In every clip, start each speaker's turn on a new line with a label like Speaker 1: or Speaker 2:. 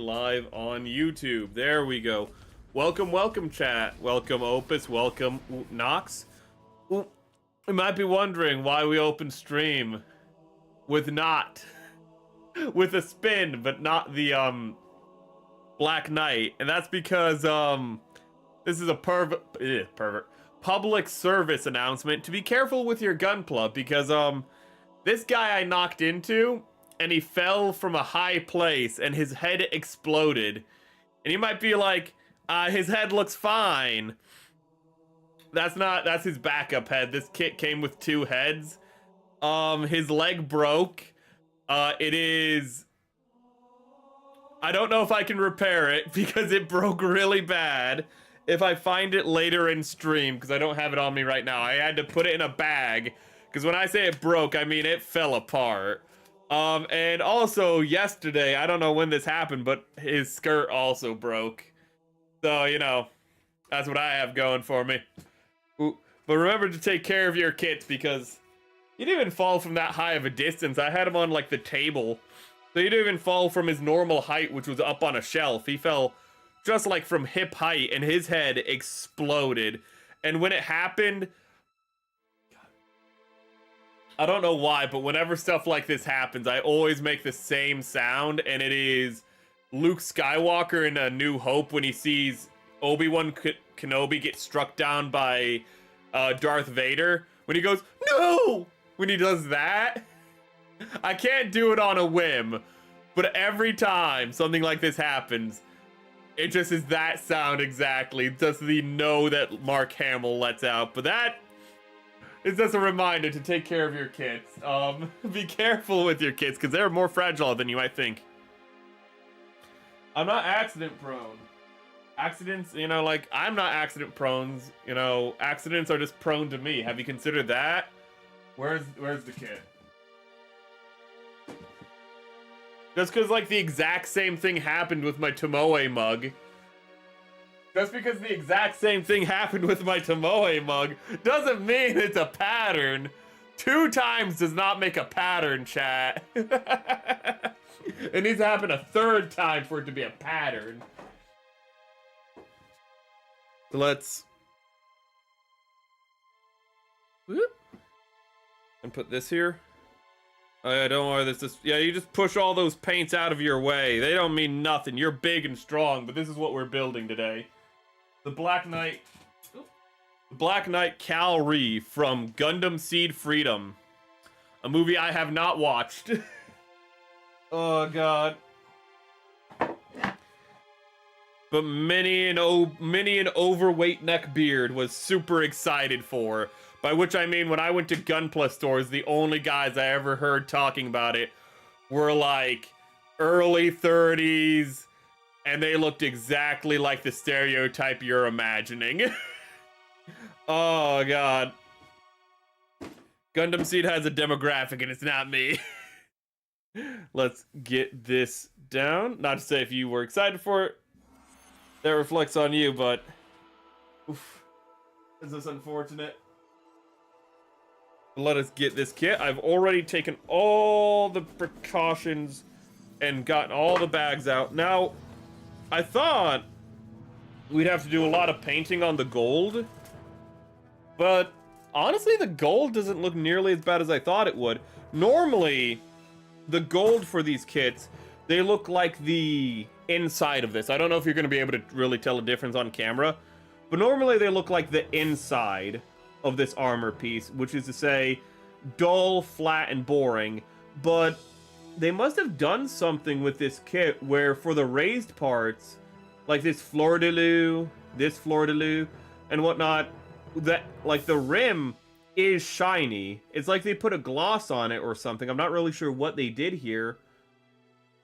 Speaker 1: live on YouTube. There we go. Welcome, welcome, chat. Welcome, Opus. Welcome, Nox. You might be wondering why we open stream with with a spin, but not the Black Knight, and that's because this is a pervert public service announcement to be careful with your gunpla, because this guy I knocked into and he fell from a high place and his head exploded, and you might be like, his head looks fine. That's his backup head. This kit came with two heads. His leg broke. I don't know if I can repair it because it broke really bad. If I find it later in stream, because I don't have it on me right now, I had to put it in a bag, because when I say it broke, I mean it fell apart. And also yesterday, I don't know when this happened, but his skirt also broke. So, you know, that's what I have going for me. Ooh, but remember to take care of your kits, because he didn't even fall from that high of a distance. I had him on, like, the table. So he didn't even fall from his normal height, which was up on a shelf. He fell just, like, from hip height, and his head exploded. And when it happened, I don't know why, but whenever stuff like this happens, I always make the same sound, and it is Luke Skywalker in A New Hope when he sees Obi-Wan Kenobi get struck down by Darth Vader. When he goes, "No!" When he does that. I can't do it on a whim, but every time something like this happens, it just is that sound exactly. Just the no that Mark Hamill lets out. But that is just a reminder to take care of your kids. Be careful with your kids, because they're more fragile than you might think. I'm not accident prone. Accidents, you know, like, I'm not accident prone. You know, accidents are just prone to me. Have you considered that? Where's the kid? Just because, like, the exact same thing happened with my Tomoe mug. Just because the exact same thing happened with my Tomoe mug doesn't mean it's a pattern. 2 times does not make a pattern, chat. It needs to happen a 3rd time for it to be a pattern. So let's... Whoop. And put this here. Oh yeah, don't worry, yeah, you just push all those paints out of your way. They don't mean nothing. You're big and strong, but this is what we're building today. The Black Knight Cal-re from Gundam Seed Freedom. A movie I have not watched. Oh god. But many an overweight neckbeard was super excited for. By which I mean, when I went to Gunpla stores, the only guys I ever heard talking about it were like early 30s, and they looked exactly like the stereotype you're imagining. Oh god. Gundam Seed has a demographic, and it's not me. Let's get this down. Not to say if you were excited for it, that reflects on you, but oof, is this unfortunate? Let us get this kit. I've already taken all the precautions and gotten all the bags out. Now, I thought we'd have to do a lot of painting on the gold, but honestly, the gold doesn't look nearly as bad as I thought it would. Normally, the gold for these kits, they look like the inside of this. I don't know if you're going to be able to really tell a difference on camera, but normally they look like the inside of this armor piece, which is to say dull, flat, and boring. But they must have done something with this kit where for the raised parts, like this fleur-de-lis, and whatnot, that like the rim is shiny. It's like they put a gloss on it or something. I'm not really sure what they did here,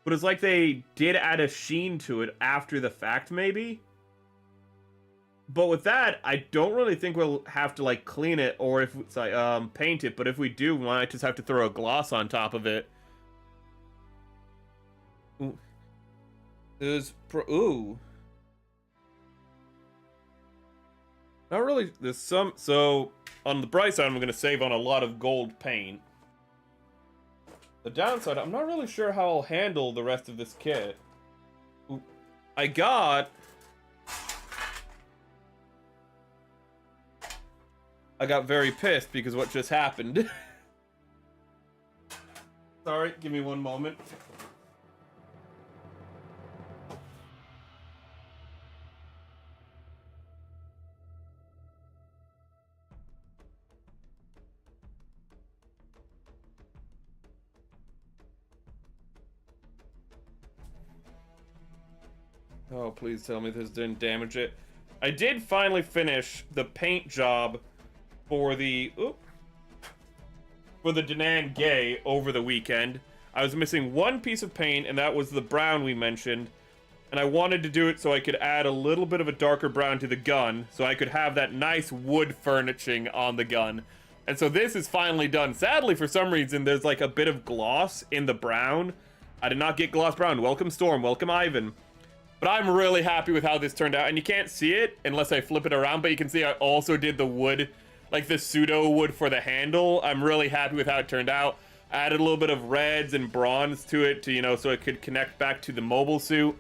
Speaker 1: but it's like they did add a sheen to it after the fact, maybe. But with that, I don't really think we'll have to, like, clean it or if it's like, paint it. But if we do, we might just have to throw a gloss on top of it. Ooh. Ooh. Not really. There's some... So, on the bright side, I'm going to save on a lot of gold paint. The downside, I'm not really sure how I'll handle the rest of this kit. Ooh, I got very pissed because what just happened. Sorry, give me one moment. Oh, please tell me this didn't damage it. I did finally finish the paint job for the Danang Gay over the weekend. I was missing one piece of paint, and that was the brown we mentioned. And I wanted to do it so I could add a little bit of a darker brown to the gun, so I could have that nice wood furnishing on the gun. And so this is finally done. Sadly, for some reason, there's like a bit of gloss in the brown. I did not get gloss brown. Welcome Storm, welcome Ivan. But I'm really happy with how this turned out. And you can't see it unless I flip it around, but you can see I also did the wood, like the pseudo wood for the handle. I'm really happy with how it turned out. I added a little bit of reds and bronze to it to, you know, so it could connect back to the mobile suit.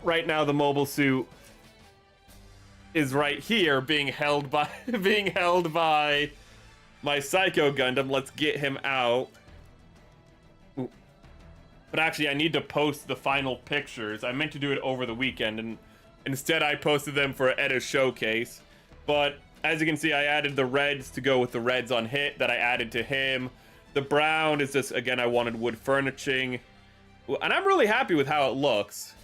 Speaker 1: Right now the mobile suit is right here being held by my Psycho Gundam. Let's get him out. Ooh. But actually I need to post the final pictures. I meant to do it over the weekend and instead I posted them for Edda Showcase. But as you can see, I added the reds to go with the reds on Hit that I added to him. The brown is just, again, I wanted wood furnishing. And I'm really happy with how it looks.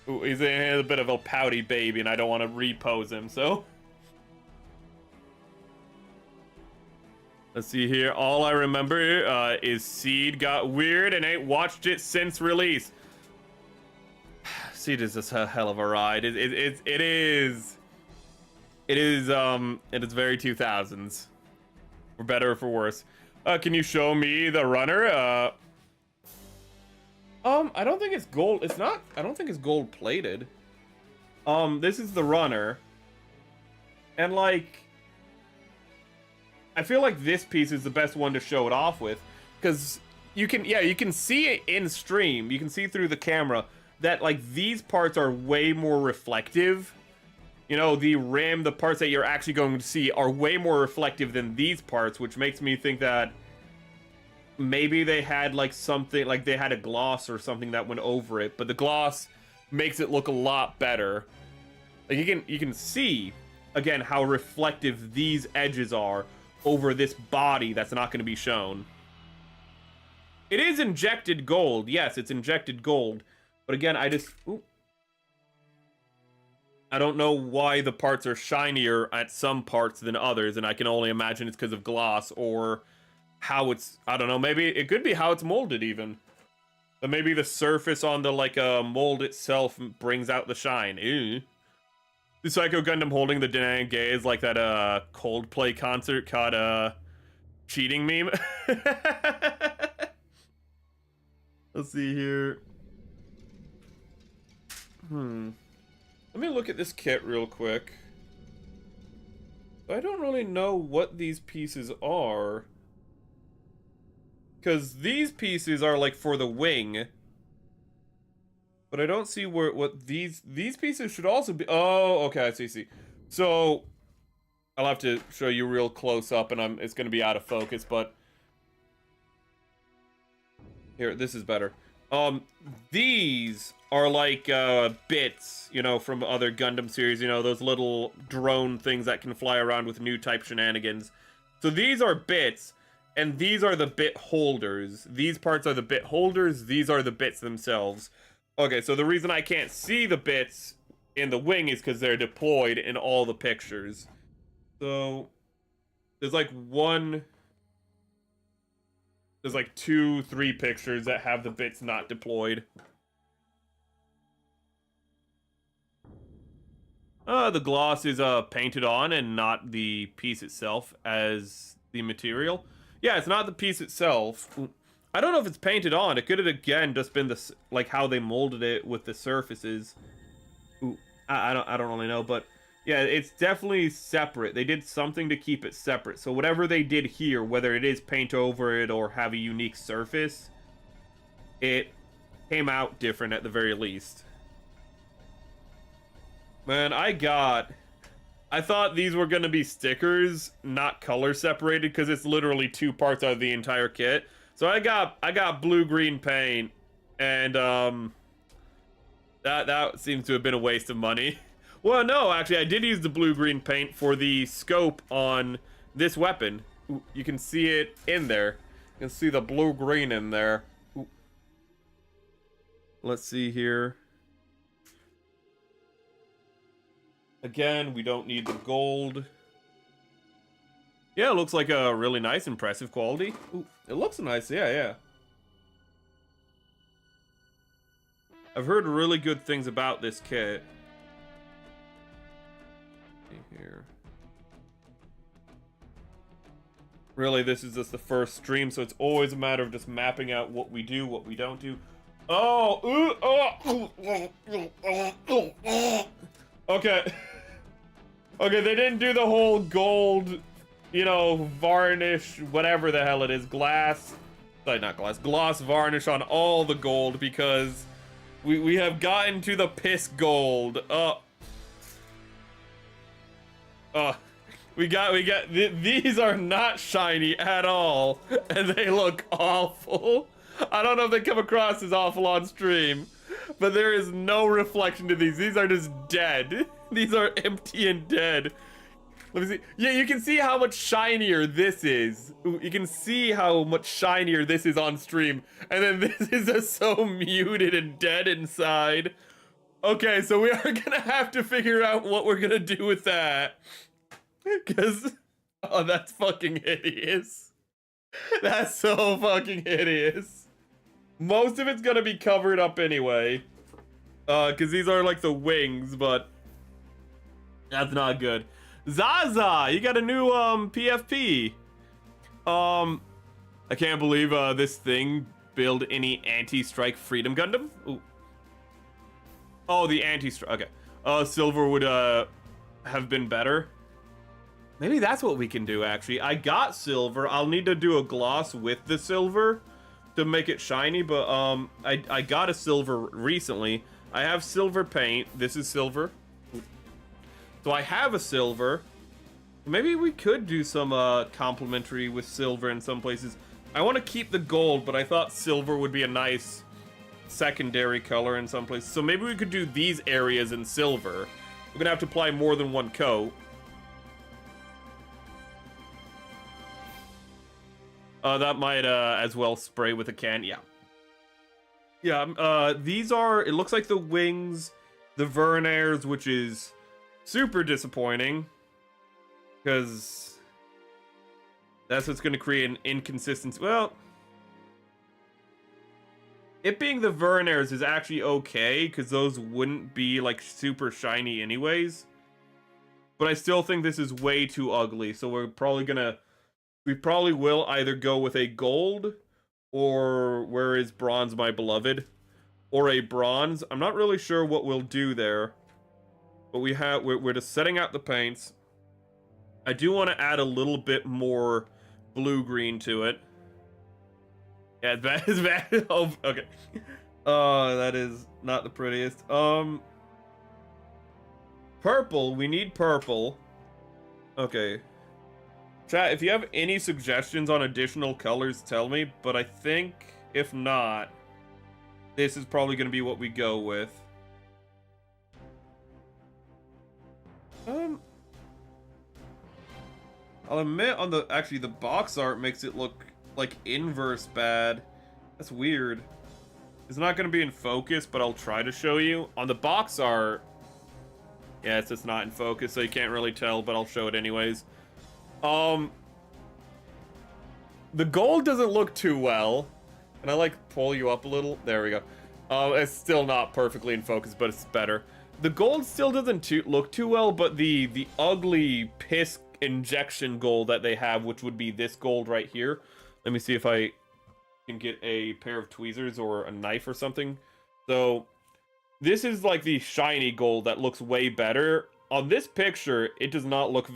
Speaker 1: Ooh, he's a bit of a pouty baby, and I don't want to repose him, so. Let's see here. All I remember is Seed got weird and ain't watched it since release. Seed is just a hell of a ride. It is very 2000s. For better or for worse. Can you show me the runner? I don't think it's gold. It's not. I don't think it's gold plated. This is the runner. And like, I feel like this piece is the best one to show it off with, because you can see it in stream. You can see through the camera that like these parts are way more reflective. You know, the rim, the parts that you're actually going to see are way more reflective than these parts, which makes me think that maybe they had like something, like they had a gloss or something that went over it, but the gloss makes it look a lot better. Like you can see again how reflective these edges are over this body that's not going to be shown. It is injected gold. Yes, it's injected gold. But again, I don't know why the parts are shinier at some parts than others, and I can only imagine it's because of gloss or how it's, I don't know, maybe it could be how it's molded even. But maybe the surface on the like mold itself brings out the shine. Ew. The Psycho Gundam holding the Danang Gay is like that Coldplay concert called cheating meme. Let's see here. Let me look at this kit real quick. I don't really know what these pieces are. Because these pieces are like for the wing. But I don't see what these pieces should also be. Oh, okay, I see. So I'll have to show you real close up and it's gonna be out of focus, but here, this is better. These are like bits, you know, from other Gundam series, you know, those little drone things that can fly around with new type shenanigans. So these are bits. And these are the bit holders. These parts are the bit holders. These are the bits themselves. Okay, so the reason I can't see the bits in the wing is because they're deployed in all the pictures. So there's like there's like 2, 3 pictures that have the bits not deployed. The gloss is painted on and not the piece itself as the material. Yeah, it's not the piece itself. I don't know if it's painted on. It could have, again, just been the, like, how they molded it with the surfaces. Ooh, I don't really know, but yeah, it's definitely separate. They did something to keep it separate. So whatever they did here, whether it is paint over it or have a unique surface, it came out different at the very least. Man, I thought these were gonna be stickers, not color separated, because it's literally 2 parts out of the entire kit. So I got blue-green paint, and that seems to have been a waste of money. Well, no, actually, I did use the blue-green paint for the scope on this weapon. Ooh, you can see it in there. You can see the blue-green in there. Ooh. Let's see here. Again, we don't need the gold. Yeah, it looks like a really nice, impressive quality. Ooh, it looks nice, yeah. I've heard really good things about this kit. Here. Really, this is just the first stream, so it's always a matter of just mapping out what we do, what we don't do. Oh, okay. Okay, they didn't do the whole gold, you know, varnish, whatever the hell it is, gloss varnish on all the gold, because we have gotten to the piss gold. These are not shiny at all, and they look awful. I don't know if they come across as awful on stream, but there is no reflection to these. These are just dead. These are empty and dead. Let me see. Yeah, you can see how much shinier this is. You can see how much shinier this is on stream, and then this is just so muted and dead inside. Okay, so we are gonna have to figure out what we're gonna do with that. Because, oh, that's fucking hideous. That's so fucking hideous. Most of it's gonna be covered up anyway. Because these are like the wings, but that's not good. Zaza, you got a new, PFP. I can't believe, this thing build any anti-strike freedom Gundam. Ooh. Oh, the anti-strike, okay. Silver would, have been better. Maybe that's what we can do, actually. I got silver. I'll need to do a gloss with the silver to make it shiny, but I got a silver recently. I have silver paint. This is silver. So I have a silver. Maybe we could do some complementary with silver in some places. I want to keep the gold, but I thought silver would be a nice secondary color in some places. So maybe we could do these areas in silver. We're gonna have to apply more than one coat. That might as well spray with a can. Yeah. Yeah, these are, it looks like the wings, the Vernairs, which is super disappointing, because that's what's going to create an inconsistency. Well, it being the Vernairs is actually okay, because those wouldn't be, like, super shiny anyways. But I still think this is way too ugly, so we're probably gonna... We probably will either go with a gold, or where is bronze, my beloved, or a bronze. I'm not really sure what we'll do there, but we're just setting out the paints. I do want to add a little bit more blue-green to it. Yeah, it's bad. It's bad. Oh, okay. That is not the prettiest. Purple. We need purple. Okay. Chat, if you have any suggestions on additional colors, tell me, but I think, if not, this is probably going to be what we go with. I'll admit, on the, actually, the box art makes it look, like, inverse bad. That's weird. It's not going to be in focus, but I'll try to show you. On the box art, yeah, it's just not in focus, so you can't really tell, but I'll show it anyways. The gold doesn't look too well. And I like pull you up a little. There we go. It's still not perfectly in focus, but it's better. The gold still doesn't look too well, but the ugly piss injection gold that they have, which would be this gold right here. Let me see if I can get a pair of tweezers or a knife or something. So this is like the shiny gold that looks way better. On this picture, it does not look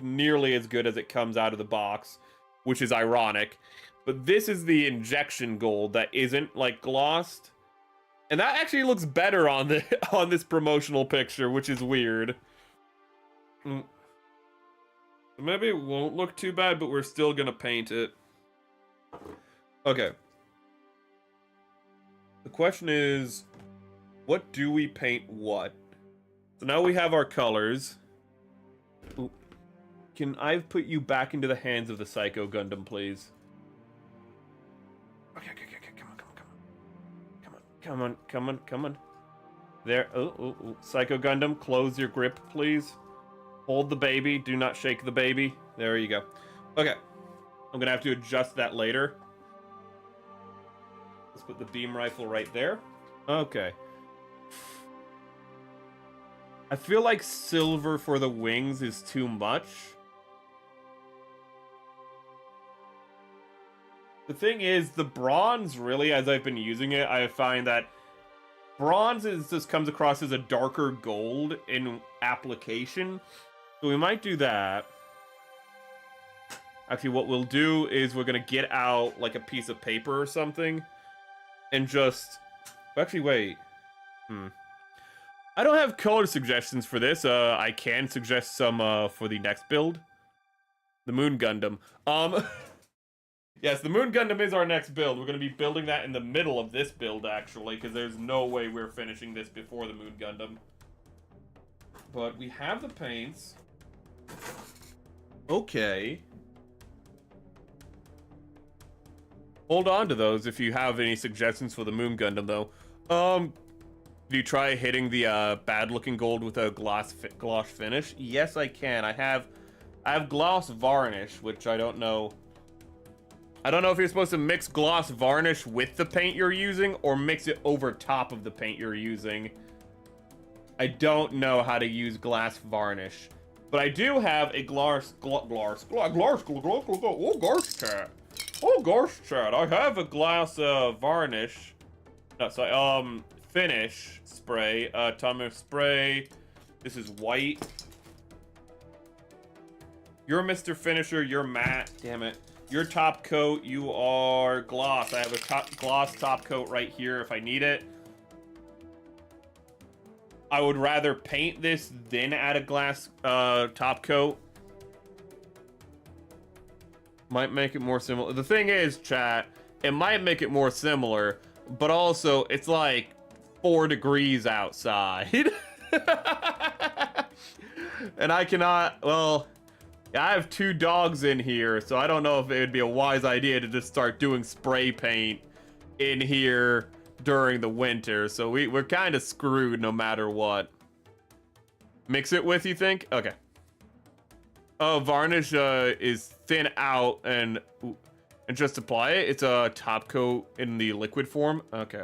Speaker 1: nearly as good as it comes out of the box, which is ironic. But this is the injection gold that isn't, like, glossed. And that actually looks better on the on this promotional picture, which is weird. Maybe it won't look too bad, but we're still gonna paint it. Okay. The question is, what do we paint what? So now we have our colors. Ooh. Can I put you back into the hands of the Psycho Gundam, please? Okay, come on. There, oh. Psycho Gundam, close your grip, please. Hold the baby, do not shake the baby. There you go. Okay, I'm gonna have to adjust that later. Let's put the beam rifle right there. Okay. I feel like silver for the wings is too much. The thing is, the bronze, really, as I've been using it, I find that bronze just comes across as a darker gold in application. So we might do that. Actually, what we'll do is we're going to get out, like, a piece of paper or something. And just... Actually, wait. I don't have color suggestions for this. I can suggest some for the next build. The Moon Gundam. Yes, the Moon Gundam is our next build. We're going to be building that in the middle of this build, actually, because there's no way we're finishing this before the Moon Gundam. But we have the paints. Okay. Hold on to those if you have any suggestions for the Moon Gundam, though. Do you try hitting the bad-looking gold with a gloss finish? Yes, I can. I have gloss varnish, which I don't know. I don't know if you're supposed to mix gloss varnish with the paint you're using or mix it over top of the paint you're using. I don't know how to use glass varnish, but I do have a gosh, chat. I have a glass varnish. No, sorry, finish spray. Tomer spray. This is white. You're Mr. Finisher. You're matte. Damn it. Your top coat, you are gloss. I have a gloss top coat right here if I need it. I would rather paint this than add a glass top coat. Might make it more similar. The thing is, chat, it might make it more similar, but also it's like 4 degrees outside. And I cannot, well... I have 2 dogs in here, so I don't know if it would be a wise idea to just start doing spray paint in here during the winter. So we're kind of screwed no matter what. Mix it with, you think? Okay. Oh, varnish is thin out and just apply it. It's a top coat in the liquid form. Okay.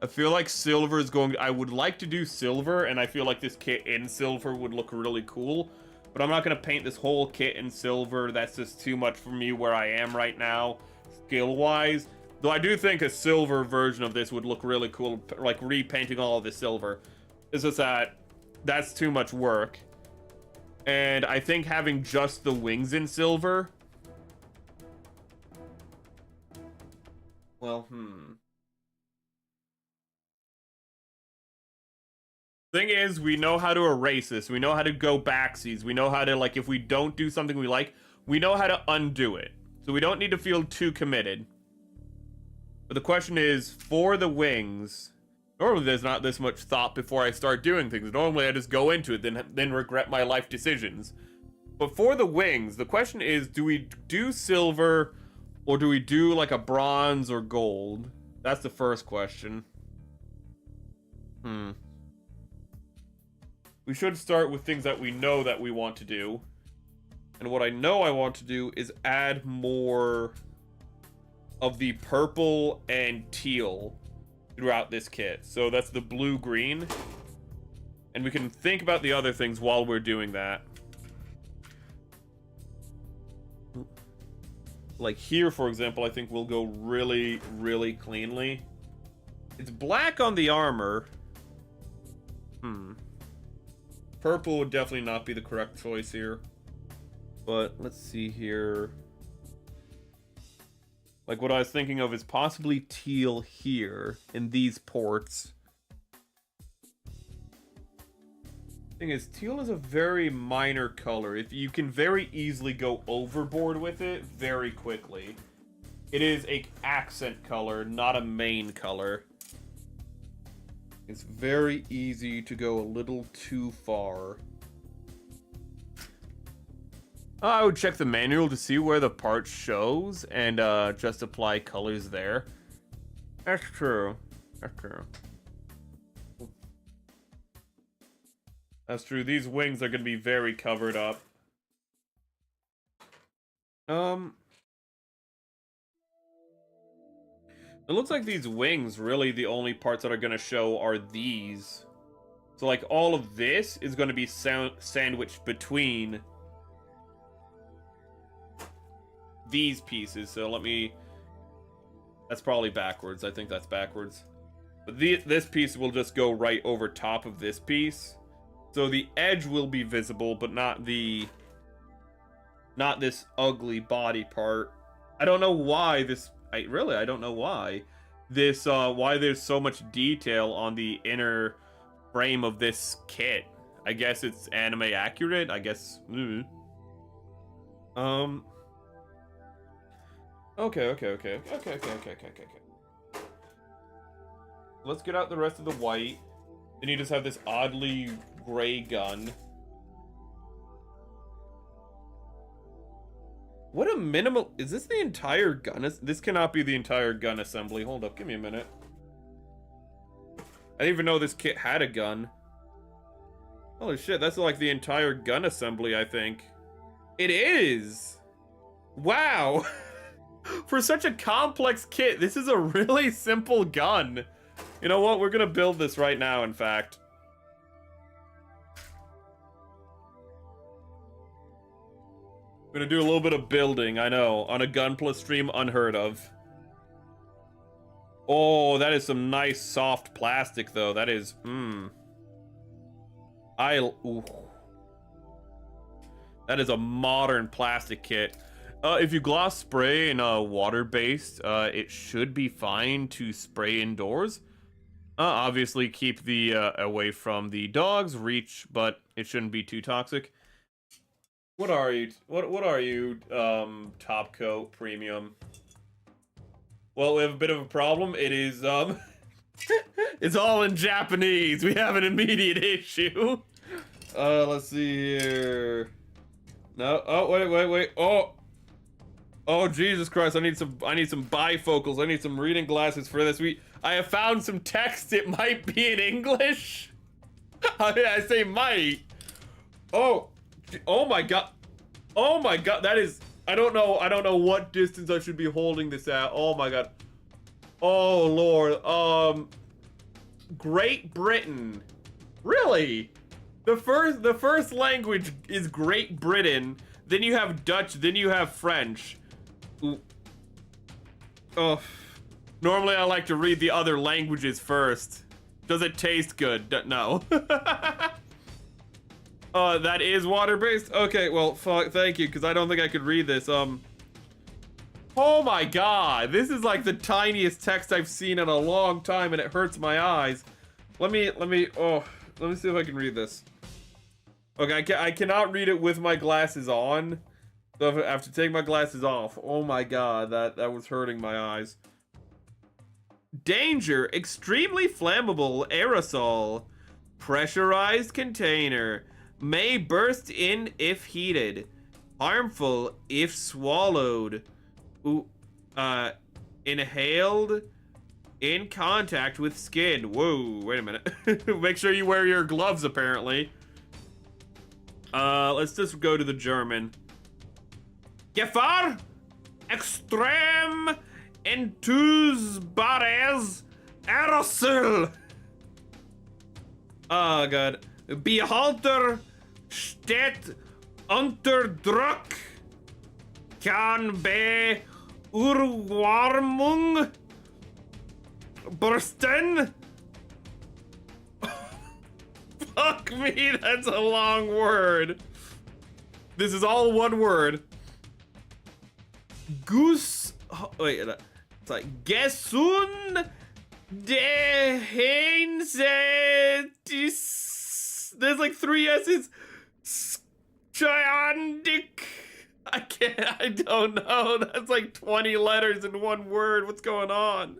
Speaker 1: I feel like silver is going... I would like to do silver, and I feel like this kit in silver would look really cool. But I'm not going to paint this whole kit in silver. That's just too much for me where I am right now, skill-wise. Though I do think a silver version of this would look really cool, like repainting all of the silver. It's just that that's too much work. And I think having just the wings in silver... Well, Thing is, we know how to erase this. We know how to go backsies. We know how to, like, if we don't do something we like, we know how to undo it. So we don't need to feel too committed. But the question is, for the wings, normally there's not this much thought before I start doing things. Normally I just go into it, then regret my life decisions. But for the wings, the question is, do we do silver, or do we do, like, a bronze or gold? That's the first question. We should start with things that we know that we want to do. And what I know I want to do is add more of the purple and teal throughout this kit. So that's the blue-green. And we can think about the other things while we're doing that. Like here, for example, I think we'll go really, really cleanly. It's black on the armor. Purple would definitely not be the correct choice here. But let's see here. Like, what I was thinking of is possibly teal here in these ports. Thing is, teal is a very minor color. If you can very easily go overboard with it very quickly. It is a accent color, not a main color. It's very easy to go a little too far. I would check the manual to see where the part shows and just apply colors there. That's true. That's true. That's true. These wings are going to be very covered up. It looks like these wings, really, the only parts that are going to show are these. So, like, all of this is going to be sandwiched between these pieces. So let me... That's probably backwards. I think that's backwards. But this piece will just go right over top of this piece. So the edge will be visible, but not this ugly body part. I don't know why this... I don't know why. Why there's so much detail on the inner frame of this kit. I guess it's anime accurate. I guess... Okay. Let's get out the rest of the white. Then you just have this oddly gray gun. What a minimal... Is this the entire gun? This cannot be the entire gun assembly. Hold up, give me a minute. I didn't even know this kit had a gun. Holy shit, that's like the entire gun assembly, I think. It is! Wow! For such a complex kit, this is a really simple gun. You know what? We're gonna build this right now, in fact. I'm gonna do a little bit of building, I know. On a Gunpla stream, unheard of. Oh, that is some nice soft plastic, though. That is, ooh. That is a modern plastic kit. If you gloss spray in water-based, it should be fine to spray indoors. Obviously keep the away from the dog's reach, but it shouldn't be too toxic. What are you? What are you? Top coat premium. Well, we have a bit of a problem. It is it's all in Japanese. We have an immediate issue. Let's see here. No. Oh, wait. Oh, Jesus Christ! I need some bifocals. I need some reading glasses for this. I have found some text. It might be in English. I say might. Oh my God. Oh my God. That is. I don't know what distance I should be holding this at. Oh my God. Oh Lord. Great Britain. Really? The first language is Great Britain. Then you have Dutch. Then you have French. Ooh. Oh. Normally I like to read the other languages first. Does it taste good? No. That is water-based? Okay, well, fuck, thank you, because I don't think I could read this. Oh my God, this is like the tiniest text I've seen in a long time, and it hurts my eyes. Let me see if I can read this. Okay, I cannot read it with my glasses on. So I have to take my glasses off. Oh my God, that was hurting my eyes. Danger, extremely flammable aerosol. Pressurized container. May burst in if heated. Harmful if swallowed. Inhaled in contact with skin. Whoa, wait a minute. Make sure you wear your gloves, apparently. Let's just go to the German. Gefahr extrem enthusbares Aerosol. Oh God. Behalter steht unter Druck. Kann bei Urwarmung bursten. Fuck me, that's a long word. This is all one word. Goose Oh, wait, it's like Gesun de Heinze. There's like 3 S's. Giandic. I don't know. That's like 20 letters in one word. What's going on?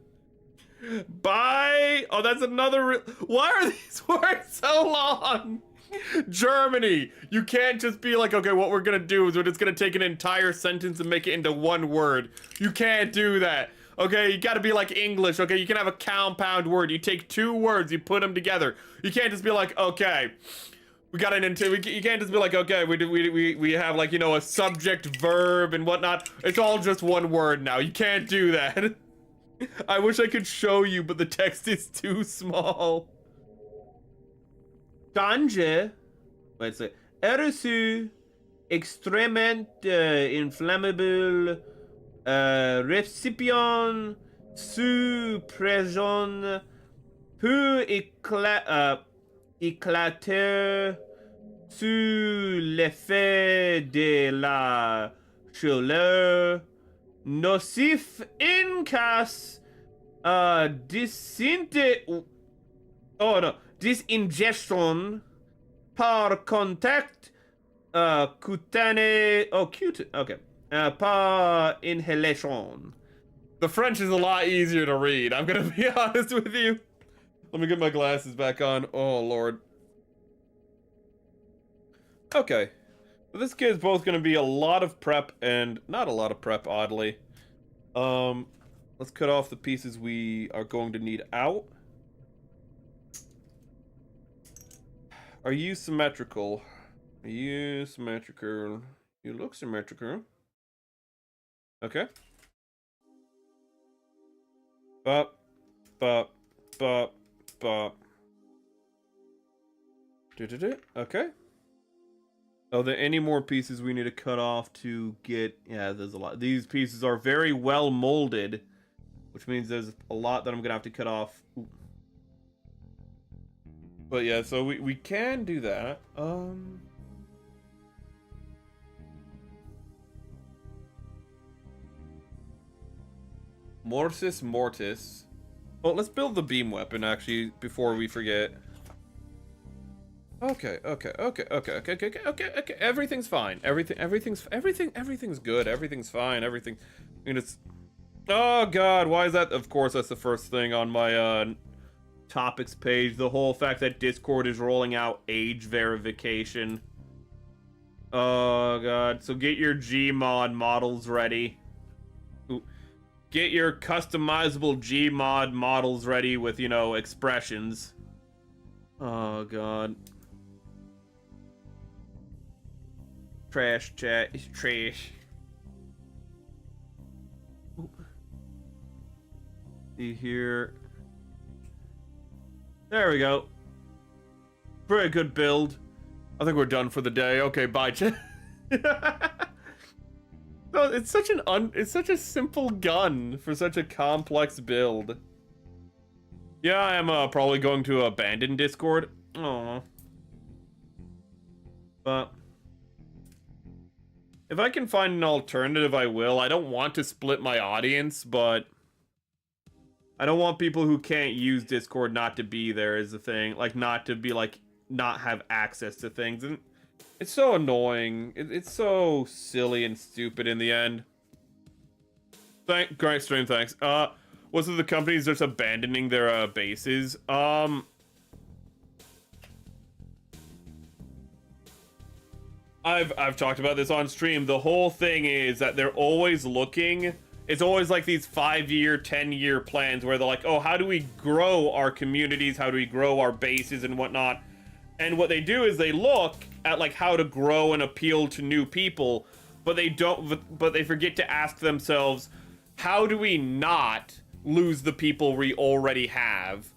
Speaker 1: Bye. Oh, that's another. Why are these words so long? Germany. You can't just be like, okay, what we're gonna do is we're just gonna take an entire sentence and make it into one word. You can't do that. Okay, you gotta be like English. Okay, you can have a compound word. You take 2 words, you put them together. You can't just be like, okay, we got an you can't just be like, okay, we have like, you know, a subject, verb, and whatnot. It's all just one word now. You can't do that. I wish I could show you, but the text is too small. Danger. Wait, c'est reçu extrêmement inflammable récipient sous pression peut éclater sous l'effet de la chaleur, nocif in cas disingestion par contact cutané. Oh, cute. Okay. Par inhalation. The French is a lot easier to read. I'm gonna be honest with you. Let me get my glasses back on. Oh, Lord. Okay. So this kid's both gonna be a lot of prep and not a lot of prep, oddly. Let's cut off the pieces we are going to need out. Are you symmetrical? Are you symmetrical? You look symmetrical. Okay. Bop, bop, bop, bop. Okay. Are there any more pieces we need to cut off to get... Yeah, there's a lot. These pieces are very well molded, which means there's a lot that I'm gonna have to cut off. Ooh. But yeah, so we can do that. Mortis. Well, let's build the beam weapon actually before we forget. Okay. Everything's fine. Everything's good. Everything's fine. Everything. I mean, it's. Oh God, why is that? Of course, that's the first thing on my topics page. The whole fact that Discord is rolling out age verification. Oh God. So get your Gmod models ready. Ooh. Get your customizable Gmod models ready with, you know, expressions. Oh God. Trash chat is trash. Ooh. See here. There we go. Pretty good build. I think we're done for the day. Okay, bye, chat. No, it's such a simple gun for such a complex build. Yeah, I am probably going to abandon Discord. Aww. But if I can find an alternative, I will. I don't want to split my audience, but I don't want people who can't use Discord not to be there is the thing. Like, not to be, like, not have access to things. And it's so annoying. It's so silly and stupid in the end. Great stream, thanks. What's with the companies just abandoning their bases? I've talked about this on stream. The whole thing is that they're always looking. It's always like these 5-year, 10-year plans where they're like, oh, how do we grow our communities? How do we grow our bases and whatnot? And what they do is they look at like how to grow and appeal to new people, but they forget to ask themselves, how do we not lose the people we already have?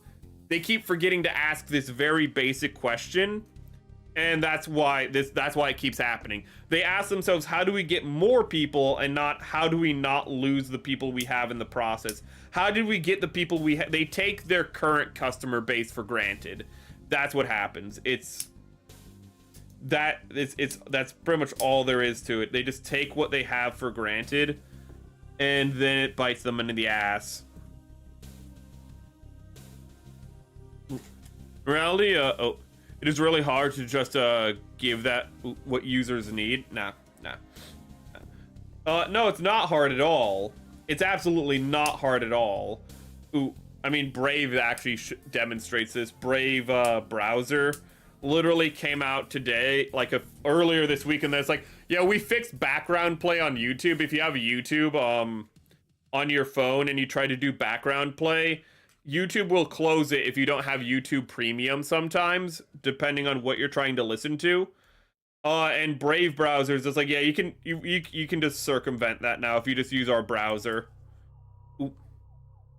Speaker 1: They keep forgetting to ask this very basic question. And that's why it keeps happening. They ask themselves, how do we get more people, and not how do we not lose the people we have in the process? How did we get the people we have? They take their current customer base for granted. That's what happens. That's pretty much all there is to it. They just take what they have for granted. and then it bites them in the ass. In reality, it is really hard to just give that what users need. Nah. No, it's not hard at all. It's absolutely not hard at all. Ooh, I mean, Brave actually demonstrates this. Brave browser literally came out today, like earlier this week, and it's like, yeah, we fixed background play on YouTube. If you have YouTube on your phone and you try to do background play, YouTube will close it if you don't have YouTube Premium sometimes, depending on what you're trying to listen to. And Brave browsers, it's like, yeah, you can just circumvent that now if you just use our browser. Ooh.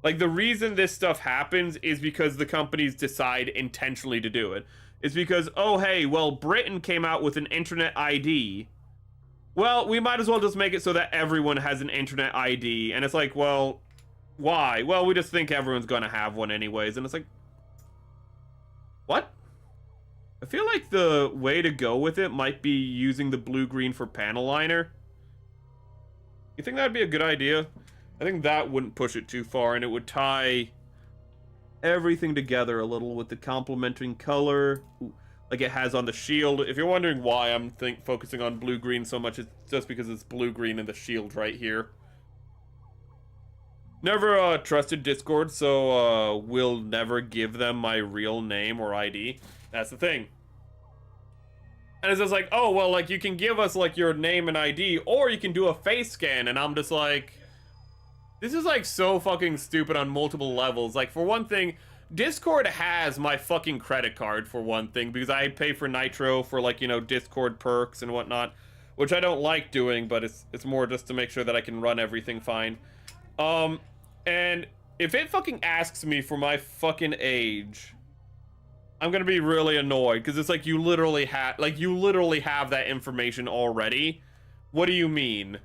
Speaker 1: Like, the reason this stuff happens is because the companies decide intentionally to do it. It's because, oh, hey, well, Britain came out with an internet ID. Well, we might as well just make it so that everyone has an internet ID. And it's like, well, why? Well, we just think everyone's gonna have one anyways. And it's like, what? I feel like the way to go with it might be using the blue-green for panel liner. You think that'd be a good idea? I think that wouldn't push it too far, and it would tie everything together a little with the complementing color, like it has on the shield. If you're wondering why I'm focusing on blue-green so much, it's just because it's blue-green in the shield right here. Never trusted Discord, so will never give them my real name or ID. That's the thing. And it's just like, oh, well, like, you can give us, like, your name and ID, or you can do a face scan, and I'm just like, this is, like, so fucking stupid on multiple levels. Like, for one thing, Discord has my fucking credit card, for one thing, because I pay for Nitro for, like, you know, Discord perks and whatnot, which I don't like doing, but it's more just to make sure that I can run everything fine. And if it fucking asks me for my fucking age, I'm gonna be really annoyed, because it's like, you literally have that information already. What do you mean?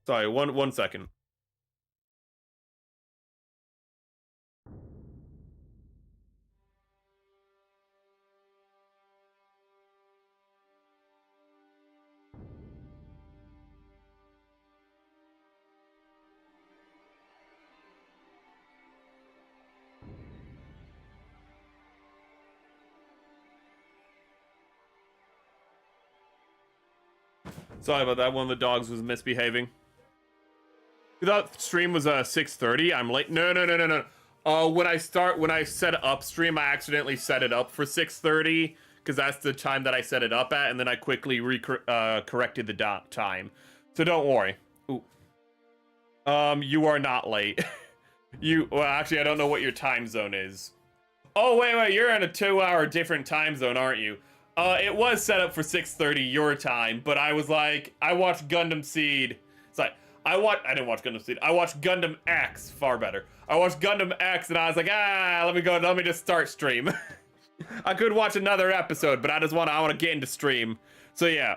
Speaker 1: Sorry, one second. Sorry about that. One of the dogs was misbehaving. You thought stream was 6:30? I'm late. No. When I set up stream, I accidentally set it up for 6:30 because that's the time that I set it up at, and then I quickly corrected the time. So don't worry. Ooh. You are not late. Well, actually, I don't know what your time zone is. Oh, wait, you're in a 2-hour different time zone, aren't you? It was set up for 6:30 your time, but I was like, I watched Gundam Seed. It's like, I didn't watch Gundam Seed. I watched Gundam X, far better. I watched Gundam X, and I was like, let me just start stream. I could watch another episode, but I want to get into stream. So yeah,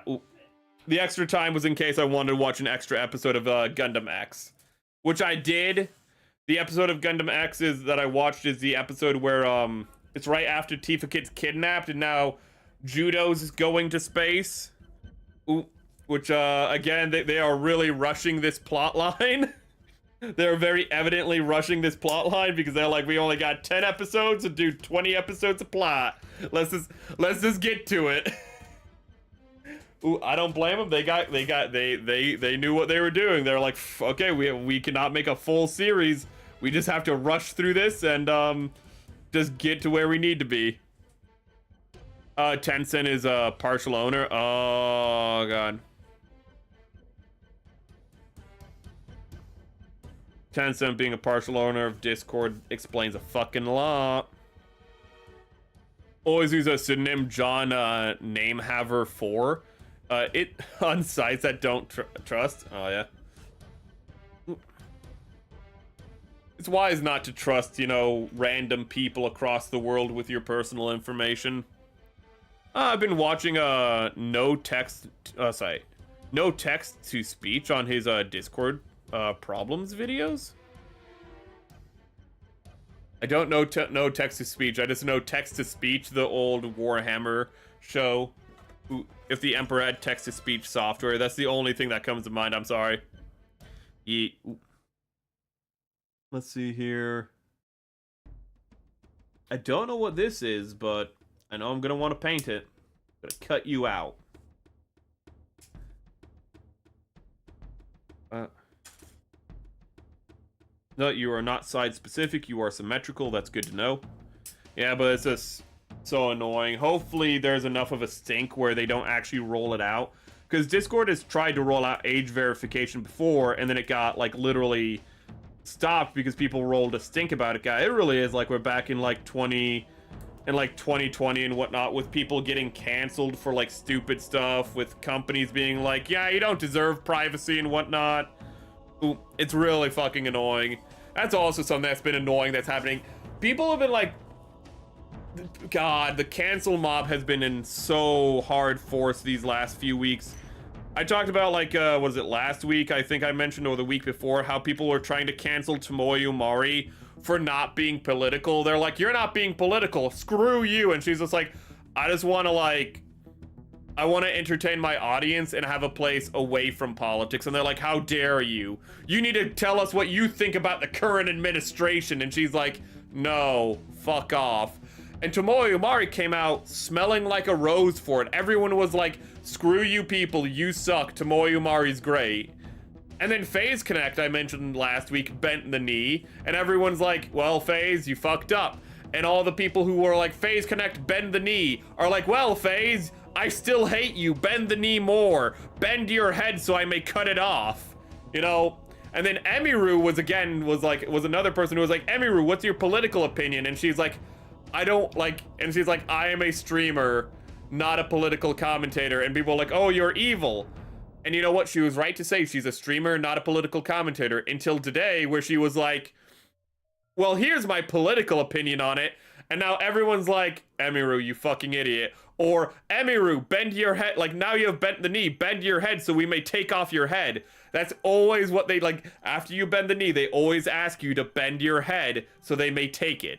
Speaker 1: the extra time was in case I wanted to watch an extra episode of Gundam X, which I did. The episode of Gundam X that I watched is the episode where it's right after Tifa gets kidnapped, and now Judo's going to space. Ooh, which again, they are really rushing this plot line. They're very evidently rushing this plot line because they're like, we only got 10 episodes to do 20 episodes of plot. Let's just get to it. Ooh, I don't blame them. They knew what they were doing. They're like, okay, we cannot make a full series. We just have to rush through this and just get to where we need to be. Tencent is a partial owner. Oh god. Tencent being a partial owner of Discord explains a fucking lot. Always use a pseudonym John Namehaver 4. It on sites that don't trust. Oh yeah. It's wise not to trust, you know, random people across the world with your personal information. I've been watching no text to speech on his Discord problems videos. I don't know no text to speech. I just know text to speech, the old Warhammer show. Ooh, if the Emperor had text-to-speech software. That's the only thing that comes to mind. I'm sorry. Let's see here. I don't know what this is, but I know I'm gonna want to paint it. I'm gonna cut you out. No, you are not side-specific. You are symmetrical. That's good to know. Yeah, but it's just so annoying. Hopefully, there's enough of a stink where they don't actually roll it out. Because Discord has tried to roll out age verification before, and then it got, like, literally stopped because people rolled a stink about it. Guy, it really is like we're back in, like, 2020 and whatnot, with people getting canceled for, like, stupid stuff, with companies being like, yeah, you don't deserve privacy and whatnot. Ooh, it's really fucking annoying. That's also something that's been annoying that's happening. People have been like, God, the cancel mob has been in so hard force these last few weeks. I talked about, like, was it last week? I think I mentioned, or the week before, how people were trying to cancel Tomoyo Mari for not being political. They're like, you're not being political, screw you. And she's just like, I just want to, like, I want to entertain my audience and have a place away from politics. And they're like, how dare you? You need to tell us what you think about the current administration. And she's like, no, fuck off. And Tomoyo Mari came out smelling like a rose for it. Everyone was like, screw you people, you suck, Tomoyo Mari's great. And then FaZe Connect, I mentioned last week, bent the knee. And everyone's like, well, FaZe, you fucked up. And all the people who were like, FaZe Connect, bend the knee, are like, well, FaZe, I still hate you, bend the knee more. Bend your head so I may cut it off. You know? And then Emiru was another person who was like, Emiru, what's your political opinion? And she's like, I don't like, and she's like, I am a streamer, not a political commentator. And people are like, oh, you're evil. And you know what? She was right to say she's a streamer, not a political commentator, until today, where she was like, well, here's my political opinion on it. And now everyone's like, Emiru, you fucking idiot. Or, Emiru, bend your head. Like, now you have bent the knee, bend your head so we may take off your head. That's always what they, like, after you bend the knee, they always ask you to bend your head so they may take it.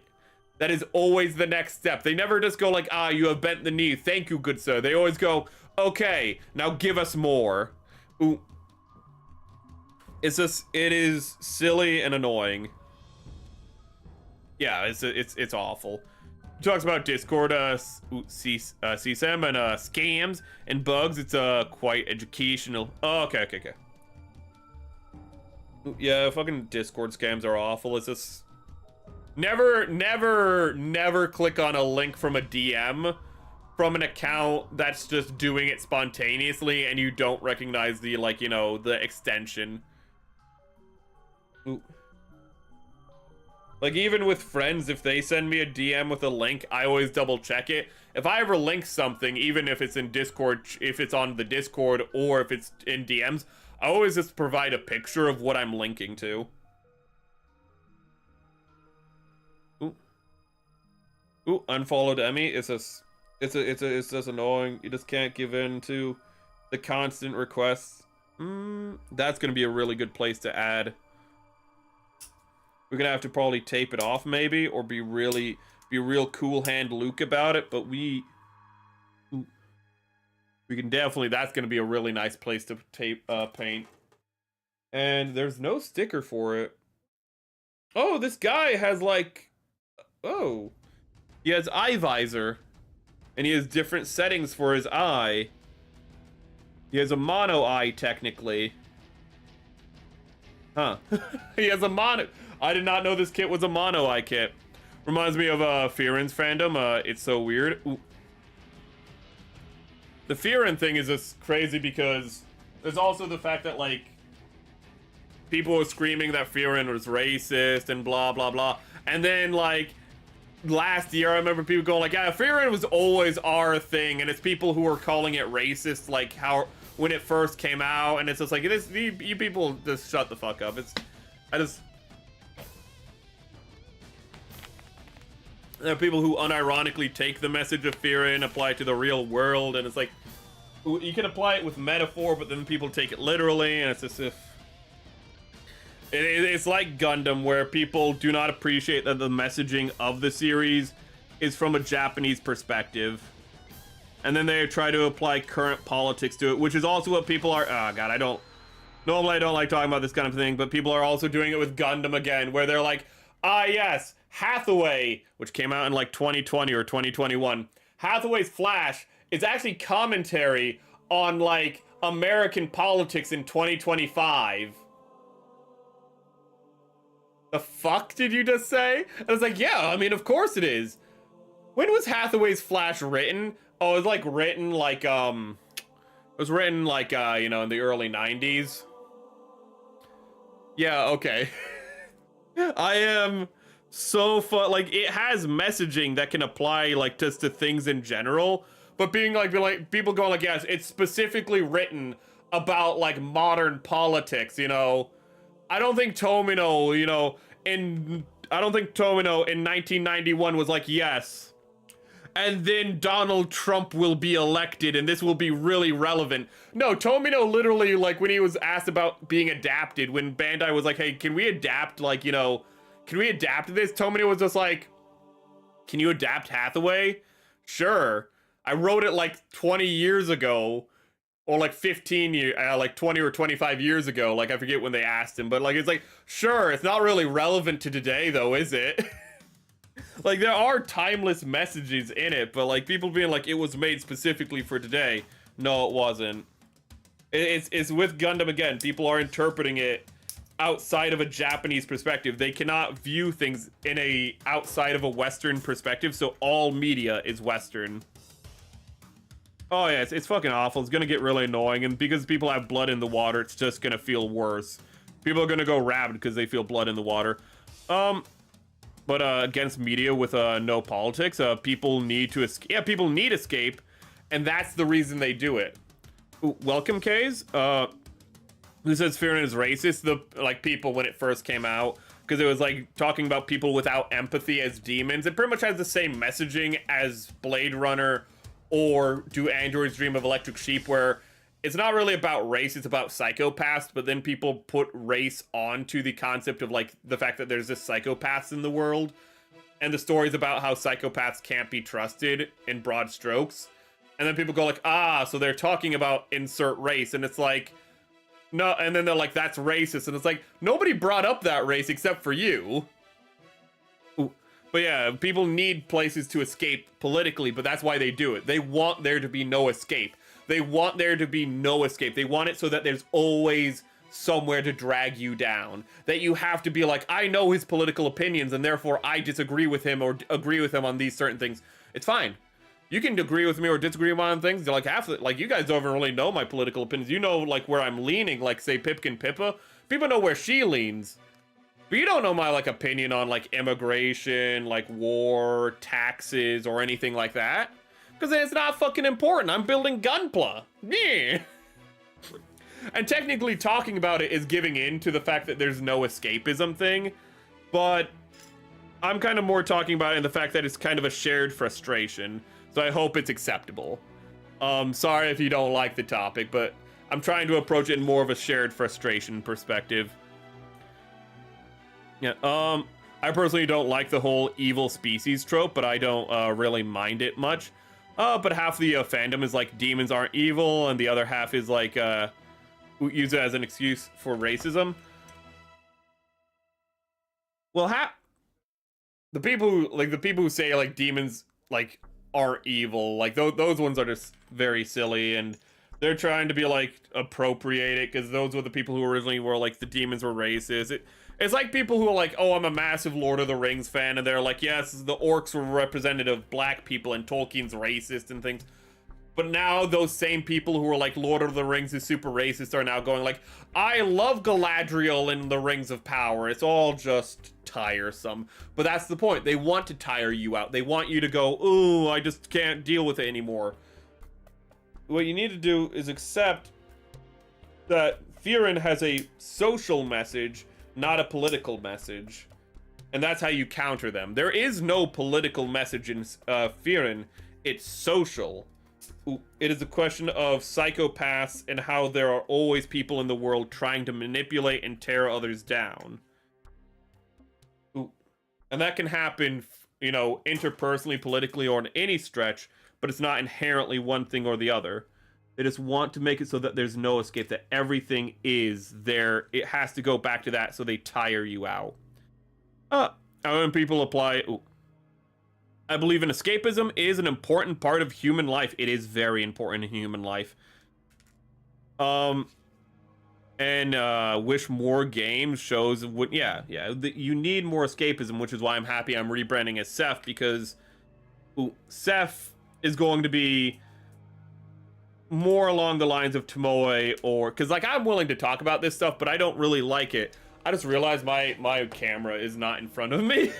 Speaker 1: That is always the next step. They never just go like, ah, you have bent the knee. Thank you, good sir. They always go, okay, now give us more. Ooh. It's just, it is silly and annoying. Yeah, it's awful. He talks about Discord, CSM and scams and bugs. It's quite educational. Oh, okay. Yeah, fucking Discord scams are awful. It's just never click on a link from a DM from an account that's just doing it spontaneously and you don't recognize the, like, you know, the extension. Ooh. Like, even with friends, if they send me a DM with a link, I always double check it. If I ever link something, even if it's in Discord, if it's on the Discord or if it's in DMs, I always just provide a picture of what I'm linking to. Ooh, unfollowed Emmy. It's just annoying. You just can't give in to the constant requests. That's gonna be a really good place to add. We're gonna have to probably tape it off maybe, or be real cool hand Luke about it, but we can definitely, that's gonna be a really nice place to paint. And there's no sticker for it. Oh, this guy has like, oh, he has eye visor, and he has different settings for his eye. He has a mono eye technically. Huh. He has a mono. I did not know this kit was a mono eye kit. Reminds me of Fearin's fandom. It's so weird. Ooh. The Fearin thing is just crazy because there's also the fact that, like, people were screaming that Fearin was racist and blah blah blah, and then, like, last year I remember people going like, yeah, Fearin was always our thing, and it's people who were calling it racist, like, how when it first came out, and it's just like, you people just shut the fuck up. There are people who unironically take the message of Fearin, apply it to the real world, and it's like, you can apply it with metaphor, but then people take it literally, and it's as if it's like Gundam, where people do not appreciate that the messaging of the series is from a Japanese perspective. and then they try to apply current politics to it, which is also what people are. Oh god, normally I don't like talking about this kind of thing, but people are also doing it with Gundam again, where they're like, ah yes, Hathaway, which came out in like 2020 or 2021. Hathaway's Flash is actually commentary on like American politics in 2025. The fuck did you just say? I was like, yeah, I mean, of course it is. When was Hathaway's Flash written? Oh, it was like written like, it was written like, you know, in the early 90s. Yeah, okay. I am so like, it has messaging that can apply like just to things in general, but being like people going like, yes, it's specifically written about like modern politics, you know. I don't think Tomino, you know, in 1991 was like, yes, and then Donald Trump will be elected and this will be really relevant. No, Tomino literally, like, when he was asked about being adapted, when Bandai was like, hey, can we adapt, like, you know, can we adapt this? Tomino was just like, can you adapt Hathaway? Sure. I wrote it like 20 years ago, or like 15 years, like 20 or 25 years ago. Like, I forget when they asked him, but like, it's like, sure, it's not really relevant to today though, is it? Like, there are timeless messages in it, but like, people being like, it was made specifically for today. No, it wasn't. It's with Gundam again. People are interpreting it outside of a Japanese perspective. They cannot view things in a outside of a Western perspective, so all media is Western. Oh yeah, it's fucking awful. It's gonna get really annoying, and because people have blood in the water, it's just gonna feel worse. People are gonna go rabid because they feel blood in the water. But against media with no politics, people need to escape. Yeah, people need escape, and that's the reason they do it. Ooh, welcome, Kays. Who says Fearin is racist? The like people when it first came out, because it was like talking about people without empathy as demons. It pretty much has the same messaging as Blade Runner or Do Androids Dream of Electric Sheep, where it's not really about race, it's about psychopaths, but then people put race onto the concept of like the fact that there's this psychopaths in the world, and the stories about how psychopaths can't be trusted in broad strokes. And then people go like, ah, so they're talking about insert race, and it's like, no, and then they're like, that's racist, and it's like, nobody brought up that race except for you. Ooh. But yeah, people need places to escape politically, but that's why they do it. They want there to be no escape. They want there to be no escape. They want it so that there's always somewhere to drag you down. That you have to be like, I know his political opinions, and therefore I disagree with him or agree with him on these certain things. It's fine. You can agree with me or disagree on things. Like, half of it, like, you guys don't even really know my political opinions. You know, like, where I'm leaning, like, say, Pipkin Pippa. People know where she leans. But you don't know my, like, opinion on, like, immigration, like, war, taxes, or anything like that. Because it's not fucking important. I'm building Gunpla. Yeah. And technically talking about it is giving in to the fact that there's no escapism thing. But I'm kind of more talking about it in the fact that it's kind of a shared frustration. So I hope it's acceptable. Sorry if you don't like the topic, but I'm trying to approach it in more of a shared frustration perspective. Yeah, I personally don't like the whole evil species trope, but I don't really mind it much. But half the fandom is like demons aren't evil, and the other half is like use it as an excuse for racism. Well, the people who say like demons like aren't evil, like those ones are just very silly, and they're trying to be like appropriate it because those were the people who originally were like the demons were racist. It's like people who are like, oh, I'm a massive Lord of the Rings fan, and they're like, yes, the orcs were representative of black people and Tolkien's racist and things. But now those same people who are like, Lord of the Rings is super racist are now going like, I love Galadriel in the Rings of Power. It's all just tiresome. But that's the point. They want to tire you out. They want you to go, ooh, I just can't deal with it anymore. What you need to do is accept that Fearin has a social message, not a political message. And that's how you counter them. There is no political message in Fearin. It's social. It is a question of psychopaths and how there are always people in the world trying to manipulate and tear others down. And that can happen, you know, interpersonally, politically, or in any stretch. but it's not inherently one thing or the other. They just want to make it so that there's no escape, that everything is there. It has to go back to that, so they tire you out. And when people apply... Ooh. I believe in escapism is an important part of human life. It is very important in human life. Wish more games, shows would... Yeah. You need more escapism, which is why I'm happy I'm rebranding as Seth, because... Seth is going to be... more along the lines of Tomoe, or because like I'm willing to talk about this stuff, but I don't really like it. I just realized my camera is not in front of me.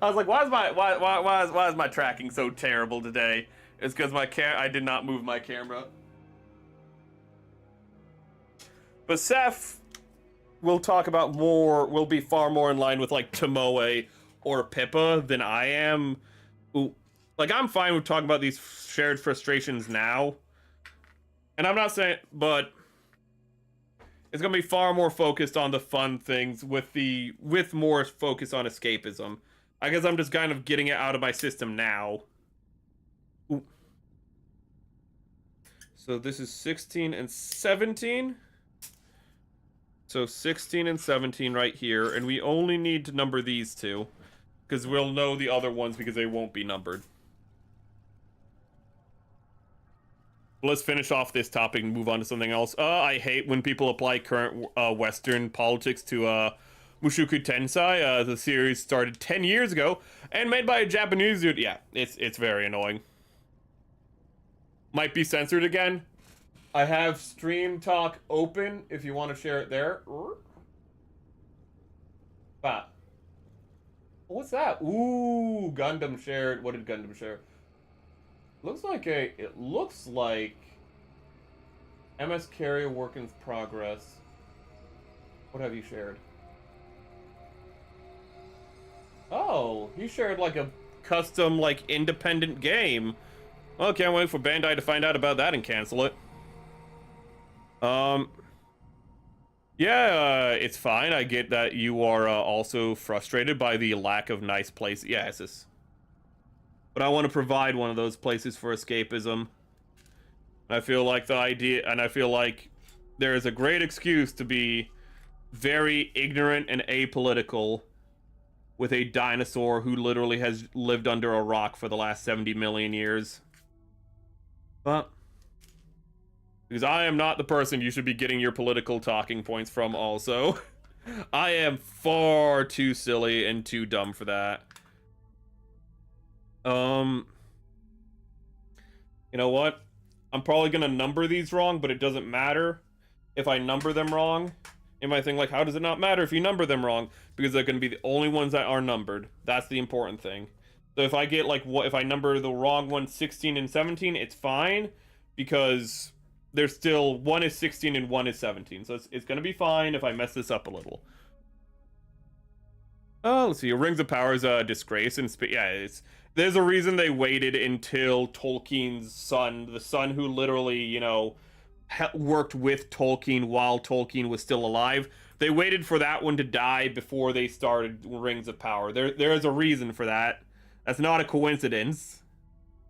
Speaker 1: I was like, why is my tracking so terrible today? It's because I did not move my camera. But Seth will talk about more, will be far more in line with like Tomoe or Pippa than I am. Like I'm fine with talking about these shared frustrations now. And I'm not saying, but it's gonna be far more focused on the fun things with more focus on escapism. I guess I'm just kind of getting it out of my system now. Ooh. So this is 16 and 17. So 16 and 17 right here, and we only need to number these two, because we'll know the other ones because they won't be numbered. Let's finish off this topic and move on to something else. I hate when people apply current Western politics to Mushoku Tensei. The series started 10 years ago and made by a Japanese dude. Yeah, it's very annoying. Might be censored again. I have Stream Talk open if you want to share it there. But what's that? Ooh, Gundam shared. What did Gundam share? It looks like MS Carrier work in progress. What have you shared? Oh, he shared like a custom, like independent game. Well, can't wait for Bandai to find out about that and cancel it. Yeah, it's fine. I get that you are also frustrated by the lack of nice places. Yeah, it's just... But I want to provide one of those places for escapism. I feel like the idea, and I feel like there is a great excuse to be very ignorant and apolitical with a dinosaur who literally has lived under a rock for the last 70 million years. But because I am not the person you should be getting your political talking points from also. I am far too silly and too dumb for that. You know what? I'm probably gonna number these wrong, but it doesn't matter if I number them wrong. You might think like, how does it not matter if you number them wrong? Because they're gonna be the only ones that are numbered. That's the important thing. So if I get like, if I number the wrong one 16 and 17, it's fine, because there's still, one is 16 and one is 17. So it's gonna be fine if I mess this up a little. Oh, let's see. Rings of Power is a disgrace, and yeah, there's a reason they waited until Tolkien's son, the son who literally, you know, worked with Tolkien while Tolkien was still alive. They waited for that one to die before they started Rings of Power. There is a reason for that. That's not a coincidence.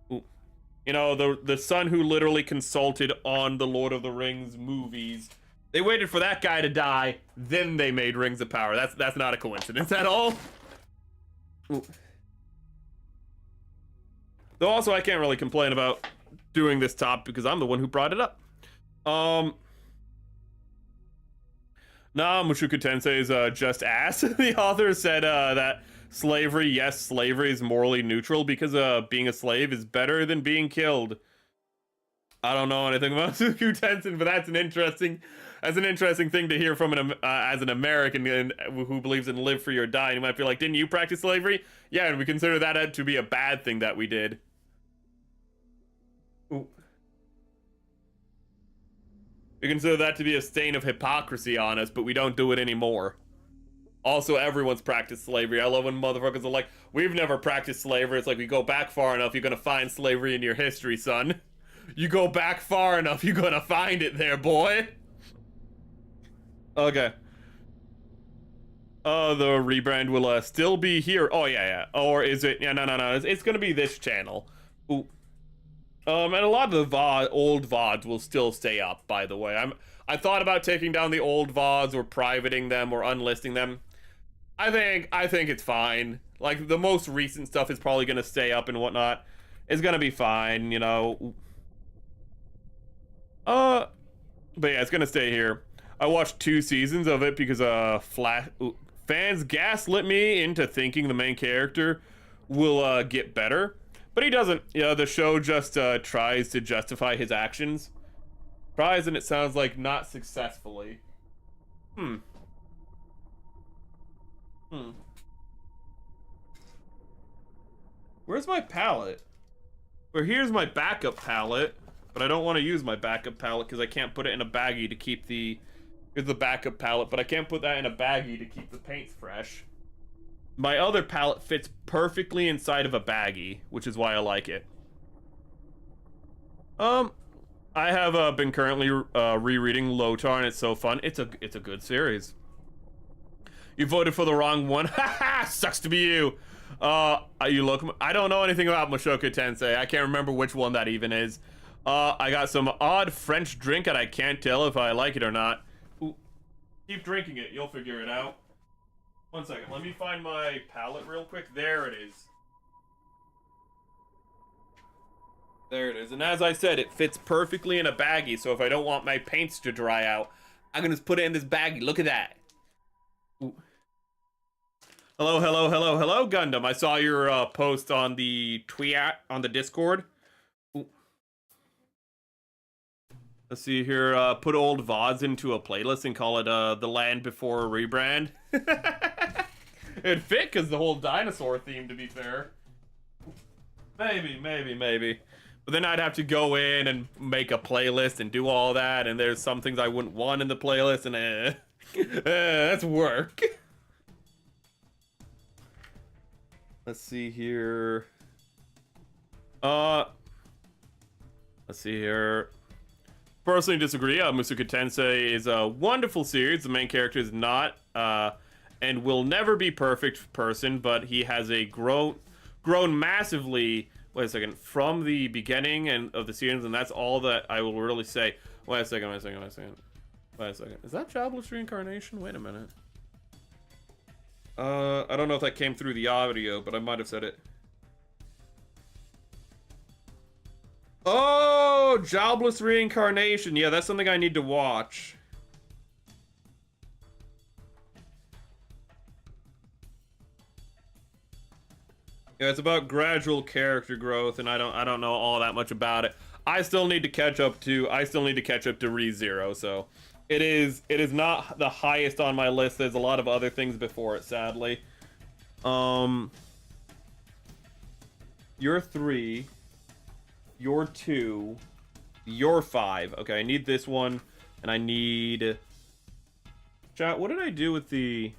Speaker 1: You know, the son who literally consulted on the Lord of the Rings movies. They waited for that guy to die, then they made Rings of Power. That's not a coincidence at all. Ooh. Though also, I can't really complain about doing this top because I'm the one who brought it up. Nah, Mushoku Tensei is just ass. The author said that slavery, yes, slavery is morally neutral because being a slave is better than being killed. I don't know anything about Mushoku Tensei, but that's an interesting thing to hear from as an American who believes in live free or die. And you might be like, didn't you practice slavery? Yeah, and we consider that to be a bad thing that we did. Ooh. We consider that to be a stain of hypocrisy on us, but we don't do it anymore. Also, everyone's practiced slavery. I love when motherfuckers are like, we've never practiced slavery. It's like, we go back far enough, you're gonna find slavery in your history, son. You go back far enough, you're gonna find it there, boy. Okay. The rebrand will still be here. Oh, yeah. Or is it? Yeah, no. It's gonna be this channel. Ooh. And a lot of the old VODs will still stay up, by the way. I thought about taking down the old VODs or privating them or unlisting them. I think it's fine. Like, the most recent stuff is probably gonna stay up and whatnot. It's gonna be fine, you know. But yeah, it's gonna stay here. I watched 2 seasons of it because fans gaslit me into thinking the main character will get better, but he doesn't. You know, the show just tries to justify his actions. Tries, and it sounds like not successfully. Where's my palette? Or here's my backup palette, but I don't want to use my backup palette because I can't put it in a baggie to keep the... Here's the backup palette, but I can't put that in a baggie to keep the paints fresh. My other palette fits perfectly inside of a baggie, which is why I like it. I have been currently rereading Lotar, and it's so fun. It's a good series. You voted for the wrong one. Haha, sucks to be you. You look. I don't know anything about Mushoku Tensei. I can't remember which one that even is. I got some odd French drink, and I can't tell if I like it or not. Ooh. Keep drinking it. You'll figure it out. 1 second. Let me find my palette real quick. There it is. There it is. And as I said, it fits perfectly in a baggie. So if I don't want my paints to dry out, I'm gonna just put it in this baggie. Look at that. Ooh. Hello, hello, hello, hello, Gundam. I saw your post on the tweet on the Discord. Ooh. Let's see here. Put old VODs into a playlist and call it The Land Before a Rebrand. It'd fit because the whole dinosaur theme, to be fair. Maybe. But then I'd have to go in and make a playlist and do all that, and there's some things I wouldn't want in the playlist, and that's work. Let's see here. Let's see here. Personally disagree. Mushoku Tensei is a wonderful series. The main character is not, and will never be perfect person, but he has a grown massively. Wait a second. From the beginning and of the series, and that's all that I will really say. Wait a second. Is that Jobless Reincarnation? Wait a minute. I don't know if that came through the audio, but I might have said it. Oh, Jobless Reincarnation. Yeah, that's something I need to watch. Yeah, it's about gradual character growth, and I don't know all that much about it. I still need to catch up to ReZero, so it is not the highest on my list. There's a lot of other things before it, sadly. You're 3. You're 2. You're 5. Okay, I need this one, and I need... Chat, what did I do with the...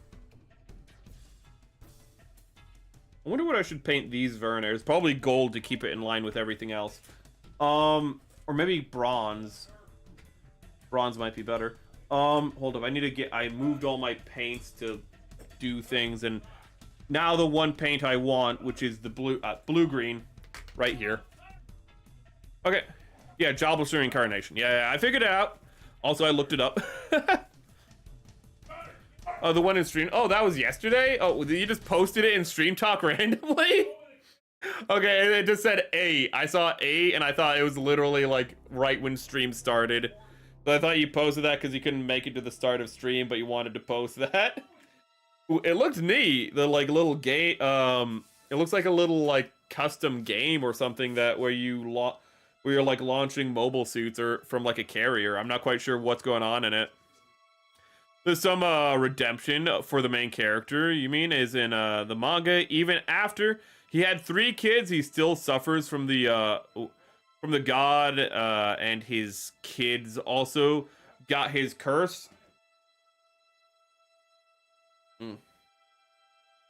Speaker 1: I wonder what I should paint these Werners. Probably gold to keep it in line with everything else. Or maybe bronze. Bronze might be better. Hold up. I moved all my paints to do things, and now the one paint I want, which is the blue-green, right here. Okay. Yeah, Jobless Reincarnation. Yeah, I figured it out. Also, I looked it up. Oh, the one in stream. Oh, that was yesterday? Oh, you just posted it in Stream Talk randomly? Okay, it just said A. I saw A, and I thought it was literally, like, right when stream started. So I thought you posted that because you couldn't make it to the start of stream, but you wanted to post that. Ooh, it looked neat. The, like, little game, it looks like a little, like, custom game or something that where you're, like, launching mobile suits or from, like, a carrier. I'm not quite sure what's going on in it. There's some redemption for the main character, you mean, is in the manga. Even after he had 3 kids, he still suffers from the god, and his kids also got his curse.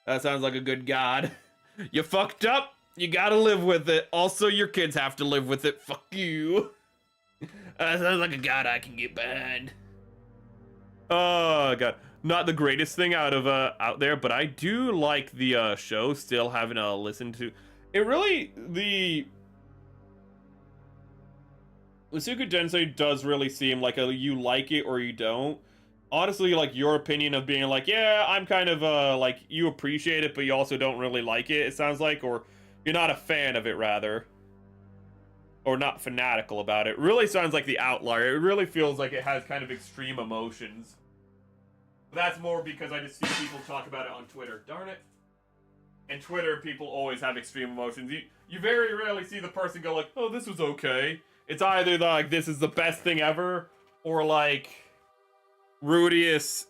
Speaker 1: That sounds like a good god. You fucked up, you gotta live with it. Also, your kids have to live with it. Fuck you. That sounds like a god I can get behind. Oh god, not the greatest thing out there, but I do like the show. Still having to listen to it. Really, Musuku Tensei does really seem like a you like it or you don't. Honestly, like your opinion of being like, yeah, I'm kind of like you appreciate it, but you also don't really like it. It sounds like, or you're not a fan of it, rather, or not fanatical about it. Really sounds like the outlier. It really feels like it has kind of extreme emotions. But that's more because I just see people talk about it on Twitter. Darn it. And Twitter, people always have extreme emotions. You very rarely see the person go like, oh, this was okay. It's either like, this is the best thing ever, or like, Rudius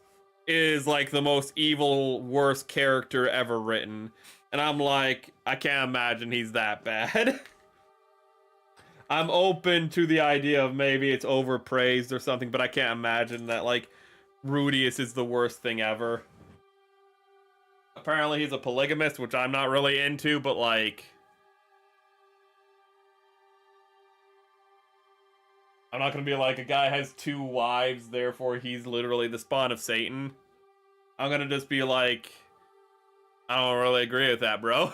Speaker 1: is like the most evil, worst character ever written. And I'm like, I can't imagine he's that bad. I'm open to the idea of maybe it's overpraised or something, but I can't imagine that like Rudius is the worst thing ever. Apparently he's a polygamist, which I'm not really into, but like, I'm not gonna be like, a guy has 2 wives, therefore he's literally the spawn of Satan. I'm gonna just be like, I don't really agree with that, bro.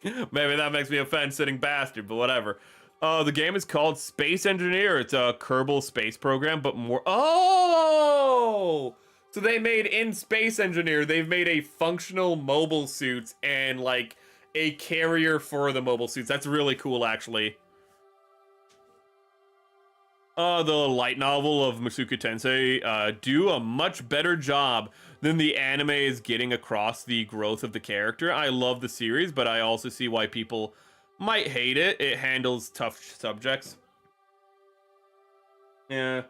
Speaker 1: Maybe that makes me a fence-sitting bastard, but whatever. The game is called Space Engineer. It's a Kerbal space program, but more... Oh! So they made in Space Engineer, they've made a functional mobile suits and, like, a carrier for the mobile suits. That's really cool, actually. The light novel of Musuku Tensei do a much better job than the anime is getting across the growth of the character. I love the series, but I also see why people might hate it. It handles tough subjects. Yeah.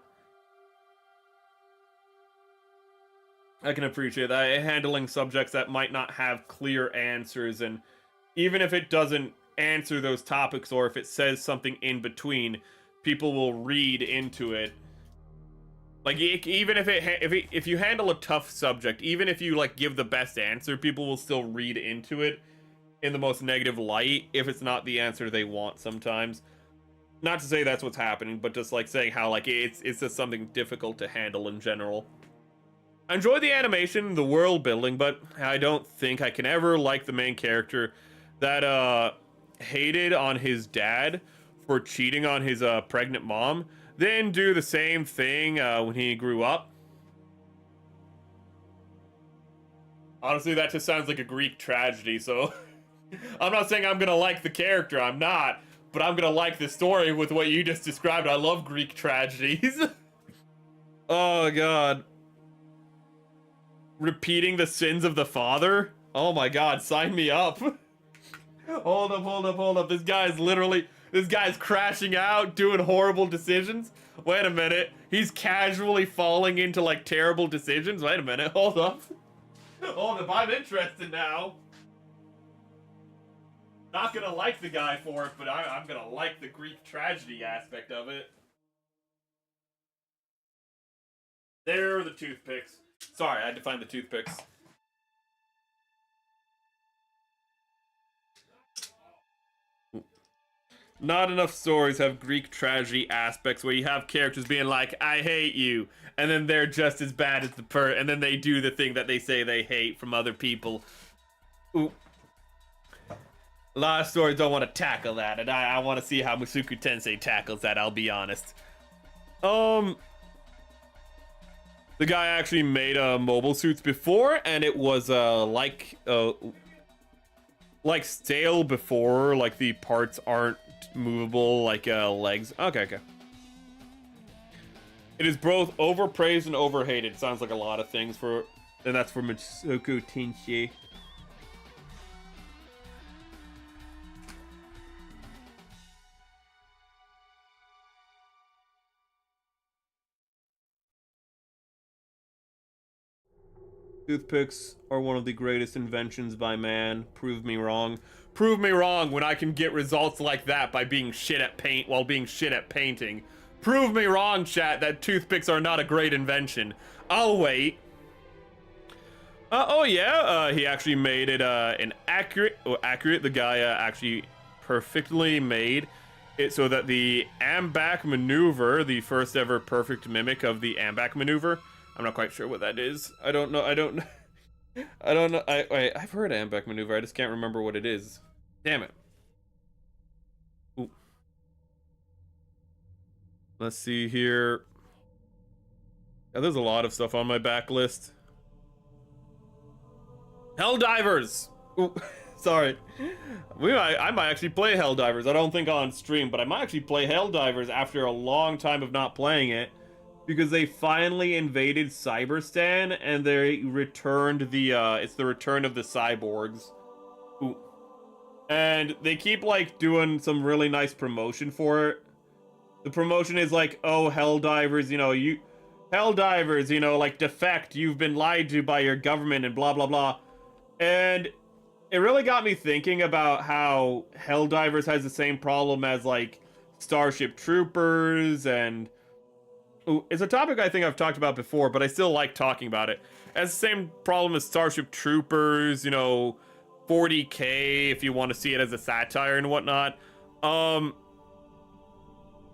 Speaker 1: I can appreciate that. Handling subjects that might not have clear answers, and even if it doesn't answer those topics, or if it says something in between, people will read into it. Like, even if you handle a tough subject, even if you like give the best answer, people will still read into it in the most negative light if it's not the answer they want sometimes. Not to say that's what's happening, but just like saying how like it's just something difficult to handle in general. I enjoy the animation, the world building, but I don't think I can ever like the main character that hated on his dad for cheating on his pregnant mom, then do the same thing when he grew up. Honestly, that just sounds like a Greek tragedy, so I'm not saying I'm gonna like the character, I'm not, but I'm gonna like the story with what you just described. I love Greek tragedies. Oh god. Repeating the sins of the father? Oh my god, sign me up. Hold up. This guy's crashing out, doing horrible decisions. Wait a minute. He's casually falling into, like, terrible decisions. Wait a minute. Hold up. Hold up. I'm interested now. Not gonna like the guy for it, but I'm gonna like the Greek tragedy aspect of it. There are the toothpicks. Sorry, I had to find the toothpicks. Not enough stories have Greek tragedy aspects where you have characters being like, I hate you, and then they're just as bad as and then they do the thing that they say they hate from other people. Ooh. A lot of stories don't want to tackle that, and I want to see how Musuku Tensei tackles that, I'll be honest. The guy actually made mobile suits before, and it was like stale before, like the parts aren't movable, like legs. Okay. It is both overpraised and overhated. Sounds like a lot of things for, and that's for Musuku Tensei. Toothpicks are one of the greatest inventions by man. Prove me wrong. Prove me wrong when I can get results like that by being shit at paint while being shit at painting. Prove me wrong, chat, that toothpicks are not a great invention. I'll wait. Oh yeah, he actually made it an accurate. The guy actually perfectly made it so that the Ambach maneuver, the first ever perfect mimic of the Ambach maneuver. I'm not quite sure what that is. I don't know. I've heard Ambach maneuver. I just can't remember what it is. Damn it. Ooh. Let's see here. Yeah, there's a lot of stuff on my backlist. Helldivers! Ooh, sorry. I might actually play Helldivers. I don't think on stream, but I might actually play Helldivers after a long time of not playing it. Because they finally invaded Cyberstan, and they returned the, it's the return of the cyborgs. Ooh. And they keep, like, doing some really nice promotion for it. The promotion is like, oh, Helldivers, you know, Helldivers, you know, like, defect, you've been lied to by your government and blah, blah, blah. And it really got me thinking about how Helldivers has the same problem as, like, Starship Troopers and... Ooh, it's a topic I think I've talked about before, but I still like talking about it. It has the same problem as Starship Troopers, you know, 40K, if you want to see it as a satire and whatnot.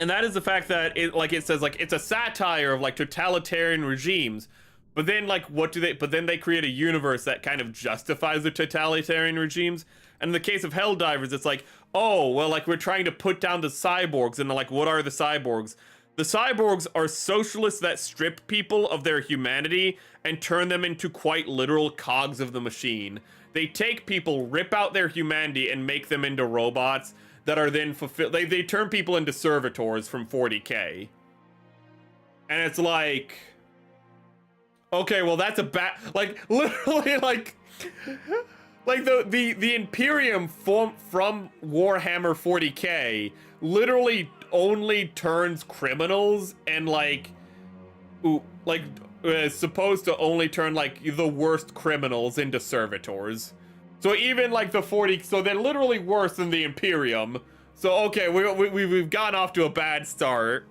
Speaker 1: And that is the fact that it says, like, it's a satire of, like, totalitarian regimes. But then, like, but then they create a universe that kind of justifies the totalitarian regimes. And in the case of Helldivers, it's like, oh, well, like, we're trying to put down the cyborgs. And, like, what are the cyborgs? The cyborgs are socialists that strip people of their humanity and turn them into quite literal cogs of the machine. They take people, rip out their humanity, and make them into robots that are then fulfilled. They turn people into servitors from 40K. And it's like... Okay, well, that's a bad... Like, literally, like... Like, the Imperium from Warhammer 40K literally only turns criminals and, like... Ooh, like, supposed to only turn, like, the worst criminals into servitors. So even, like, the 40... So they're literally worse than the Imperium. So, okay, we've gone off to a bad start.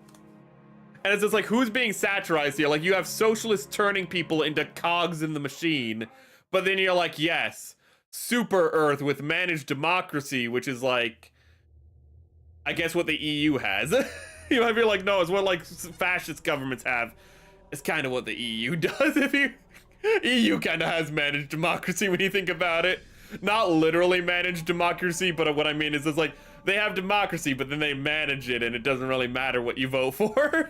Speaker 1: And it's just like, who's being satirized here? Like, you have socialists turning people into cogs in the machine. But then you're like, yes, Super Earth with managed democracy, which is like... I guess what the EU has. You might be like, no, it's what, like, fascist governments have. It's kind of what the EU does. EU kind of has managed democracy when you think about it. Not literally managed democracy, but what I mean is it's like, they have democracy, but then they manage it, and it doesn't really matter what you vote for.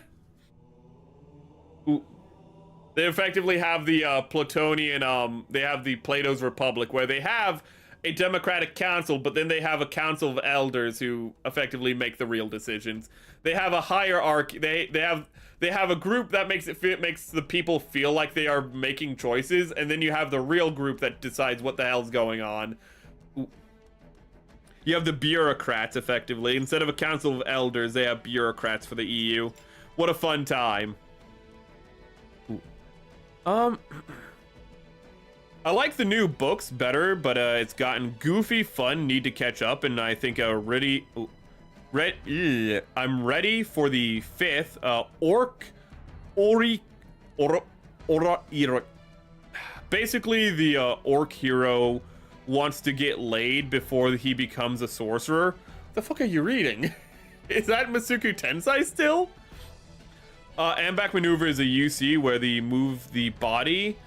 Speaker 1: Ooh. They effectively have the Platonian, they have the Plato's Republic, where they have a democratic council, but then they have a council of elders who effectively make the real decisions. They have a hierarchy. They have a group that makes the people feel like they are making choices, and then you have the real group that decides what the hell's going on. Ooh. You have the bureaucrats, effectively. Instead of a council of elders, they have bureaucrats for the EU. What a fun time. Ooh. I like the new books better, but it's gotten goofy, fun, need to catch up, and I think I'm ready for the 5th basically the orc hero wants to get laid before he becomes a sorcerer. What the fuck are you reading? Is that Masuku Tensei still? Ambac maneuver is a UC where they move the body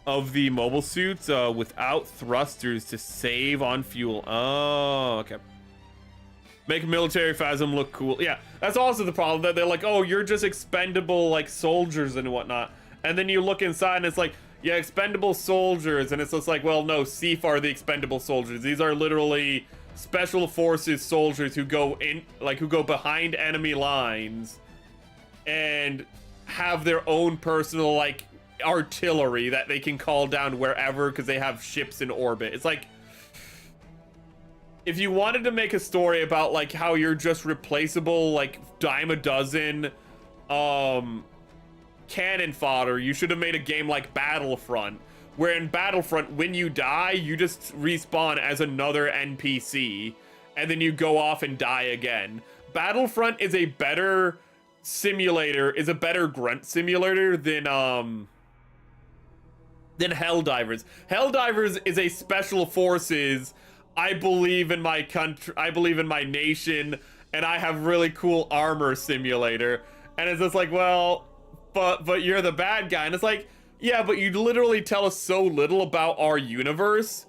Speaker 1: of the mobile suits without thrusters to save on fuel. Oh, okay. Make military phasm look cool. Yeah, that's also the problem, that they're like, oh, you're just expendable, like, soldiers and whatnot. And then you look inside and it's like, yeah, expendable soldiers. And it's just like, well, no, SEAF are the expendable soldiers. These are literally special forces soldiers who go in, like, who go behind enemy lines and have their own personal, like, artillery that they can call down wherever because they have ships in orbit. It's like, if you wanted to make a story about, like, how you're just replaceable, like, dime a dozen cannon fodder, you should have made a game like Battlefront, where in Battlefront, when you die, you just respawn as another NPC, and then you go off and die again. Battlefront is a better simulator, is a better grunt simulator than Helldivers. Helldivers is a special forces, I believe in my country, I believe in my nation, and I have really cool armor simulator. And it's just like, well, but you're the bad guy. And it's like, yeah, but you literally tell us so little about our universe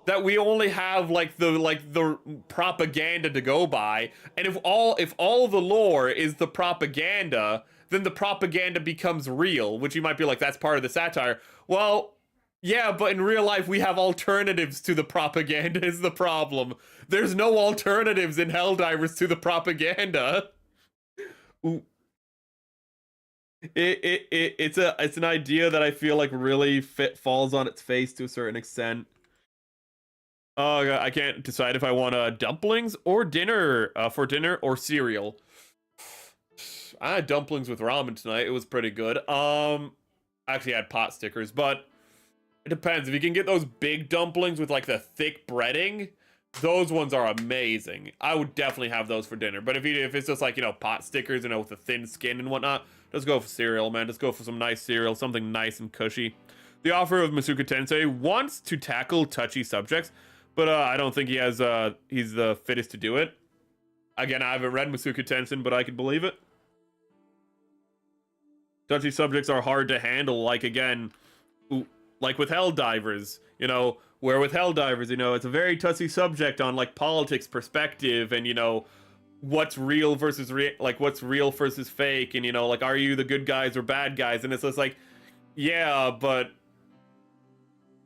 Speaker 1: that we only have like the propaganda to go by, and if all the lore is the propaganda, then the propaganda becomes real, which you might be like, that's part of the satire. Well, yeah, but in real life we have alternatives to the propaganda is the problem. There's no alternatives in Helldivers to the propaganda. Ooh. It's an idea that I feel like really falls on its face to a certain extent. Oh, I can't decide if I want dumplings or dinner for dinner or cereal. I had dumplings with ramen tonight. It was pretty good. Actually I had pot stickers, but it depends. If you can get those big dumplings with like the thick breading, those ones are amazing. I would definitely have those for dinner. But if it's just like, you know, pot stickers, you know, with the thin skin and whatnot, just go for cereal, man. Just go for some nice cereal, something nice and cushy. The author of Masuka Tensei wants to tackle touchy subjects, but I don't think he's the fittest to do it. Again, I haven't read Masuka Tensei, but I can believe it. Touchy subjects are hard to handle, like, again, like with Helldivers, you know, where with Helldivers, you know, it's a very touchy subject on, like, politics perspective and, you know, what's real versus what's real versus fake, and, you know, like, are you the good guys or bad guys? And it's just like, yeah, but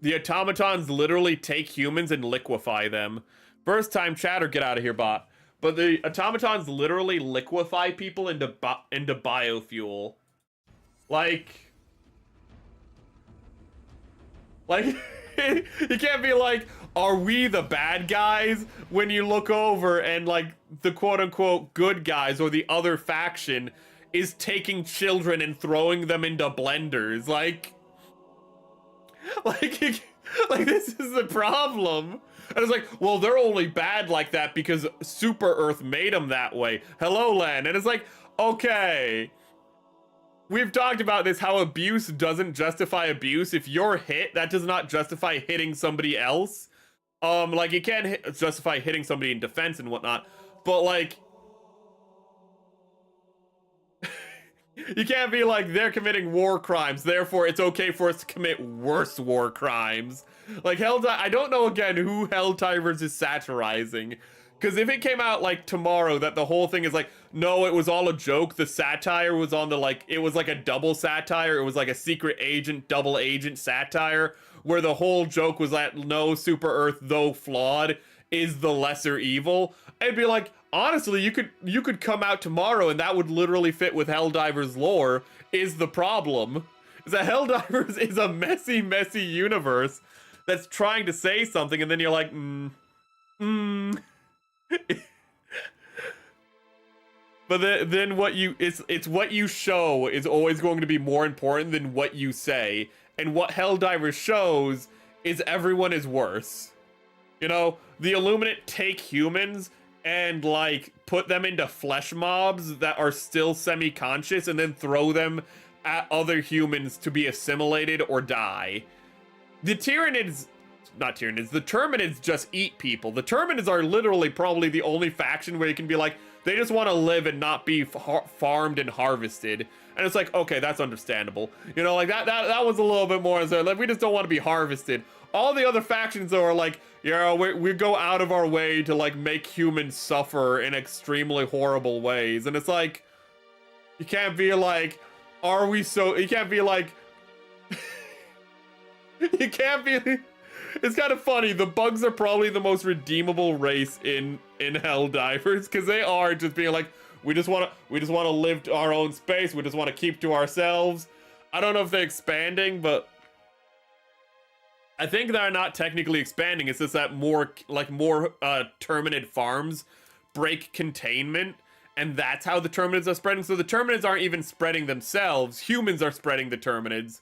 Speaker 1: the automatons literally take humans and liquefy them. First time chatter, get out of here, bot. But the automatons literally liquefy people into biofuel. Like you can't be like, are we the bad guys, when you look over and like the quote-unquote good guys or the other faction is taking children and throwing them into blenders. Like this is the problem. And it's like, well, they're only bad like that because Super Earth made them that way. Hello, Len. And it's like, okay, we've talked about this, how abuse doesn't justify abuse. If you're hit, that does not justify hitting somebody else. Like, you can't justify hitting somebody in defense and whatnot, but like, you can't be like, they're committing war crimes, therefore it's okay for us to commit worse war crimes. Like, I don't know, again, who Helldivers is satirizing. Because if it came out, like, tomorrow that the whole thing is like, no, it was all a joke, the satire was on the, like, it was like a double satire, it was like a secret agent, double agent satire, where the whole joke was that no, Super Earth, though flawed, is the lesser evil, I'd be like, honestly, you could come out tomorrow and that would literally fit with Helldivers lore, is the problem. Is that Helldivers is a messy, messy universe that's trying to say something, and then you're like, But then what it's what you show is always going to be more important than what you say. And what Helldivers shows is everyone is worse. You know, the Illuminate take humans and like put them into flesh mobs that are still semi-conscious and then throw them at other humans to be assimilated or die. The Tyranids, not Tyranids, the Terminids just eat people. The Terminids are literally probably the only faction where you can be like, they just want to live and not be farmed and harvested. And it's like, okay, that's understandable. You know, like that was a little bit more, so like, we just don't want to be harvested. All the other factions though are like, yeah, we go out of our way to like make humans suffer in extremely horrible ways. And it's like, you can't be like, you can't be like, you can't be, it's kind of funny, the bugs are probably the most redeemable race in Helldivers, because they are just being like, we just want to live our own space, we just want to keep to ourselves. I don't know if they're expanding, but I think they're not technically expanding. It's just that more Terminid farms break containment, and that's how the Terminids are spreading. So the Terminids aren't even spreading themselves, humans are spreading the Terminids.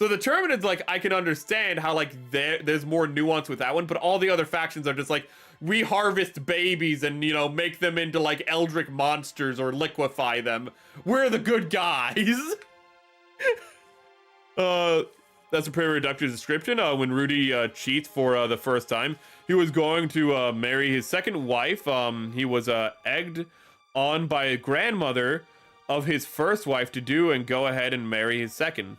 Speaker 1: So the Terminids, like, I can understand how, like, there's more nuance with that one, but all the other factions are just like, we harvest babies and, you know, make them into, like, eldritch monsters or liquefy them. We're the good guys. That's a pretty reductive description. When Rudy cheats for the first time, he was going to marry his second wife. He was egged on by a grandmother of his first wife to do and go ahead and marry his second.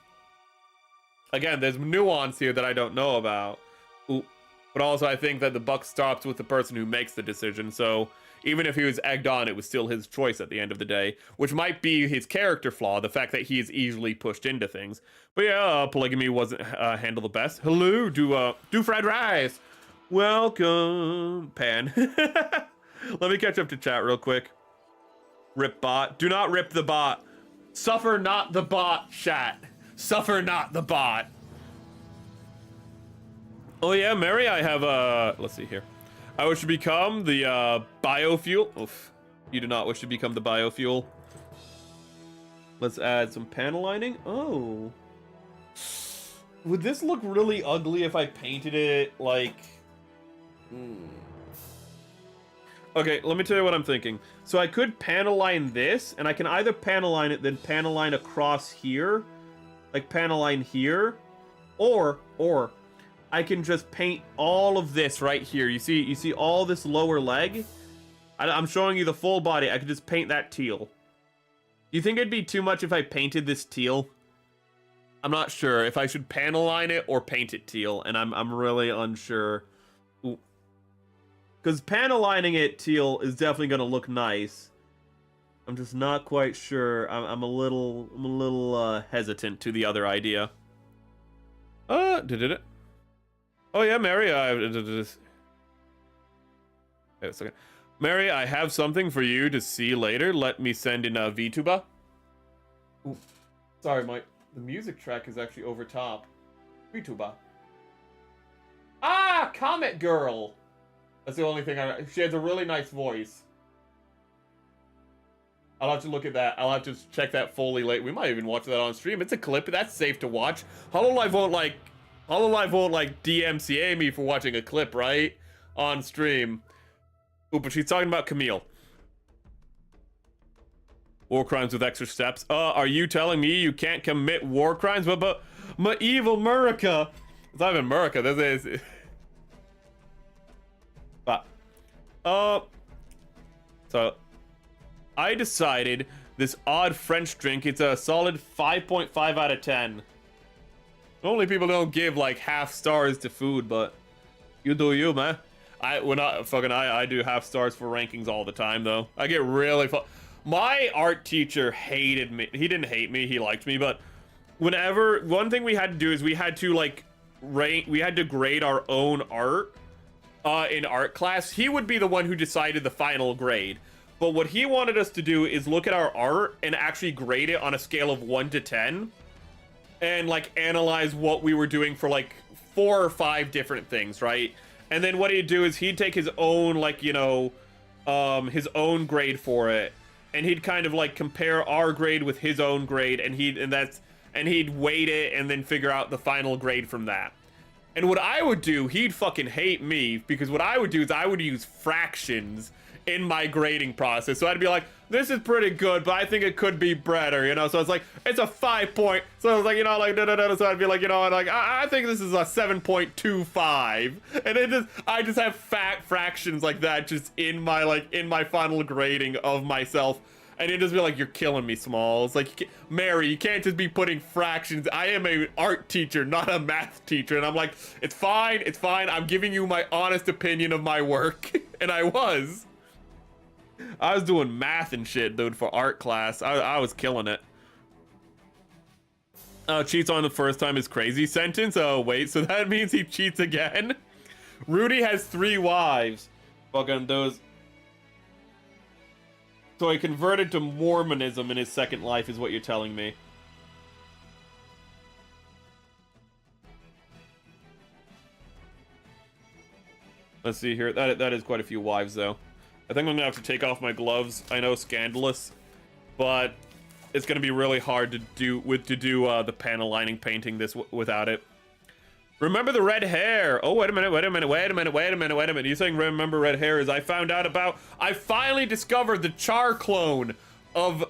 Speaker 1: Again, there's nuance here that I don't know about. Ooh. But also, I think that the buck stops with the person who makes the decision. So even if he was egged on, it was still his choice at the end of the day, which might be his character flaw, the fact that he is easily pushed into things. But yeah, polygamy wasn't handled the best. Hello, do fried rice. Welcome, Pan. Let me catch up to chat real quick. Rip bot. Do not rip the bot. Suffer not the bot, chat. Suffer not the bot. Oh yeah, Mary, I have, let's see here. I wish to become the, biofuel. Oof. You do not wish to become the biofuel. Let's add some panel lining. Oh. Would this look really ugly if I painted it, like... Okay, let me tell you what I'm thinking. So I could panel line this, and I can either panel line it, then panel line across here. Like panel line here. Or... I can just paint all of this right here. You see all this lower leg? I'm showing you the full body. I could just paint that teal. Do you think it'd be too much if I painted this teal? I'm not sure if I should panel line it or paint it teal, and I'm really unsure. Because panel lining it teal is definitely gonna look nice. I'm just not quite sure. I'm a little hesitant to the other idea. Did it? Oh yeah, Mary, wait a second. Mary, I have something for you to see later. Let me send in a VTuber. Ooh, sorry, the music track is actually over top. VTuber. Ah, Comet Girl. That's the only thing she has a really nice voice. I'll have to look at that. I'll have to check that fully late. We might even watch that on stream. It's a clip. That's safe to watch. HoloLive won't like DMCA me for watching a clip, right? On stream. Ooh, but she's talking about Camille. War crimes with extra steps. Are you telling me you can't commit war crimes? But my evil Murica. It's not even Murica. This is... But... So... I decided this odd French drink, it's a solid 5.5 out of 10. Normally people don't give like half stars to food, but you do you, man. I do half stars for rankings all the time though. I get really my art teacher hated me. He didn't hate me, he liked me, but one thing we had to do is we had to like we had to grade our own art in art class. He would be the one who decided the final grade. But what he wanted us to do is look at our art and actually grade it on a scale of 1 to 10. And like analyze what we were doing for like 4 or 5 different things, right? And then what he'd do is he'd take his own like, you know, his own grade for it. And he'd kind of like compare our grade with his own grade, and he'd weight it and then figure out the final grade from that. And what I would do, he'd fucking hate me, because what I would do is I would use fractions in my grading process. So I'd be like, this is pretty good, but I think it could be better, you know? So it's like, it's a 5 point. So I was like, you know, like, so I'd be like, you know, like, I think this is a 7.25. And I just have fat fractions like that just in my final grading of myself. And it'd just be like, you're killing me, Smalls. Like, Mary, you can't just be putting fractions. I am an art teacher, not a math teacher. And I'm like, it's fine. I'm giving you my honest opinion of my work. And I was doing math and shit, dude, for art class. I was killing it. Cheats on the first time is crazy sentence. Oh, wait, so that means he cheats again? Rudy has 3 wives. Fucking those. So he converted to Mormonism in his second life is what you're telling me. Let's see here. That is quite a few wives, though. I think I'm gonna have to take off my gloves. I know, scandalous, but it's gonna be really hard to do the panel lining painting this without it. Remember the red hair? Oh, wait a minute. You saying remember red hair is I finally discovered the Char clone of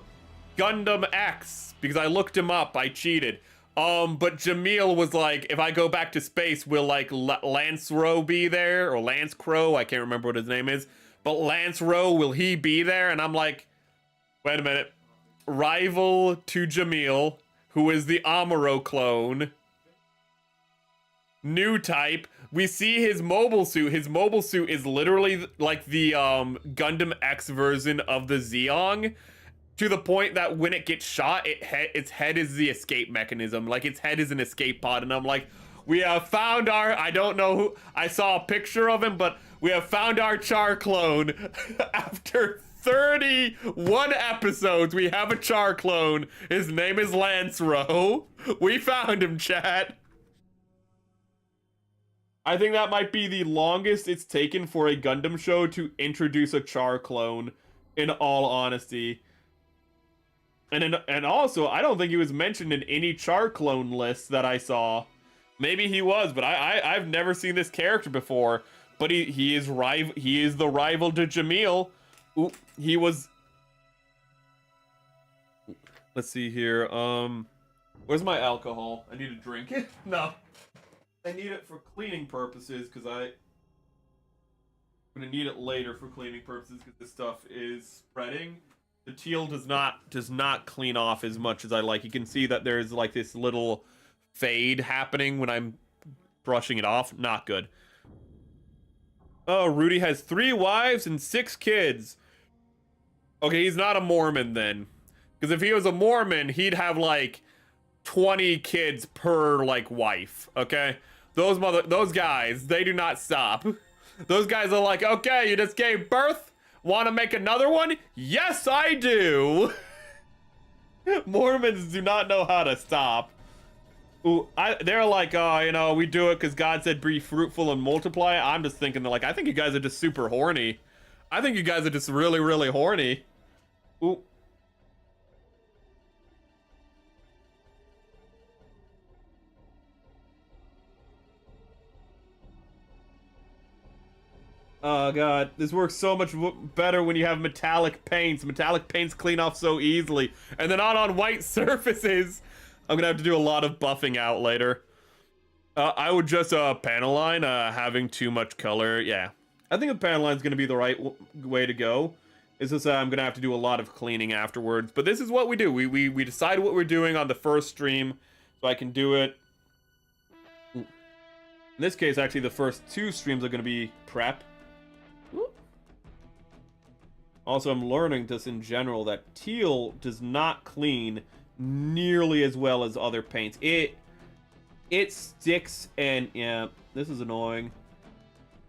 Speaker 1: Gundam X because I looked him up. I cheated. But Jamil was like, if I go back to space, will like Lance-Ro be there, or Lance Crow? I can't remember what his name is. But Lance-Ro, will he be there? And I'm like, wait a minute. Rival to Jamil, who is the Amuro clone. New type. We see his mobile suit. His mobile suit is literally like the Gundam X version of the Zeong, to the point that when it gets shot, its head is the escape mechanism. Like, its head is an escape pod. And I'm like, we have found our, I don't know who, I saw a picture of him, but we have found our Char clone. After 31 episodes, we have a Char clone. His name is Lance-Ro. We found him, chat. I think that might be the longest it's taken for a Gundam show to introduce a Char clone, in all honesty. And also, I don't think he was mentioned in any Char clone lists that I saw. Maybe he was, but I've never seen this character before. But he is the rival to Jamil. Ooh, he was. Let's see here. Where's my alcohol? I need to drink it. No, I need it for cleaning purposes because I'm gonna need it later for cleaning purposes because this stuff is spreading. The teal does not clean off as much as I like. You can see that there's like this little fade happening when I'm brushing it off. Not good. Oh, Rudy has 3 wives and 6 kids. Okay, he's not a Mormon then. Because if he was a Mormon, he'd have like 20 kids per like wife, okay? Those guys, they do not stop. Those guys are like, okay, you just gave birth? Want to make another one? Yes, I do. Mormons do not know how to stop. Ooh, they're like, oh, you know, we do it because God said be fruitful and multiply. I'm just thinking, they're like, I think you guys are just super horny. I think you guys are just really, really horny. Ooh. Oh god, this works so much better when you have metallic paints. Metallic paints clean off so easily. And they're not on white surfaces. I'm gonna have to do a lot of buffing out later. I would just, panel line, having too much color. Yeah, I think a panel line is gonna be the right way to go. It's just I'm gonna have to do a lot of cleaning afterwards. But this is what we do. We decide what we're doing on the first stream, so I can do it. In this case, actually, the first 2 streams are gonna be prep. Also, I'm learning just in general that teal does not clean nearly as well as other paints. It sticks, and yeah, this is annoying.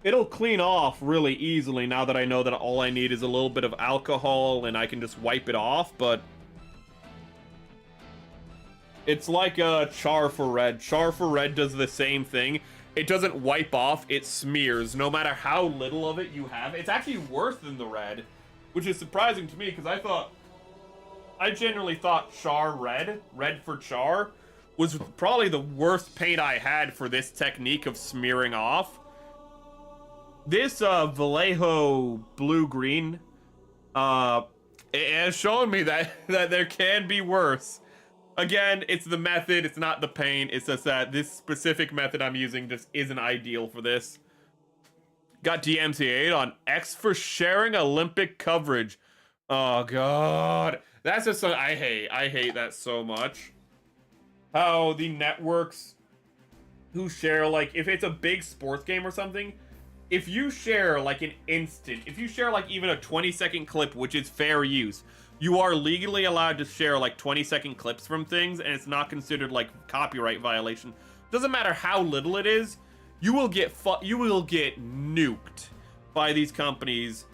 Speaker 1: It'll clean off really easily now that I know that all I need is a little bit of alcohol and I can just wipe it off, but it's like Char for Red. Char for Red does the same thing. It doesn't wipe off, it smears. No matter how little of it you have. It's actually worse than the red, which is surprising to me because I genuinely thought Char Red for Char, was probably the worst paint I had for this technique of smearing off. This Vallejo blue-green, it has shown me that there can be worse. Again, it's the method, it's not the paint. It's just that this specific method I'm using just isn't ideal for this. Got DMCA'd on X for sharing Olympic coverage. Oh god, that's just something I hate. I hate that so much. How the networks who share, like, if it's a big sports game or something, if you share like an instant, if you share like even a 20-second clip, which is fair use, you are legally allowed to share like 20-second clips from things, and it's not considered like copyright violation. Doesn't matter how little it is, you will get nuked by these companies,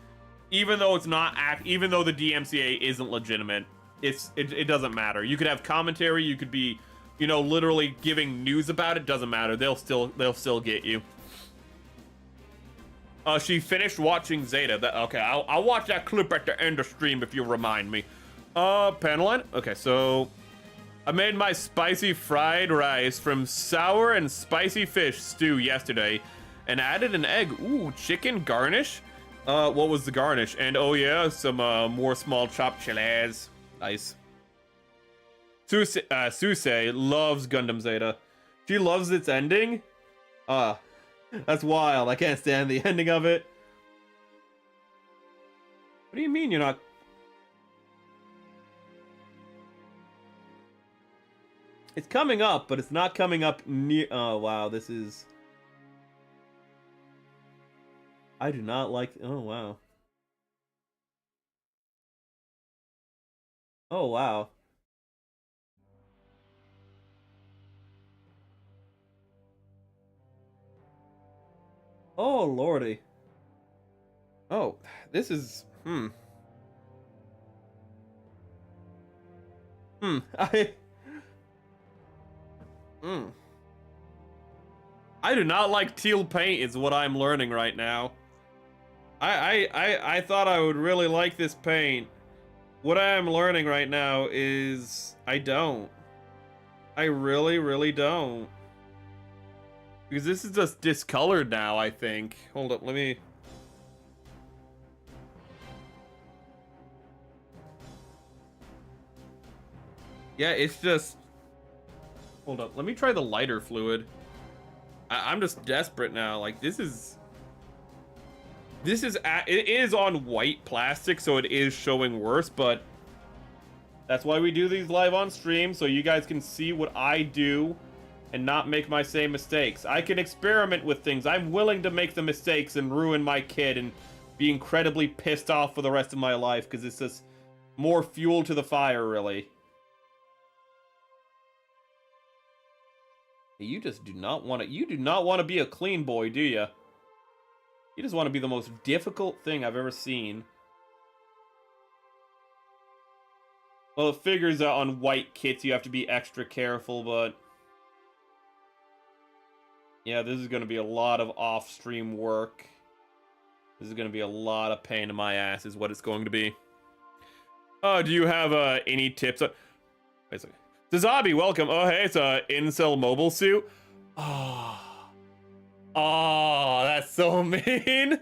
Speaker 1: even though it's not even though the DMCA isn't legitimate. It doesn't matter. You could have commentary, you could be, you know, literally giving news about it. Doesn't matter. They'll still get you. She finished watching Zeta. Okay, I'll watch that clip at the end of stream if you remind me. Panelin? Okay, so I made my spicy fried rice from sour and spicy fish stew yesterday and added an egg. Ooh, chicken garnish? What was the garnish? And oh yeah, some more small chopped chiles. Nice. Suse loves Gundam Zeta. She loves its ending? That's wild. I can't stand the ending of it. What do you mean you're not? It's coming up, but it's not coming up near... Oh, wow, this is... I do not like... Oh, wow. Oh, wow. Oh, lordy. Oh, this is... I do not like teal paint is what I'm learning right now. I thought I would really like this paint. What I am learning right now is I don't. I really, really don't. Because this is just discolored now, I think. Hold up, let me... Yeah, it's just... Hold up, let me try the lighter fluid. I'm just desperate now. Like, this is... It is on white plastic, so it is showing worse, but... That's why we do these live on stream, so you guys can see what I do and not make my same mistakes. I can experiment with things. I'm willing to make the mistakes and ruin my kid and be incredibly pissed off for the rest of my life, because it's just more fuel to the fire, really. You just do not want to... You do not want to be a clean boy, do you? You just want to be the most difficult thing I've ever seen. Well, it figures out on white kits you have to be extra careful, but... Yeah, this is going to be a lot of off-stream work. This is going to be a lot of pain in my ass is what it's going to be. Oh, do you have any tips? Wait a second. Zazabi, welcome. Oh, hey, it's a incel mobile suit. Oh, that's so mean.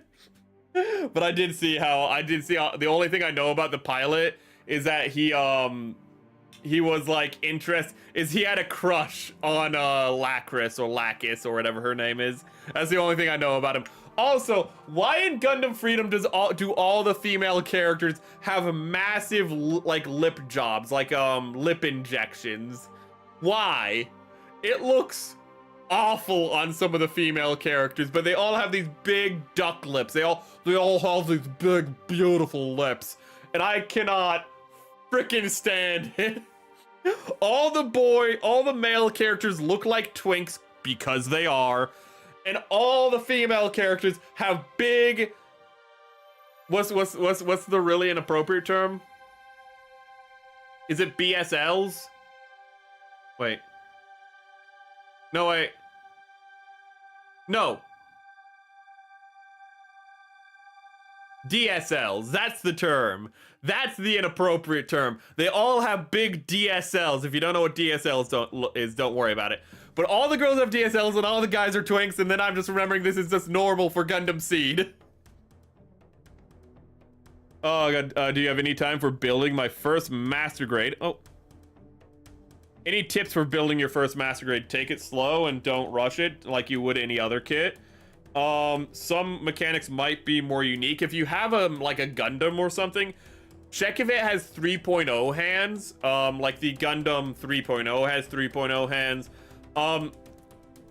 Speaker 1: But I did see how the only thing I know about the pilot is that he was like he had a crush on Lacris or Lacus or whatever her name is. That's the only thing I know about him. Also, why in Gundam Freedom do all the female characters have massive like lip jobs, like lip injections? Why? It looks awful on some of the female characters, but they all have these big duck lips. They all have these big beautiful lips, and I cannot freaking stand it. All the male characters look like twinks because they are. And all the female characters have big... What's the really inappropriate term? Is it BSLs? Wait. No, wait. No. DSLs, that's the term. That's the inappropriate term. They all have big DSLs. If you don't know what DSLs don't worry about it. But all the girls have DSLs and all the guys are twinks, and then I'm just remembering this is just normal for Gundam Seed. Oh god, do you have any time for building my first master grade? Oh. Any tips for building your first master grade? Take it slow and don't rush it like you would any other kit. Some mechanics might be more unique. If you have like a Gundam or something, check if it has 3.0 hands. Like the Gundam 3.0 has 3.0 hands.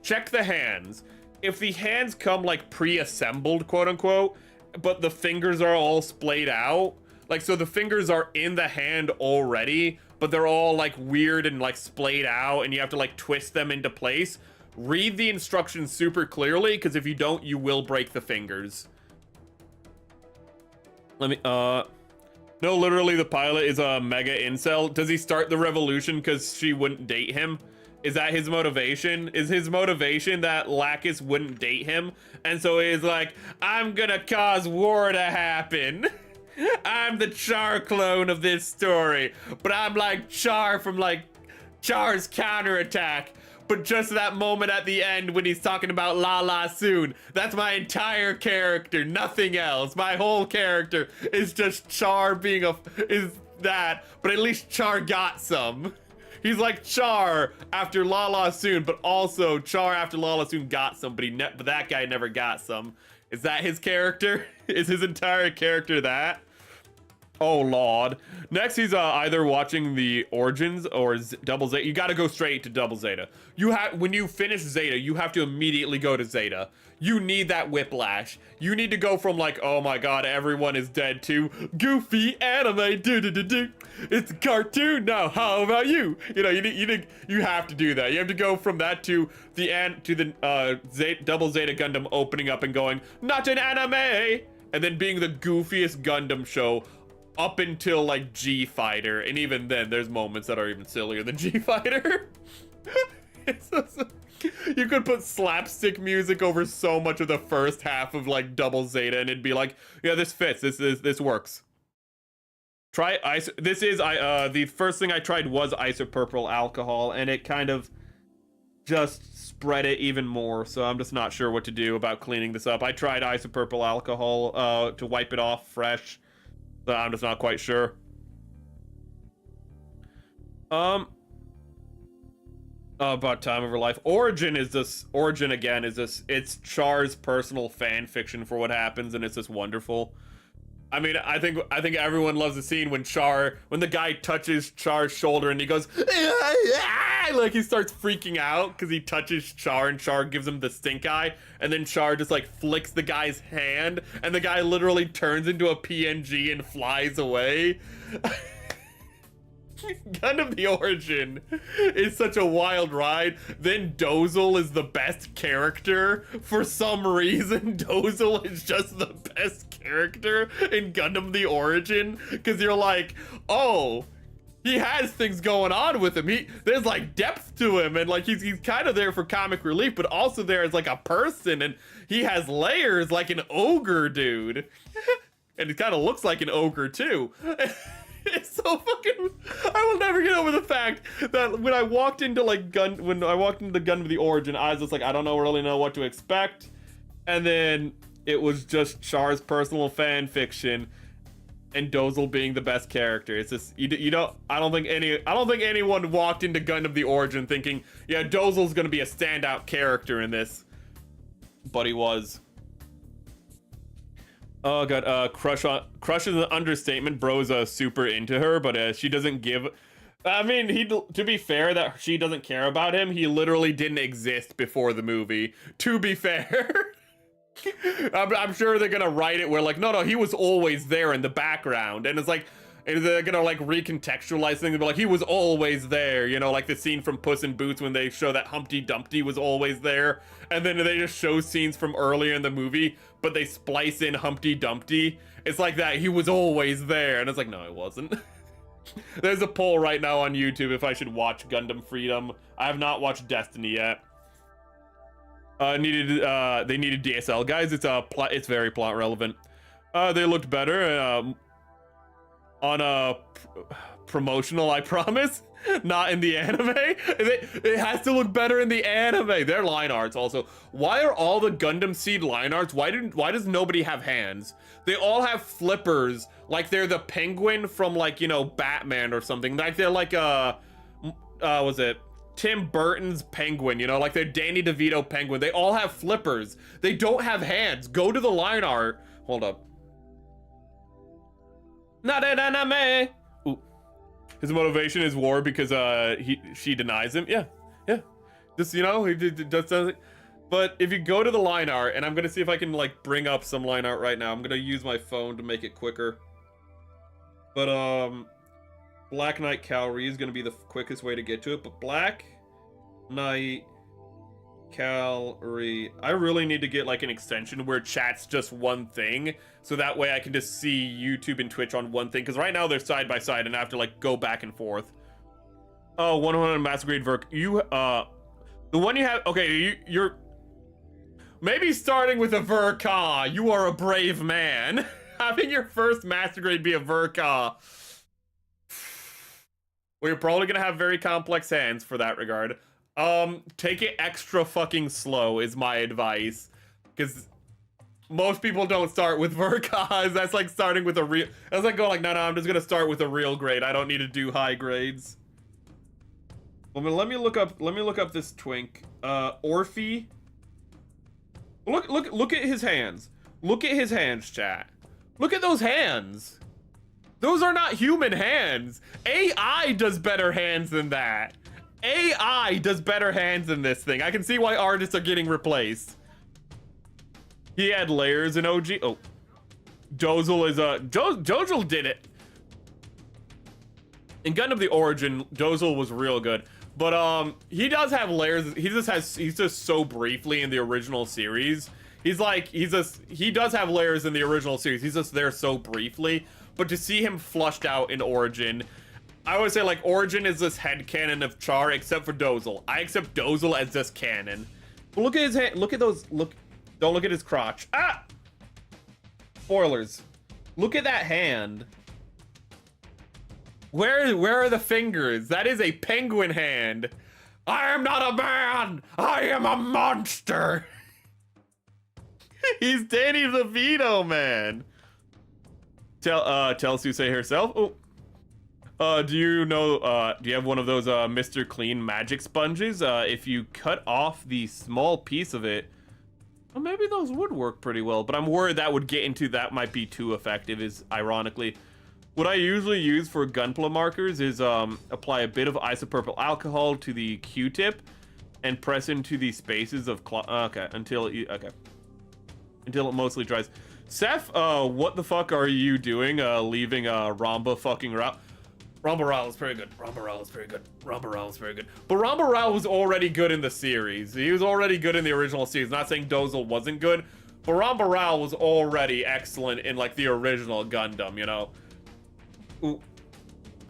Speaker 1: Check the hands. If the hands come like pre-assembled, quote unquote, but the fingers are all splayed out, like, so the fingers are in the hand already, but they're all like weird and like splayed out, and you have to like twist them into place. Read the instructions super clearly, because if you don't, you will break the fingers. Let me, no, literally the pilot is a mega incel. Does he start the revolution because she wouldn't date him? Is that his motivation? Is his motivation that Lacus wouldn't date him? And so he's like, I'm gonna cause war to happen. I'm the Char clone of this story. But I'm like Char from like Char's counterattack. But just that moment at the end when he's talking about La La Soon, that's my entire character, nothing else. My whole character is just Char being is that, but at least Char got some. He's like Char after La La Soon, but also Char after La La Soon got some, but that guy never got some. Is that his character? Is his entire character that? Oh lord. Next, he's either watching the Origins or Double Zeta. You got to go straight to Double Zeta. When you finish Zeta, you have to immediately go to Zeta. You need that whiplash. You need to go from like, oh my god, everyone is dead, to goofy anime, do. It's a cartoon now. How about you? You know, you have to do that. You have to go from that to the Double Zeta Gundam opening up and going, not an anime, and then being the goofiest Gundam show up until like G Fighter, and even then there's moments that are even sillier than G Fighter. You could put slapstick music over so much of the first half of like Double Zeta and it'd be like, yeah, this fits, this works. Try ice. The first thing I tried was isopropyl alcohol, and it kind of just spread it even more, so I'm just not sure what to do about cleaning this up. I tried isopropyl alcohol to wipe it off fresh. I'm just not quite sure. About time of her life. Origin again is this. It's Char's personal fan fiction for what happens, and it's just wonderful. I mean, I think everyone loves the scene when the guy touches Char's shoulder and he goes, like he starts freaking out because he touches Char and Char gives him the stink eye, and then Char just like flicks the guy's hand and the guy literally turns into a PNG and flies away. Gundam the Origin is such a wild ride. Then Dozel is the best character. For some reason, Dozel is just the best character in Gundam the Origin. Because you're like, oh, he has things going on with him. There's like depth to him, and like he's kind of there for comic relief, but also there as like a person, and he has layers like an ogre dude. And he kind of looks like an ogre too. It's so fucking... I will never get over the fact that when I walked into the Gundam the Origin, I was just like, I don't really know what to expect. And then it was just Char's personal fan fiction and Dozel being the best character. It's just I don't think anyone walked into Gundam the Origin thinking, yeah, Dozel's gonna be a standout character in this. But he was. Oh god, crush is an understatement. Bro's super into her, but she doesn't give. I mean, to be fair, that she doesn't care about him. He literally didn't exist before the movie. To be fair, I'm sure they're gonna write it where like, no, he was always there in the background, and it's like, and they're gonna like recontextualize things, but like he was always there, you know, like the scene from Puss in Boots when they show that Humpty Dumpty was always there, and then they just show scenes from earlier in the movie, but they splice in Humpty Dumpty. It's like that, he was always there, and it's like, no, it wasn't. There's a poll right now on YouTube if I should watch Gundam Freedom. I have not watched Destiny yet. They needed DSL guys. It's very plot relevant. They looked better on a promotional, I promise. Not in the anime. It has to look better in the anime. Their line arts also. Why are all the Gundam Seed line arts? Why does nobody have hands? They all have flippers, like they're the penguin from like, you know, Batman or something. Like they're like was it Tim Burton's penguin, you know, like they're Danny DeVito penguin. They all have flippers. They don't have hands. Go to the line art. Hold up. Not an anime. Ooh. His motivation is war because she denies him. Yeah. Just, you know, he does something. But if you go to the line art, and I'm gonna see if I can like bring up some line art right now. I'm gonna use my phone to make it quicker. But Black Knight Cal-re is gonna be the quickest way to get to it. But Black Knight Cal-re, I really need to get like an extension where chat's just one thing, so that way I can just see YouTube and Twitch on one thing, because right now they're side by side and I have to like go back and forth. Oh, 100 Master Grade Verk. The one you have, okay, you're maybe starting with a Verka. You are a brave man. Having your first Master Grade be a Verka. Well, you're probably gonna have very complex hands for that regard. Take it extra fucking slow is my advice, because most people don't start with Verkas. That's like starting with a real. That's like going like, no, I'm just gonna start with a real grade. I don't need to do high grades. Well, let me look up this twink. Orphee. Look at his hands. Look at his hands, chat. Look at those hands. Those are not human hands. AI does better hands than that. AI does better hands than this thing. I can see why artists are getting replaced. He had layers in OG. Oh. Dozle is Dozle did it. In Gundam the Origin, Dozle was real good. But he does have layers. He's just so briefly in the original series. He does have layers in the original series. He's just there so briefly. But to see him flushed out in Origin, I would say like Origin is this headcanon of Char except for Dozle. I accept Dozle as this canon. But look at his hand. Look at those. Don't look at his crotch. Ah! Spoilers. Look at that hand. Where are the fingers? That is a penguin hand. I am not a man. I am a monster. He's Danny DeVito, man. Tell Susei herself. Oh. Do you have one of those Mr. Clean magic sponges? If you cut off the small piece of it, well, maybe those would work pretty well, but I'm worried that might be too effective, is ironically. What I usually use for Gunpla markers is apply a bit of isopropyl alcohol to the Q-tip and press into the spaces of until it mostly dries. Seth, what the fuck are you doing leaving Ramba fucking Ra? Ramba is very good. Ramba is very good. Ramba is very good. But Ramba was already good in the series. He was already good in the original series. Not saying Dozle wasn't good, but Ramba was already excellent in like the original Gundam, you know? Ooh.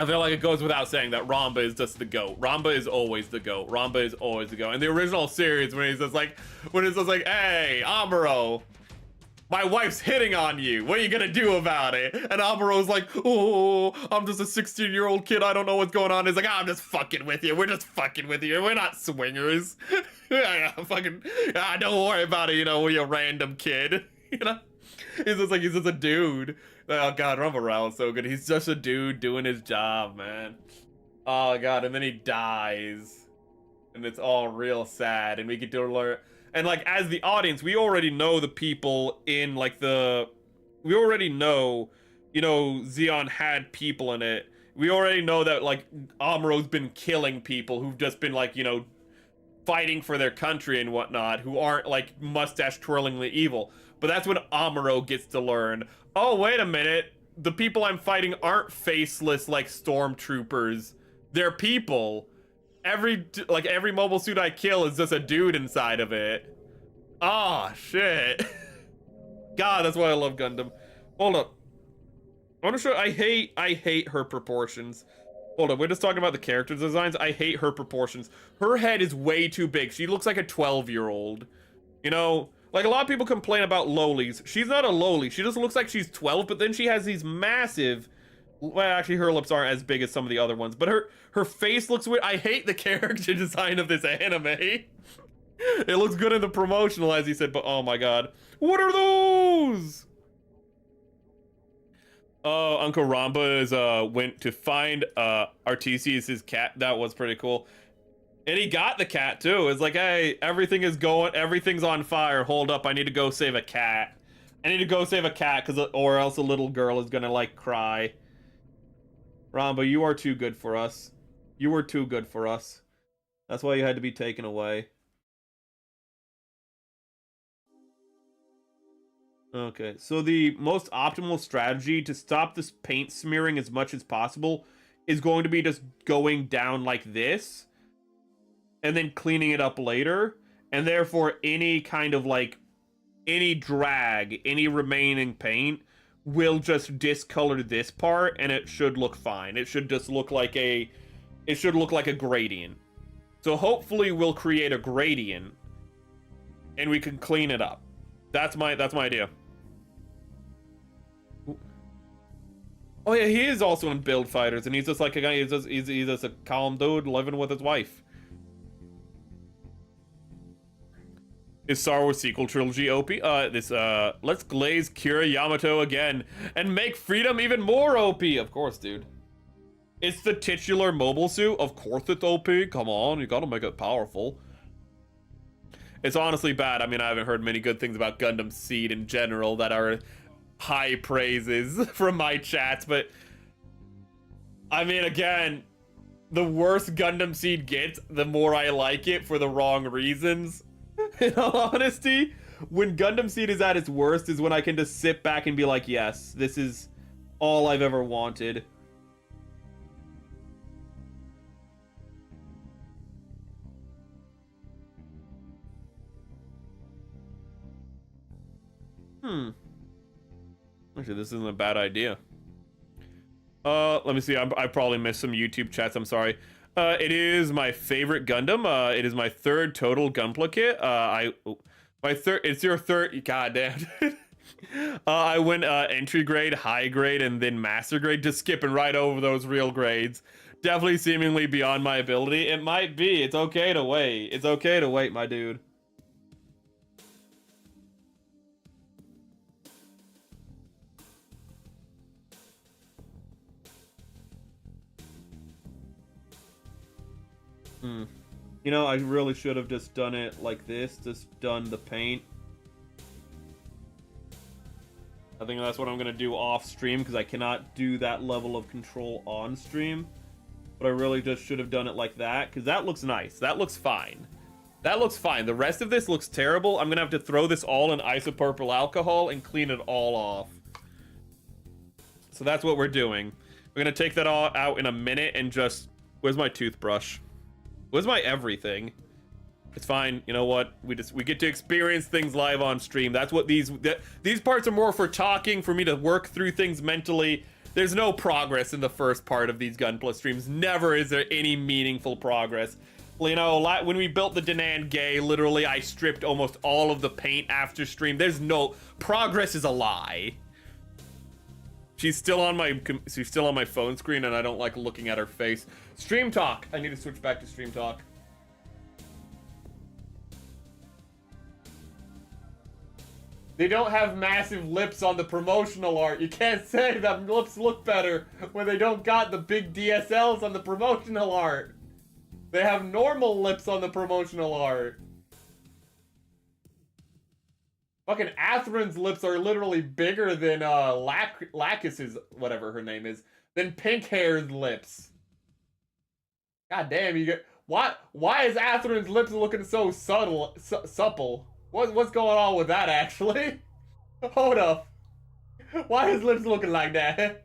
Speaker 1: I feel like it goes without saying that Ramba is just the GOAT. Ramba is always the GOAT. Ramba is always the GOAT. In the original series, when it's just like, hey, Amuro, my wife's hitting on you. What are you gonna do about it? And Amuro's like, oh, I'm just a 16-year-old kid. I don't know what's going on. He's like, I'm just fucking with you. We're just fucking with you. We're not swingers. Don't worry about it, you know, we're a random kid. You know? He's just a dude. Oh god, Ramba is so good. He's just a dude doing his job, man. Oh god, and then he dies. And it's all real sad, and we get to learn. And like, as the audience, we already know the people in like we already know, you know, Zeon had people in it. We already know that like Amuro's been killing people who've just been like, you know, fighting for their country and whatnot, who aren't like mustache twirlingly evil. But that's when Amuro gets to learn, oh, wait a minute, the people I'm fighting aren't faceless like stormtroopers. They're people. Every mobile suit I kill is just a dude inside of it. Ah, shit. God, that's why I love Gundam. Hold up. I want to show, I hate her proportions. Hold up, we're just talking about the character designs. I hate her proportions. Her head is way too big. She looks like a 12-year-old. You know, like a lot of people complain about lolis. She's not a loli. She just looks like she's 12, but then she has these massive... Well, actually, her lips aren't as big as some of the other ones, but her face looks weird. I hate the character design of this anime. It looks good in the promotional, as he said, but oh my god. What are those? Oh, Uncle Ramba went to find Artesius' cat. That was pretty cool. And he got the cat, too. It's like, hey, everything's on fire. Hold up, I need to go save a cat. I need to go save a cat, or else a little girl is gonna, like, cry. Ramba, you are too good for us. You were too good for us. That's why you had to be taken away. Okay, so the most optimal strategy to stop this paint smearing as much as possible is going to be just going down like this and then cleaning it up later. And therefore, any kind of like, any drag, any remaining paint will just discolor this part, and it should look fine. It should just look like a gradient. So hopefully we'll create a gradient and we can clean it up. That's my idea. Oh yeah, he is also in Build Fighters, and he's just like a guy, he's just a calm dude living with his wife. Is Star Wars sequel trilogy OP? Let's glaze Kira Yamato again and make freedom even more OP. Of course, dude. It's the titular mobile suit. Of course it's OP. Come on, you gotta make it powerful. It's honestly bad. I mean, I haven't heard many good things about Gundam Seed in general that are high praises from my chats, but I mean, again, the worse Gundam Seed gets, the more I like it for the wrong reasons. In all honesty, when Gundam Seed is at its worst is when I can just sit back and be like, yes, this is all I've ever wanted. Actually, this isn't a bad idea. Let me see. I probably missed some YouTube chats. I'm sorry. It is my favorite Gundam. It is my third total Gunpla. It's your third. Goddamn. I went entry grade, high grade, and then master grade, just skipping right over those real grades. Definitely seemingly beyond my ability. It might be. It's okay to wait. It's okay to wait, my dude. You know, I really should have just done it like this, just done the paint. I think that's what I'm going to do off stream, because I cannot do that level of control on stream. But I really just should have done it like that, because that looks nice. That looks fine. That looks fine. The rest of this looks terrible. I'm going to have to throw this all in isopropyl alcohol and clean it all off. So that's what we're doing. We're going to take that all out in a minute and just... Where's my toothbrush? Where's my everything? It's fine. You know what? We get to experience things live on stream. That's what these parts are more for talking, for me to work through things mentally. There's no progress in the first part of these Gunpla streams. Never is there any meaningful progress. You know, when we built the Danan Gay, literally I stripped almost all of the paint after stream. There's no progress is a lie. She's still on my phone screen, and I don't like looking at her face. Stream talk. I need to switch back to stream talk. They don't have massive lips on the promotional art. You can't say that lips look better when they don't got the big DSLs on the promotional art. They have normal lips on the promotional art. Fucking Atherin's lips are literally bigger than Lacus's, whatever her name is, than Pink-Hair's lips. God damn, you get... Why is Atherin's lips looking so supple? What's going on with that, actually? Hold up. Why is lips looking like that?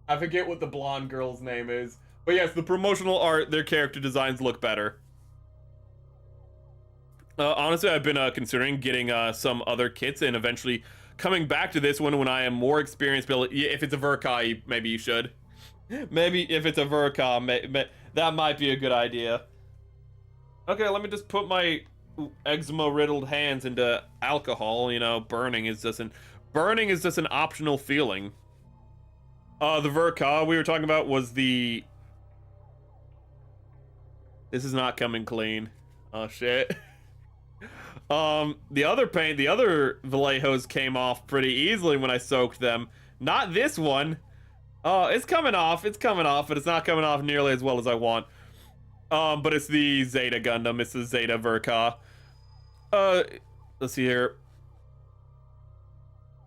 Speaker 1: I forget what the blonde girl's name is. But yes, the promotional art, their character designs look better. Honestly, I've been considering getting some other kits and eventually coming back to this one when I am more experienced. If it's a Verka, maybe you should. Maybe if it's a Verka, that might be a good idea. Okay, let me just put my eczema-riddled hands into alcohol. You know, burning is just an optional feeling. The Verka we were talking about was the... This is not coming clean. Oh, shit. The other paint, the other Vallejos came off pretty easily when I soaked them. Not this one. Oh, it's coming off, but it's not coming off nearly as well as I want. But it's the Zeta Gundam, it's the Zeta Verka. Let's see here.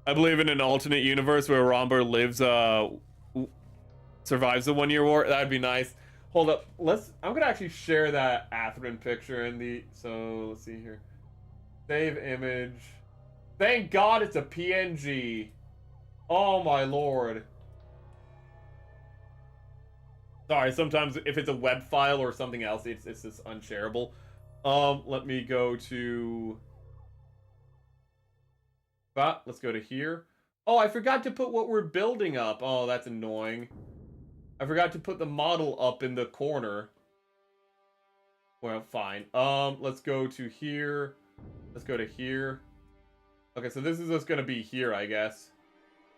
Speaker 1: I believe in an alternate universe where Romber lives, survives the 1 year war. That'd be nice. Hold up, I'm gonna actually share that Atherin picture in the, so let's see here. Save image. Thank God it's a PNG. Oh my lord. Sorry, sometimes if it's a web file or something else, it's just unshareable. Let me go to... let's go to here. Oh, I forgot to put what we're building up. Oh, that's annoying. I forgot to put the model up in the corner. Well, fine. Let's go to here. Let's go to here. Okay, so this is just gonna be here, I guess.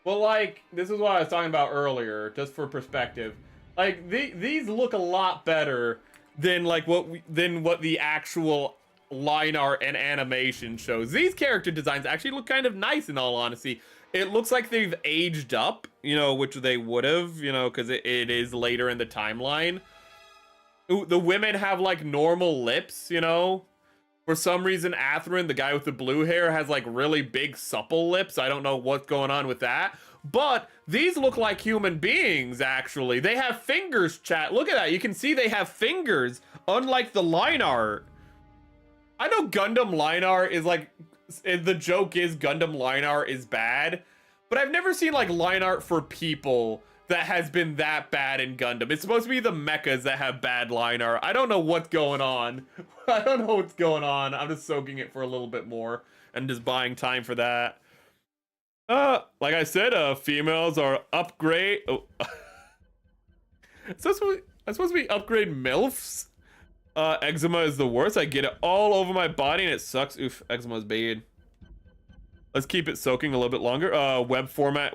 Speaker 1: Well, like, this is what I was talking about earlier, just for perspective. Like, these look a lot better than, like, what the actual line art and animation shows. These character designs actually look kind of nice, in all honesty. It looks like they've aged up, you know, which they would have, you know, because it is later in the timeline. The women have, like, normal lips, you know? For some reason, Atherin, the guy with the blue hair, has, like, really big, supple lips. I don't know what's going on with that. But these look like human beings, actually. They have fingers, chat. Look at that. You can see they have fingers, unlike the line art. I know Gundam line art is like, the joke is Gundam line art is bad, but I've never seen like line art for people that has been that bad in Gundam. It's supposed to be the mechas that have bad line art. I don't know what's going on. I don't know what's going on. I'm just soaking it for a little bit more and just buying time for that. Like I said, females are upgrade. Oh. I'm supposed to be upgrade MILFs. Eczema is the worst. I get it all over my body and it sucks. Oof, eczema is bad. Let's keep it soaking a little bit longer. Web format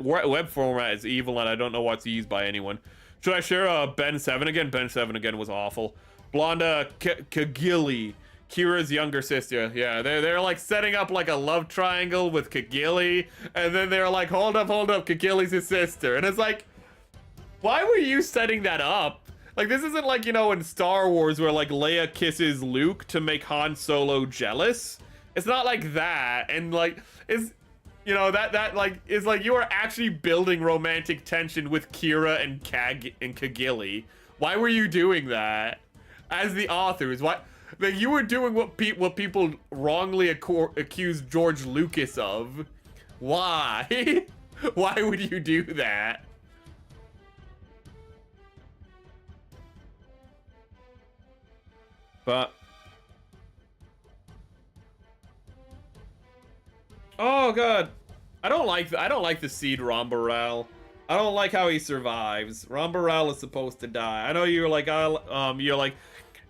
Speaker 1: is evil and I don't know what's used by anyone. Should I share Ben 7 again? Ben 7 again was awful. Blonda Kagili, Kira's younger sister. Yeah, they're like setting up like a love triangle with Kagili, and then they're like, hold up, Kagili's his sister. And it's like, why were you setting that up? Like, this isn't like, you know, in Star Wars where like Leia kisses Luke to make Han Solo jealous. It's not like that. And like, it's, you know, that like is like you are actually building romantic tension with Kira and Kagili. Why were you doing that as the authors? Why? Like, you were doing what people wrongly accused George Lucas of. Why? Why would you do that? But oh god, I don't like the seed Rambaral. I don't like how he survives. Rambaral is supposed to die. I know you're like you're like,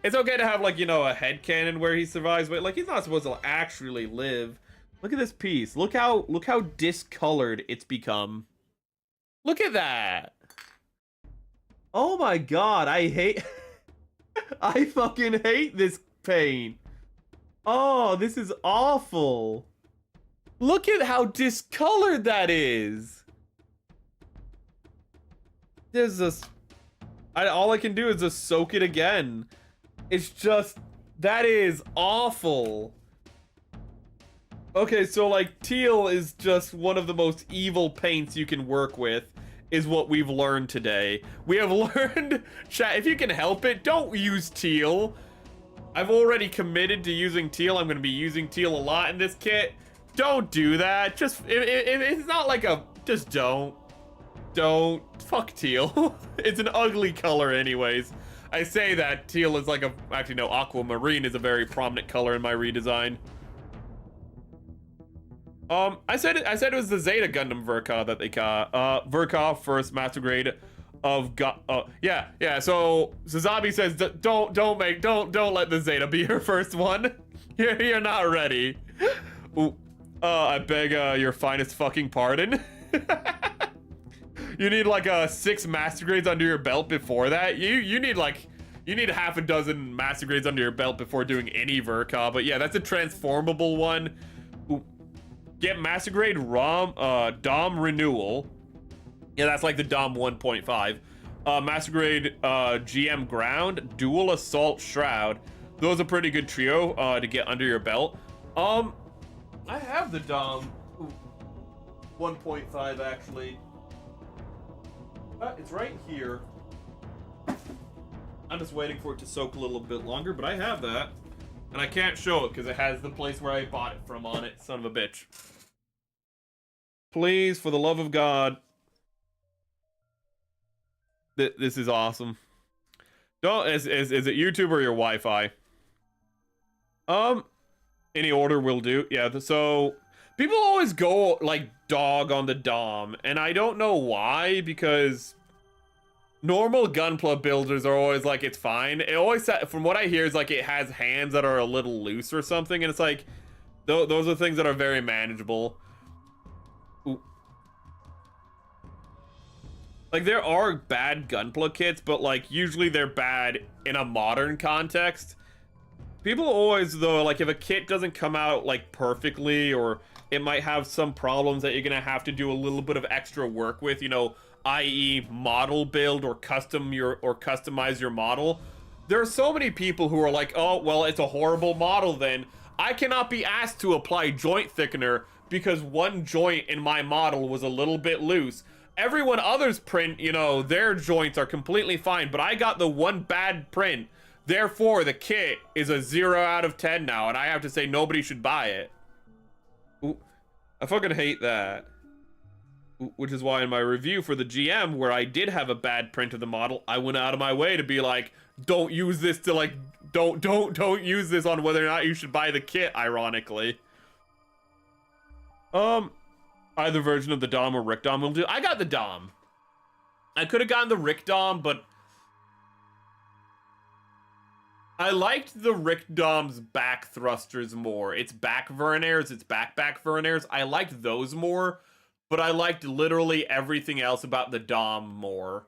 Speaker 1: it's okay to have like, you know, a headcanon where he survives, but like he's not supposed to actually live. Look at this piece. Look how discolored it's become. Look at that. Oh my god, I hate I fucking hate this paint. Oh, this is awful. Look at how discolored that is. There's this. All I can do is just soak it again. It's just, that is awful. Okay, so like teal is just one of the most evil paints you can work with, is what we've learned today. We have learned, chat, if you can help it, don't use teal. I've already committed to using teal. I'm going to be using teal a lot in this kit. Don't do that. Just, it's not like a, just don't. Fuck teal. It's an ugly color anyways. I say that teal is like a, actually no, aquamarine is a very prominent color in my redesign. I said it was the Zeta Gundam Verka that they got. Verka first master grade of yeah. So Zabi says don't let the Zeta be your first one. You're not ready. Ooh, I beg your finest fucking pardon. You need like 6 master grades under your belt before that. You need half a dozen master grades under your belt before doing any Verka. But yeah, that's a transformable one. Ooh. Get master grade Dom renewal. Yeah, that's like the Dom 1.5. Master grade GM ground, dual assault shroud. Those are pretty good trio to get under your belt. I have the Dom 1.5 actually. It's right here. I'm just waiting for it to soak a little bit longer, but I have that. And I can't show it because it has the place where I bought it from on it, son of a bitch. Please, for the love of God. This is awesome. Is it YouTube or your Wi-Fi? Any order will do. Yeah, so people always go like dog on the Dom, and I don't know why, because normal Gunpla builders are always like, it's fine. It always, from what I hear, is like it has hands that are a little loose or something, and it's like, those are things that are very manageable. Ooh. Like, there are bad Gunpla kits, but like, usually they're bad in a modern context. People always, though, like, if a kit doesn't come out, like, perfectly, or it might have some problems that you're gonna have to do a little bit of extra work with, you know, i.e. model build or customize your model. There are so many people who are like, oh, well, it's a horrible model then. I cannot be asked to apply joint thickener because one joint in my model was a little bit loose. Everyone other's print, you know, their joints are completely fine, but I got the one bad print. Therefore, the kit is a 0 out of 10 now, and I have to say nobody should buy it. Ooh, I fucking hate that. Which is why in my review for the GM, where I did have a bad print of the model, I went out of my way to be like, don't use this to like, don't use this on whether or not you should buy the kit, ironically. Either version of the Dom or Rick Dom will do. I got the Dom. I could have gotten the Rick Dom, but I liked the Rick Dom's back thrusters more. Its back verniers, its back verniers. I liked those more, but I liked literally everything else about the Dom more.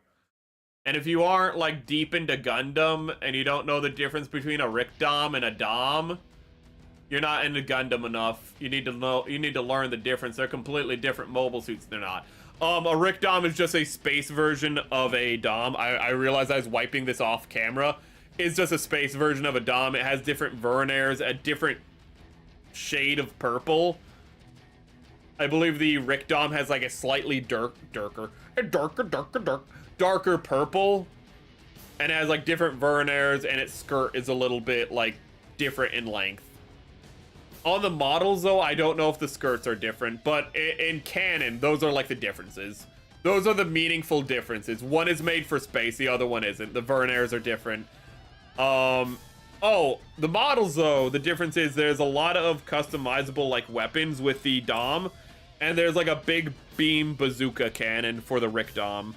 Speaker 1: And if you aren't like deep into Gundam and you don't know the difference between a Rick Dom and a Dom, you're not into Gundam enough. You need to learn the difference. They're completely different mobile suits. They're not. A Rick Dom is just a space version of a Dom. I realized I was wiping this off camera. It's just a space version of a Dom. It has different verniers, a different shade of purple. I believe the Rick Dom has like a slightly darker purple, and it has like different verniers, and its skirt is a little bit like different in length. On the models, though, I don't know if the skirts are different, but in canon, those are like the differences. Those are the meaningful differences. One is made for space, the other one isn't. The verniers are different. Oh, the models, though, the difference is there's a lot of customizable, like, weapons with the Dom, and there's, like, a big beam bazooka cannon for the Rick Dom.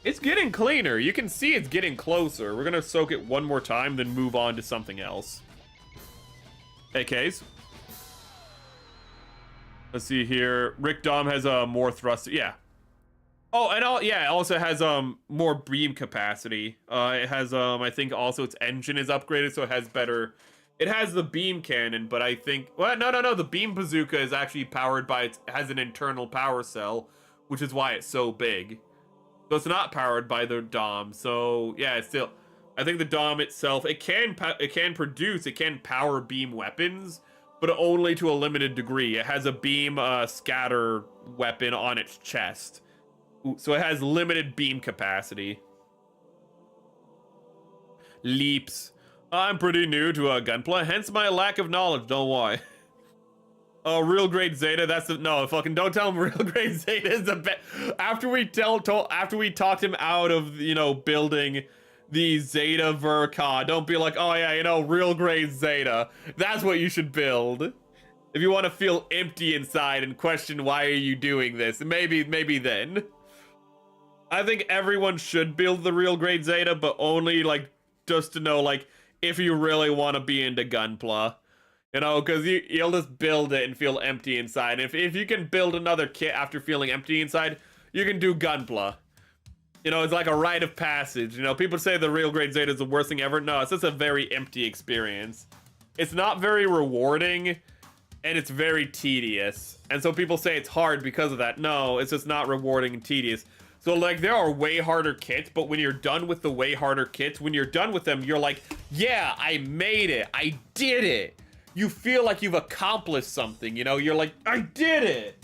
Speaker 1: It's getting cleaner. You can see it's getting closer. We're gonna soak it one more time, then move on to something else. AKs. Let's see here. Rick Dom has more thrust. Yeah. Oh, and it also has more beam capacity. It has I think also its engine is upgraded, so it has better. It has the beam cannon, but I think no. The beam bazooka is actually powered by has an internal power cell, which is why it's so big. So it's not powered by the Dom. So yeah, it's still. I think the Dom itself, it can power beam weapons, but only to a limited degree. It has a beam scatter weapon on its chest. So it has limited beam capacity. Leaps. I'm pretty new to gunplay, hence my lack of knowledge, don't worry. Oh, real grade Zeta, that's the, no, fucking don't tell him real grade Zeta is the best. After we talked him out of, you know, building the Zeta Verka, don't be like, oh yeah, you know, real grade Zeta. That's what you should build. If you want to feel empty inside and question why are you doing this, maybe then. I think everyone should build the real grade Zeta, but only like just to know like if you really want to be into Gunpla. You know, because you'll just build it and feel empty inside. If you can build another kit after feeling empty inside, you can do Gunpla. You know, it's like a rite of passage. You know, people say the real grade Zeta is the worst thing ever. No, it's just a very empty experience. It's not very rewarding, and it's very tedious. And so people say it's hard because of that. No, it's just not rewarding and tedious. So, like, there are way harder kits, but when you're done with the way harder kits, when you're done with them, you're like, yeah, I made it. I did it. You feel like you've accomplished something, you know? You're like, I did it.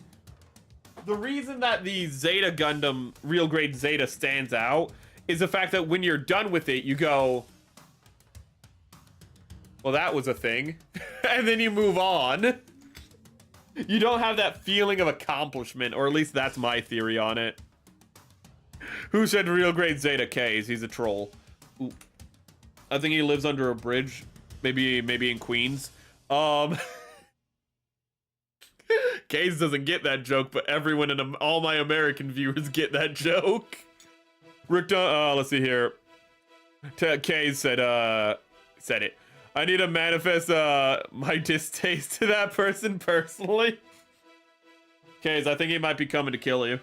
Speaker 1: The reason that the Zeta Gundam, real grade Zeta, stands out is the fact that when you're done with it, you go, well, that was a thing. And then you move on. You don't have that feeling of accomplishment, or at least that's my theory on it. Who said real grade Zeta K's? He's a troll. Ooh. I think he lives under a bridge. Maybe in Queens. Case doesn't get that joke, but everyone in all my American viewers get that joke. Rick, let's see here. Case said it. I need to manifest my distaste to that person personally. Case, I think he might be coming to kill you.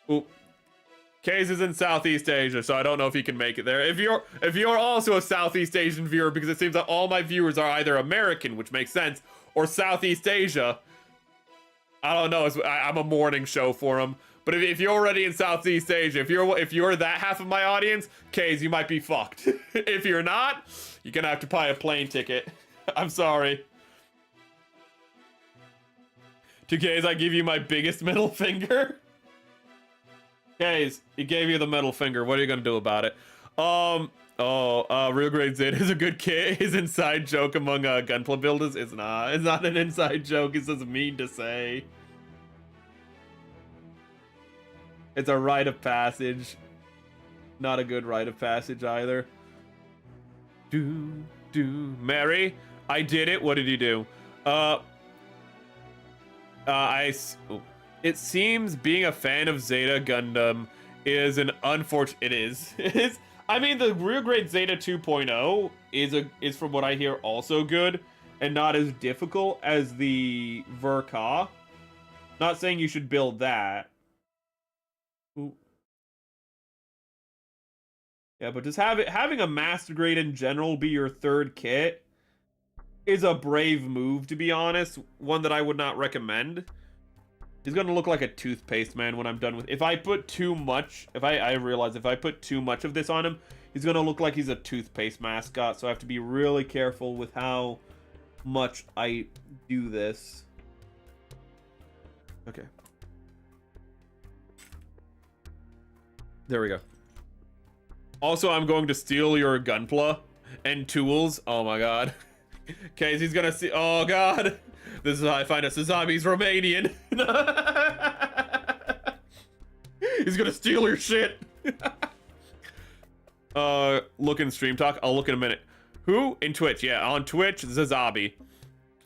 Speaker 1: Ooh. Case is in Southeast Asia, so I don't know if he can make it there. If you're also a Southeast Asian viewer, because it seems that all my viewers are either American, which makes sense, or Southeast Asia. I don't know. I'm a morning show for them. But if you're already in Southeast Asia, if you're that half of my audience, Case, you might be fucked. If you're not, you're gonna have to buy a plane ticket. I'm sorry. To Gaze, I give you my biggest middle finger. Gaze, he gave you the middle finger. What are you gonna do about it? Real Grade Zeta is a good kid. His inside joke among Gunpla builders is not. It's not an inside joke. It's just mean to say. It's a rite of passage. Not a good rite of passage either. Mary, I did it. What did you do? It seems being a fan of Zeta Gundam is an unfortunate. It is. It is. I mean, the Real Grade Zeta 2.0 is from what I hear also good and not as difficult as the Verka. Not saying you should build that. Ooh. Yeah, but just having a Master Grade in general be your third kit is a brave move, to be honest. One that I would not recommend. He's gonna look like a toothpaste man when I'm done with. If I put too much, I realize if I put too much of this on him, he's gonna look like he's a toothpaste mascot. So I have to be really careful with how much I do this. Okay. There we go. Also, I'm going to steal your Gunpla and tools. Oh my god. Okay, he's gonna see. Oh god. This is how I find out Sazami's Romanian. He's gonna steal your shit. Look in Stream Talk. I'll look in a minute. Who? In Twitch. Yeah, on Twitch, Zazabi.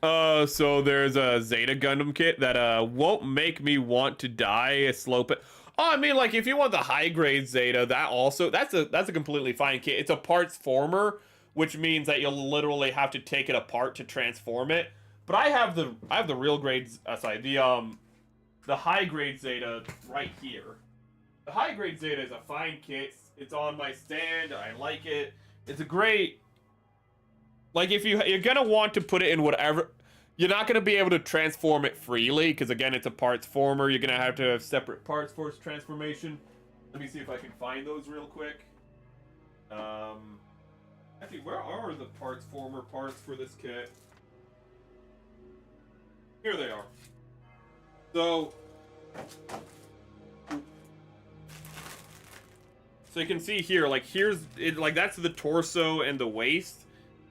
Speaker 1: So there's a Zeta Gundam kit that won't make me want to die. Slope it. Oh, I mean, like, if you want the high grade Zeta, that's a completely fine kit. It's a parts former, which means that you'll literally have to take it apart to transform it. But I have the real grades. The high grade Zeta right here. The high grade Zeta is a fine kit. It's on my stand. I like it. It's a great. Like, if you're gonna want to put it in whatever. You're not going to be able to transform it freely, because again, it's a parts former. You're going to have separate parts for its transformation. Let me see if I can find those real quick. Actually, where are the parts former parts for this kit? Here they are. So you can see here, like, that's the torso and the waist.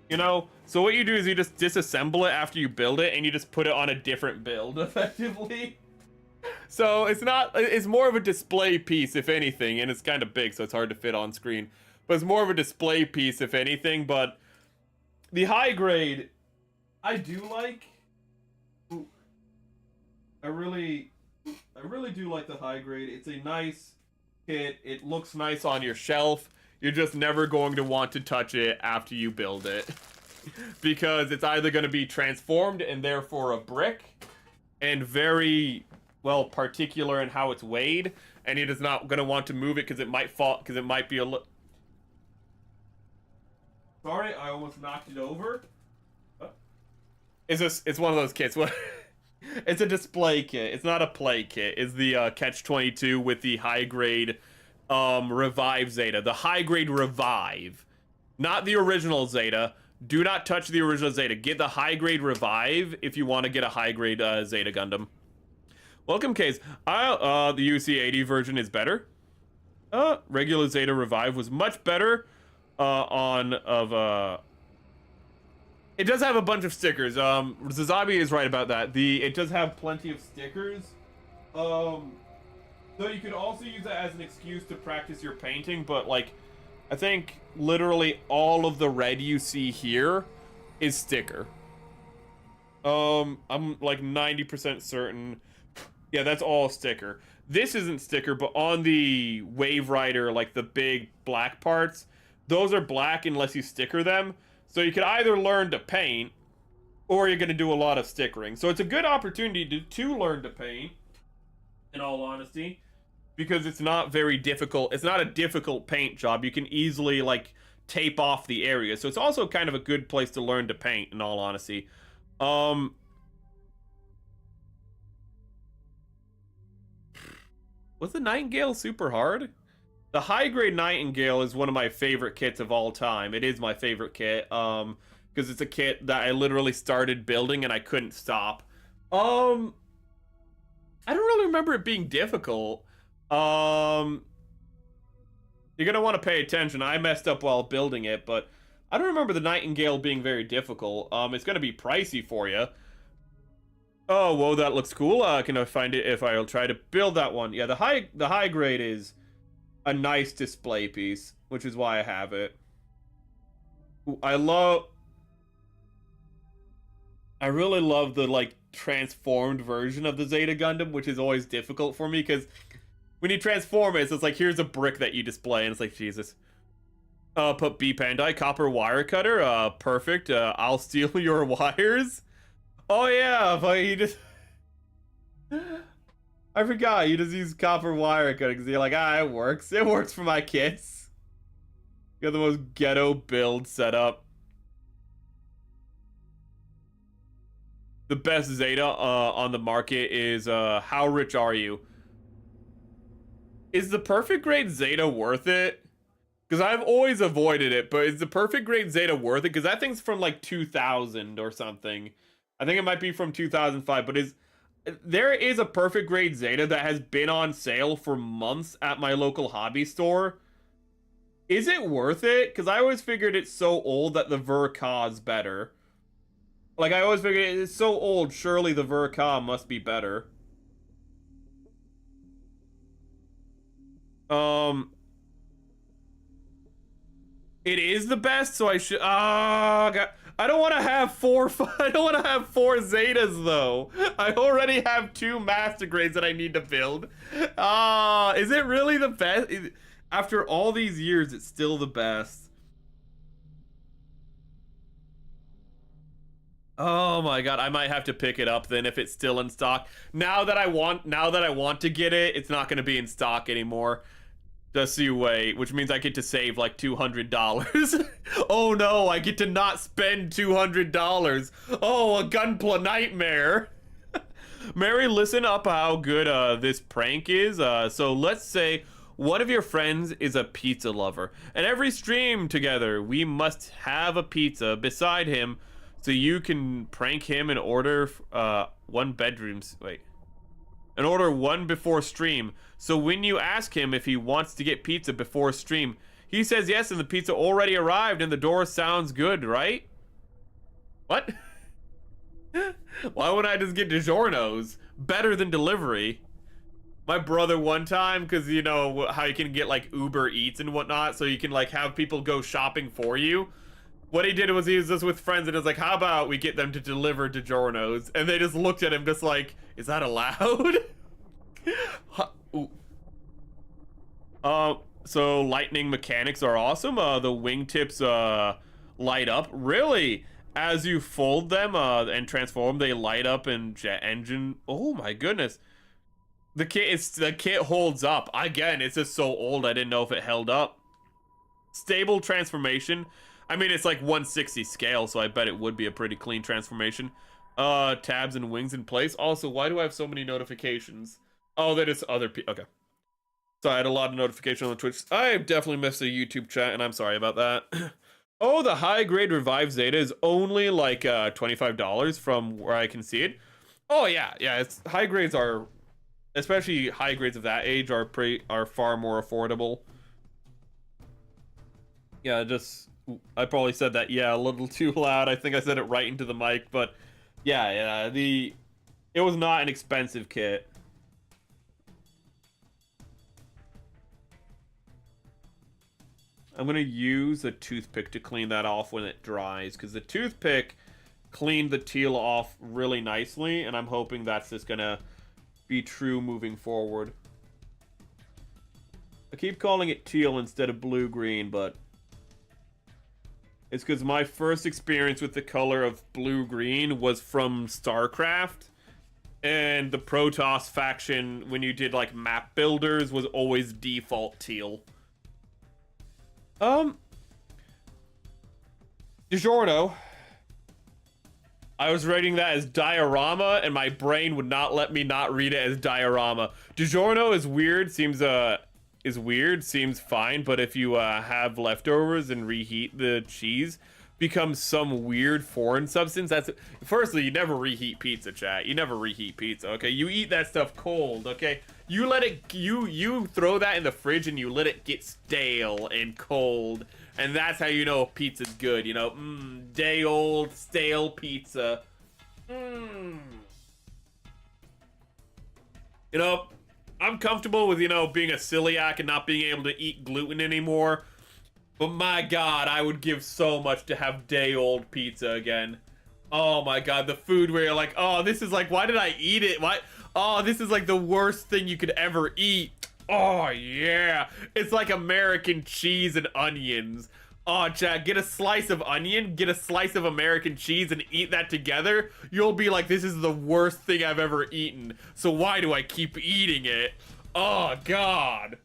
Speaker 1: You know, so what you do is you just disassemble it after you build it, and you just put it on a different build, effectively. So it's more of a display piece, if anything, and it's kind of big, so it's hard to fit on screen. But it's more of a display piece, if anything. But the high grade, I do like. Ooh, I really do like the high grade. It's a nice kit. It looks nice on your shelf. You're just never going to want to touch it after you build it. Because it's either going to be transformed and therefore a brick, and very, well, particular in how it's weighed, and you're just not going to want to move it because it might fall, because it might be a little... Sorry, I almost knocked it over. It's one of those kits. It's a display kit. It's not a play kit. It's the Catch-22 with the high-grade... Revive Zeta. The high grade Revive. Not the original Zeta. Do not touch the original Zeta. Get the high grade Revive if you want to get a high grade Zeta Gundam. Welcome, Case. The UC80 version is better. Regular Zeta Revive was much better. It does have a bunch of stickers. Zazabi is right about that. It does have plenty of stickers. So you could also use that as an excuse to practice your painting, but, like, I think literally all of the red you see here is sticker. I'm like 90% certain. Yeah, that's all sticker. This isn't sticker, but on the Wave Rider, like the big black parts, those are black unless you sticker them. So you could either learn to paint, or you're going to do a lot of stickering. So it's a good opportunity to learn to paint, in all honesty. Because it's not very difficult. It's not a difficult paint job. You can easily, like, tape off the area. So it's also kind of a good place to learn to paint, in all honesty. Was the Nightingale super hard? The high-grade Nightingale is one of my favorite kits of all time. It is my favorite kit. Because it's a kit that I literally started building and I couldn't stop. I don't really remember it being difficult. You're gonna want to pay attention. I messed up while building it, but I don't remember the Nightingale being very difficult. It's gonna be pricey for you. Oh, whoa, that looks cool. Can I find it if I'll try to build that one? Yeah, the high grade is a nice display piece, which is why I have it. Ooh, I really love the like transformed version of the Zeta Gundam, which is always difficult for me because when you transform it, it's like here's a brick that you display, and it's like Jesus. Put B Pandai copper wire cutter. Perfect. I'll steal your wires. Oh yeah, but he just I forgot you just use copper wire cutting because you're like, it works. It works for my kids. You got the most ghetto build setup. The best Zeta on the market is how rich are you? Is the perfect grade Zeta worth it? Because I've always avoided it, but is the perfect grade Zeta worth it? Because that thing's from like 2000 or something. I think it might be from 2005, but there is a perfect grade Zeta that has been on sale for months at my local hobby store. Is it worth it? Because I always figured it's so old that the Ver-Ka is better. Like, I always figured it's so old, surely the Ver-Ka must be better. It is the best, so I should. God. I don't want to have four. I don't want to have four Zetas though. I already have 2 master grades that I need to build. Is it really the best? After all these years, it's still the best. Oh my god, I might have to pick it up then if it's still in stock. Now that I want to get it, it's not going to be in stock anymore. Just so you wait, which means I get to save like $200. Oh no, I get to not spend $200. Oh, a Gunpla nightmare. Mary, listen up how good this prank is. So let's say one of your friends is a pizza lover, and every stream together, we must have a pizza beside him so you can prank him and order one before stream. So when you ask him if he wants to get pizza before stream, he says yes, and the pizza already arrived and the door sounds good, right? What? Why wouldn't I just get DiGiorno's? Better than delivery. My brother one time, because you know how you can get like Uber Eats and whatnot, so you can like have people go shopping for you. What he did was he was just with friends and was like, how about we get them to deliver DiGiorno's? And they just looked at him just like, is that allowed? So lightning mechanics are awesome. The wingtips light up. Really? As you fold them and transform, they light up in jet engine. Oh my goodness. The kit holds up. Again, it's just so old I didn't know if it held up. Stable transformation. I mean, it's like 160 scale, so I bet it would be a pretty clean transformation. Tabs and wings in place. Also, why do I have so many notifications? Oh, that is other people. Okay. So I had a lot of notifications on the Twitch. I definitely missed the YouTube chat, and I'm sorry about that. Oh, the high grade Revive Zeta is only like $25 from where I can see it. Oh yeah, it's high grades are, especially high grades of that age are far more affordable. Yeah, I probably said that a little too loud. I think I said it right into the mic, but yeah, it was not an expensive kit. I'm gonna use a toothpick to clean that off when it dries, because the toothpick cleaned the teal off really nicely, and I'm hoping that's just gonna be true moving forward. I keep calling it teal instead of blue-green, but it's because my first experience with the color of blue-green was from StarCraft, and the Protoss faction, when you did like map builders, was always default teal. DiGiorno. I was writing that as diorama, and my brain would not let me not read it as diorama. DiGiorno is weird, seems fine, but if you have leftovers and reheat the cheese becomes some weird foreign substance. That's firstly, you never reheat pizza, chat. You never reheat pizza, okay? You eat that stuff cold, okay? You let it, you throw that in the fridge and you let it get stale and cold, and that's how you know pizza's good, you know? Day old stale pizza. You know, I'm comfortable with, you know, being a celiac and not being able to eat gluten anymore. But my God, I would give so much to have day-old pizza again. Oh my God, the food where you're like, oh, this is like, why did I eat it? Why? Oh, this is like the worst thing you could ever eat. Oh yeah, it's like American cheese and onions. Oh, Chad, get a slice of onion, get a slice of American cheese, and eat that together. You'll be like, this is the worst thing I've ever eaten. So why do I keep eating it? Oh God.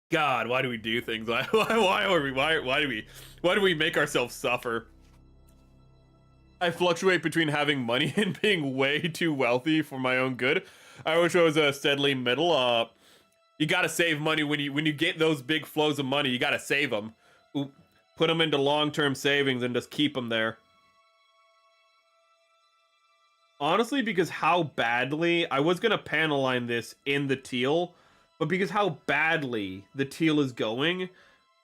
Speaker 1: God, why do we do things? Why do we make ourselves suffer? I fluctuate between having money and being way too wealthy for my own good. I wish I was a steadily middle. You gotta save money when you get those big flows of money. You gotta save them. Put them into long-term savings and just keep them there. Honestly, because how badly I was gonna panel line this in the teal. But because how badly the teal is going,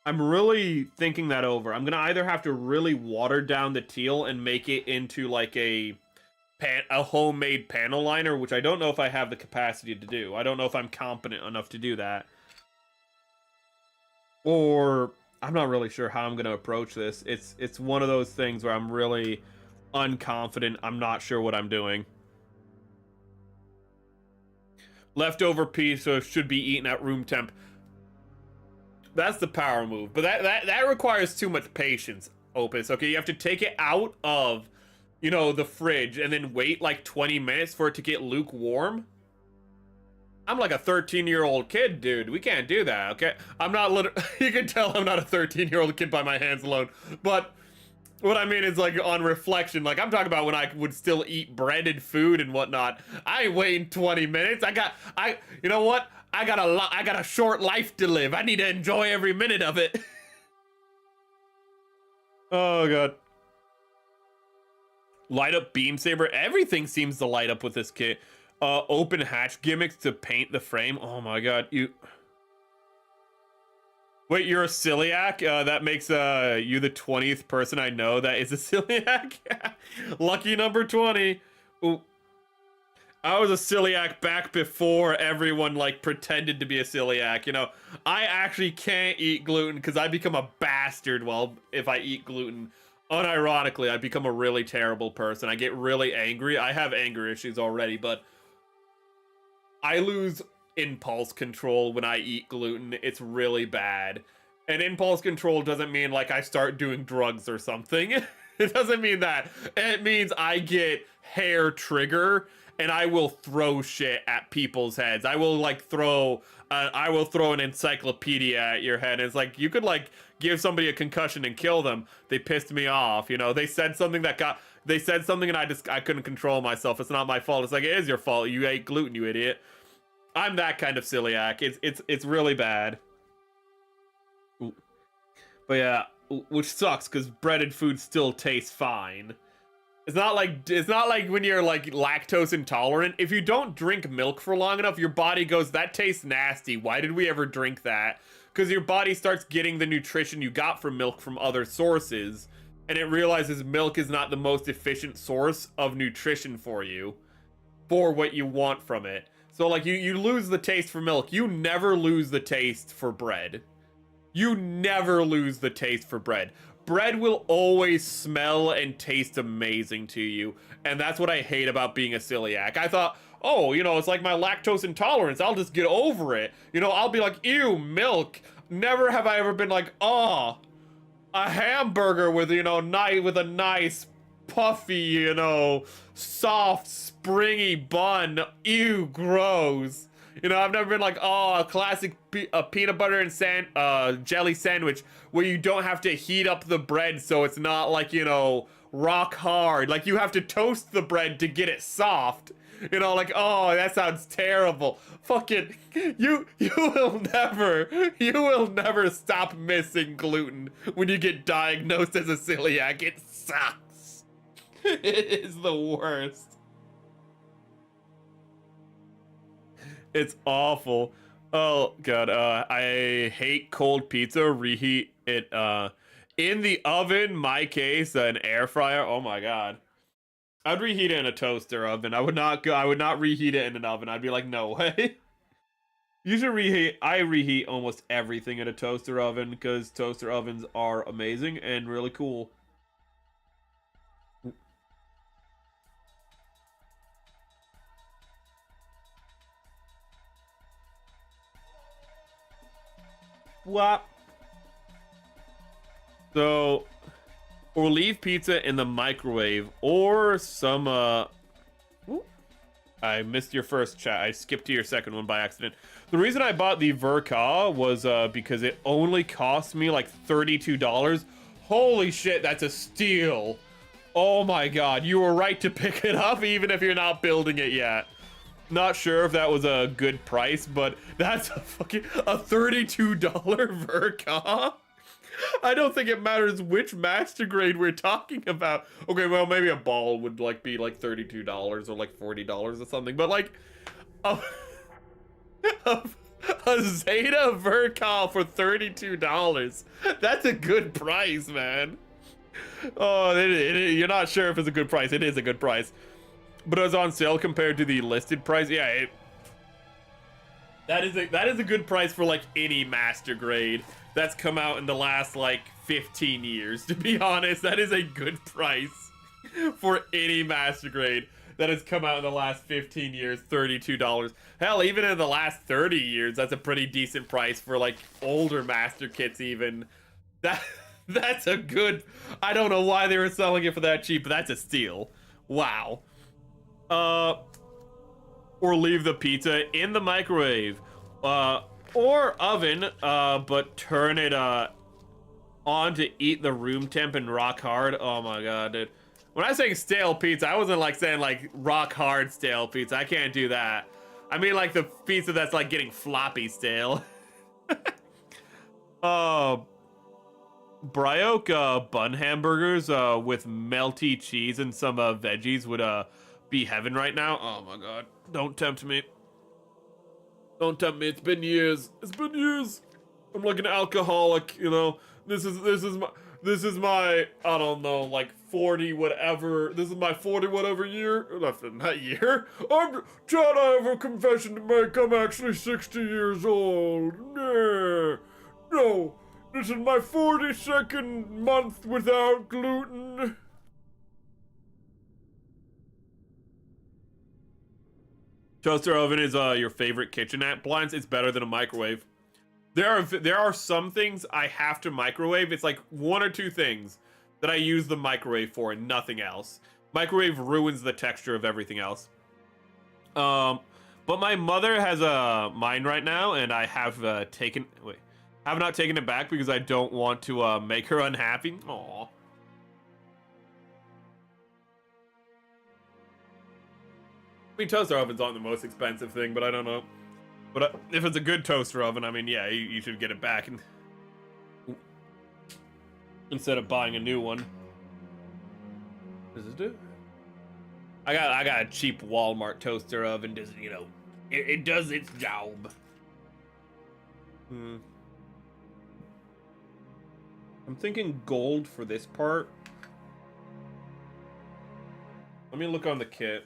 Speaker 1: I'm really thinking that over. I'm gonna either have to really water down the teal and make it into like a homemade panel liner, which I don't know if I have the capacity to do. I don't know if I'm competent enough to do that. Or I'm not really sure how I'm gonna approach this. It's one of those things where I'm really unconfident. I'm not sure what I'm doing. Leftover pizza should be eaten at room temp. That's the power move, but that requires too much patience, Opus. Okay, you have to take it out of, you know, the fridge and then wait like 20 minutes for it to get lukewarm. I'm like a 13-year-old kid, dude. We can't do that, okay? I'm not you can tell I'm not a 13-year-old kid by my hands alone, but what I mean is, like, on reflection, like, I'm talking about when I would still eat breaded food and whatnot. I ain't waiting 20 minutes. You know what? I got a short life to live. I need to enjoy every minute of it. Oh, God. Light up beam saber. Everything seems to light up with this kit. Open hatch gimmicks to paint the frame. Oh, my God. Wait, you're a celiac? That makes you the 20th person I know that is a celiac. Lucky number 20. Ooh. I was a celiac back before everyone like pretended to be a celiac. You know, I actually can't eat gluten because I become a bastard. Well, if I eat gluten, unironically, I become a really terrible person. I get really angry. I have anger issues already, but I lose impulse control when I eat gluten. It's really bad. And impulse control doesn't mean like I start doing drugs or something. It doesn't mean that. It means I get hair trigger and I will throw shit at people's heads. I will like throw an encyclopedia at your head. And it's like, you could like give somebody a concussion and kill them. They pissed me off, you know. They said something and I couldn't control myself. It's not my fault. It's like, it is your fault. You ate gluten, you idiot. I'm that kind of celiac. It's really bad. Ooh. But yeah, which sucks because breaded food still tastes fine. It's not like when you're like lactose intolerant. If you don't drink milk for long enough, your body goes, that tastes nasty. Why did we ever drink that? Because your body starts getting the nutrition you got from milk from other sources, and it realizes milk is not the most efficient source of nutrition for you, for what you want from it. So like you lose the taste for milk. You never lose the taste for bread. You never lose the taste for bread. Bread will always smell and taste amazing to you. And that's what I hate about being a celiac. I thought, oh, you know, it's like my lactose intolerance. I'll just get over it. You know, I'll be like, ew, milk. Never have I ever been like, oh, a hamburger with, you know, with a nice puffy, you know, soft, springy bun. Ew, gross. You know, I've never been like, oh, a classic peanut butter and jelly sandwich where you don't have to heat up the bread so it's not like, you know, rock hard. Like, you have to toast the bread to get it soft. You know, like, oh, that sounds terrible. Fucking, you will never stop missing gluten when you get diagnosed as a celiac. It sucks. It is the worst. It's awful. Oh god, I hate cold pizza. Reheat it in the oven. My case, an air fryer. Oh my god, I'd reheat it in a toaster oven. I would not go. I would not reheat it in an oven. I'd be like, no way. You should reheat. I reheat almost everything in a toaster oven because toaster ovens are amazing and really cool. What? So, or leave pizza in the microwave, or some, ooh, I missed your first chat. I skipped to your second one by accident. The reason I bought the Verka was, because it only cost me like $32. Holy shit, that's a steal. Oh my god, you were right to pick it up even if you're not building it yet. Not sure if that was a good price, but that's a fucking, a $32 Verka? I don't think it matters which master grade we're talking about. Okay, well, maybe a ball would like be like $32 or like $40 or something, but like a, a Zeta Verka for $32. That's a good price, man. Oh, you're not sure if it's a good price. It is a good price. But it was on sale compared to the listed price. Yeah, that is a good price for like any master grade that's come out in the last like 15 years. To be honest, that is a good price for any master grade that has come out in the last 15 years. $32. Hell, even in the last 30 years, that's a pretty decent price for like older master kits even. That's a good, I don't know why they were selling it for that cheap, but that's a steal. Wow. Or leave the pizza in the microwave, or oven, but turn it, on to eat the room temp and rock hard. Oh my god, dude. When I say stale pizza, I wasn't like saying like rock hard stale pizza. I can't do that. I mean like the pizza that's like getting floppy stale. Brioche bun hamburgers with melty cheese and some veggies would be heaven right now. Oh my god, don't tempt me. Don't tempt me. It's been years. It's been years. I'm like an alcoholic, you know. This is my I don't know, like 40 whatever. This is my 40 whatever year. Not year. I'm Chad, I have a confession to make. I'm actually 60 years old. Nah. No. This is my 42nd month without gluten. Toaster oven is your favorite kitchen appliance. It's better than a microwave. There are some things I have to microwave. It's like one or two things that I use the microwave for and nothing else. Microwave ruins the texture of everything else. But my mother has mine right now, and I have have not taken it back because I don't want to make her unhappy. Aww. I mean, toaster ovens aren't the most expensive thing, but I don't know. But if it's a good toaster oven, I mean, yeah, you should get it back and instead of buying a new one. Does this do? I got a cheap Walmart toaster oven. Does you know? It does its job. I'm thinking gold for this part. Let me look on the kit.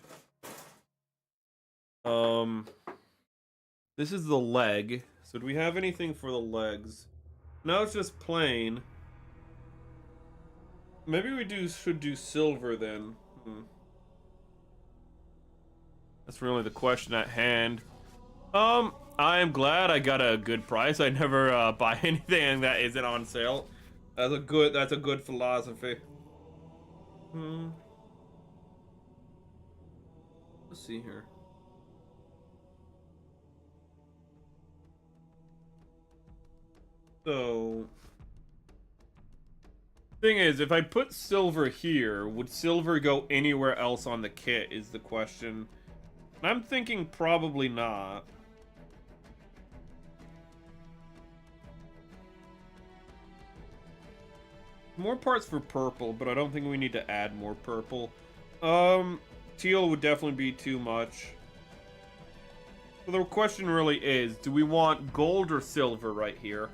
Speaker 1: This is the leg. So do we have anything for the legs? No, it's just plain. Maybe we should do silver then. That's really the question at hand. I am glad I got a good price. I never buy anything that isn't on sale. That's a good philosophy. Let's see here. So Thing is, if I put silver here, would silver go anywhere else on the kit is the question. I'm thinking probably not. More parts for purple, but I don't think we need to add more purple. Teal would definitely be too much. So the question really is, do we want gold or silver right here?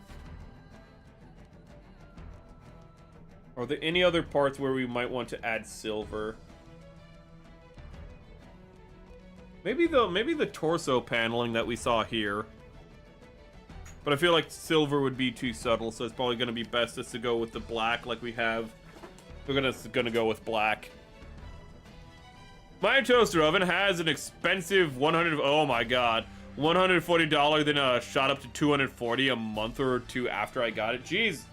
Speaker 1: Are there any other parts where we might want to add silver? Maybe the torso paneling that we saw here. But I feel like silver would be too subtle, so it's probably going to be best just to go with the black like we have. We're gonna go with black. My toaster oven has an expensive oh my god, $140, then shot up to $240 a month or two after I got it. Jeez.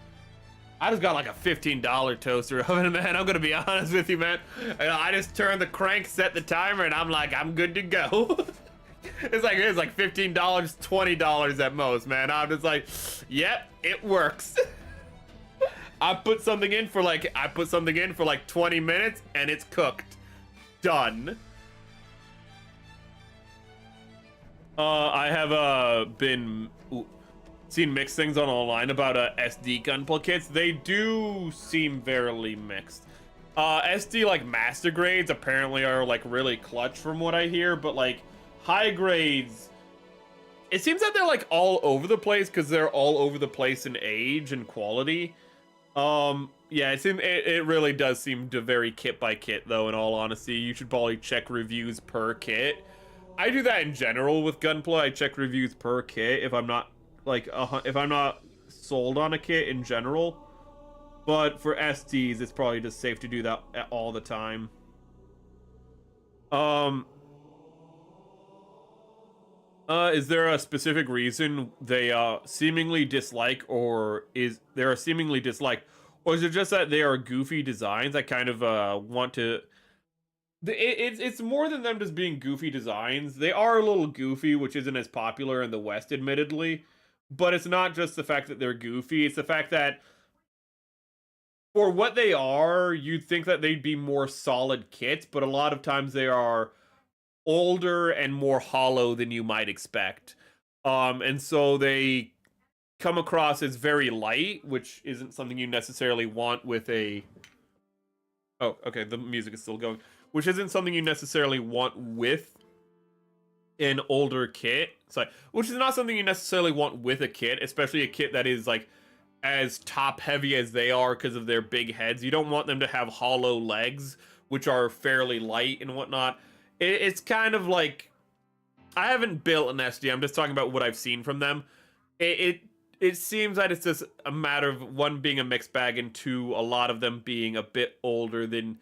Speaker 1: I just got like a $15 toaster oven, man. I'm gonna be honest with you, man. I just turned the crank, set the timer, and I'm like, I'm good to go. It's like $15, $20 at most, man. I'm just like, yep, it works. I put something in for like 20 minutes, and it's cooked. Done. I have seen mixed things online about SD gunpla kits. They do seem very mixed. SD like master grades apparently are like really clutch from what I hear, but like high grades, it seems that they're like all over the place because they're all over the place in age and quality. Yeah, it really does seem to vary kit by kit though. In all honesty, you should probably check reviews per kit. I do that in general with Gunpla. I check reviews per kit if I'm not sold on a kit in general. But for SDs, it's probably just safe to do that all the time. Is there a specific reason they seemingly dislike, or is there a seemingly dislike, or is it just that they are goofy designs? I kind of want to. It's more than them just being goofy designs. They are a little goofy, which isn't as popular in the West, admittedly. But it's not just the fact that they're goofy. It's the fact that for what they are, you'd think that they'd be more solid kits, but a lot of times they are older and more hollow than you might expect. And so they come across as very light, which isn't something you necessarily want with a... Oh, okay, the music is still going. Which isn't something you necessarily want with an older kit. Sorry, which is not something you necessarily want with a kit, especially a kit that is like as top heavy as they are because of their big heads. You don't want them to have hollow legs, which are fairly light and whatnot. It's kind of like, I haven't built an SD, I'm just talking about what I've seen from them. It seems that it's just a matter of one being a mixed bag and two, a lot of them being a bit older than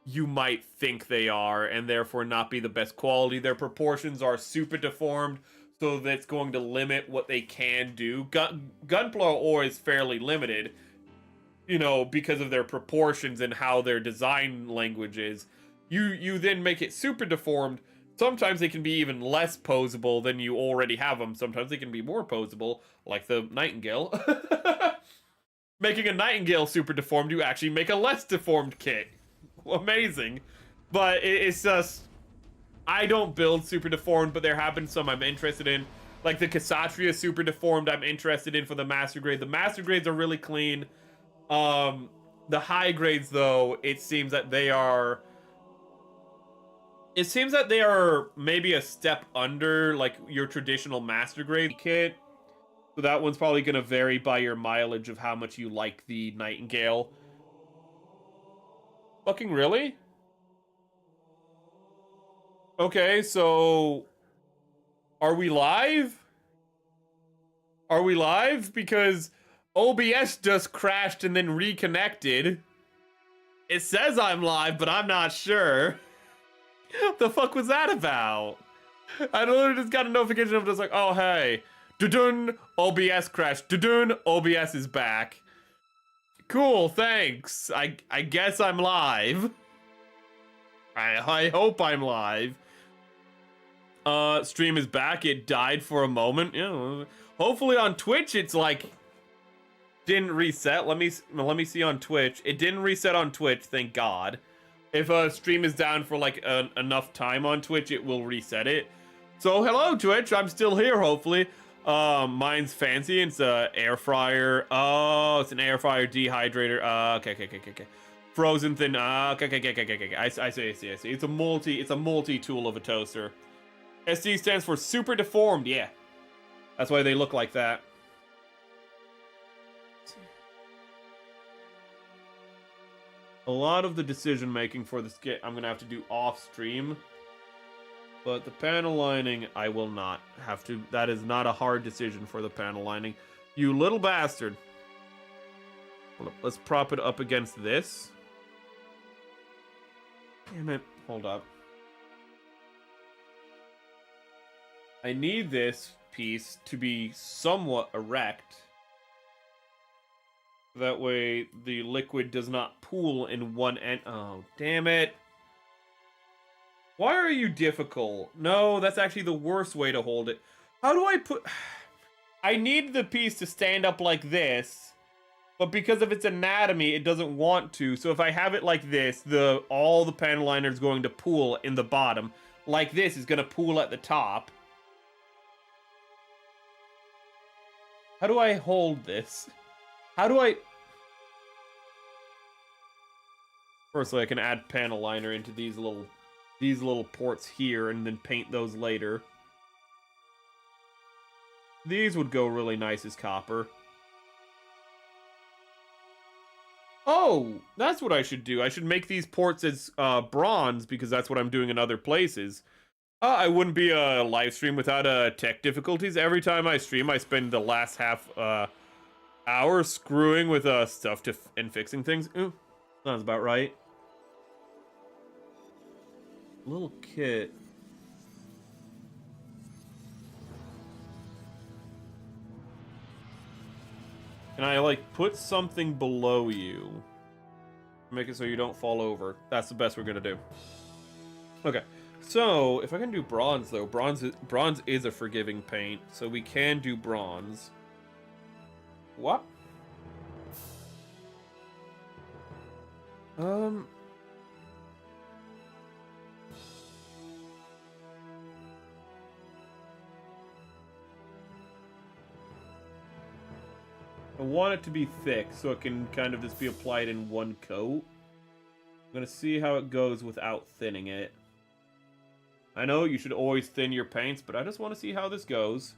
Speaker 1: you might think they are, and therefore not be the best quality. Their proportions are super deformed, so that's going to limit what they can do. Gunpla ore is fairly limited, you know, because of their proportions and how their design language is. You then make it super deformed. Sometimes they can be even less posable than you already have them. Sometimes they can be more posable, like the Nightingale. Making a Nightingale super deformed, you actually make a less deformed kit. Amazing. But it's just, I don't build super deformed, but there have been some I'm interested in. Like the Kshatriya super deformed I'm interested in for the master grade. The master grades are really clean. The high grades though, it seems that they are maybe a step under like your traditional master grade kit. So that one's probably going to vary by your mileage of how much you like the Nightingale. Fucking really? Okay, so are we live? Are we live? Because OBS just crashed and then reconnected. It says I'm live, but I'm not sure. What the fuck was that about? I literally just got a notification of just like, oh hey, dun OBS crashed, dun OBS is back. Cool, thanks. I guess I'm live. I hope I'm live. Stream is back. It died for a moment. You know, hopefully on Twitch it's like didn't reset. Let me see on Twitch. It didn't reset on Twitch, thank God. If a stream is down for like enough time on Twitch, it will reset it. So hello Twitch, I'm still here hopefully. Mine's fancy. It's a air fryer. Oh, it's an air fryer dehydrator. Okay. Frozen thin. Okay. I see. It's a multi tool of a toaster. SD stands for super deformed. Yeah, that's why they look like that. A lot of the decision making for this kit I'm gonna have to do off stream. But the panel lining, I will not have to. That is not a hard decision for the panel lining. You little bastard. Let's prop it up against this. Damn it. Hold up. I need this piece to be somewhat erect. That way the liquid does not pool in one end. Oh, damn it. Why are you difficult? No, that's actually the worst way to hold it. How do I put... I need the piece to stand up like this, but because of its anatomy, it doesn't want to. So if I have it like this, all the panel liner is going to pool in the bottom. Like this is going to pool at the top. How do I hold this? How do I... Firstly, I can add panel liner into these little ports here and then paint those later. These would go really nice as copper. Oh, that's what I should do. I should make these ports as bronze because that's what I'm doing in other places. I wouldn't be a live stream without tech difficulties. Every time I stream, I spend the last half hour screwing with stuff and fixing things. Ooh, sounds about right. Little kit. Can I like put something below you? Make it so you don't fall over. That's the best we're gonna do. Okay. So, if I can do bronze though, bronze is a forgiving paint, so we can do bronze. What? I want it to be thick, so it can kind of just be applied in one coat. I'm gonna see how it goes without thinning it. I know you should always thin your paints, but I just want to see how this goes.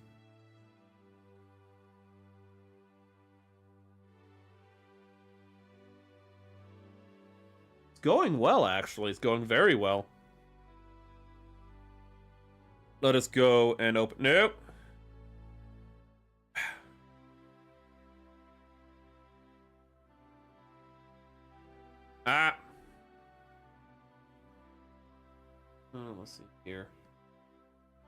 Speaker 1: It's going well, actually. It's going very well. Let us go and open... Nope. Let's see here.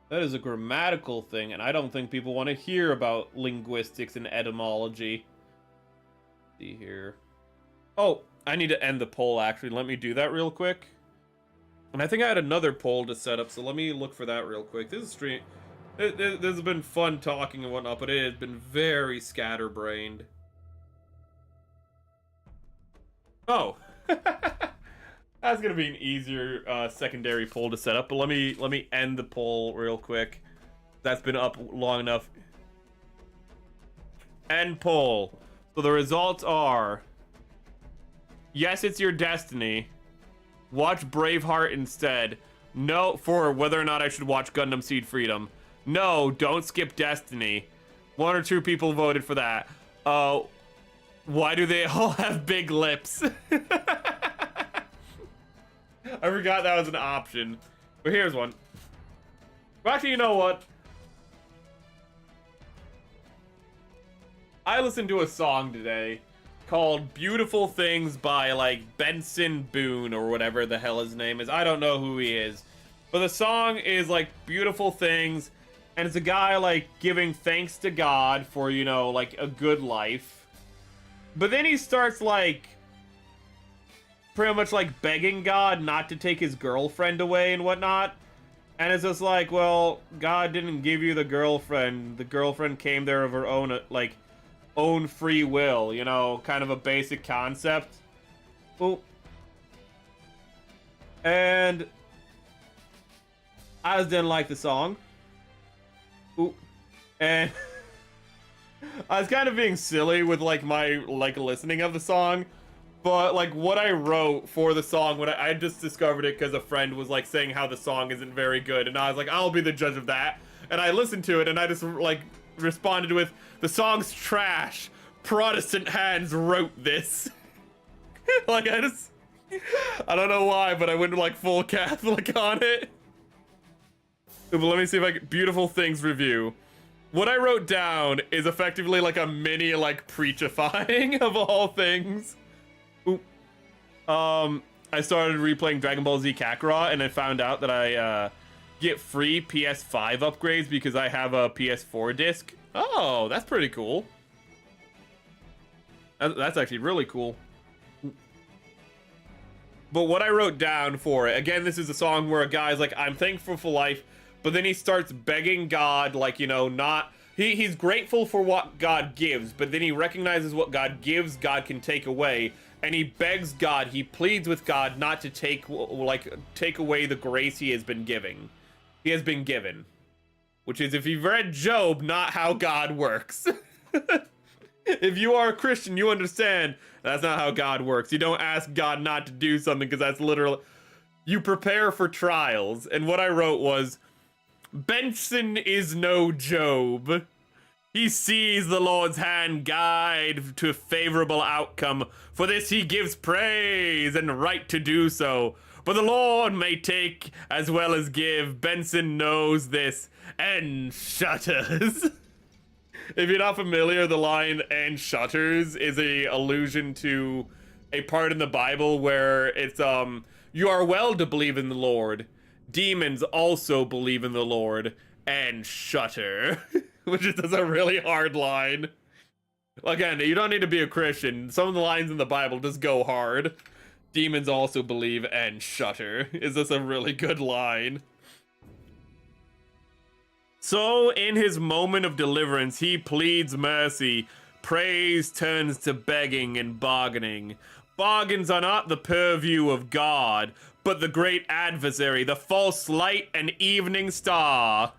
Speaker 1: That is a grammatical thing, and I don't think people want to hear about linguistics and etymology. Let's see here. Oh, I need to end the poll, actually. Let me do that real quick. And I think I had another poll to set up, so let me look for that real quick. This is stream... This has been fun talking and whatnot, but it has been very scatterbrained. Oh. That's gonna be an easier secondary poll to set up, but let me end the poll real quick. That's been up long enough. End poll. So the results are: yes, it's your destiny. Watch Braveheart instead. No, for whether or not I should watch Gundam Seed Freedom. No, don't skip Destiny. 1 or 2 people voted for that. Why do they all have big lips? I forgot that was an option. But here's one. Well, actually, you know what? I listened to a song today called Beautiful Things by, like, Benson Boone or whatever the hell his name is. I don't know who he is. But the song is, like, Beautiful Things, and it's a guy, like, giving thanks to God for, you know, like, a good life. But then he starts, like... pretty much like begging God not to take his girlfriend away and whatnot. And it's just like, well, God didn't give you the girlfriend. The girlfriend came there of her own, like, own free will, you know, kind of a basic concept. Ooh. And I just didn't like the song. Ooh. And I was kind of being silly with like my listening of the song, but like what I wrote for the song, when I just discovered it because a friend was like saying how the song isn't very good, and I was like, I'll be the judge of that. And I listened to it, and I just like responded with, the song's trash. Protestant hands wrote this. Like I don't know why, but I went like full Catholic on it. But let me see if I can, beautiful things review. What I wrote down is effectively like a mini like preachifying of all things. Oop. I started replaying Dragon Ball Z Kakarot, and I found out that I get free PS5 upgrades because I have a PS4 disc. Oh, that's pretty cool. That's actually really cool. But what I wrote down for it, again, this is a song where a guy's like, I'm thankful for life, but then he starts begging God, like, you know, not... He's grateful for what God gives, but then he recognizes what God gives, God can take away, and he begs God, he pleads with God not to take away the grace he has been giving. He has been given. Which is, if you've read Job, not how God works. If you are a Christian, you understand that's not how God works. You don't ask God not to do something, because that's literally... You prepare for trials. And what I wrote was, Benson is no Job. He sees the Lord's hand guide to a favorable outcome. For this he gives praise and right to do so. But the Lord may take as well as give. Benson knows this and shudders. If you're not familiar, the line "and shudders" is a allusion to a part in the Bible where it's you are well to believe in the Lord. Demons also believe in the Lord and shudder. Which is a really hard line. Again, you don't need to be a Christian. Some of the lines in the Bible just go hard. Demons also believe and shudder. Is this a really good line? So, in his moment of deliverance, he pleads mercy. Praise turns to begging and bargaining. Bargains are not the purview of God, but the great adversary, the false light and evening star.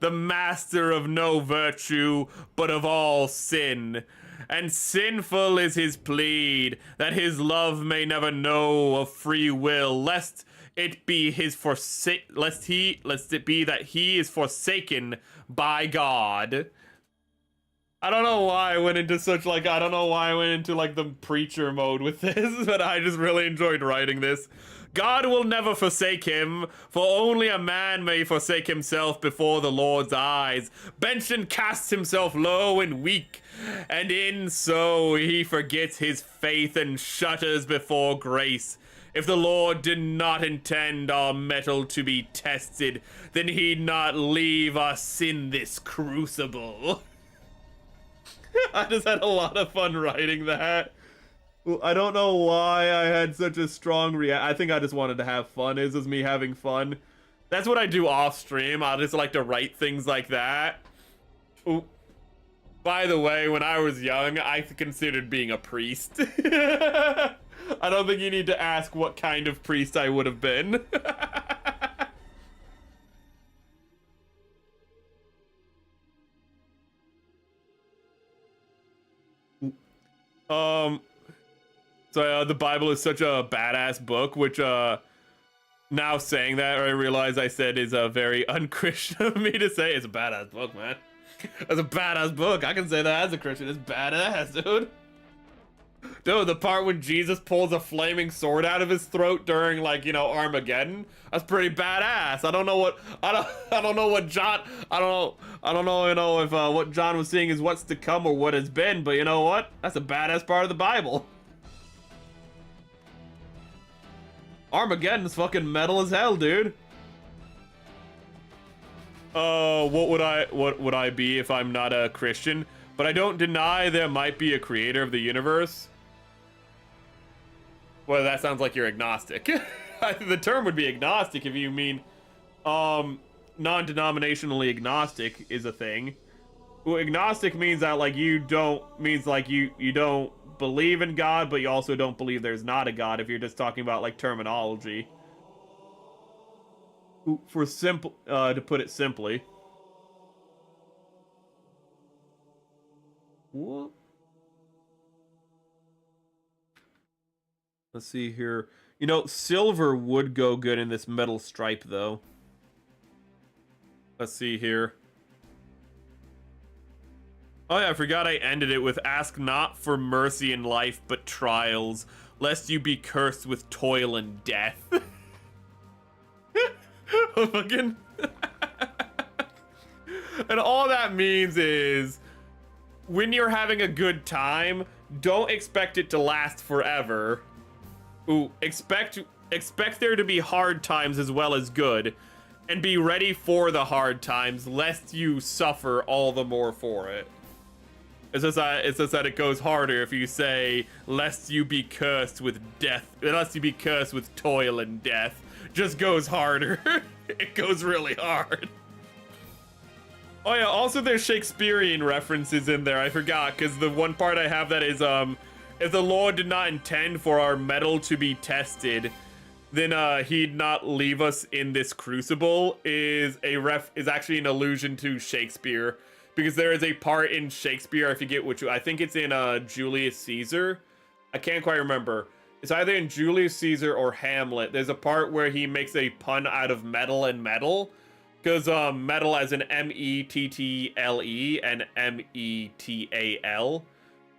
Speaker 1: The master of no virtue, but of all sin. And sinful is his plead, that his love may never know of free will, lest it be lest it be that he is forsaken by God. I don't know why I went into such like, I don't know why I went into like the preacher mode with this, but I just really enjoyed writing this. God will never forsake him, for only a man may forsake himself before the Lord's eyes. Benson casts himself low and weak, and in so he forgets his faith and shudders before grace. If the Lord did not intend our metal to be tested, then he'd not leave us in this crucible. I just had a lot of fun writing that. Well, I don't know why I had such a strong I think I just wanted to have fun. This is me having fun. That's what I do off stream. I just like to write things like that. Ooh. By the way, when I was young, I considered being a priest. I don't think you need to ask what kind of priest I would have been. So the Bible is such a badass book, which now saying that, I realize I said is a very unchristian of me to say. It's a badass book, man. It's a badass book. I can say that as a Christian. It's badass, dude. Dude, the part when Jesus pulls a flaming sword out of his throat during, like, you know, Armageddon, that's pretty badass. I don't know what John, you know, if what John was seeing is what's to come or what has been, but you know what? That's a badass part of the Bible. Armageddon's fucking metal as hell, dude. What would I be if I'm not a Christian? But I don't deny there might be a creator of the universe. Well, that sounds like you're agnostic. The term would be agnostic if you mean, non-denominationally agnostic is a thing. Well, agnostic means that like you don't you don't believe in God, but you also don't believe there's not a God if you're just talking about like terminology. For simple to put it simply. What? Let's see here. You know, silver would go good in this metal stripe though. Let's see here. Oh yeah, I forgot I ended it with ask not for mercy in life, but trials, lest you be cursed with toil and death. Fucking. And all that means is, when you're having a good time, don't expect it to last forever. Ooh, expect there to be hard times as well as good, and be ready for the hard times, lest you suffer all the more for it. It's just that it goes harder if you say, lest you be cursed with death, lest you be cursed with toil and death. Just goes harder. It goes really hard. Oh yeah, also there's Shakespearean references in there, I forgot, because the one part I have that is, if the Lord did not intend for our metal to be tested, then he'd not leave us in this crucible, is actually an allusion to Shakespeare. Because there is a part in Shakespeare, I forget which, I think it's in Julius Caesar. I can't quite remember. It's either in Julius Caesar or Hamlet. There's a part where he makes a pun out of metal and metal. Because metal as in M-E-T-T-L-E and M-E-T-A-L.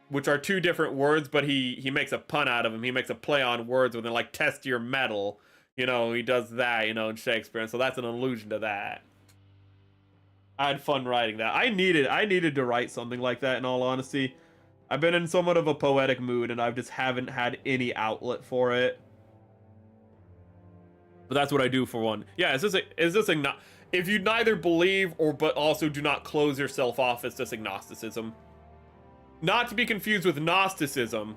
Speaker 1: Which are two different words, but he makes a pun out of them. He makes a play on words with it, like test your metal. You know, he does that, you know, in Shakespeare. And so that's an allusion to that. I had fun writing that. I needed to write something like that, in all honesty. I've been in somewhat of a poetic mood, and I just haven't had any outlet for it. But that's what I do for one. Yeah, is this not? If you neither believe or but also do not close yourself off, it's just agnosticism. Not to be confused with Gnosticism.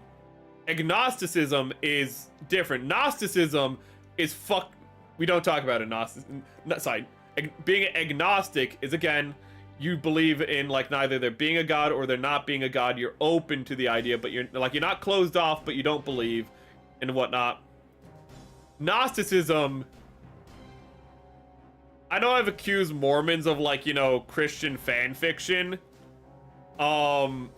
Speaker 1: Agnosticism is different. Gnosticism is we don't talk about agnosticism. Sorry. Being agnostic is, again, you believe in like neither there being a god or there not being a god. You're open to the idea, but you're not closed off, but you don't believe and whatnot. Gnosticism, I know I've accused Mormons of like, you know, Christian fan fiction. But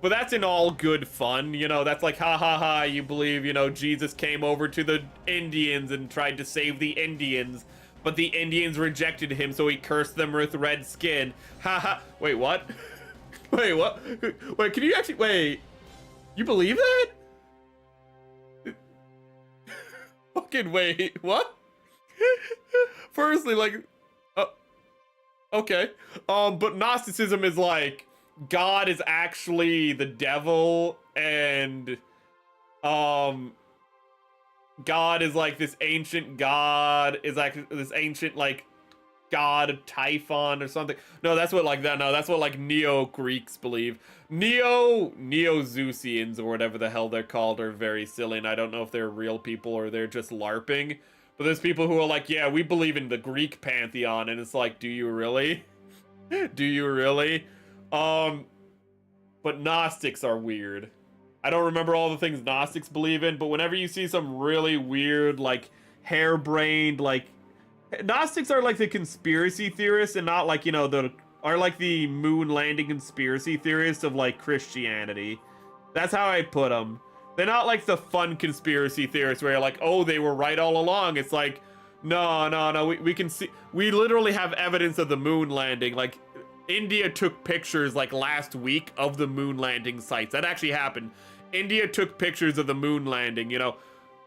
Speaker 1: that's in all good fun, you know, that's like, ha ha ha, you believe, you know, Jesus came over to the Indians and tried to save the Indians. But the Indians rejected him, so he cursed them with red skin. Haha. Wait, what? Wait, what? Wait, can you actually... Wait. You believe that? Fucking wait. What? Firstly, like... okay. But Gnosticism is like... God is actually the devil, and... God is like this ancient god, is like this ancient like god of Typhon or something. No, that's what like that. No, that's what like Neo-Greeks believe. Neo-Zeusians or whatever the hell they're called are very silly, and I don't know if they're real people or they're just LARPing. But there's people who are like, yeah, we believe in the Greek pantheon, and it's like, do you really? Do you really? But Gnostics are weird. I don't remember all the things Gnostics believe in, but whenever you see some really weird, like, harebrained, like... Gnostics are like the conspiracy theorists and not like, you know, are like the moon landing conspiracy theorists of, like, Christianity. That's how I put them. They're not like the fun conspiracy theorists where you're like, oh, they were right all along. It's like, no, we can see... We literally have evidence of the moon landing, like... India took pictures like last week of the moon landing sites. That actually happened. India took pictures of the moon landing, you know.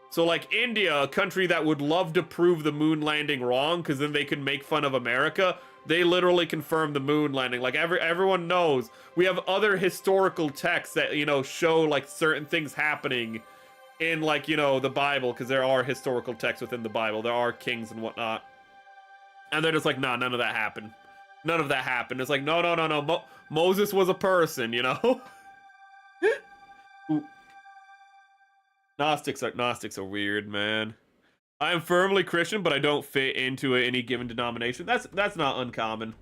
Speaker 1: So like India, a country that would love to prove the moon landing wrong because then they could make fun of America, they literally confirmed the moon landing. Like everyone knows. We have other historical texts that, you know, show like certain things happening in like, you know, the Bible, because there are historical texts within the Bible. There are kings and whatnot. And they're just like, nah, none of that happened. None of that happened. It's like, no. Moses was a person, you know? Ooh. Gnostics are weird, man. I am firmly Christian, but I don't fit into any given denomination. That's not uncommon.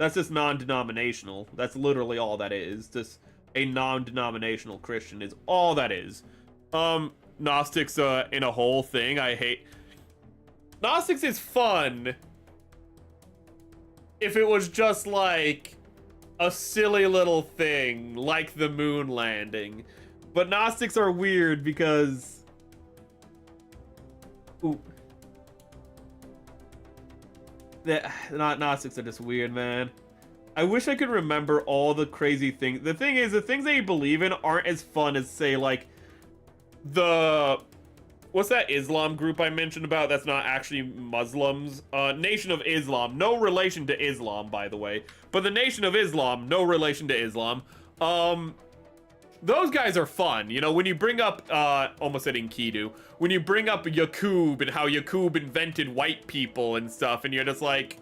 Speaker 1: That's just non-denominational. That's literally all that is. Just a non-denominational Christian is all that is. Gnostics in a whole thing, I hate. Gnostics is fun if it was just like a silly little thing, like the moon landing. But Gnostics are weird because... Ooh. Gnostics are just weird, man. I wish I could remember all the crazy things. The thing is, the things that you believe in aren't as fun as, say, like, the... What's that Islam group I mentioned about that's not actually Muslims? Nation of Islam. No relation to Islam, by the way. But the Nation of Islam, no relation to Islam. Those guys are fun. You know, when you bring up, almost said Enkidu. When you bring up Yaqub and how Yaqub invented white people and stuff, and you're just like...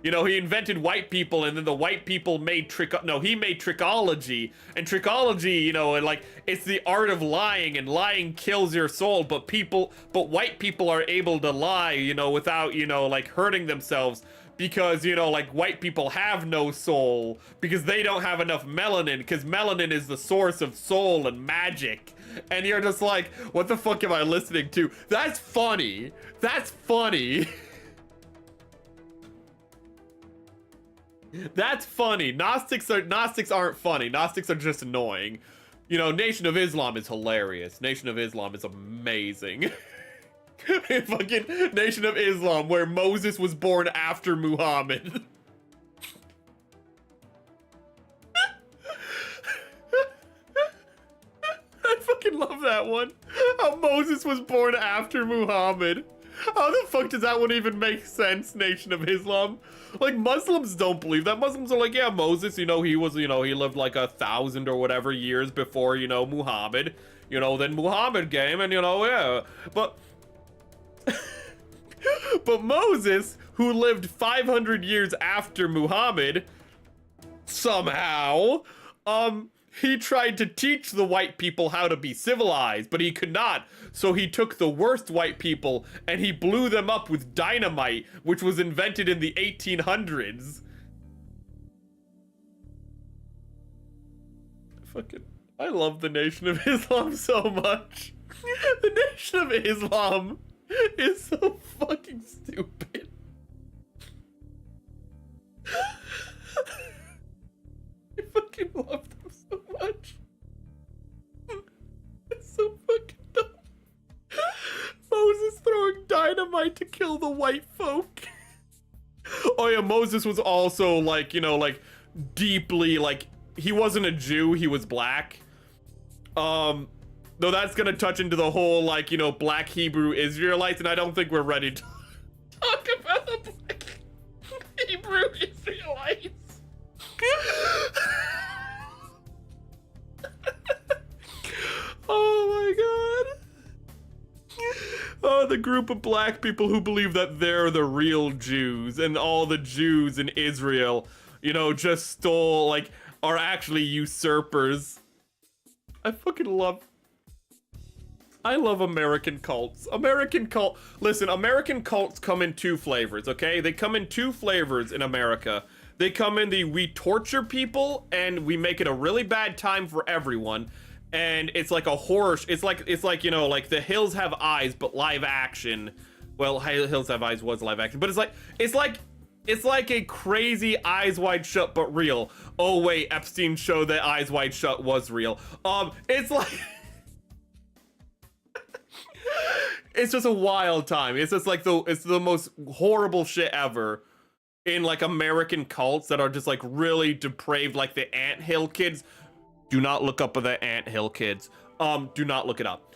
Speaker 1: You know, he invented white people, and then the white people made he made trickology. And trickology, you know, and like, it's the art of lying, and lying kills your soul, but white people are able to lie, you know, without, you know, like, hurting themselves. Because, you know, like, white people have no soul, because they don't have enough melanin, because melanin is the source of soul and magic. And you're just like, what the fuck am I listening to? That's funny. That's funny. That's funny. Gnostics aren't funny. Gnostics are just annoying. You know, Nation of Islam is hilarious. Nation of Islam is amazing. Fucking Nation of Islam, where Moses was born after Muhammad. I fucking love that one. How Moses was born after Muhammad. How the fuck does that one even make sense, Nation of Islam? Like, Muslims don't believe that. Muslims are like, yeah, Moses, you know, he was, you know, he lived like 1,000 or whatever years before, you know, Muhammad. You know, then Muhammad came and, you know, yeah. But... but Moses, who lived 500 years after Muhammad, somehow, he tried to teach the white people how to be civilized, but he could not. So he took the worst white people and he blew them up with dynamite, which was invented in the 1800s. I love the Nation of Islam so much. The Nation of Islam is so fucking stupid. I fucking love them so much. It's so fucking dumb. Moses throwing dynamite to kill the white folk. Oh yeah, Moses was also like, you know, like deeply like, he wasn't a Jew, he was black. Though that's gonna touch into the whole like, you know, black Hebrew Israelites, and I don't think we're ready to talk about the black Hebrew Israelites. Oh my god. Oh, the group of black people who believe that they're the real Jews, and all the Jews in Israel, you know, just stole, like, are actually usurpers. I love American cults. Listen, American cults come in 2 flavors, okay? They come in 2 flavors in America. They come in the we torture people and we make it a really bad time for everyone. And it's like a horror, it's like, you know, like The Hills Have Eyes, but live action. Well, Hills Have Eyes was live action, but it's like a crazy Eyes Wide Shut, but real. Oh wait, Epstein showed that Eyes Wide Shut was real. It's like... It's just a wild time. It's just like it's the most horrible shit ever in like American cults that are just like really depraved, like the Anthill kids. Do not look up the Anthill kids. Do not look it up.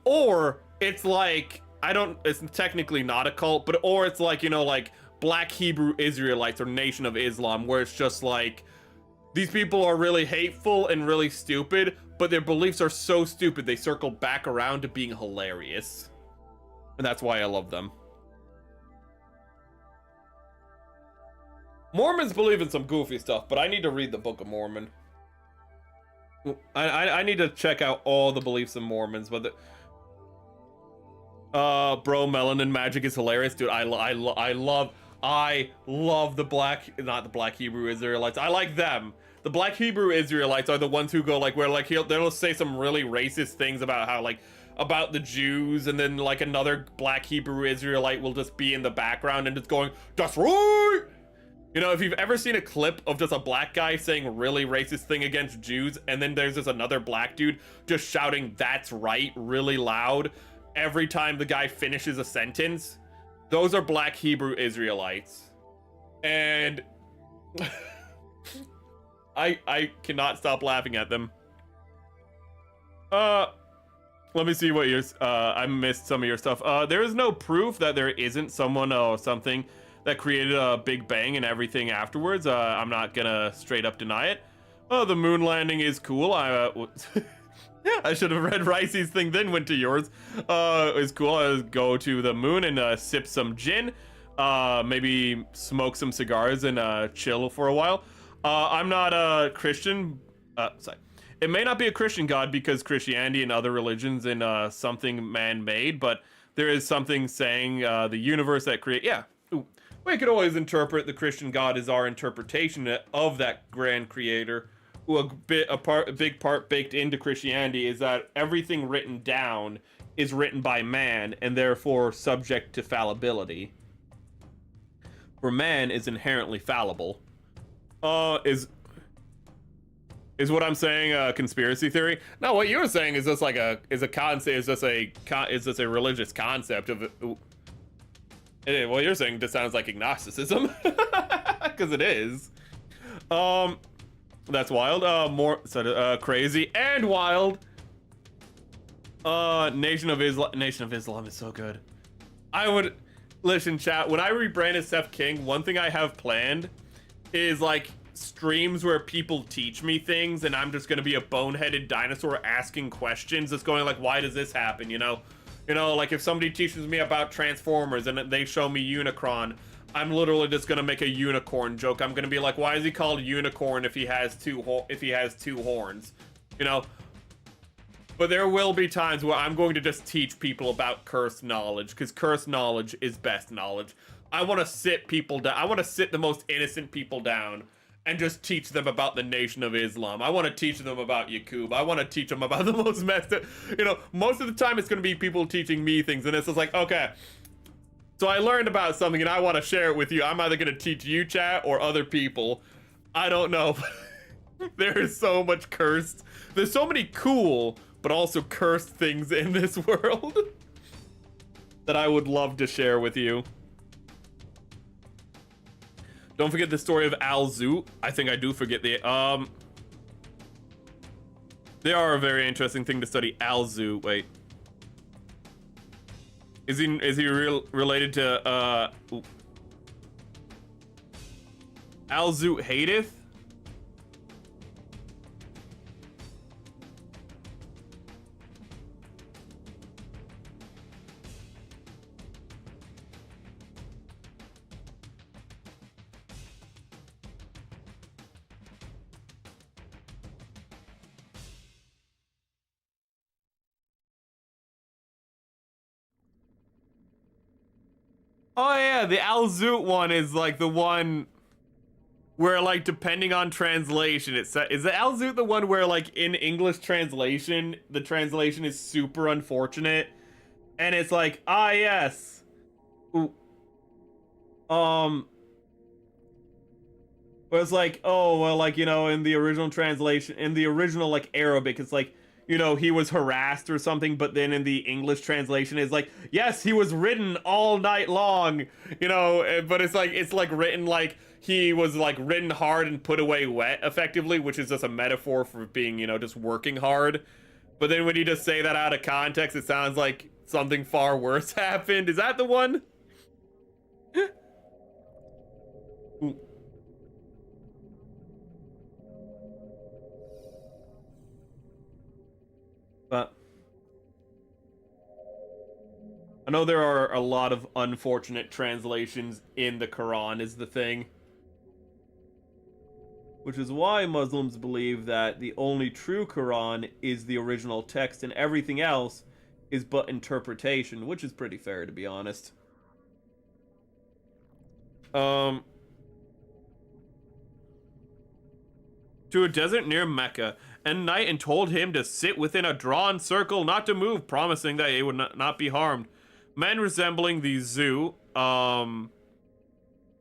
Speaker 1: Or it's like, it's technically not a cult, but, or it's like, you know, like Black Hebrew Israelites or Nation of Islam, where it's just like, these people are really hateful and really stupid, but their beliefs are so stupid they circle back around to being hilarious. And that's why I love them. Mormons believe in some goofy stuff, but I need to read the Book of Mormon. I need to check out all the beliefs of Mormons, but bro, melanin magic is hilarious, dude. I I love not the black Hebrew Israelites. I like them. The black Hebrew Israelites are the ones who go like, where like they'll say some really racist things about how like, about the Jews, and then like another black Hebrew Israelite will just be in the background and just going, that's right! You know, if you've ever seen a clip of just a black guy saying a really racist thing against Jews, and then there's just another black dude just shouting, that's right, really loud, every time the guy finishes a sentence, those are black Hebrew Israelites. And I cannot stop laughing at them. Let me see what yours, I missed some of your stuff. There is no proof that there isn't someone or something that created a Big Bang and everything afterwards. I'm not gonna straight up deny it. Oh, the moon landing is cool. I should have read Ricey's thing, then went to yours. It's cool. I go to the moon and sip some gin. Maybe smoke some cigars and chill for a while. I'm not a Christian. Sorry. It may not be a Christian god because Christianity and other religions in something man-made, but there is something saying the universe that create. Yeah. Ooh. We could always interpret the Christian God as our interpretation of that grand creator. Who a big part baked into Christianity is that everything written down is written by man and therefore subject to fallibility. For man is inherently fallible. Is what I'm saying a conspiracy theory? No, what you're saying is just like a religious concept of. What you're saying just sounds like agnosticism, because it is. That's wild. Crazy and wild. Nation of Islam is so good. I would listen, chat. When I rebrand as Seth King, one thing I have planned is like streams where people teach me things, and I'm just gonna be a boneheaded dinosaur asking questions. Just going like, why does this happen? You know, like if somebody teaches me about Transformers and they show me Unicron, I'm literally just gonna make a unicorn joke. I'm gonna be like, why is he called unicorn if he has two horns? You know. But there will be times where I'm going to just teach people about cursed knowledge, because cursed knowledge is best knowledge. I want to sit people down. I want to sit the most innocent people down and just teach them about the Nation of Islam. I want to teach them about Yaqub. I want to teach them about the most messed up. You know, most of the time it's going to be people teaching me things, and it's just like, okay, so I learned about something and I want to share it with you. I'm either going to teach you, chat, or other people. I don't know. There is so much cursed. There's so many cool, but also cursed things in this world that I would love to share with you. Don't forget the story of Al-Zoot. I think I do forget the, they are a very interesting thing to study. Al-Zoot, wait. Is he related to, Al-Zoot Hadith? Oh yeah, the Al-Zoot one is like the one where, like, depending on translation, is the Al-Zoot the one where, like, in English translation, the translation is super unfortunate, and it's like, ah yes, ooh, but it's like, oh well, like, you know, in the original translation, in the original like Arabic, it's like, you know, he was harassed or something, but then in the English translation is like, yes, he was ridden all night long, you know, but it's like written like he was like ridden hard and put away wet, effectively, which is just a metaphor for being, you know, just working hard. But then when you just say that out of context, it sounds like something far worse happened. Is that the one? Ooh. But I know there are a lot of unfortunate translations in the Quran is the thing. Which is why Muslims believe that the only true Quran is the original text and everything else is but interpretation, which is pretty fair, to be honest. To a desert near Mecca and night and told him to sit within a drawn circle, not to move, promising that it would not be harmed. Men resembling the zoo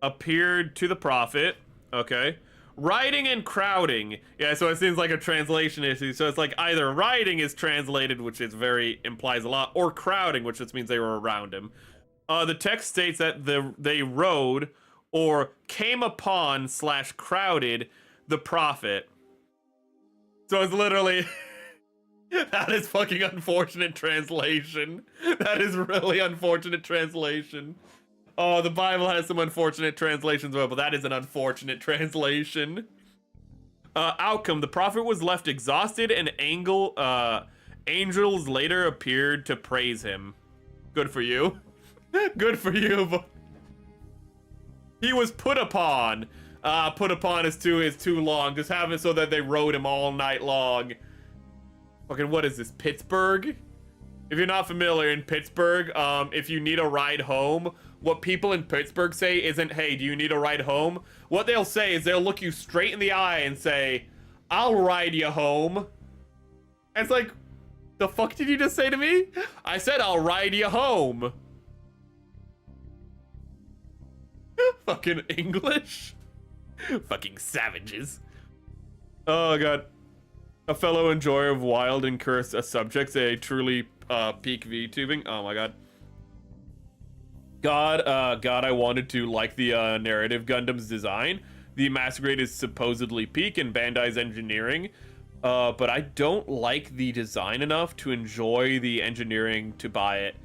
Speaker 1: appeared to the prophet. Okay. Riding and crowding. Yeah, so it seems like a translation issue. So it's like either riding is translated, which is implies a lot, or crowding, which just means they were around him. The text states that they rode or came upon / crowded the prophet. So it's literally that is fucking unfortunate translation. That is really unfortunate translation. Oh, the Bible has some unfortunate translations, but that is an unfortunate translation. Outcome: the prophet was left exhausted, and angels later appeared to praise him. Good for you. Good for you. But he was put upon. Put upon is too long. Just have it so that they rode him all night long. Fucking what is this, Pittsburgh? If you're not familiar, in Pittsburgh, if you need a ride home, what people in Pittsburgh say isn't, hey, do you need a ride home? What they'll say is they'll look you straight in the eye and say, I'll ride you home. And it's like, the fuck did you just say to me? I said I'll ride you home. Fucking English. Fucking savages. Oh god. A fellow enjoyer of wild and cursed subjects, a truly peak VTubing. Oh my god. God, I wanted to like the narrative Gundam's design. The Massacre is supposedly peak in Bandai's engineering, but I don't like the design enough to enjoy the engineering to buy it.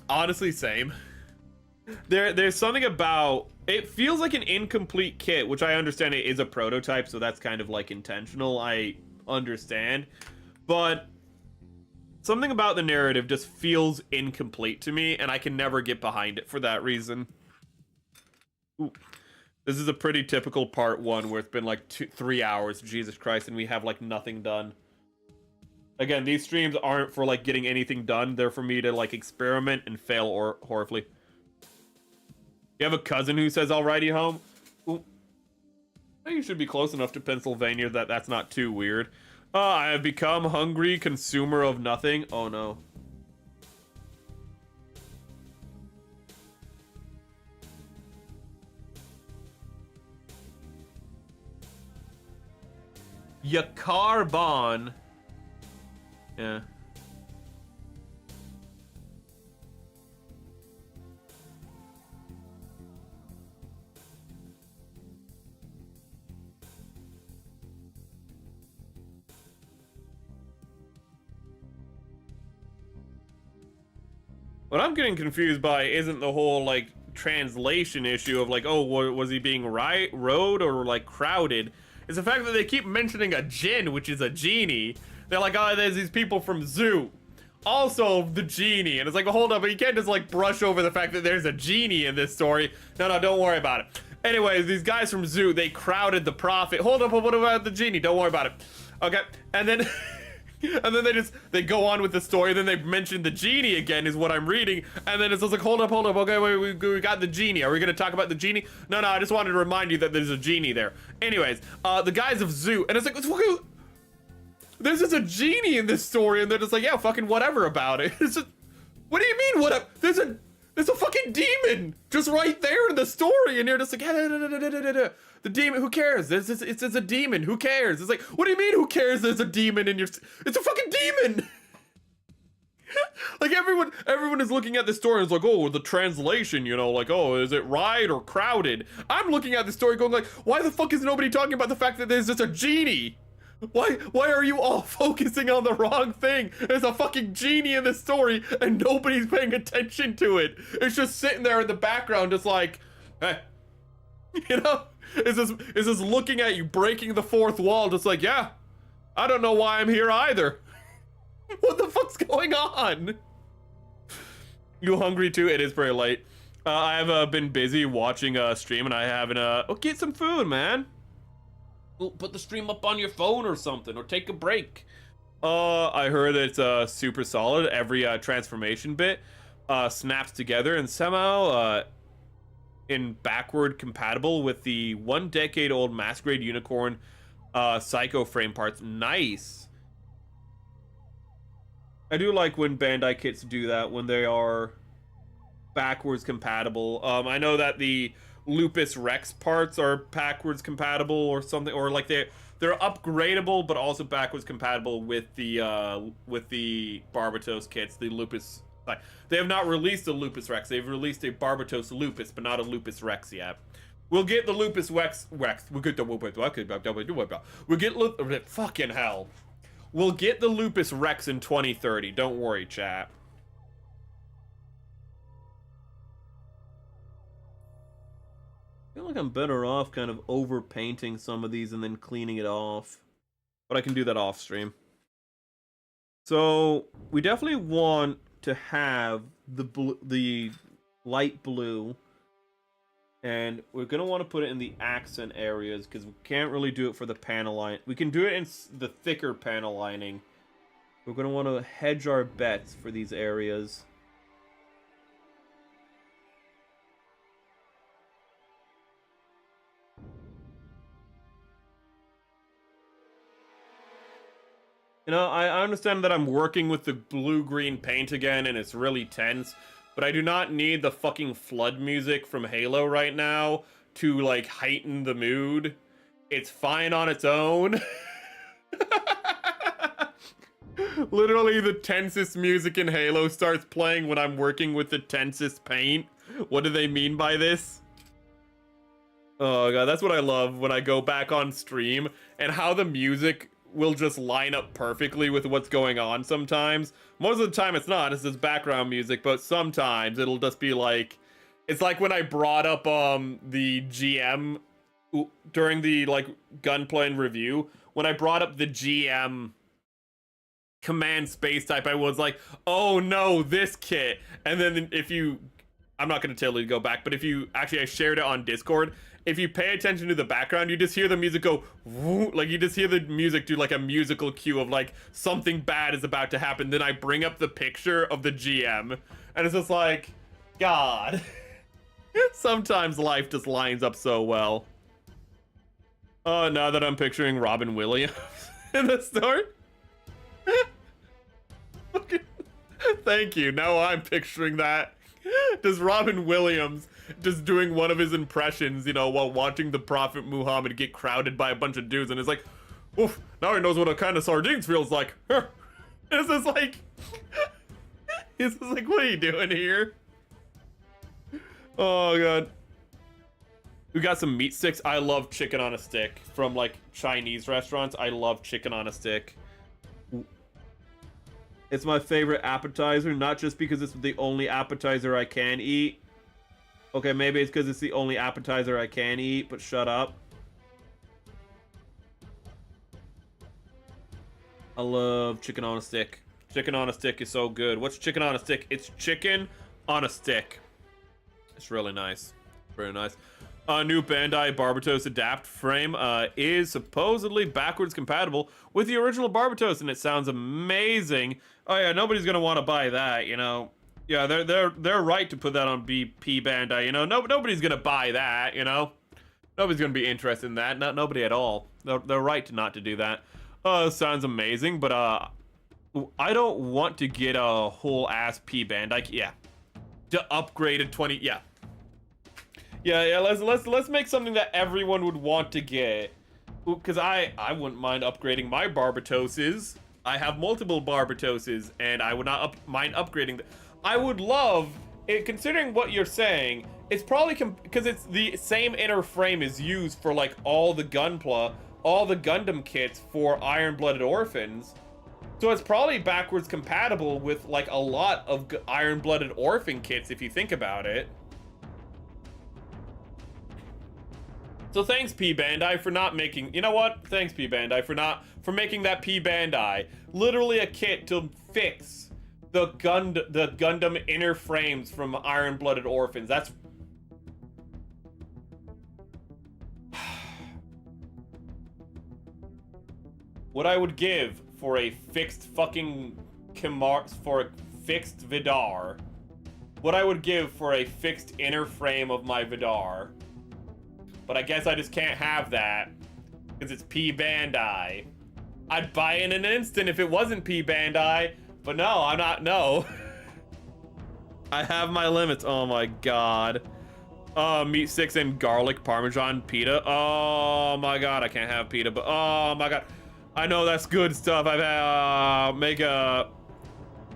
Speaker 1: Honestly, same. There's something about it feels like an incomplete kit, which I understand it is a prototype, so that's kind of like intentional. I understand, but something about the narrative just feels incomplete to me, and I can never get behind it for that reason. Ooh. This is a pretty typical part 1 where it's been like 3 hours, Jesus Christ, and we have like nothing done. Again, these streams aren't for like getting anything done. They're for me to like experiment and fail horribly. You have a cousin who says, I'll ride you home? Ooh. You should be close enough to Pennsylvania that that's not too weird. I have become hungry consumer of nothing. Oh no. Yakarbon. Yeah. What I'm getting confused by isn't the whole, like, translation issue of, like, oh, was he being rode or, like, crowded? It's the fact that they keep mentioning a djinn, which is a genie. They're like, oh, there's these people from Zoo. Also, the genie. And it's like, well, hold up, but you can't just, like, brush over the fact that there's a genie in this story. No, don't worry about it. Anyways, these guys from Zoo, they crowded the prophet. Hold up, but what about the genie? Don't worry about it. Okay, and then... and then they go on with the story, then they mention the genie again, is what I'm reading, and then it's just like, hold up, okay, wait, we got the genie. Are we gonna talk about the genie? No, I just wanted to remind you that there's a genie there. Anyways, the guys of Zoo, and it's like, there's just a genie in this story, and they're just like, yeah, fucking whatever about it. It's just, what do you mean, whatever? There's a fucking demon just right there in the story, and you're just like, yeah, the demon, who cares? It's a demon, who cares? It's like, what do you mean, who cares there's a demon in your... It's a fucking demon! Like, everyone is looking at the story and is like, oh, the translation, you know, like, oh, is it ride or crowded? I'm looking at the story going like, why the fuck is nobody talking about the fact that there's just a genie? Why are you all focusing on the wrong thing? There's a fucking genie in this story and nobody's paying attention to it. It's just sitting there in the background just like, hey, you know? Is this looking at you, breaking the fourth wall, just like, yeah, I don't know why I'm here either. What the fuck's going on? You hungry too? It is very late. I have been busy watching a stream and I haven't, oh, get some food, man. Put the stream up on your phone or something, or take a break. I heard it's super solid. Every transformation bit snaps together and somehow in backward compatible with the 1 decade-old Masquerade Unicorn Psycho frame parts. Nice. I do like when Bandai kits do that, when they are backwards compatible. I know that the Lupus Rex parts are backwards compatible or something, or like they're upgradable but also backwards compatible with the Barbatos kits, the Lupus. They have not released a Lupus Rex. They've released a Barbatos Lupus, but not a Lupus Rex yet. We'll get the Lupus Rex. We'll get the fucking hell. We'll get the Lupus Rex in 2030. Don't worry, chat. I feel like I'm better off kind of over-painting some of these and then cleaning it off. But I can do that off stream. So, we definitely want to have the light blue. And we're going to want to put it in the accent areas because we can't really do it for the panel line. We can do it in the thicker panel lining. We're going to want to hedge our bets for these areas. You know, I understand that I'm working with the blue-green paint again and it's really tense. But I do not need the fucking flood music from Halo right now to, like, heighten the mood. It's fine on its own. Literally, the tensest music in Halo starts playing when I'm working with the tensest paint. What do they mean by this? Oh god, that's what I love when I go back on stream and how the music will just line up perfectly with what's going on sometimes. Most of the time it's not, it's just background music, but sometimes it'll just be like, it's like when I brought up the GM during the like gunplay and review, when I brought up the GM command space type, I was like, oh no, this kit. And then if you, I'm not going to tell you to go back, but if you, actually I shared it on Discord, if you pay attention to the background, you just hear the music go, woo, like you just hear the music do like a musical cue of like something bad is about to happen. Then I bring up the picture of the GM and it's just like, God, sometimes life just lines up so well. Oh, now that I'm picturing Robin Williams in the story. Thank you. Now I'm picturing that. Does Robin Williams just doing one of his impressions, you know, while watching the Prophet Muhammad get crowded by a bunch of dudes, and it's like, oof, now he knows what a can of sardines feels like. It's just like, it's just like, what are you doing here? Oh god. We got some meat sticks. I love chicken on a stick from like Chinese restaurants. I love chicken on a stick. It's my favorite appetizer, not just because it's the only appetizer I can eat. Okay, maybe it's because it's the only appetizer I can eat, but shut up. I love chicken on a stick. Chicken on a stick is so good. What's chicken on a stick? It's chicken on a stick. It's really nice. Very nice. New Bandai Barbatos Adapt frame is supposedly backwards compatible with the original Barbatos, and it sounds amazing. Oh yeah, nobody's gonna want to buy that, you know. Yeah, they're right to put that on BP Bandai, you know. Nobody's gonna buy that, you know. Nobody's gonna be interested in that. Nobody at all. They're right not to do that. Sounds amazing, but I don't want to get a whole ass P Bandai. Yeah, to upgrade a 20. Yeah. Yeah. Let's make something that everyone would want to get. Because I wouldn't mind upgrading my Barbatoses. I have multiple Barbatoses, and I would not mind upgrading them. I would love it, considering what you're saying. It's probably because it's the same inner frame is used for like all the Gunpla, all the Gundam kits for Iron-Blooded Orphans. So it's probably backwards compatible with like a lot of Iron-Blooded Orphan kits if you think about it. So thanks P Bandai for not making, you know what? Thanks P Bandai for making that P Bandai literally a kit to fix the Gundam inner frames from Iron-Blooded Orphans. That's what I would give for a fixed fucking for a fixed Vidar what I would give for a fixed inner frame of my Vidar. But I guess I just can't have that because it's P Bandai. I'd buy it in an instant if it wasn't P Bandai, but no, I'm not. No. I have my limits. Oh my god. Meat sticks and garlic parmesan pita. Oh my god, I can't have pita, but oh my god. I know that's good stuff. I've make a...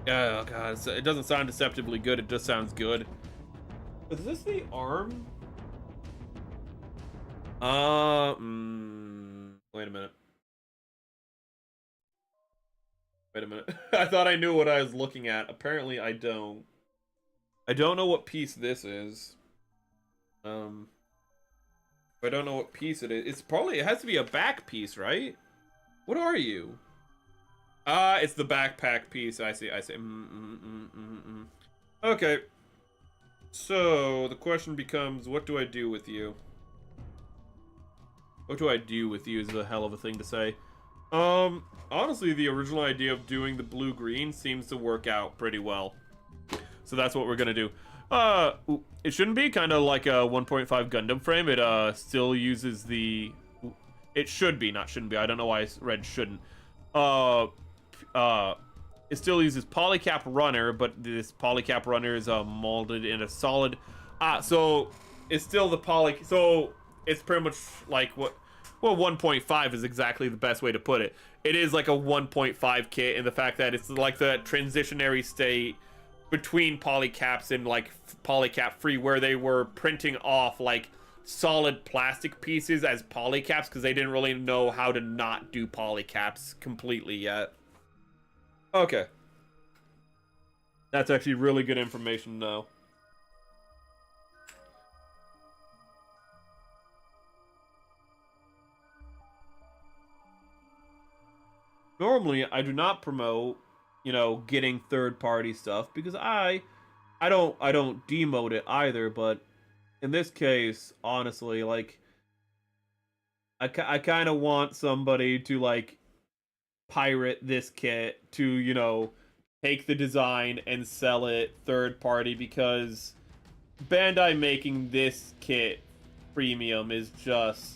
Speaker 1: Oh god, it doesn't sound deceptively good. It just sounds good. Is this the arm? Wait a minute. Wait a minute. I thought I knew what I was looking at. Apparently I don't. I don't know what piece this is. I don't know what piece it is. It's probably, it has to be a back piece, right? What are you? It's the backpack piece. I see. Okay. So the question becomes, what do I do with you? What do I do with you is a hell of a thing to say. Honestly, the original idea of doing the blue-green seems to work out pretty well. So that's what we're gonna do. It shouldn't be kind of like a 1.5 Gundam frame. It still uses the... It should be, not shouldn't be. I don't know why I read shouldn't. It still uses polycap runner, but this polycap runner is molded in a solid... so it's still the poly... So it's pretty much like what... Well, 1.5 is exactly the best way to put it. It is like a 1.5 kit in the fact that it's like the transitionary state between polycaps and like polycap free, where they were printing off like solid plastic pieces as polycaps because they didn't really know how to not do polycaps completely yet. Okay. That's actually really good information to know. Normally, I do not promote, you know, getting third-party stuff because I don't demote it either. But in this case, honestly, like, I kind of want somebody to like pirate this kit to, you know, take the design and sell it third-party, because Bandai making this kit premium is just...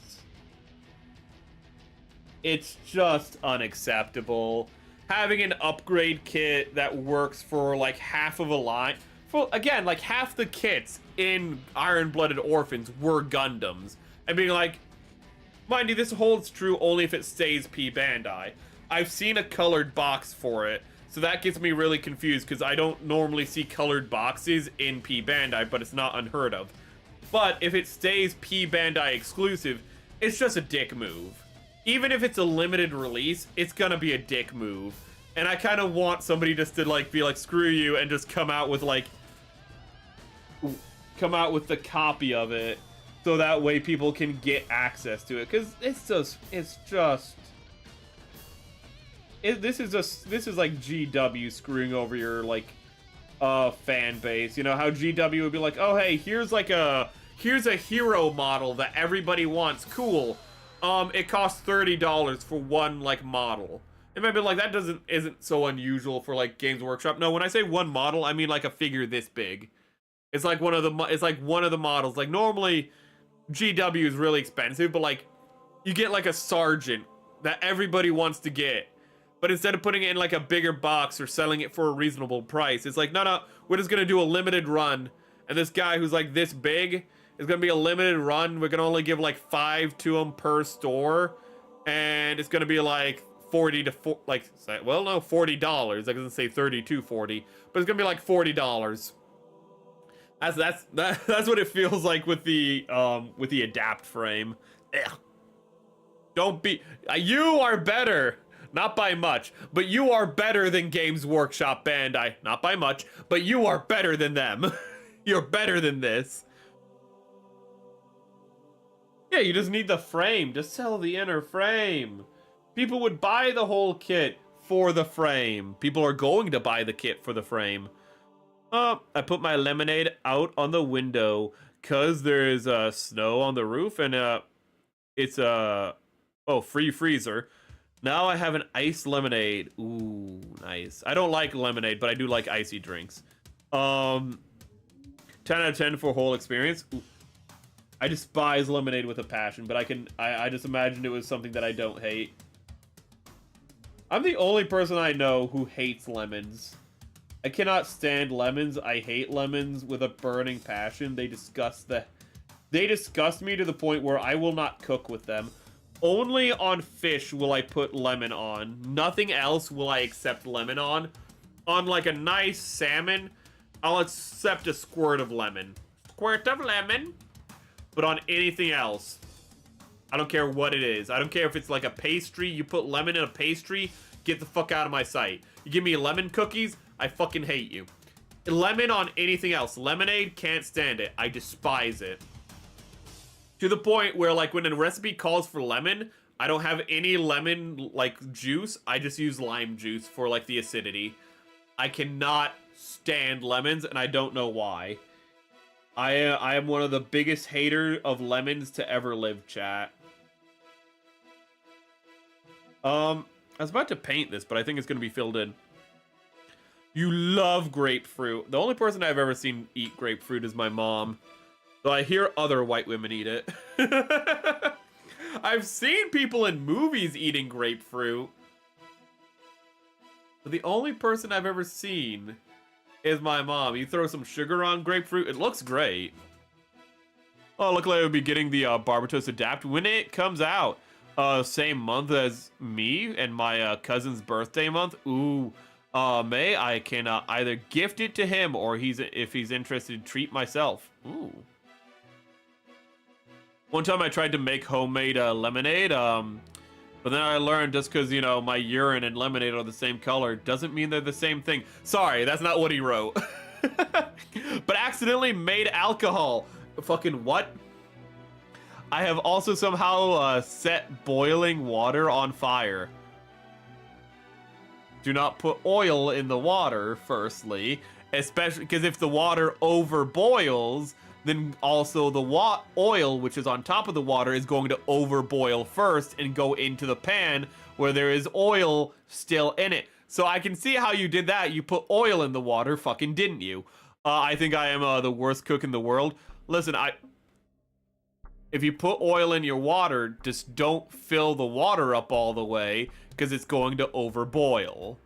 Speaker 1: It's just unacceptable. Having an upgrade kit that works for like half of a line. For, again, like half the kits in Iron-Blooded Orphans were Gundams. And being like, mind you, this holds true only if it stays P Bandai. I've seen a colored box for it, so that gets me really confused because I don't normally see colored boxes in P Bandai, but it's not unheard of. But if it stays P Bandai exclusive, it's just a dick move. Even if it's a limited release, it's gonna be a dick move. And I kind of want somebody just to like be like, screw you, and just come out with like... Come out with the copy of it, so that way people can get access to it. Because this is like GW screwing over your like fan base. You know how GW would be like, oh hey, here's a hero model that everybody wants, cool. It costs $30 for one like model. It might be like, that isn't so unusual for like Games Workshop. No, when I say one model, I mean like a figure this big. It's like one of the models. Like normally GW is really expensive, but like you get like a sergeant that everybody wants to get. But instead of putting it in like a bigger box or selling it for a reasonable price, it's like, no, we're just gonna do a limited run. And this guy who's like this big, it's gonna be a limited run. We're gonna only give like 5 to them per store, and it's gonna be like $40 I was gonna say 30 to 40, but it's gonna be like $40. That's what it feels like with the adapt frame. Ugh. Don't be... you are better, not by much, but you are better than Games Workshop Bandai, not by much, but you are better than them. You're better than this. Yeah, you just need the frame. Just sell the inner frame. People would buy the whole kit for the frame. People are going to buy the kit for the frame. I put my lemonade out on the window because there's snow on the roof, and it's free freezer. Now I have an iced lemonade. Ooh, nice. I don't like lemonade, but I do like icy drinks. 10 out of 10 for whole experience. Ooh. I despise lemonade with a passion, but I just imagined it was something that I don't hate. I'm the only person I know who hates lemons. I cannot stand lemons. I hate lemons with a burning passion. They disgust me to the point where I will not cook with them. Only on fish will I put lemon on. Nothing else will I accept lemon on. On like a nice salmon, I'll accept a squirt of lemon. Squirt of lemon. But on anything else, I don't care what it is. I don't care if it's like a pastry. You put lemon in a pastry, get the fuck out of my sight. You give me lemon cookies, I fucking hate you. Lemon on anything else. Lemonade, can't stand it. I despise it. To the point where, like, when a recipe calls for lemon, I don't have any lemon, like, juice. I just use lime juice for, like, the acidity. I cannot stand lemons, and I don't know why. I am one of the biggest haters of lemons to ever live, chat. I was about to paint this, but I think it's going to be filled in. You love grapefruit. The only person I've ever seen eat grapefruit is my mom. Though I hear other white women eat it. I've seen people in movies eating grapefruit. But the only person I've ever seen is my mom. You throw some sugar on grapefruit, it looks great. Oh, look like I would be getting the Barbatos Adapt when it comes out. Same month as me and my cousin's birthday month. Ooh. May I can either gift it to him or if he's interested, treat myself. Ooh. One time I tried to make homemade lemonade, but then I learned just because, you know, my urine and lemonade are the same color doesn't mean they're the same thing. Sorry, that's not what he wrote. But accidentally made alcohol. Fucking what? I have also somehow set boiling water on fire. Do not put oil in the water, firstly. Especially because if the water overboils, then also the oil, which is on top of the water, is going to overboil first and go into the pan where there is oil still in it. So I can see how you did that. You put oil in the water, fucking didn't you? I think I am the worst cook in the world. Listen, if you put oil in your water, just don't fill the water up all the way, because it's going to overboil.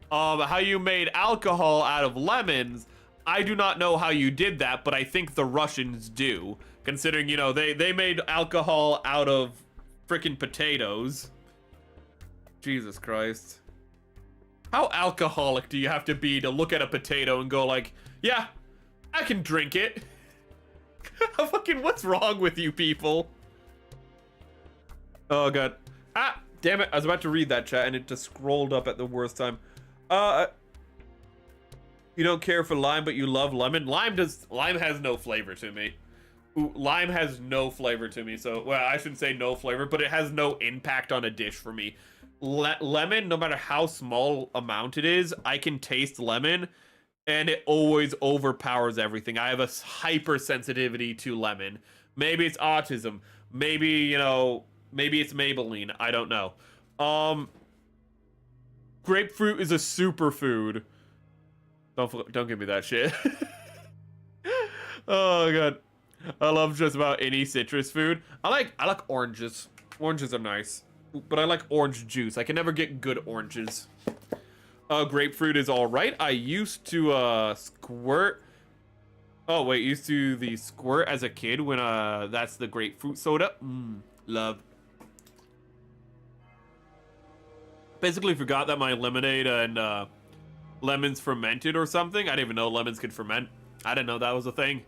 Speaker 1: How you made alcohol out of lemons, I do not know how you did that, but I think the Russians do. Considering, you know, they made alcohol out of freaking potatoes. Jesus Christ. How alcoholic do you have to be to look at a potato and go like, yeah, I can drink it? Fucking what's wrong with you people? Oh god. Ah, damn it. I was about to read that chat and it just scrolled up at the worst time. You don't care for lime, but you love lemon. Lime has no flavor to me. Ooh, lime has no flavor to me. So, well, I shouldn't say no flavor, but it has no impact on a dish for me. Lemon, no matter how small amount it is, I can taste lemon, and it always overpowers everything. I have a hypersensitivity to lemon. Maybe it's autism. Maybe, you know, maybe it's Maybelline. I don't know. Grapefruit is a superfood. Don't give me that shit. Oh god, I love just about any citrus food. I like oranges. Oranges are nice, but I like orange juice. I can never get good oranges. Grapefruit is all right. I used to squirt. Oh wait, used to the squirt as a kid when that's the grapefruit soda. Love. Basically forgot that my lemonade and lemons fermented or something. I didn't even know lemons could ferment. I didn't know that was a thing.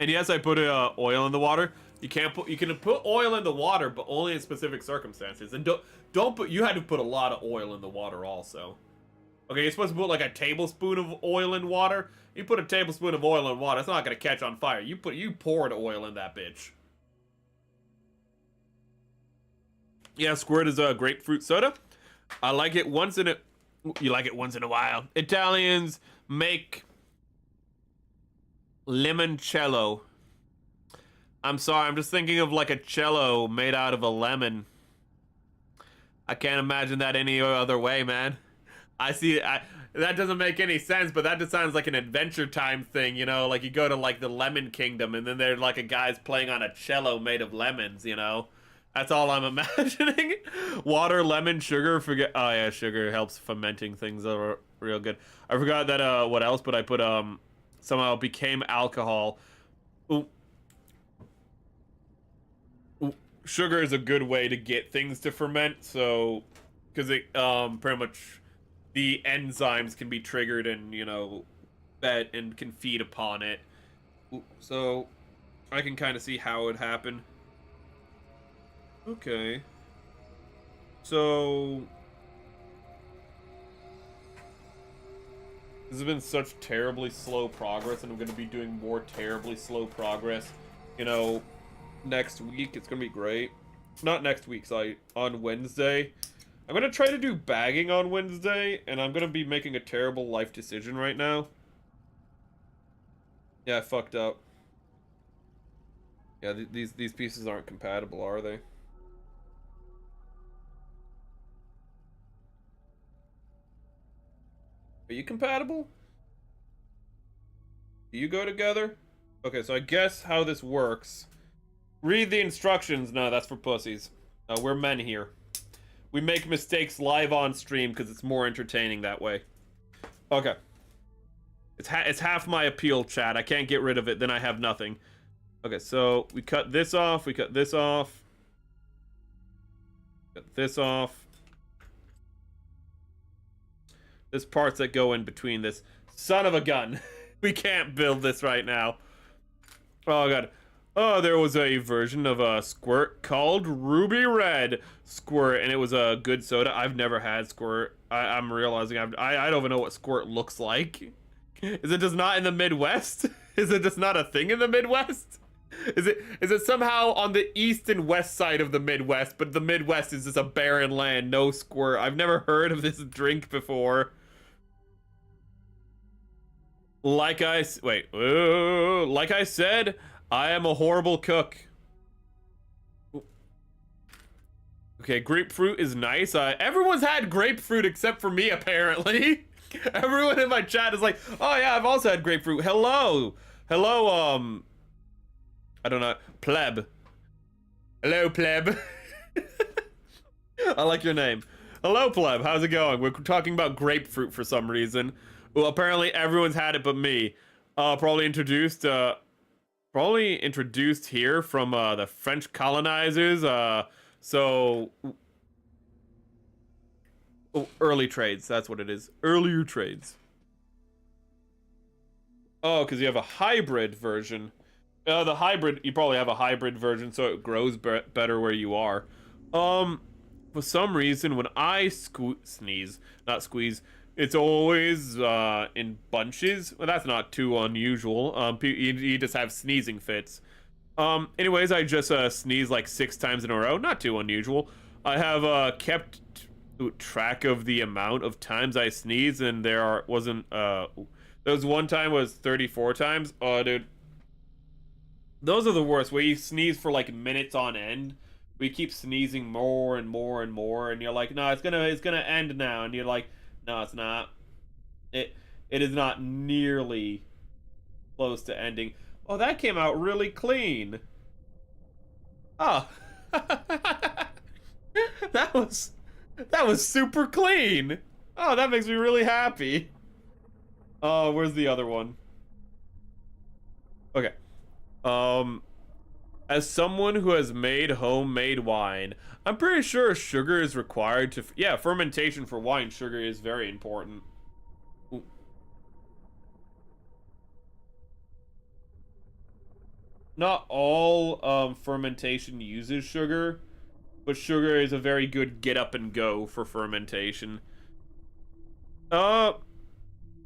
Speaker 1: And yes, I put oil in the water. You can put oil in the water, but only in specific circumstances. And you had to put a lot of oil in the water also. Okay, you're supposed to put like a tablespoon of oil in water. You put a tablespoon of oil in water, it's not gonna catch on fire. You poured oil in that bitch. Yeah, squirt is a grapefruit soda. I like it once in a. You like it once in a while. Italians make limoncello. I'm sorry, I'm just thinking of like a cello made out of a lemon. I can't imagine that any other way, man. I see. That doesn't make any sense, but that just sounds like an Adventure Time thing, you know? Like you go to like the Lemon Kingdom, and then there's like a guy's playing on a cello made of lemons, you know? That's all I'm imagining. Water, lemon, sugar. Forget. Oh yeah, sugar helps fermenting things are real good. I forgot that. What else? But I put somehow it became alcohol. Ooh. Ooh. Sugar is a good way to get things to ferment. So, because it pretty much the enzymes can be triggered and you know, fed and can feed upon it. Ooh. So, I can kind of see how it happened. Okay. So this has been such terribly slow progress, and I'm going to be doing more terribly slow progress, you know, next week. It's going to be great. Not next week, sorry, on Wednesday. I'm going to try to do bagging on Wednesday, and I'm going to be making a terrible life decision right now. Yeah, I fucked up. Yeah, these pieces aren't compatible, are they? Are you compatible? Do you go together? Okay, so I guess how this works. Read the instructions. No, that's for pussies. We're men here. We make mistakes live on stream because it's more entertaining that way. Okay. It's half my appeal, chat. I can't get rid of it, then I have nothing. Okay, so we cut this off. We cut this off. Cut this off. There's parts that go in between this. Son of a gun. We can't build this right now. Oh, God. Oh, there was a version of a Squirt called Ruby Red Squirt, and it was a good soda. I've never had Squirt. I'm realizing I don't even know what Squirt looks like. Is it just not in the Midwest? Is it just not a thing in the Midwest? Is it somehow on the east and west side of the Midwest, but the Midwest is just a barren land, no Squirt? I've never heard of this drink before. Like I said, I am a horrible cook. Okay, grapefruit is nice. Everyone's had grapefruit except for me, apparently. Everyone in my chat is like, oh yeah, I've also had grapefruit. Hello, I don't know, pleb. Hello, pleb. I like your name. Hello, pleb. How's it going? We're talking about grapefruit for some reason. Well, apparently everyone's had it but me. Probably introduced here from the French colonizers. Early trades. That's what it is. Earlier trades. Oh, because you have a hybrid version. The hybrid, you probably have a hybrid version, so it grows better where you are. For some reason, when I sneeze, not squeeze, it's always in bunches. Well, that's not too unusual. You just have sneezing fits. Anyways, I just sneeze like 6 times in a row. Not too unusual. I have kept track of the amount of times I sneeze, and there was one time was 34 times. Oh, dude. Those are the worst, where you sneeze for like minutes on end. We keep sneezing more and more and more, and you're like, no, it's gonna end now, and you're like, no, it's not. It is not nearly close to ending. Oh, that came out really clean. Oh. That was super clean. Oh, that makes me really happy. Oh, where's the other one? Okay. As someone who has made homemade wine, I'm pretty sure sugar is required to... Yeah, fermentation for wine, sugar is very important. Ooh. Not all fermentation uses sugar, but sugar is a very good get up and go for fermentation.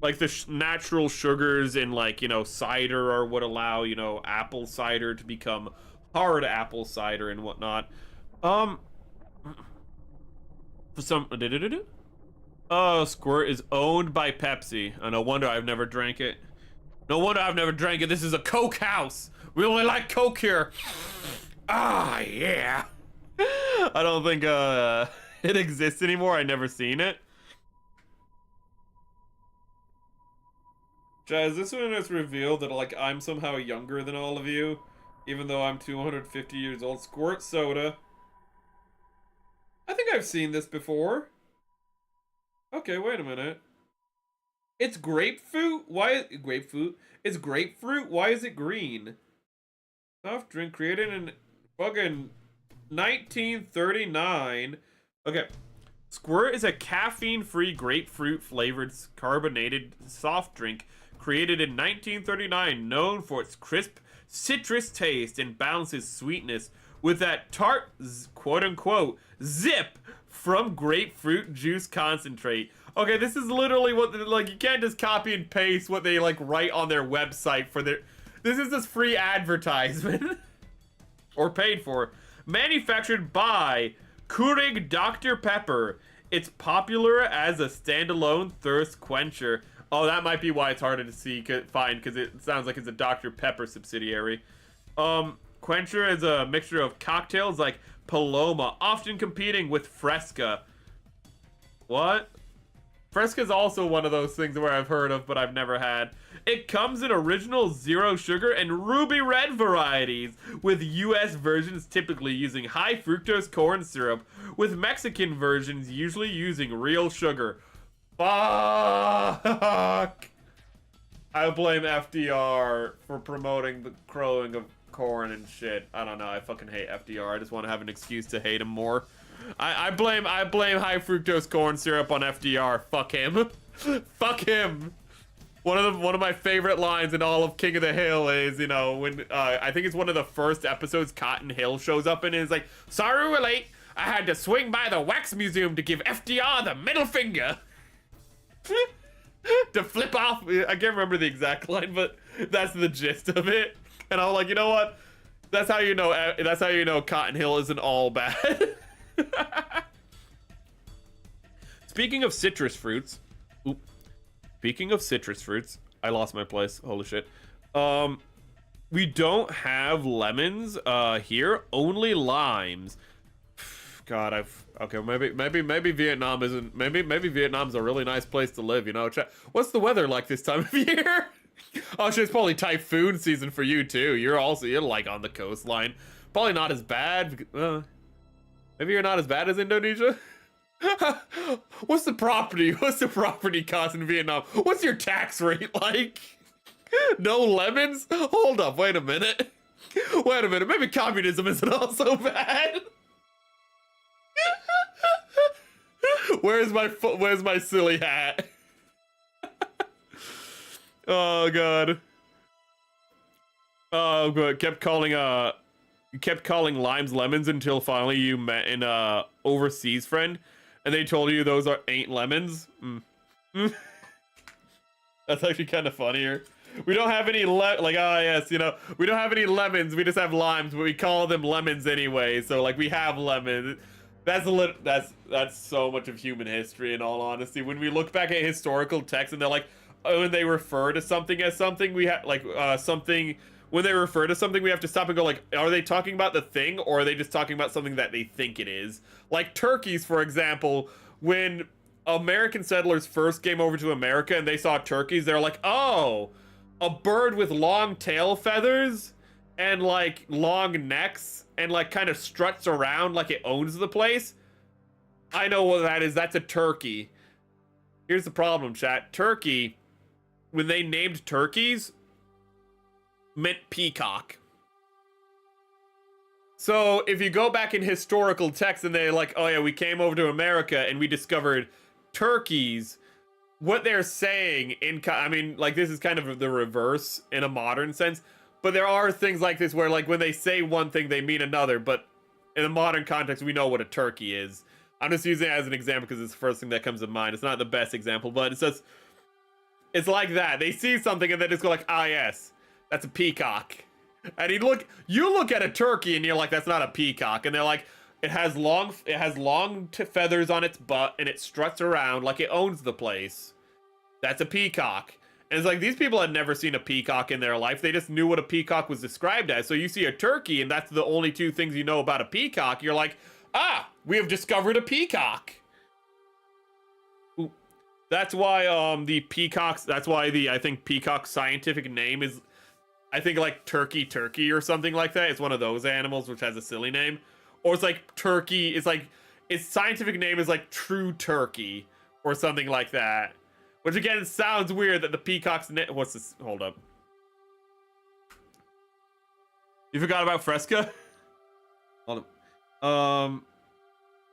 Speaker 1: Like the natural sugars in, like, you know, cider are what allow, you know, apple cider to become hard apple cider and whatnot. For some... Squirt is owned by Pepsi. No wonder I've never drank it. No wonder I've never drank it. This is a Coke house. We only like Coke here. Ah, yeah. I don't think, it exists anymore. I've never seen it. Jazz, this when it's revealed that, like, I'm somehow younger than all of you, even though I'm 250 years old. Squirt soda. I think I've seen this before. Okay, wait a minute. It's grapefruit? Why grapefruit? It's grapefruit? Why is it green? Soft drink created in fucking 1939. Okay. Squirt is a caffeine-free grapefruit-flavored carbonated soft drink created in 1939, known for its crisp citrus taste and balances sweetness with that tart, quote-unquote, zip from grapefruit juice concentrate. Okay, this is literally what, like, you can't just copy and paste what they, like, write on their website for their... This is just free advertisement. Or paid for. Manufactured by Keurig Dr. Pepper. It's popular as a standalone thirst quencher. Oh, that might be why it's harder to find, because it sounds like it's a Dr. Pepper subsidiary. Quencher is a mixture of cocktails like Paloma, often competing with Fresca. What? Fresca is also one of those things where I've heard of, but I've never had. It comes in original zero sugar and ruby red varieties, with US versions typically using high fructose corn syrup, with Mexican versions usually using real sugar. Fuck! I blame FDR for promoting the growing of corn and shit. I don't know, I fucking hate FDR. I just want to have an excuse to hate him more. I blame high fructose corn syrup on FDR. Fuck him. Fuck him. One of my favorite lines in all of King of the Hill is, you know, when I think it's one of the first episodes Cotton Hill shows up in, and is like, sorry we're late. I had to swing by the wax museum to give FDR the middle finger. To flip off. I can't remember the exact line, but that's the gist of it. And I'm like, you know what? That's how you know Cotton Hill isn't all bad. Speaking of citrus fruits, I lost my place. Holy shit. We don't have lemons here, only limes. God, maybe Vietnam isn't. Maybe Vietnam's a really nice place to live. You know, what's the weather like this time of year? Oh shit, it's probably typhoon season for you too. You're like on the coastline. Probably not as bad. Maybe you're not as bad as Indonesia. What's the property cost in Vietnam? What's your tax rate like? No lemons? Hold up, wait a minute. Maybe communism isn't all so bad. Where's my silly hat? Oh god. Oh god, kept calling limes lemons until finally you met an overseas friend and they told you those ain't lemons. That's actually kind of funnier. We don't have any we don't have any lemons, we just have limes, but we call them lemons anyway, so like we have lemons. That's so much of human history, in all honesty. When we look back at historical texts and they're like, when they refer to something as something, we have when they refer to something, we have to stop and go like, are they talking about the thing, or are they just talking about something that they think it is? Like turkeys, for example, when American settlers first came over to America and they saw turkeys, they're like, oh, a bird with long tail feathers and like long necks and like kind of struts around like it owns the place. I know what that is. That's a turkey. Here's the problem, chat. Turkey, when they named turkeys, meant peacock. So if you go back in historical texts and they're like, oh yeah, we came over to America and we discovered turkeys, what they're saying I mean, like, this is kind of the reverse in a modern sense, but there are things like this where, like, when they say one thing, they mean another, but in a modern context, we know what a turkey is. I'm just using it as an example because it's the first thing that comes to mind. It's not the best example, but it's just, it's like that. They see something and they just go like, ah, yes, that's a peacock. And you look at a turkey and you're like, that's not a peacock. And they're like, it has long feathers on its butt and it struts around like it owns the place. That's a peacock. And it's like, these people had never seen a peacock in their life. They just knew what a peacock was described as. So you see a turkey and that's the only two things you know about a peacock. You're like, ah, we have discovered a peacock. Ooh. That's why the peacocks. That's why I think peacock's scientific name is, I think like turkey or something like that. It's one of those animals which has a silly name, or it's like turkey. It's like its scientific name is like true turkey or something like that. Which again sounds weird that the peacock's what's this? Hold up. You forgot about Fresca? Hold up.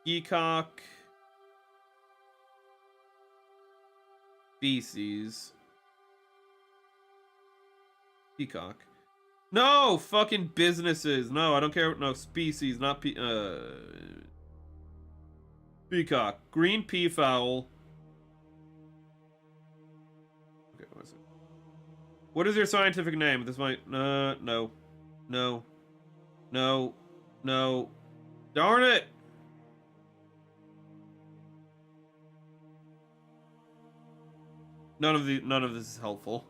Speaker 1: Peacock species. Peacock. No, fucking businesses. No, I don't care. No, species, not peacock. Green peafowl. Okay, what is it? What is your scientific name? This might. No. Darn it! None of this is helpful.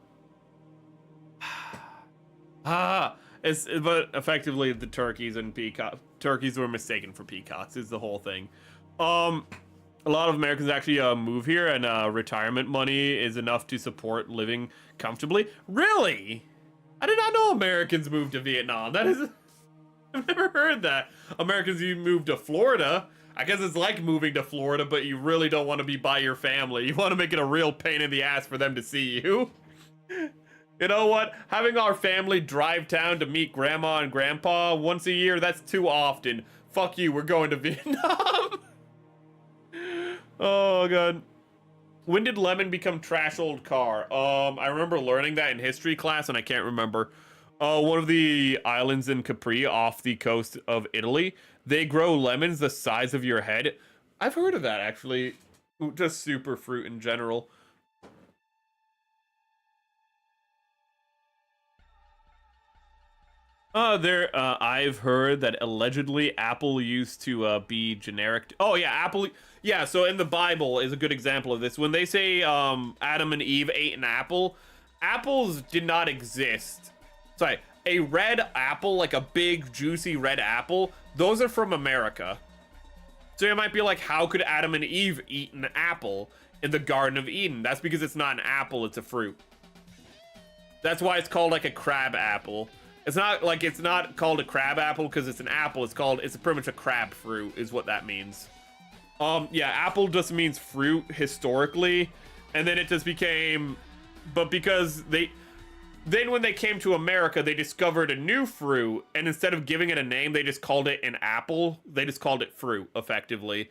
Speaker 1: But effectively the turkeys were mistaken for peacocks is the whole thing. A lot of Americans actually move here, and retirement money is enough to support living comfortably. Really? I did not know Americans moved to Vietnam. That is, I've never heard that. Americans, you move to Florida. I guess it's like moving to Florida, but you really don't want to be by your family. You want to make it a real pain in the ass for them to see you. You know what? Having our family drive down to meet grandma and grandpa once a year, that's too often. Fuck you, we're going to Vietnam. Oh, God. When did lemon become trash old car? I remember learning that in history class, and I can't remember. One of the islands in Capri off the coast of Italy, they grow lemons the size of your head. I've heard of that, actually. Just super fruit in general. I've heard that allegedly Apple used to be generic. Oh yeah, Apple. Yeah, so in the Bible is a good example of this. When they say Adam and Eve ate an apple, apples did not exist. Sorry, a red apple, like a big juicy red apple, those are from America. So you might be like, how could Adam and Eve eat an apple in the Garden of Eden? That's because it's not an apple, it's a fruit. That's why it's called like a crab apple. It's not called a crab apple because it's an apple. It's pretty much a crab fruit is what that means. Yeah, apple just means fruit historically, and then it just became, but because then when they came to America, they discovered a new fruit, and instead of giving it a name, they just called it an apple. They just called it fruit, effectively.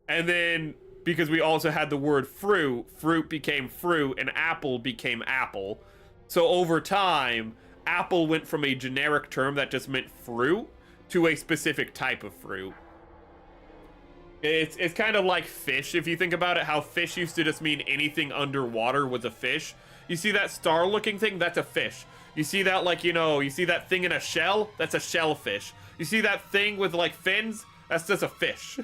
Speaker 1: And then because we also had the word fruit became fruit, and apple became apple. So over time, apple went from a generic term that just meant fruit to a specific type of fruit. It's kind of like fish, if you think about it, how fish used to just mean anything underwater was a fish. You see that star-looking thing? That's a fish. You see that, like, you see that thing in a shell? That's a shellfish. You see that thing with, like, fins? That's just a fish.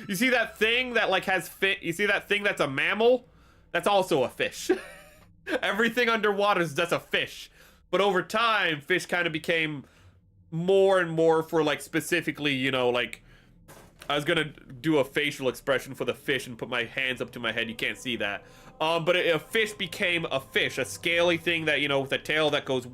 Speaker 1: You see that thing that, like, has you see that thing that's a mammal? That's also a fish. Everything underwater is just a fish. But over time, fish kind of became more and more for, like, specifically, like, I was gonna do a facial expression for the fish and put my hands up to my head. You can't see that. But a fish became a fish, a scaly thing that, with a tail that goes,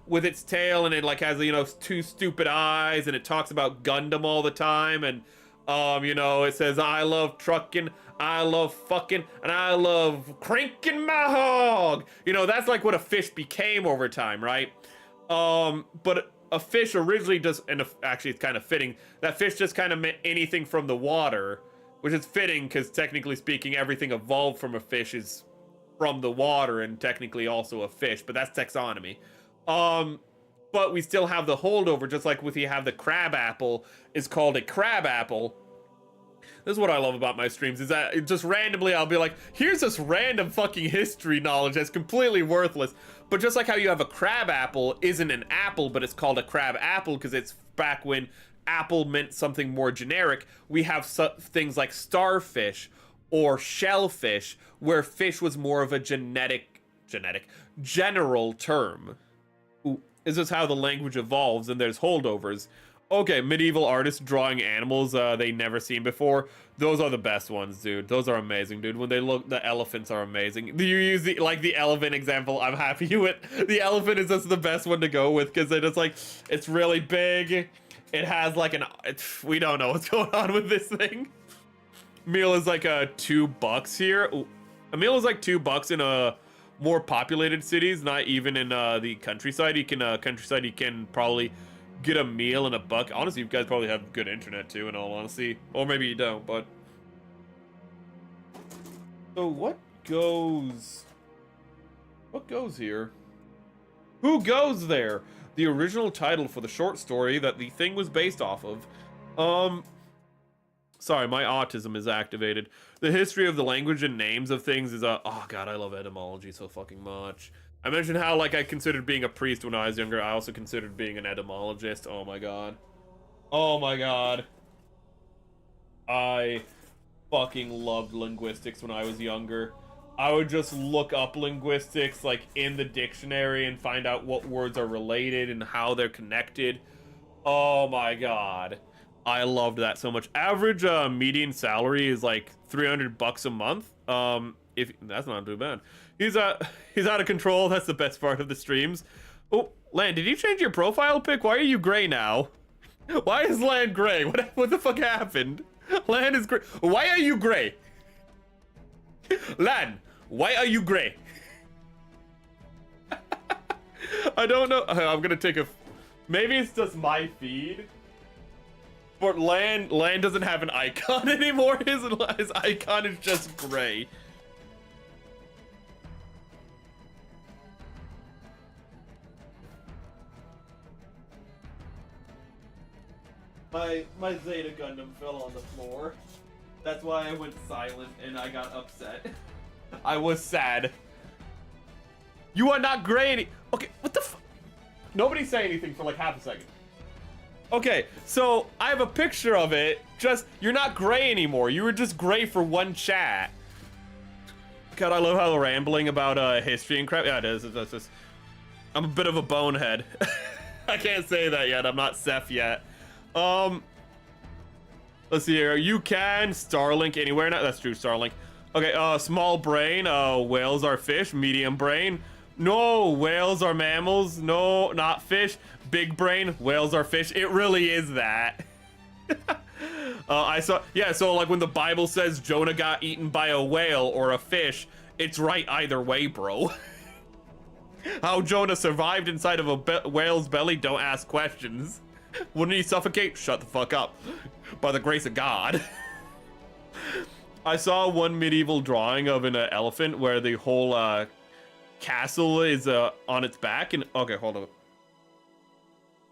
Speaker 1: with its tail, and it, like, has, two stupid eyes, and it talks about Gundam all the time, and, it says, I love trucking, I love fucking, and I love cranking my hog. That's like what a fish became over time, right? But a fish originally just, and actually it's kind of fitting, that fish just kind of meant anything from the water, which is fitting because technically speaking, everything evolved from a fish is from the water and technically also a fish, but that's taxonomy. But we still have the holdover, just like you have the crab apple is called a crab apple. This is what I love about my streams, is that it just randomly I'll be like, here's this random fucking history knowledge that's completely worthless. But just like how you have a crab apple isn't an apple, but it's called a crab apple because it's back when apple meant something more generic, we have things like starfish or shellfish, where fish was more of a general term. Ooh, this is how the language evolves, and there's holdovers. Okay, medieval artists drawing animals they never seen before. Those are the best ones, dude. Those are amazing, dude. When they look, the elephants are amazing. Do you use the elephant example? I'm happy with. The elephant is just the best one to go with because it's like, it's really big. It has like we don't know what's going on with this thing. Meal is like $2 here. Ooh. A meal is like $2 in more populated cities, not even in the countryside. You can probably get a meal in $1. Honestly, you guys probably have good internet too, in all honesty. Or maybe you don't, but... So what goes here? Who goes there? The original title for the short story that the thing was based off of. Sorry, my autism is activated. The history of the language and names of things is oh god, I love etymology so fucking much. I mentioned how, like, I considered being a priest when I was younger. I also considered being an etymologist. Oh my god. Oh my god. I fucking loved linguistics when I was younger. I would just look up linguistics, like, in the dictionary and find out what words are related and how they're connected. Oh my god. I loved that so much. Average median salary is like $300 a month. If that's not too bad. He's out of control. That's the best part of the streams. Oh, Lan, did you change your profile pic? Why are you gray now? Why is Lan gray? What the fuck happened? Lan is gray. Why are you gray? Lan, why are you gray? I don't know. I'm gonna take a. Maybe it's just my feed. But Lan doesn't have an icon anymore. His icon is just gray. My Zeta Gundam fell on the floor. That's why I went silent and I got upset. I was sad. You are not gray Okay, what the fuck? Nobody say anything for like half a second. Okay, so I have a picture of it. Just, you're not gray anymore. You were just gray for one chat. God, I love how they're rambling about history and crap. Yeah, it is. It's just, I'm a bit of a bonehead. I can't say that yet. I'm not Seth yet. Let's see here. You can Starlink anywhere. No, that's true. Starlink. Okay. Small brain. Whales are fish. Medium brain. No, whales are mammals. No, not fish. Big brain. Whales are fish. It really is that. I saw. Yeah. So like when the Bible says Jonah got eaten by a whale or a fish, it's right either way, bro. How Jonah survived inside of a whale's belly? Don't ask questions. Wouldn't he suffocate? Shut the fuck up. By the grace of God. I saw one medieval drawing of an elephant where the whole castle is on its back. And okay, hold on.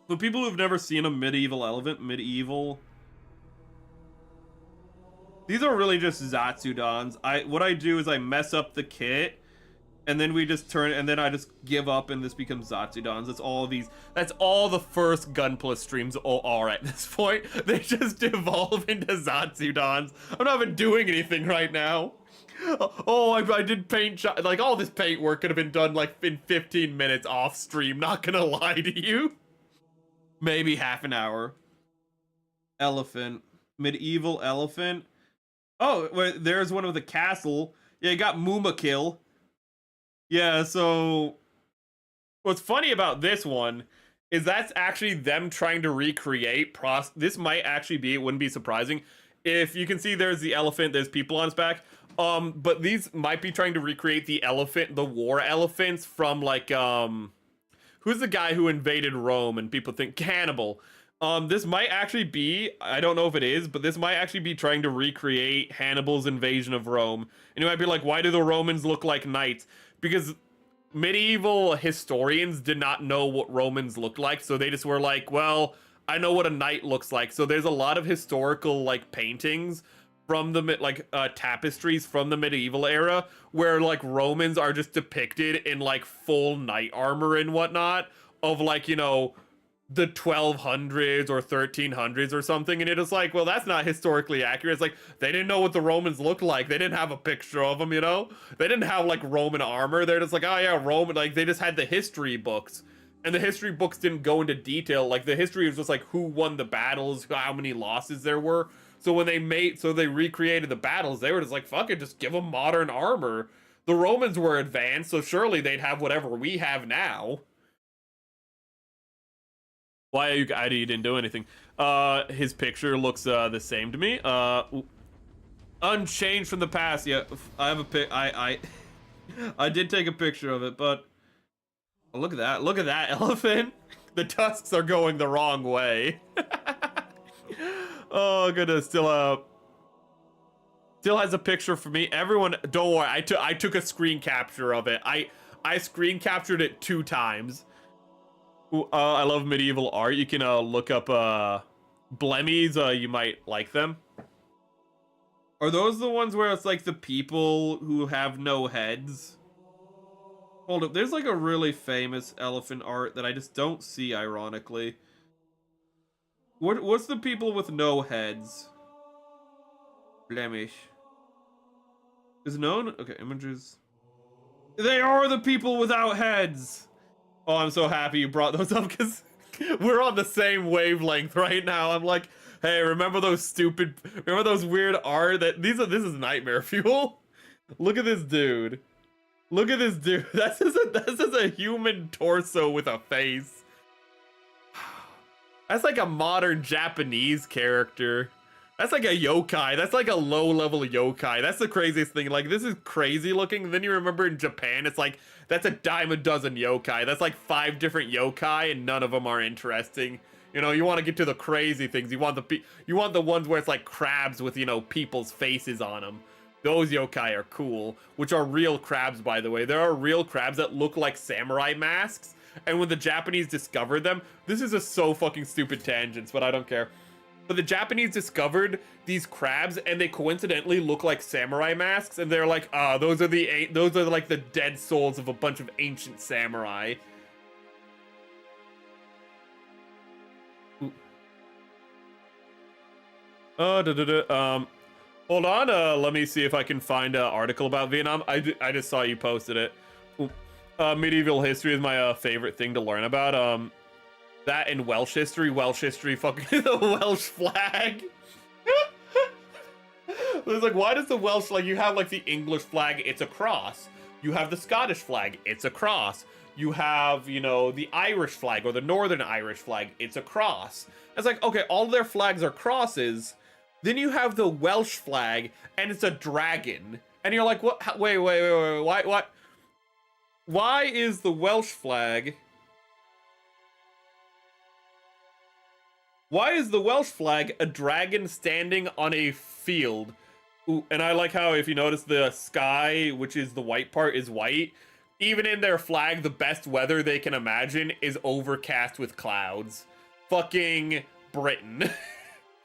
Speaker 1: For people who've never seen a medieval elephant, these are really just Zatsudans. What I do is I mess up the kit. And then we just turn, and then I just give up, and this becomes Zatsudans. That's all the first Gunpla streams are at this point. They just evolve into Zatsudans. I'm not even doing anything right now. Oh, I did paint, like all this paint work could have been done like in 15 minutes off stream, not gonna lie to you. Maybe half an hour. Elephant. Medieval elephant. Oh, there's one of the castle. Yeah, you got Mumakil. Yeah, so what's funny about this one is that's actually them trying to recreate this might actually be, it wouldn't be surprising. If you can see there's the elephant, there's people on its back. But these might be trying to recreate the war elephants from like who's the guy who invaded Rome and people think Cannibal. This might actually be, I don't know if it is, but this might actually be trying to recreate Hannibal's invasion of Rome. And you might be like, why do the Romans look like knights? Because medieval historians did not know what Romans looked like, so they just were like, well, I know what a knight looks like. So there's a lot of historical like paintings from the tapestries from the medieval era where like Romans are just depicted in like full knight armor and whatnot of like, you know, the 1200s or 1300s or something, and it is like, well, that's not historically accurate. It's like they didn't know what the Romans looked like. They didn't have a picture of them, you know. They didn't have like Roman armor. They're just like, oh yeah, Roman. Like they just had the history books, And the history books didn't go into detail. Like, the history was just like who won the battles, how many losses there were. So when they recreated the battles, they were just like, fuck it, just give them modern armor. The Romans were advanced, so surely they'd have whatever we have now. Why are you? You didn't do anything. His picture looks the same to me. Unchanged from the past. Yeah, I have a I did take a picture of it, but look at that. Look at that elephant. The tusks are going the wrong way. Oh goodness, still has a picture for me. Everyone, don't worry. I took a screen capture of it. I screen captured it 2 times. I love medieval art. You can look up Blemmies. You might like them. Are those the ones where it's like the people who have no heads? Hold up, there's like a really famous elephant art that I just don't see, ironically. What's the people with no heads? Blemish. Is known? Okay, images. They are the people without heads! Oh, I'm so happy you brought those up, because we're on the same wavelength right now. I'm like, hey, remember those weird art that this is nightmare fuel? Look at this dude. Look at this dude. This is a human torso with a face. That's like a modern Japanese character. That's like a yokai. That's like a low-level yokai. That's the craziest thing. Like, this is crazy looking. And then you remember in Japan, it's like, that's a dime a dozen yokai. That's like 5 different yokai, and none of them are interesting. You know, you want to get to the crazy things. You want the ones where it's like crabs with, you know, people's faces on them. Those yokai are cool, which are real crabs, by the way. There are real crabs that look like samurai masks. And when the Japanese discovered them, this is a so fucking stupid tangents, but I don't care. But the Japanese discovered these crabs, and they coincidentally look like samurai masks, and they're like, those are like the dead souls of a bunch of ancient samurai. Hold on, let me see if I can find an article about Vietnam. I just saw you posted it. Medieval history is my favorite thing to learn about. That and Welsh history, fucking the Welsh flag. It's like, why does the Welsh, like, you have like the English flag, it's a cross. You have the Scottish flag, it's a cross. You have, you know, the Irish flag or the Northern Irish flag, it's a cross. It's like, okay, all their flags are crosses. Then you have the Welsh flag, and it's a dragon. And you're like, what? Wait, what? Why is the Welsh flag... Why is the Welsh flag a dragon standing on a field? Ooh, and I like how, if you notice, the sky, which is the white part, is white. Even in their flag, the best weather they can imagine is overcast with clouds. Fucking Britain.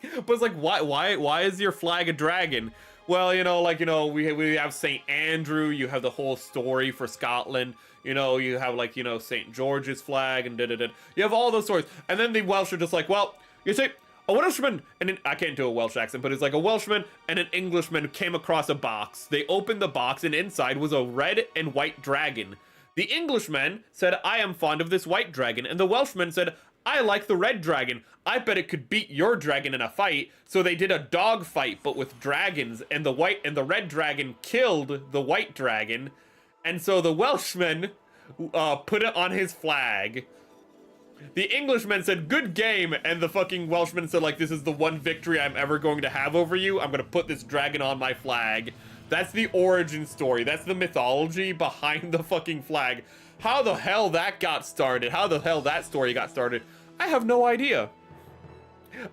Speaker 1: But it's like, why is your flag a dragon? Well, you know, like, you know, we have St. Andrew, you have the whole story for Scotland, you know, you have, like, you know, St. George's flag, and da-da-da. You have all those stories. And then the Welsh are just like, well, you see, a Welshman, and I can't do a Welsh accent, but it's like a Welshman and an Englishman came across a box. They opened the box, and inside was a red and white dragon. The Englishman said, I am fond of this white dragon, and the Welshman said, I like the red dragon. I bet it could beat your dragon in a fight. So they did a dog fight, but with dragons, and the red dragon killed the white dragon. And so the Welshman put it on his flag. The Englishman said, good game, and the fucking Welshman said, like, this is the one victory I'm ever going to have over you. I'm gonna put this dragon on my flag. That's the origin story. That's the mythology behind the fucking flag. How the hell that got started, how the hell that story got started, I have no idea.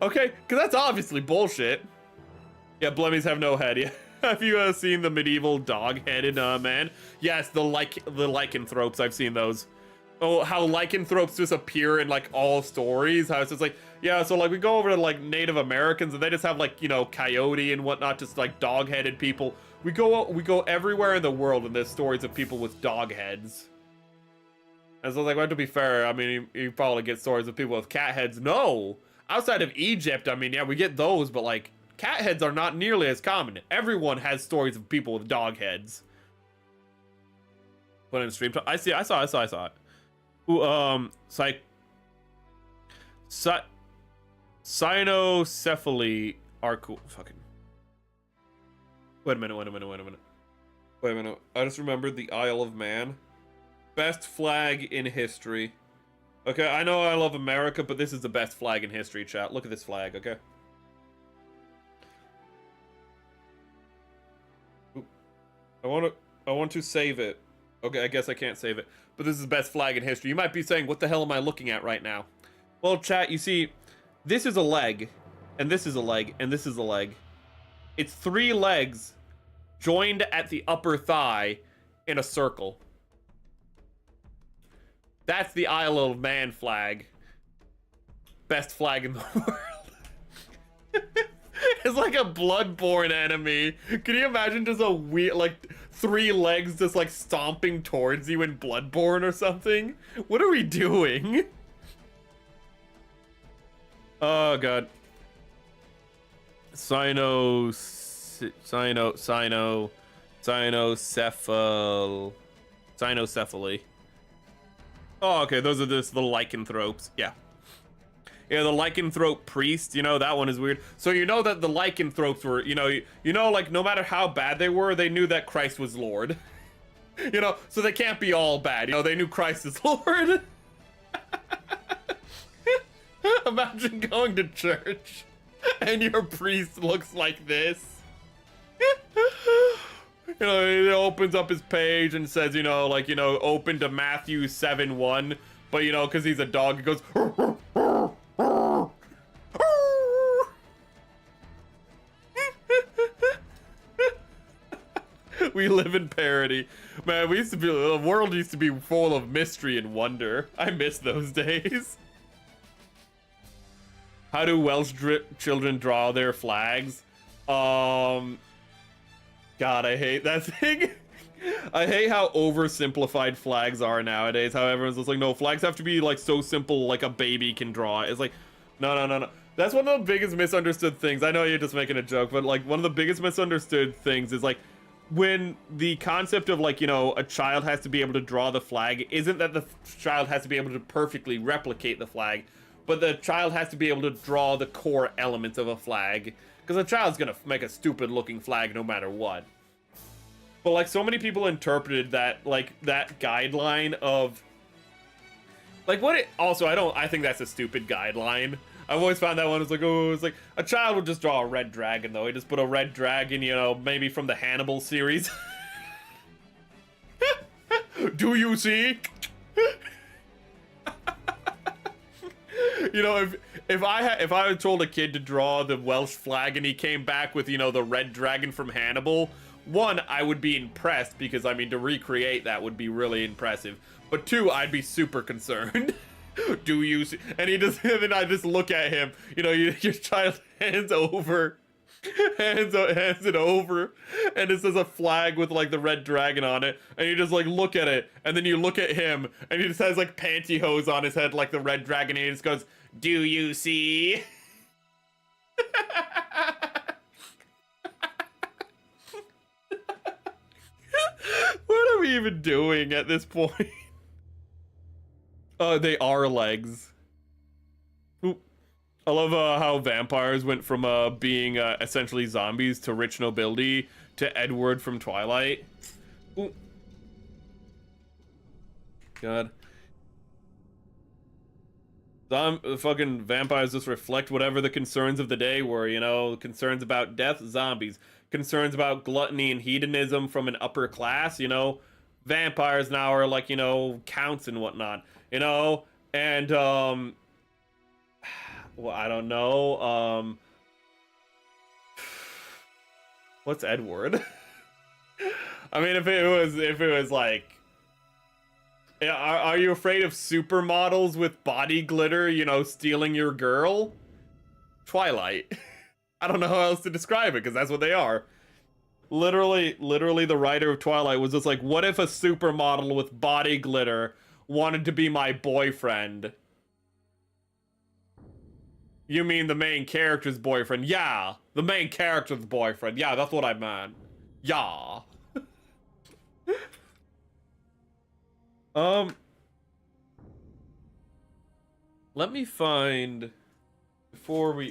Speaker 1: Okay, because that's obviously bullshit. Yeah, Blemmies have no head. Yeah. Have you seen the medieval dog-headed man? Yes, the lycanthropes, I've seen those. Oh, how lycanthropes just appear in, like, all stories. How it's just like, yeah, so, like, we go over to, like, Native Americans, and they just have, like, you know, coyote and whatnot, just, like, dog-headed people. We go everywhere in the world, and there's stories of people with dog heads. And so, like, well, to be fair, I mean, you probably get stories of people with cat heads. No! Outside of Egypt, I mean, yeah, we get those, but, like, cat heads are not nearly as common. Everyone has stories of people with dog heads. Put in stream. I saw it. Ooh, cynocephaly are cool. Fucking. Wait a minute. I just remembered the Isle of Man. Best flag in history. Okay, I know I love America, but this is the best flag in history, chat. Look at this flag, okay? Ooh. I want to save it. Okay, I guess I can't save it. But this is the best flag in history. You might be saying, what the hell am I looking at right now? Well, chat, you see, this is a leg, and this is a leg, and this is a leg. It's 3 legs joined at the upper thigh in a circle. That's the Isle of Man flag. Best flag in the world. It's like a bloodborne enemy. Can you imagine just a weird, like, 3 legs just, like, stomping towards you in Bloodborne or something? What are we doing? Oh, God. Cynocephaly. Oh, okay, those are just the lycanthropes. Yeah. Yeah, the lycanthrope priest, you know, that one is weird. So you know that the lycanthropes were, you know, like, no matter how bad they were, they knew that Christ was Lord. You know, so they can't be all bad. You know, they knew Christ is Lord. Imagine going to church and your priest looks like this. You know, he opens up his page and says, you know, like, you know, open to Matthew 7:1. But, you know, because he's a dog, he goes... We live in parody. Man, the world used to be full of mystery and wonder. I miss those days. How do Welsh children draw their flags? God, I hate that thing. I hate how oversimplified flags are nowadays. How everyone's just like, no, flags have to be like so simple, like a baby can draw. It's like, no. That's one of the biggest misunderstood things. I know you're just making a joke, but like one of the biggest misunderstood things is like when the concept of like, you know, a child has to be able to draw the flag isn't that the child has to be able to perfectly replicate the flag, but the child has to be able to draw the core elements of a flag. Because a child's gonna make a stupid looking flag no matter what. But like so many people interpreted that, like, that guideline of like what it also, I think that's a stupid guideline. I've always found that one was like, oh, it's like a child would just draw a red dragon though. He just put a red dragon, you know, maybe from the Hannibal series. Do you see? You know, if I had told a kid to draw the Welsh flag and he came back with, you know, the red dragon from Hannibal, one, I would be impressed because, I mean, to recreate that would be really impressive. But two, I'd be super concerned. Do you see? And then I just look at him, you know, your child hands it over, and it says a flag with like the red dragon on it, and you just like look at it, and then you look at him, and he just has like pantyhose on his head like the red dragon, and he just goes, do you see? What are we even doing at this point? They are legs. Ooh. I love how vampires went from being essentially zombies to rich nobility to Edward from Twilight. Ooh. God. Fucking vampires just reflect whatever the concerns of the day were, you know? Concerns about death, zombies. Concerns about gluttony and hedonism from an upper class, you know? Vampires now are like, you know, counts and whatnot, you know? And, well, I don't know, what's Edward? I mean, if it was like, are you afraid of supermodels with body glitter, you know, stealing your girl? Twilight. I don't know how else to describe it, because that's what they are. Literally, the writer of Twilight was just like, what if a supermodel with body glitter wanted to be my boyfriend? You mean the main character's boyfriend? Yeah, the main character's boyfriend. Yeah, that's what I meant. Yeah. Let me find before we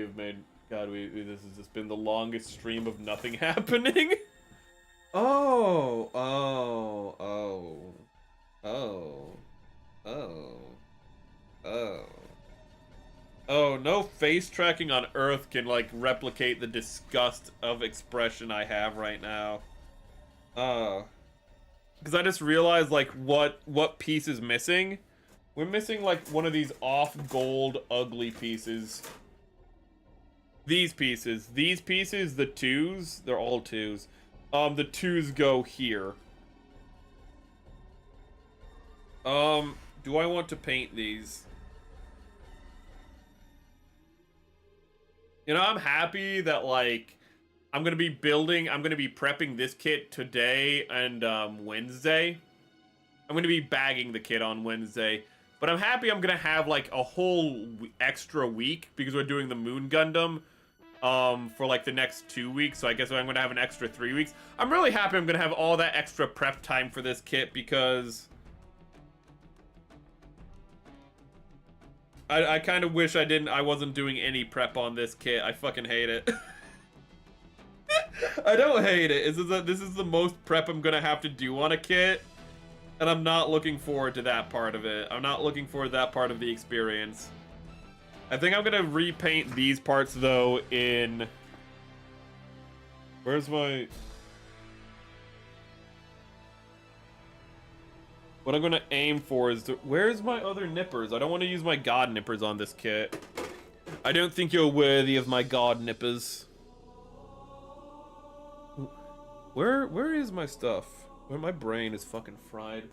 Speaker 1: have made God. This has just been the longest stream of nothing happening. Oh, oh, oh, oh, oh, oh. Oh, no face tracking on Earth can, like, replicate the disgust of expression I have right now. Because I just realized, like, what piece is missing. We're missing, like, one of these off-gold, ugly pieces. These pieces. These pieces, the twos, they're all twos. The twos go here. Do I want to paint these? You know, I'm happy that, like, I'm gonna be prepping this kit today and, Wednesday. I'm gonna be bagging the kit on Wednesday. But I'm happy I'm gonna have, like, a whole extra week, because we're doing the Moon Gundam, for, like, the next 2 weeks, so I guess I'm gonna have an extra 3 weeks. I'm really happy I'm gonna have all that extra prep time for this kit, because I kind of wish I wasn't doing any prep on this kit. I fucking hate it. I don't hate it. This is the most prep I'm gonna have to do on a kit, and I'm not looking forward to that part of it. I'm not looking forward to that part of the experience. I think I'm gonna repaint these parts though in... Where's my... What I'm gonna aim for is where's my other nippers? I don't want to use my god nippers on this kit. I don't think you're worthy of my god nippers. Where is my stuff? Where my brain is fucking fried.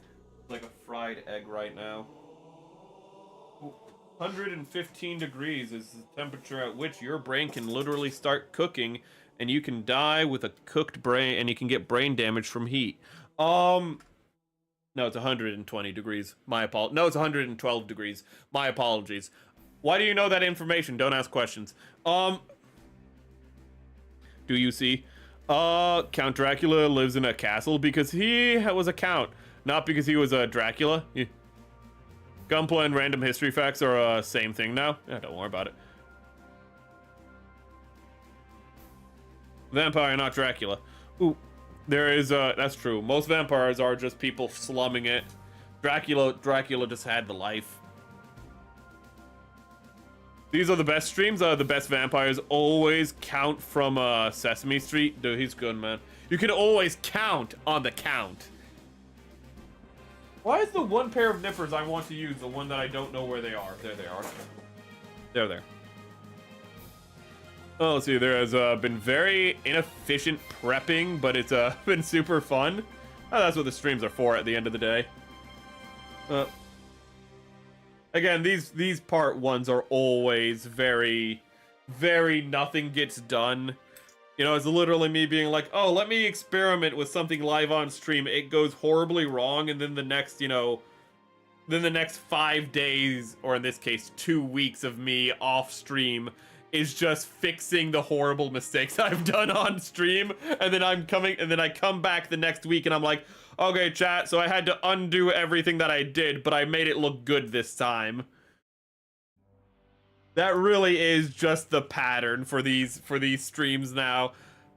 Speaker 1: Like a fried egg right now. 115 degrees is the temperature at which your brain can literally start cooking, and you can die with a cooked brain, and you can get brain damage from heat. No, it's 120 degrees. My apologies. No, it's 112 degrees. My apologies. Why do you know that information? Don't ask questions. Do you see? Count Dracula lives in a castle because he was a count, not because he was a Dracula. Gunpla and random history facts are same thing now. Yeah, don't worry about it. Vampire, not Dracula. Ooh. There is, that's true. Most vampires are just people slumming it. Dracula just had the life. These are the best streams. The best vampires always count from, Sesame Street. Dude, he's good, man. You can always count on the count. Why is the one pair of nippers I want to use the one that I don't know where they are? There they are. They're there. Oh, let's see, there has been very inefficient prepping, but it's been super fun. Oh, that's what the streams are for at the end of the day. Again, these part ones are always very, very nothing gets done. You know, it's literally me being like, oh, let me experiment with something live on stream. It goes horribly wrong, and then the next, you know, then the next 5 days, or in this case, 2 weeks of me off stream is just fixing the horrible mistakes I've done on stream, and then I come back the next week and I'm like, okay, chat, so I had to undo everything that I did, but I made it look good this time. That really is just the pattern for these streams now.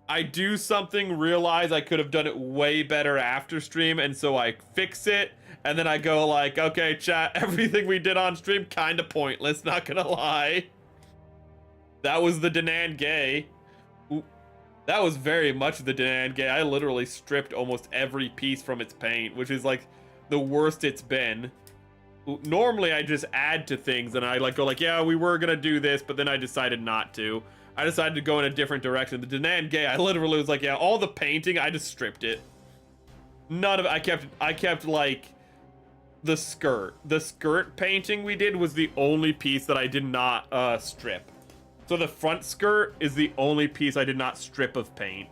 Speaker 1: I do something, realize I could have done it way better after stream, and so I fix it, and then I go like, okay, chat, everything we did on stream kinda pointless, not gonna lie. That was the Danan Gay. Ooh, that was very much the Danan Gay. I literally stripped almost every piece from its paint, which is like the worst it's been. Ooh, normally I just add to things and I like go like, yeah, we were gonna do this, but then I decided not to. I decided to go in a different direction. The Danan Gay, I literally was like, yeah, all the painting, I just stripped it. None of it, I kept like the skirt. The skirt painting we did was the only piece that I did not strip. So the front skirt is the only piece I did not strip of paint.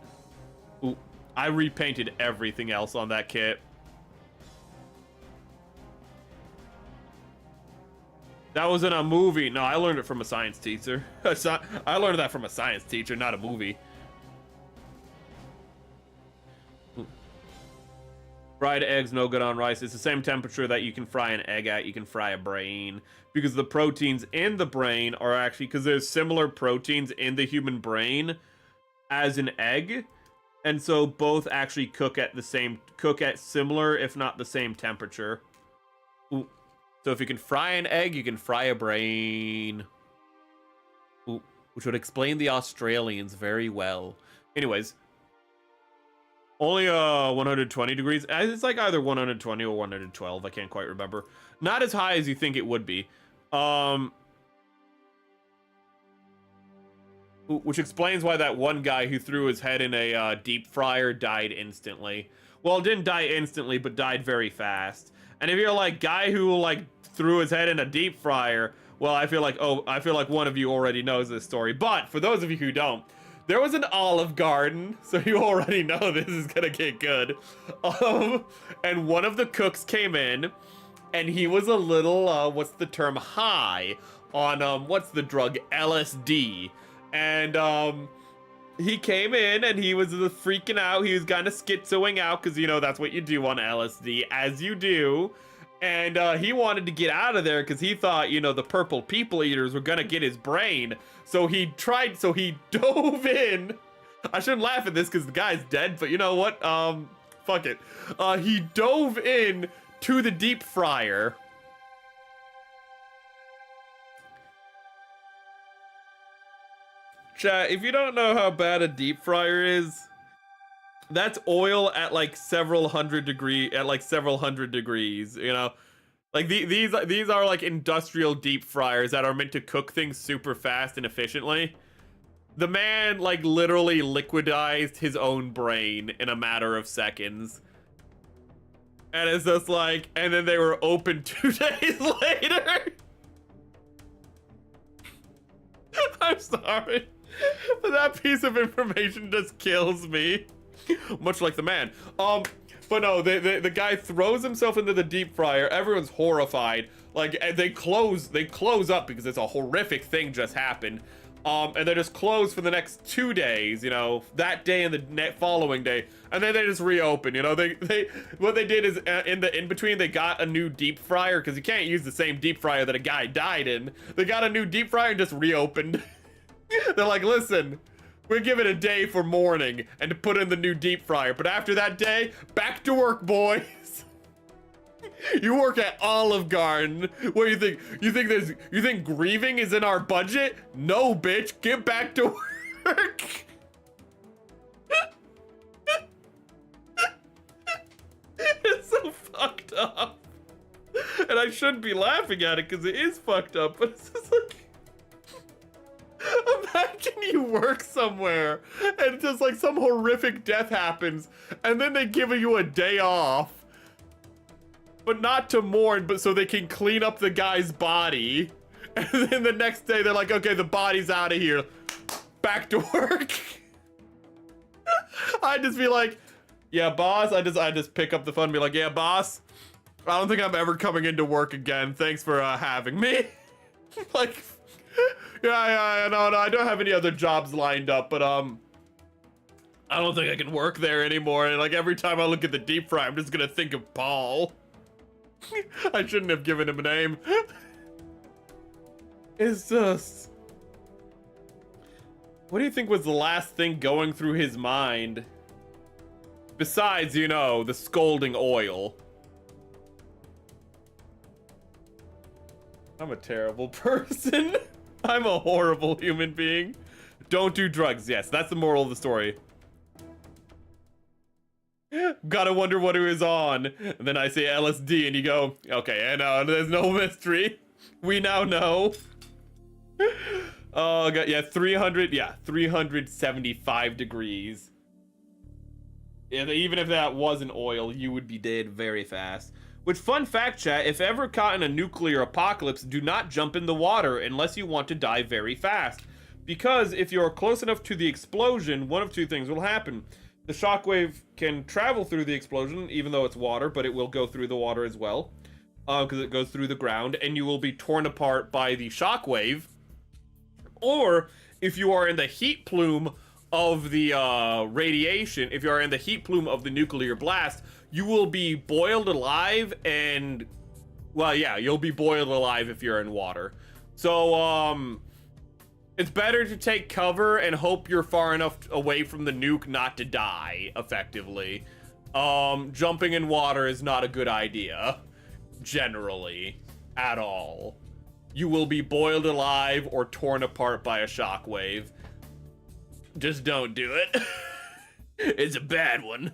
Speaker 1: Ooh, I repainted everything else on that kit. That was in a movie. No, I learned it from a science teacher. I learned that from a science teacher, not a movie. Fried eggs, no good on rice. It's the same temperature that you can fry an egg at. You can fry a brain. Because the proteins in the brain are actually... Because there's similar proteins in the human brain as an egg. And so both actually cook at similar, if not the same temperature. Ooh. So if you can fry an egg, you can fry a brain. Ooh. Which would explain the Australians very well. Anyways... Only 120 degrees. It's like either 120 or 112. I can't quite remember. Not as high as you think it would be. Which explains why that one guy who threw his head in a deep fryer died instantly. Well, didn't die instantly, but died very fast. And if you're like guy who like threw his head in a deep fryer, well, I feel like one of you already knows this story. But for those of you who don't. There was an Olive Garden, so you already know this is gonna get good. And one of the cooks came in, and he was a little, what's the term, high on, what's the drug, LSD. And, he came in, and he was freaking out. He was kind of schizoing out, because, you know, that's what you do on LSD, as you do. And he wanted to get out of there because he thought, you know, the purple people eaters were gonna get his brain. So he dove in. I shouldn't laugh at this because the guy's dead, but you know what? Fuck it. He dove in to the deep fryer. Chat, if you don't know how bad a deep fryer is, that's oil at like several hundred degrees, you know? Like these are like industrial deep fryers that are meant to cook things super fast and efficiently. The man like literally liquidized his own brain in a matter of seconds. And it's just like, and then they were open 2 days later. I'm sorry, but that piece of information just kills me. Much like the man. But no, the guy throws himself into the deep fryer. Everyone's horrified. Like, and they close up because it's a horrific thing just happened. And they're just closed for the next 2 days, you know, that day and the following day. And then they just reopen, you know, what they did is in between, they got a new deep fryer because you can't use the same deep fryer that a guy died in. They got a new deep fryer and just reopened. They're like, listen, we're giving a day for mourning and to put in the new deep fryer. But after that day, back to work, boys. You work at Olive Garden. What do you think? You think grieving is in our budget? No, bitch. Get back to work. It's so fucked up. And I shouldn't be laughing at it because it is fucked up, but it's just like, imagine you work somewhere and just like some horrific death happens and then they give you a day off, but not to mourn, but so they can clean up the guy's body. And then the next day they're like, okay, the body's out of here, back to work. I'd just be like, yeah, boss. I just pick up the phone and be like, yeah, boss, I don't think I'm ever coming into work again. Thanks for having me. Like, yeah, no, I don't have any other jobs lined up, but I don't think I can work there anymore. And like every time I look at the deep fry, I'm just gonna think of Paul. I shouldn't have given him a name. It's just, what do you think was the last thing going through his mind? Besides, you know, the scalding oil. I'm a terrible person. I'm a horrible human being. Don't do drugs. Yes, that's the moral of the story. Gotta wonder what he was on. And then I say LSD and you go, okay, and there's no mystery. We now know. Oh, God, yeah, 375 degrees. Yeah, even if that wasn't oil, you would be dead very fast. Which, fun fact, chat, if ever caught in a nuclear apocalypse, do not jump in the water unless you want to die very fast. Because if you're close enough to the explosion, one of two things will happen. The shockwave can travel through the explosion, even though it's water, but it will go through the water as well. Because it goes through the ground, and you will be torn apart by the shockwave. Or, if you are in the heat plume of the radiation, if you're in the heat plume of the nuclear blast, you will be boiled alive and, well, yeah, you'll be boiled alive if you're in water. So, it's better to take cover and hope you're far enough away from the nuke not to die, effectively. Jumping in water is not a good idea, generally, at all. You will be boiled alive or torn apart by a shockwave. Just don't do it. It's a bad one.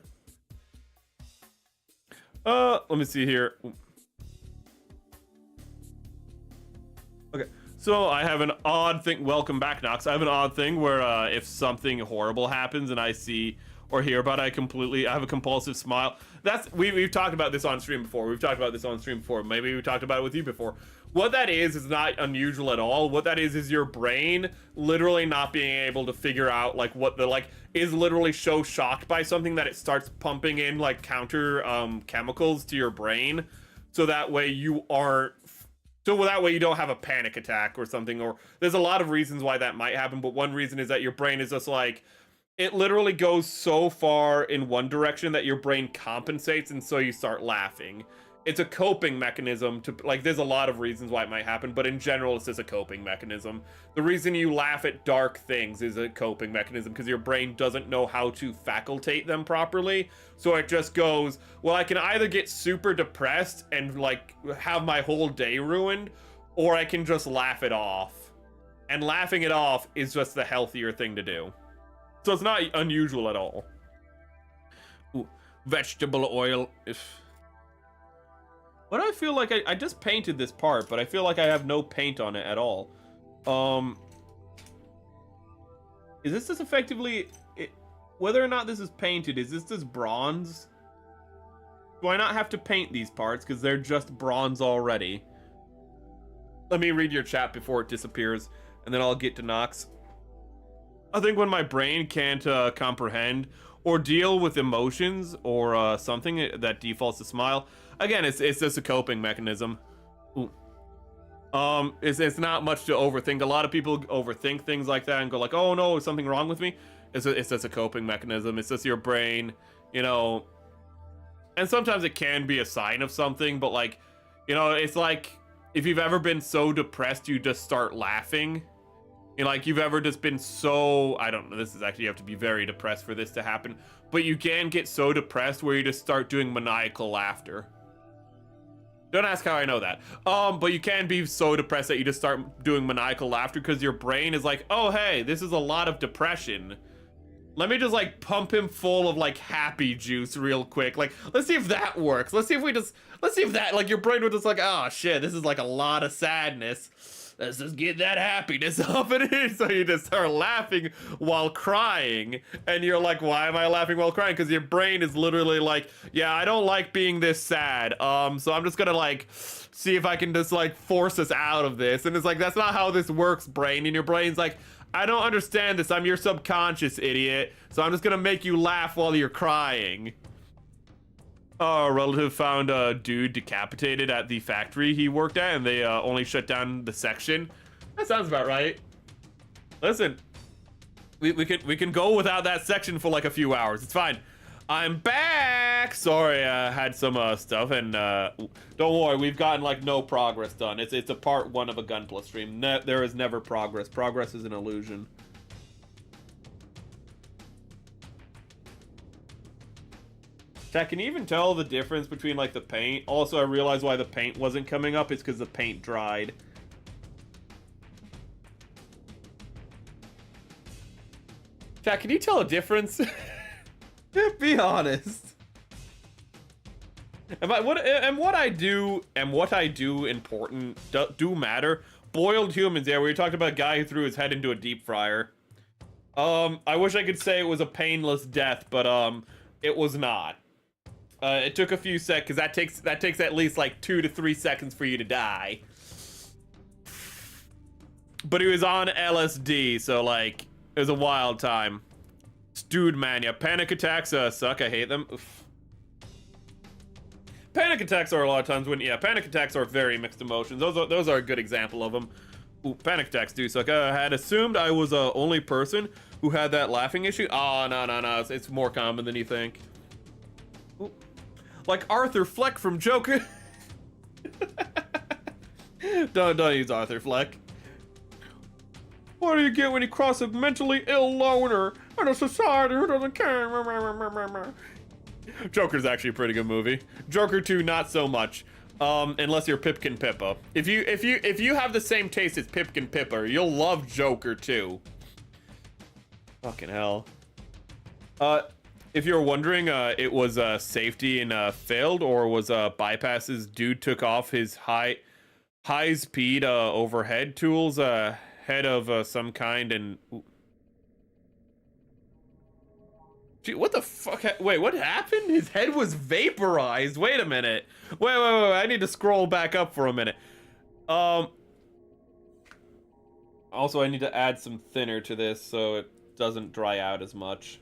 Speaker 1: Let me see here. Okay, so I have an odd thing. Welcome back, Nox. I have an odd thing where if something horrible happens and I see or hear about it, I have a compulsive smile. We've talked about this on stream before. Maybe we talked about it with you before. What that is not unusual at all. What that is your brain literally not being able to figure out like what the is literally so shocked by something that it starts pumping in like counter chemicals to your brain, so that way you don't have a panic attack or something. Or there's a lot of reasons why that might happen, but one reason is that your brain is just like, it literally goes so far in one direction that your brain compensates, and so you start laughing. It's a coping mechanism to, like, there's a lot of reasons why it might happen, but in general, it's just a coping mechanism. The reason you laugh at dark things is a coping mechanism, because your brain doesn't know how to facultate them properly. So it just goes, well, I can either get super depressed and, like, have my whole day ruined, or I can just laugh it off. And laughing it off is just the healthier thing to do. So it's not unusual at all. Ooh, vegetable oil. But I feel like I just painted this part, but I feel like I have no paint on it at all. Is this just effectively... whether or not this is painted, is this just bronze? Do I not have to paint these parts, because they're just bronze already? Let me read your chat before it disappears, and then I'll get to Nox. I think when my brain can't comprehend or deal with emotions or something that defaults to smile, again, it's just a coping mechanism. Ooh. It's not much to overthink. A lot of people overthink things like that and go like, oh no, is something wrong with me? It's just a coping mechanism. It's just your brain, you know. And sometimes it can be a sign of something, but like, you know, it's like if you've ever been so depressed you just start laughing. You know, like you've ever just been so, I don't know, this is actually, you have to be very depressed for this to happen, but you can get so depressed where you just start doing maniacal laughter. Don't ask how I know that. But you can be so depressed that you just start doing maniacal laughter because your brain is like, oh hey, this is a lot of depression. Let me just like pump him full of like happy juice real quick. Like, let's see if that works. Let's see if that, like your brain would just like, oh shit, this is like a lot of sadness. Let's just get that happiness off of it. So you just start laughing while crying. And you're like, why am I laughing while crying? Because your brain is literally like, yeah, I don't like being this sad. So I'm just gonna like, see if I can just like force us out of this. And it's like, that's not how this works, brain. And your brain's like, I don't understand this. I'm your subconscious, idiot. So I'm just gonna make you laugh while you're crying. A relative found a dude decapitated at the factory he worked at, and they only shut down the section. That sounds about right. Listen, we can go without that section for like a few hours. It's fine. I'm back. Sorry, I had some stuff, and don't worry, we've gotten like no progress done. It's a part 1 of a Gunpla stream. There is never progress. Progress is an illusion. Chat, can you even tell the difference between like the paint? Also, I realized why the paint wasn't coming up. It's because the paint dried. Chat, can you tell a difference? Be honest. What I do important do matter. Boiled humans, yeah, we talked about a guy who threw his head into a deep fryer. I wish I could say it was a painless death, but it was not. It took a few seconds. That takes at least like 2 to 3 seconds for you to die. But he was on LSD, so like it was a wild time. Dude, man, yeah, panic attacks suck. I hate them. Oof. Panic attacks are a lot of times when, yeah, panic attacks are very mixed emotions. Those are a good example of them. Ooh, panic attacks, dude. So, like, I had assumed I was the only person who had that laughing issue. Oh, no. It's more common than you think. Ooh. Like Arthur Fleck from Joker. Don't use Arthur Fleck. What do you get when you cross a mentally ill loner in a society who doesn't care? Joker's actually a pretty good movie. Joker 2, not so much. Unless you're Pipkin Pippa. If you have the same taste as Pipkin Pippa, you'll love Joker 2. Fucking hell. If you're wondering, it was safety and failed, or was bypasses? Dude took off his high speed overhead tools head of some kind and. Gee, what the fuck? Wait, what happened? His head was vaporized. Wait a minute. Wait. I need to scroll back up for a minute. Also, I need to add some thinner to this so it doesn't dry out as much.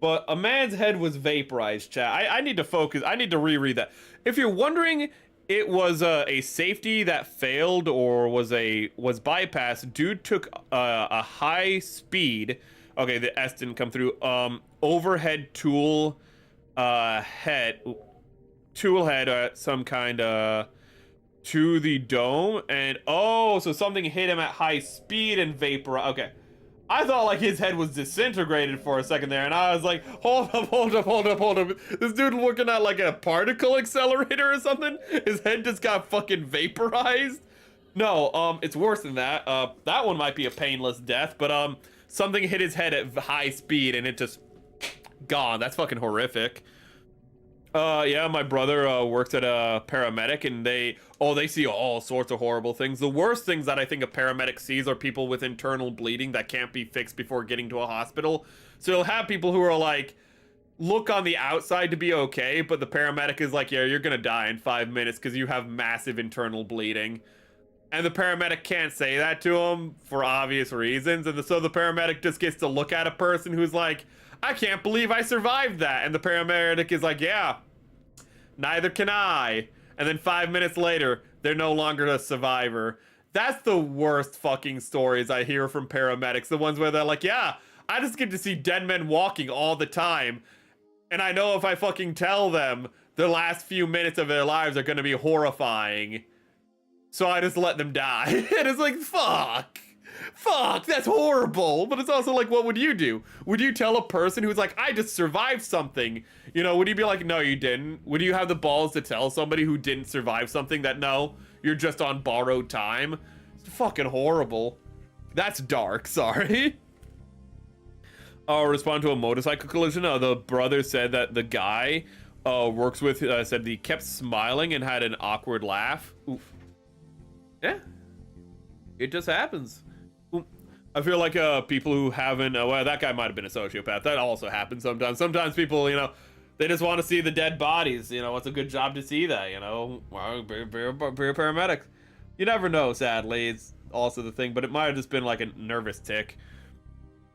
Speaker 1: But a man's head was vaporized, chat. I need to focus. I need to reread that. If you're wondering, it was a safety that failed or was bypassed. Dude took a high speed. Okay, the S didn't come through. Overhead tool head, tool head, some kind to the dome, and oh, so something hit him at high speed and vapor. Okay. I thought like his head was disintegrated for a second there, and I was like, hold up. This dude looking at like a particle accelerator or something? His head just got fucking vaporized? No, it's worse than that. That one might be a painless death, but something hit his head at high speed and it just gone. That's fucking horrific. Yeah, my brother works at a paramedic, and they see all sorts of horrible things. The worst things that I think a paramedic sees are people with internal bleeding that can't be fixed before getting to a hospital. So you'll have people who are like, look on the outside to be okay, but the paramedic is like, yeah, you're gonna die in 5 minutes because you have massive internal bleeding. And the paramedic can't say that to him for obvious reasons, and so the paramedic just gets to look at a person who's like, I can't believe I survived that. And the paramedic is like, yeah, neither can I. And then 5 minutes later, they're no longer a survivor. That's the worst fucking stories I hear from paramedics. The ones where they're like, yeah, I just get to see dead men walking all the time. And I know if I fucking tell them, the last few minutes of their lives are going to be horrifying. So I just let them die. And it's like, fuck, that's horrible. But it's also like, what would you do? Would you tell a person who's like, I just survived something? You know, would you be like, no, you didn't? Would you have the balls to tell somebody who didn't survive something that, no, you're just on borrowed time? It's fucking horrible. That's dark, sorry. Respond to a motorcycle collision. The brother said that the guy works with, said he kept smiling and had an awkward laugh. Oof. Yeah. It just happens. I feel like people who haven't, well, that guy might have been a sociopath. That also happens sometimes. Sometimes people, you know, they just want to see the dead bodies. You know, it's a good job to see that, you know. Well, be a paramedic. You never know, sadly. It's also the thing, but it might have just been like a nervous tick.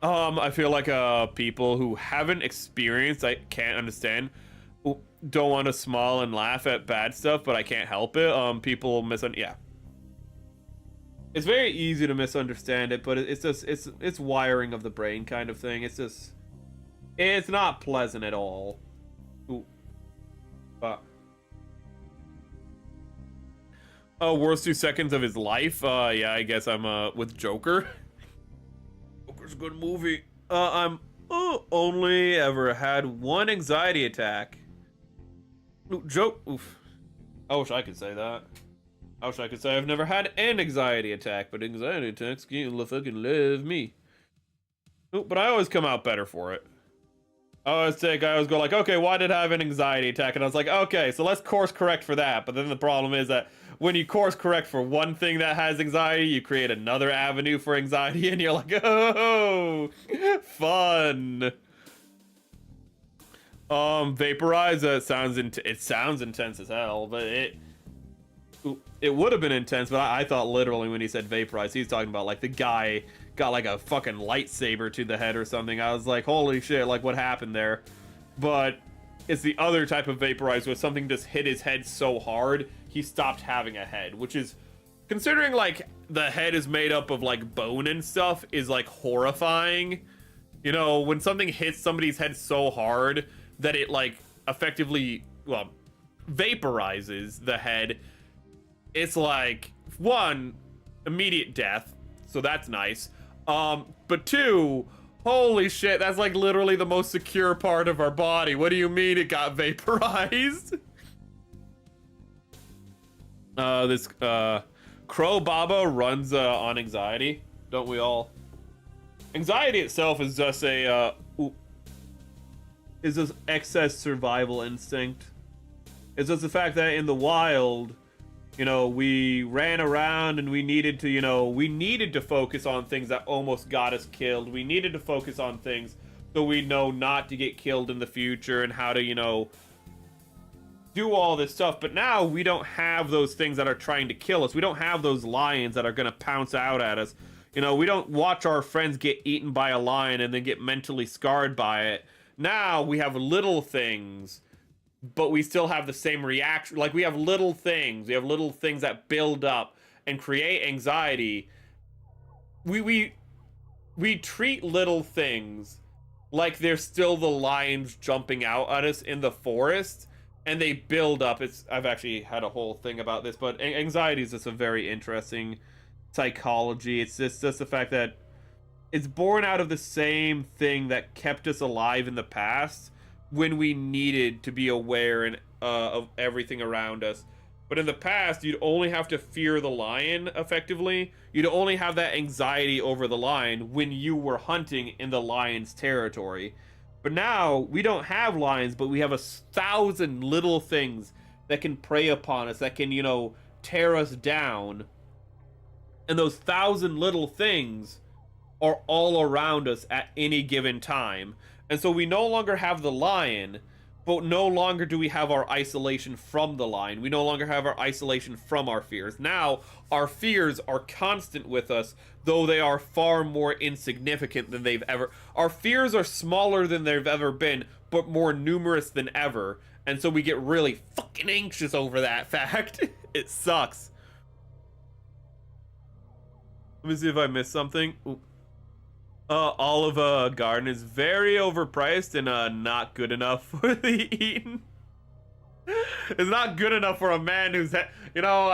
Speaker 1: I feel like people who haven't experienced, I can't understand, don't want to smile and laugh at bad stuff, but I can't help it. People yeah. It's very easy to misunderstand it, but it's just, it's wiring of the brain kind of thing. It's just, it's not pleasant at all. Ooh. Worst 2 seconds of his life? Yeah, I guess I'm, with Joker. Joker's a good movie. I'm, only ever had one anxiety attack. Ooh, oof. I wish I could say that. I wish I could say I've never had an anxiety attack, but anxiety attacks can't fucking live me. Ooh, but I always come out better for it. I always go like, okay, why did I have an anxiety attack? And I was like, okay, so let's course correct for that. But then the problem is that when you course correct for one thing that has anxiety, you create another avenue for anxiety, and you're like, oh, fun. Vaporize, it sounds intense as hell, but it would have been intense, but I thought literally when he said vaporize, he's talking about like the guy got like a fucking lightsaber to the head or something. I was like, holy shit, like what happened there? But it's the other type of vaporize where something just hit his head so hard, he stopped having a head, which is considering like the head is made up of like bone and stuff is like horrifying. You know, when something hits somebody's head so hard that it like effectively, well, vaporizes the head, it's like, one, immediate death, so that's nice. But two, holy shit, that's like literally the most secure part of our body. What do you mean it got vaporized? This Crow Baba runs on anxiety, don't we all? Anxiety itself is just a is just excess survival instinct. It's just the fact that in the wild, you know, we ran around and we needed to, you know, we needed to focus on things that almost got us killed. We needed to focus on things so we know not to get killed in the future and how to, you know, do all this stuff. But now we don't have those things that are trying to kill us. We don't have those lions that are going to pounce out at us. You know, we don't watch our friends get eaten by a lion and then get mentally scarred by it. Now we have little things, but we still have the same reaction. Like, we have little things. We have little things that build up and create anxiety. We treat little things like they're still the lions jumping out at us in the forest, and they build up. I've actually had a whole thing about this, but anxiety is just a very interesting psychology. It's just the fact that it's born out of the same thing that kept us alive in the past when we needed to be aware and of everything around us. But in the past, you'd only have to fear the lion effectively. You'd only have that anxiety over the lion when you were hunting in the lion's territory. But now we don't have lions, but we have 1,000 little things that can prey upon us, that can, you know, tear us down. And those 1,000 little things are all around us at any given time. And so we no longer have the lion, but no longer do we have our isolation from the lion. We no longer have our isolation from our fears. Now, our fears are constant with us, though they are far more insignificant than they've ever... Our fears are smaller than they've ever been, but more numerous than ever. And so we get really fucking anxious over that fact. It sucks. Let me see if I missed something. Ooh. Olive Garden is very overpriced and not good enough for the eating. It's not good enough for a man who's, you know,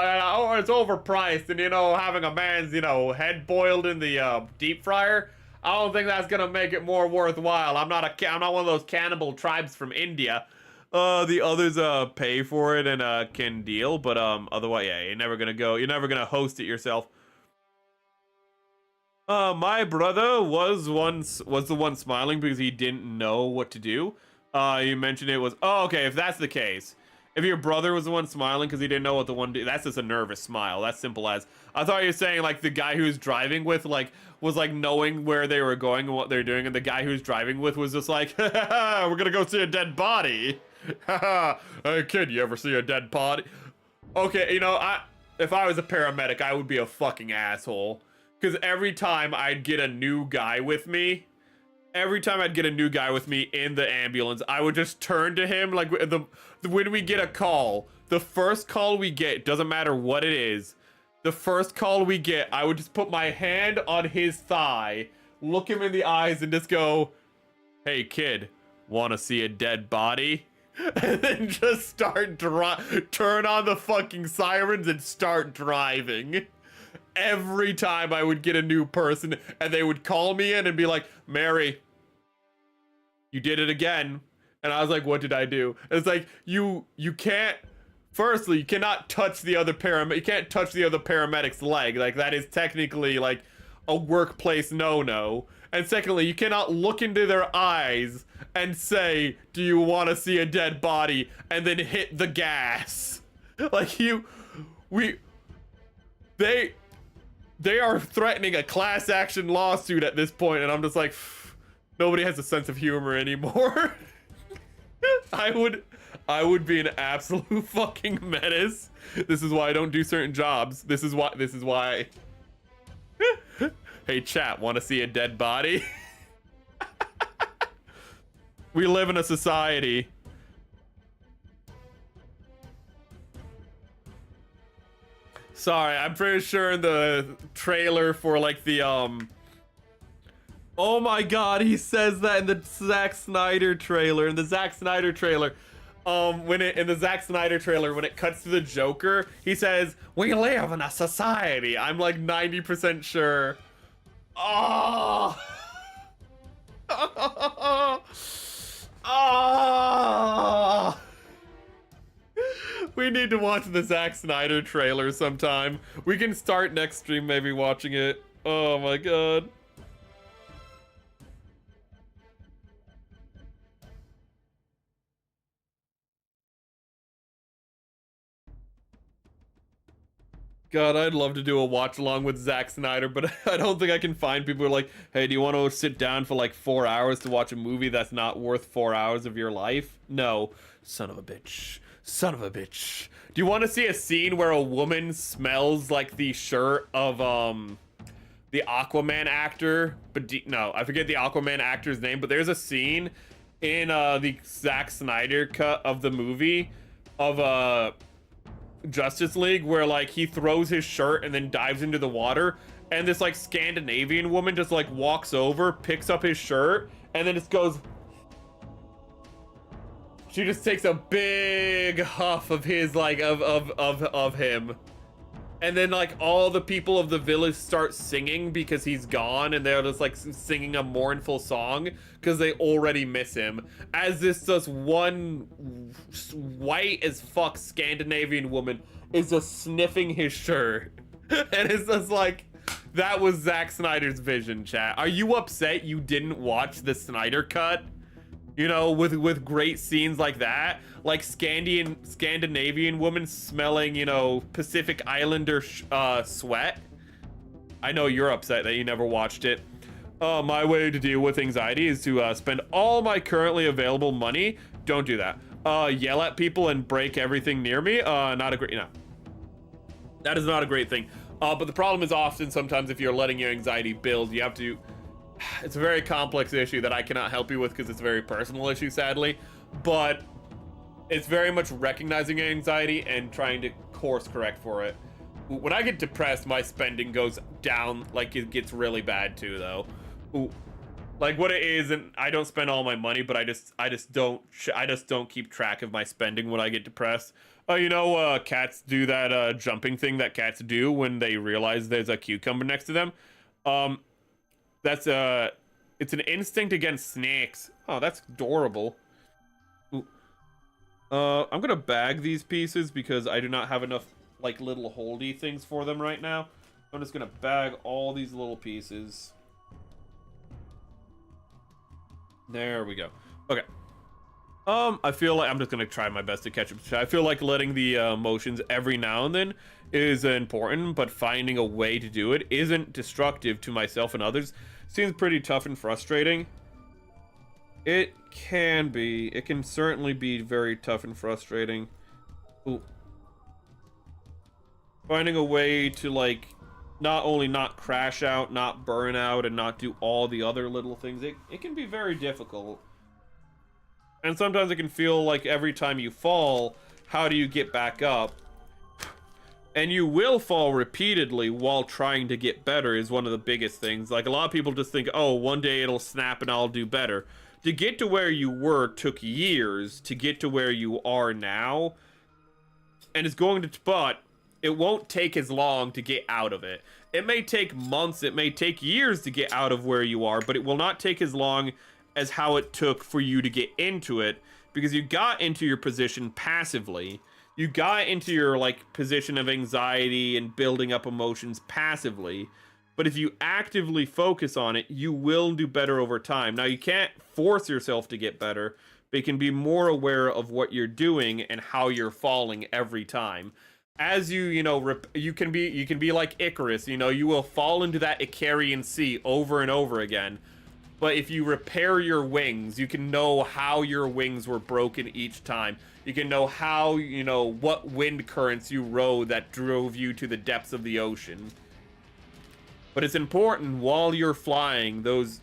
Speaker 1: it's overpriced, and, you know, having a man's, you know, head boiled in the deep fryer, I don't think that's gonna make it more worthwhile. I'm not one of those cannibal tribes from India. The others pay for it and can deal, but otherwise, yeah, you're never gonna host it yourself. My brother was the one smiling because he didn't know what to do. You mentioned it was, oh, okay, if that's the case. If your brother was the one smiling because he didn't know what the one do, that's just a nervous smile. That's simple as. I thought you were saying, like, the guy who was driving with, like, was, like, knowing where they were going and what they're doing, and the guy who was driving with was just like, we're gonna go see a dead body. Hey, kid, you ever see a dead body? Okay, you know, if I was a paramedic, I would be a fucking asshole. Because every time I'd get a new guy with me in the ambulance, I would just turn to him, like, when we get a call, the first call we get, doesn't matter what it is, the first call we get, I would just put my hand on his thigh, look him in the eyes, and just go, hey, kid, wanna see a dead body? And then just turn on the fucking sirens and start driving. Every time I would get a new person and they would call me in and be like, Mary, you did it again. And I was like, what did I do? And it's like, you can't, firstly, you cannot touch the other you can't touch the other paramedic's leg. Like, that is technically like a workplace no-no. And secondly, you cannot look into their eyes and say, do you want to see a dead body? And then hit the gas. Like, they are threatening a class action lawsuit at this point, and I'm just like, nobody has a sense of humor anymore. I would be an absolute fucking menace. This is why I don't do certain jobs. This is why. Hey, chat, want to see a dead body? We live in a society. Sorry, I'm pretty sure in the trailer for like the oh my god, he says that in the Zack Snyder trailer. In the Zack Snyder trailer, when it cuts to the Joker, he says, "We live in a society." I'm like 90% sure. Oh. Oh. We need to watch the Zack Snyder trailer sometime. We can start next stream maybe watching it. Oh my god. God, I'd love to do a watch along with Zack Snyder, but I don't think I can find people who are like, hey, do you want to sit down for like 4 hours to watch a movie that's not worth 4 hours of your life? No. Son of a bitch. Son of a bitch. Do you want to see a scene where a woman smells like the shirt of, the Aquaman actor? But no, I forget the Aquaman actor's name, but there's a scene in, the Zack Snyder cut of the movie of, Justice League where like he throws his shirt and then dives into the water, and this like Scandinavian woman just like walks over, picks up his shirt, and then just goes, she just takes a big huff of his like of him, and then like all the people of the village start singing because he's gone, and they're just like singing a mournful song because they already miss him, as this just one white as fuck Scandinavian woman is just sniffing his shirt. And it's just like, that was Zack Snyder's vision, chat. Are you upset you didn't watch the Snyder cut? You know, with great scenes like that, like Scandinavian woman smelling, you know, Pacific Islander sweat. I know you're upset that you never watched it. My way to deal with anxiety is to spend all my currently available money. Don't do that. Yell at people and break everything near me. Not a great, no. That is not a great thing. But the problem is often sometimes if you're letting your anxiety build, you have to, it's a very complex issue that I cannot help you with because it's a very personal issue, sadly. But it's very much recognizing anxiety and trying to course correct for it. When I get depressed, my spending goes down, like it gets really bad too, though. Ooh. Like what it is, and I don't spend all my money, but I just don't keep track of my spending when I get depressed. You know, cats do that jumping thing that cats do when they realize there's a cucumber next to them. That's it's an instinct against snakes. Oh, that's adorable. Ooh. I'm gonna bag these pieces because I do not have enough like little holdy things for them right now. I'm just gonna bag all these little pieces. There we go. Okay. I feel like I'm just gonna try my best to catch up. I feel like letting the emotions every now and then is important, but finding a way to do it isn't destructive to myself and others. Seems pretty tough and frustrating. It can be. It can certainly be very tough and frustrating. Ooh. Finding a way to like not only not crash out, not burn out, and not do all the other little things, it can be very difficult. And sometimes it can feel like every time you fall, how do you get back up? And you will fall repeatedly while trying to get better is one of the biggest things. Like a lot of people just think, oh, one day it'll snap and I'll do better. To get to where you were took years to get to where you are now. And it's going to, but it won't take as long to get out of it. It may take months, it may take years to get out of where you are, but it will not take as long as how it took for you to get into it, because you got into your position passively. You got into your like position of anxiety and building up emotions passively. But if you actively focus on it, you will do better over time. Now, you can't force yourself to get better, but you can be more aware of what you're doing and how you're falling every time. As you know, you can be like Icarus, you know, you will fall into that Icarian Sea over and over again. But if you repair your wings, you can know how your wings were broken each time. You can know how, you know, what wind currents you rode that drove you to the depths of the ocean. But it's important while you're flying over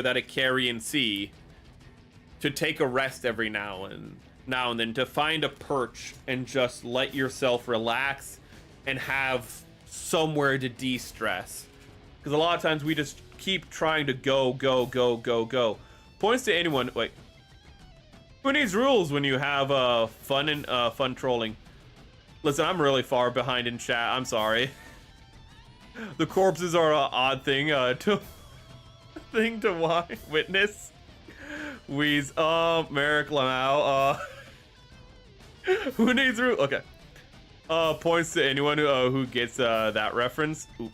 Speaker 1: that Icarian Sea to take a rest every now and now and then to find a perch and just let yourself relax and have somewhere to de-stress. Because a lot of times we just keep trying to go. Points to anyone. Wait. Who needs rules when you have fun trolling? Listen, I'm really far behind in chat. I'm sorry. The corpses are an odd thing to witness. Merrick Lamau. Who needs rules? Okay. Points to anyone who gets that reference. Ooh.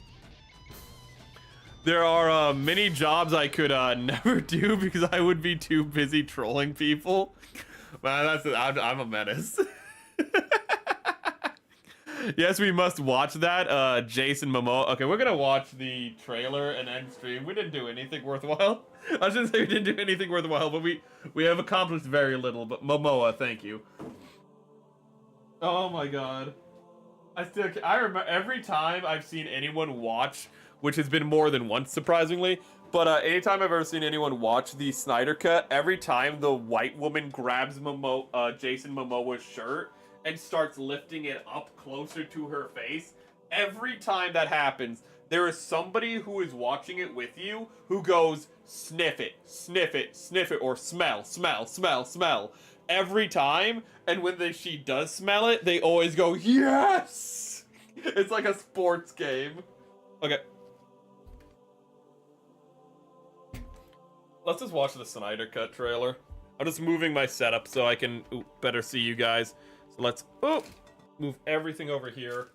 Speaker 1: There are many jobs I could never do because I would be too busy trolling people. Man, I'm a menace. Yes, we must watch that. Jason Momoa. Okay, we're gonna watch the trailer and end stream. We didn't do anything worthwhile. I shouldn't say we didn't do anything worthwhile, but we have accomplished very little. But Momoa, thank you. Oh my god. I remember every time I've seen anyone watch, which has been more than once, surprisingly. But anytime I've ever seen anyone watch the Snyder Cut, every time the white woman grabs Jason Momoa's shirt and starts lifting it up closer to her face, every time that happens, there is somebody who is watching it with you who goes, sniff it, sniff it, sniff it, or smell, smell, smell, smell. Every time, and when she does smell it, they always go, yes! It's like a sports game. Okay. Let's just watch the Snyder Cut trailer. I'm just moving my setup so I can better see you guys. So let's move everything over here.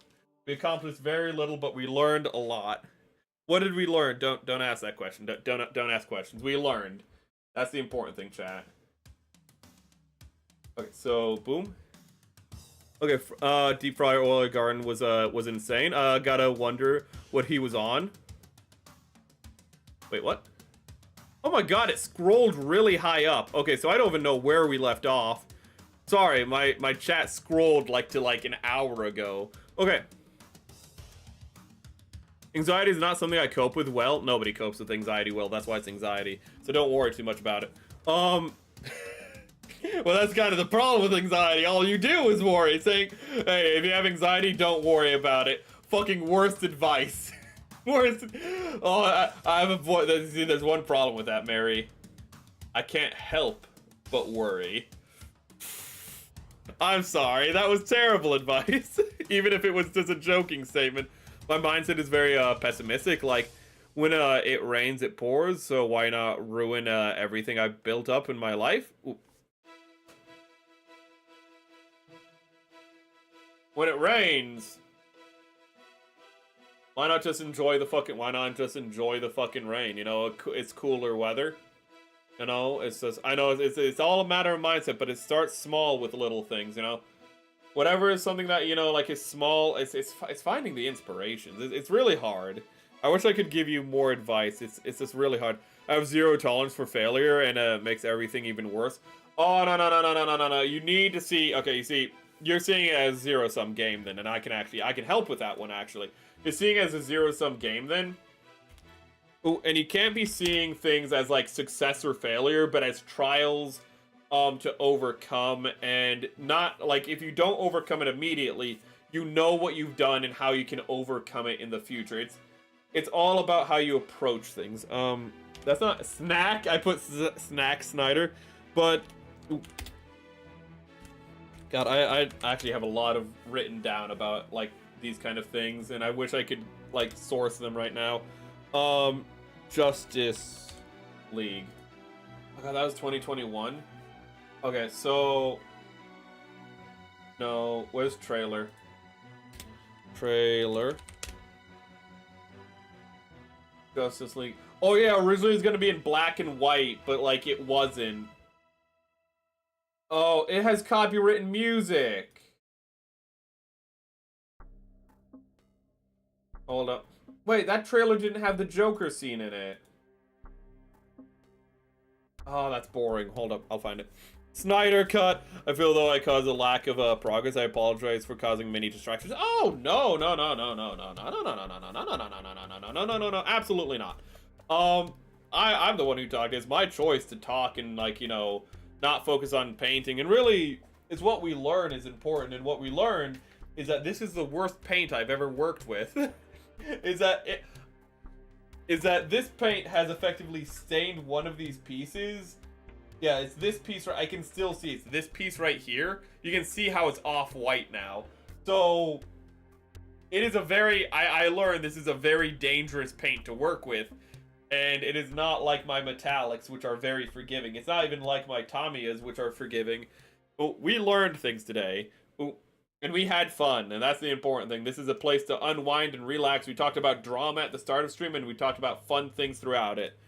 Speaker 1: We accomplished very little, but we learned a lot. What did we learn? Don't ask that question. Don't ask questions. We learned. That's the important thing, chat. Okay, so boom. Okay, deep fryer oil garden was insane. Gotta wonder what he was on. Wait, what? Oh my god, it scrolled really high up. Okay, so I don't even know where we left off. Sorry, my chat scrolled to an hour ago. Okay. Anxiety is not something I cope with well. Nobody copes with anxiety well. That's why it's anxiety. So don't worry too much about it. Well, that's kind of the problem with anxiety. All you do is worry, saying, hey, if you have anxiety, don't worry about it. Fucking worst advice. Worst. Oh, I have a voice. See, there's one problem with that, Mary. I can't help but worry. I'm sorry, that was terrible advice. Even if it was just a joking statement. My mindset is very pessimistic. Like, when it rains, it pours, so why not ruin everything I've built up in my life? Ooh. When it rains, why not just enjoy the fucking rain? You know, it's cooler weather. You know, it's just, I know it's all a matter of mindset, but it starts small with little things, you know? Whatever is something that, you know, like is small, it's finding the inspirations. It's really hard. I wish I could give you more advice. It's just really hard. I have zero tolerance for failure, and it makes everything even worse. Oh, no. You need to see, okay, you see, you're seeing it as a zero-sum game then, and I can help with that one, actually. You're seeing it as a zero-sum game then. Ooh, and you can't be seeing things as, like, success or failure, but as trials to overcome, and not, like, if you don't overcome it immediately, you know what you've done and how you can overcome it in the future. It's all about how you approach things. That's not snack. I put snack Snyder, but ooh. God, I actually have a lot of written down about, like, these kind of things, and I wish I could, like, source them right now. Justice League. Oh god, that was 2021? Okay, so... No, where's trailer? Trailer. Justice League. Oh yeah, originally it was gonna be in black and white, but, like, it wasn't. Oh, it has copywritten music. Hold up. Wait, that trailer didn't have the Joker scene in it. Oh, that's boring. Hold up, I'll find it. Snyder Cut. I feel though I caused a lack of progress. I apologize for causing many distractions. Oh no, absolutely not. I'm the one who talked. It's my choice to talk and, like, you know, not focus on painting. And really, is what we learn is important, and what we learned is that this is the worst paint I've ever worked with. is that this paint has effectively stained one of these pieces. Yeah, it's this piece right. I can still see it's this piece right here. You can see how it's off-white now. So it is a very, I learned this is a very dangerous paint to work with. And it is not like my metallics, which are very forgiving. It's not even like my Tamiyas, which are forgiving. But we learned things today. And we had fun, and that's the important thing. This is a place to unwind and relax. We talked about drama at the start of stream, and we talked about fun things throughout it.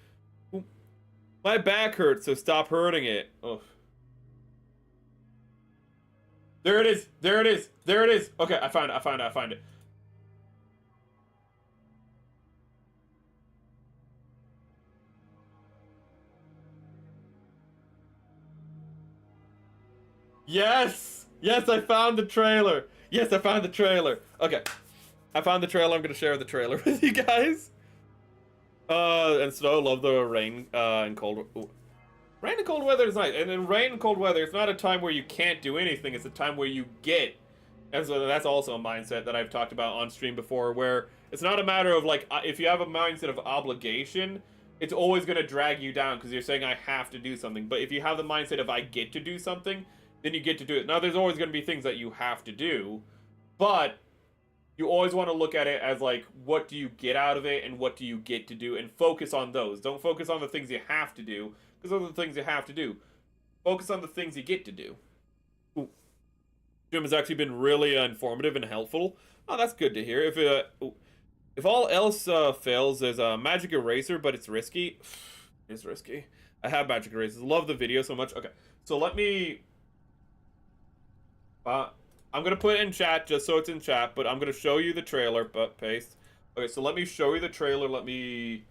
Speaker 1: My back hurts, so stop hurting it. Ugh. There it is. There it is. There it is. Okay, I found it. Yes! Yes, I found the trailer. Yes, I found the trailer. Okay. I found the trailer. I'm going to share the trailer with you guys. And Snow, love the rain and cold. Ooh. Rain and cold weather is nice. And in rain and cold weather, it's not a time where you can't do anything. It's a time where you get. And so that's also a mindset that I've talked about on stream before, where it's not a matter of, like, if you have a mindset of obligation, it's always going to drag you down because you're saying I have to do something. But if you have the mindset of I get to do something, then you get to do it. Now, there's always going to be things that you have to do, but you always want to look at it as, like, what do you get out of it and what do you get to do, and focus on those. Don't focus on the things you have to do, because those are the things you have to do. Focus on the things you get to do. Ooh. Stream has actually been really informative and helpful. Oh, that's good to hear. If all else fails, there's a magic eraser, but it's risky. It's risky. I have magic erasers. Love the video so much. Okay, so let me... I'm gonna put it in chat just so it's in chat, but I'm gonna show you the trailer, but paste. Okay, so let me show you the trailer. I'm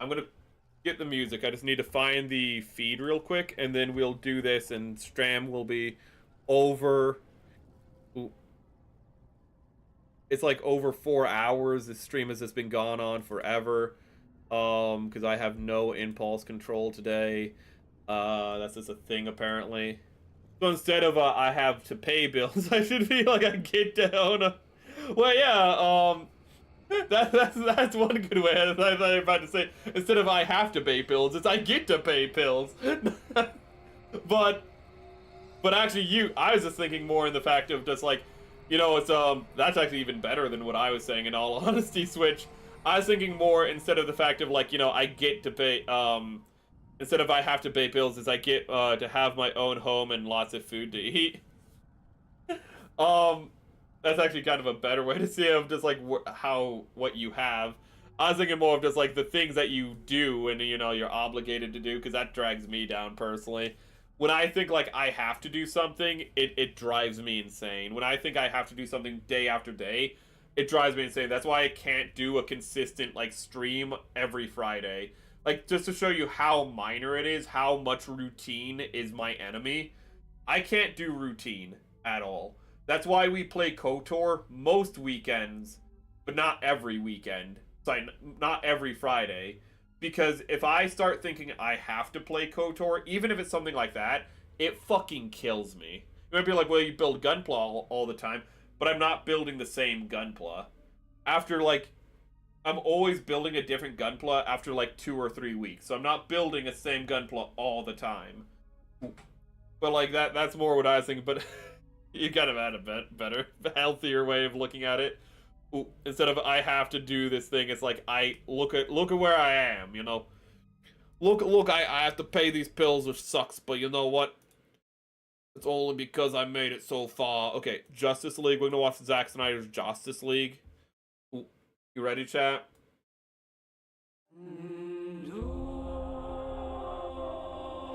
Speaker 1: gonna get the music. I just need to find the feed real quick, and then we'll do this, and stream will be over. Ooh. It's like over 4 hours. This stream has just been gone on forever. Because I have no impulse control today. That's just a thing apparently. So instead of I have to pay bills, I should be like I get to own a... Well, yeah, that's one good way. I thought you were about to say, instead of I have to pay bills, it's I get to pay bills. but actually, I was just thinking more in the fact of just like, you know, it's that's actually even better than what I was saying. In all honesty, Switch, I was thinking more instead of the fact of like, you know, I get to pay instead of I have to pay bills, is I get to have my own home and lots of food to eat. That's actually kind of a better way to see it, of just like what you have. I was thinking more of just like the things that you do and, you know, you're obligated to do, because that drags me down personally. When I think like I have to do something, it drives me insane. When I think I have to do something day after day, it drives me insane. That's why I can't do a consistent like stream every Friday. Like, just to show you how minor it is, how much routine is my enemy. I can't do routine at all. That's why we play KOTOR most weekends, but not every weekend. Sorry, not every Friday. Because if I start thinking I have to play KOTOR, even if it's something like that, it fucking kills me. You might be like, well, you build Gunpla all the time, but I'm not building the same Gunpla. After, like... I'm always building a different Gunpla after like 2 or 3 weeks. So I'm not building the same Gunpla all the time. But like that's more what I was thinking. But you kind of had a better, healthier way of looking at it. Ooh, instead of I have to do this thing, it's like I look at where I am, you know. Look, I have to pay these bills, which sucks, but you know what? It's only because I made it so far. Okay, Justice League. We're gonna watch Zack Snyder's Justice League. Ooh. You ready, chat?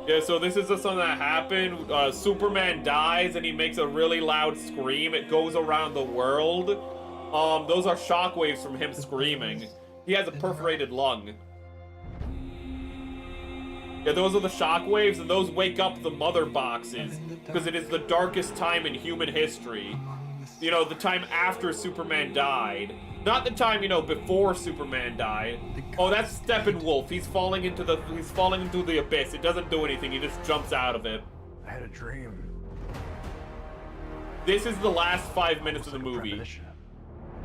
Speaker 1: Yeah, so this is just something that happened. Superman dies and he makes a really loud scream. It goes around the world. Those are shockwaves from him screaming. He has a perforated lung. Yeah, those are the shockwaves, and those wake up the mother boxes. Because it is the darkest time in human history. You know, the time after Superman died. Not the time, you know, before Superman died. Oh, that's Steppenwolf. He's falling into the abyss. It doesn't do anything. He just jumps out of it.
Speaker 2: I had a dream.
Speaker 1: This is the last 5 minutes of the movie.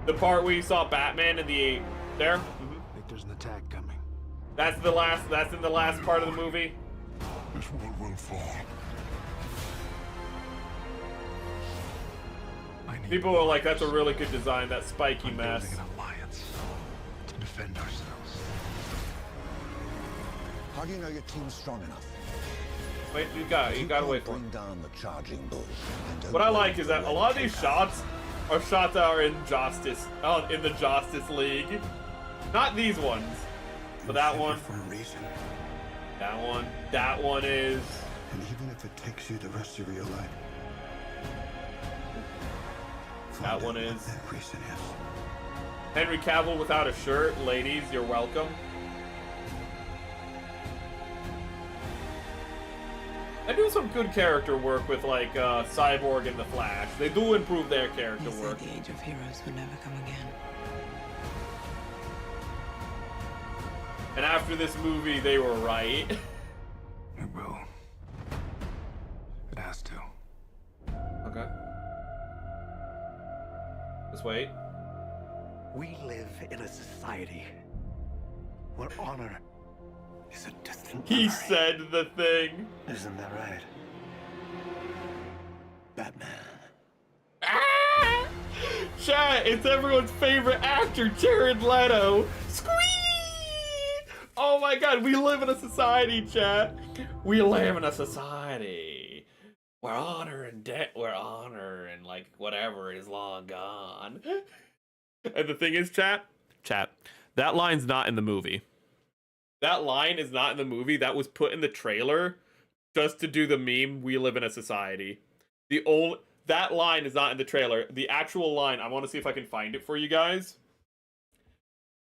Speaker 1: The part where you saw Batman in the there.
Speaker 2: I think there's an attack coming.
Speaker 1: That's in the last part of the movie.
Speaker 3: This world will fall.
Speaker 1: People are like, that's a really good design, that spiky mess.
Speaker 3: Building an alliance to defend ourselves.
Speaker 4: How do you know your team's strong enough?
Speaker 1: Wait, you gotta wait for it.
Speaker 4: Bring down the charging bull.
Speaker 1: What I like is that a lot of these shots are shots that are in the Justice League. Not these ones, but that one.
Speaker 3: For a reason.
Speaker 1: That one is.
Speaker 3: And even if it takes you the rest of your life.
Speaker 1: That one is.
Speaker 3: That reason is.
Speaker 1: Henry Cavill without a shirt. Ladies, you're welcome. They do some good character work with, like, Cyborg and The Flash. They do improve their character work.
Speaker 5: The age of heroes would never come again.
Speaker 1: And after this movie, they were right.
Speaker 3: It will. It has to.
Speaker 1: Okay. Just wait.
Speaker 2: We live in a society where honor is a distant
Speaker 1: He
Speaker 2: memory.
Speaker 1: said the thing.
Speaker 2: Isn't that right? Batman.
Speaker 1: Ah! Chat, it's everyone's favorite actor, Jared Leto. Squeeze! Oh my god, we live in a society, chat. We live in a society where honor and like whatever is long gone. And the thing is, chat, that line's not in the movie. That line is not in the movie. That was put in the trailer just to do the meme, we live in a society. That line is not in the trailer. The actual line, I want to see if I can find it for you guys.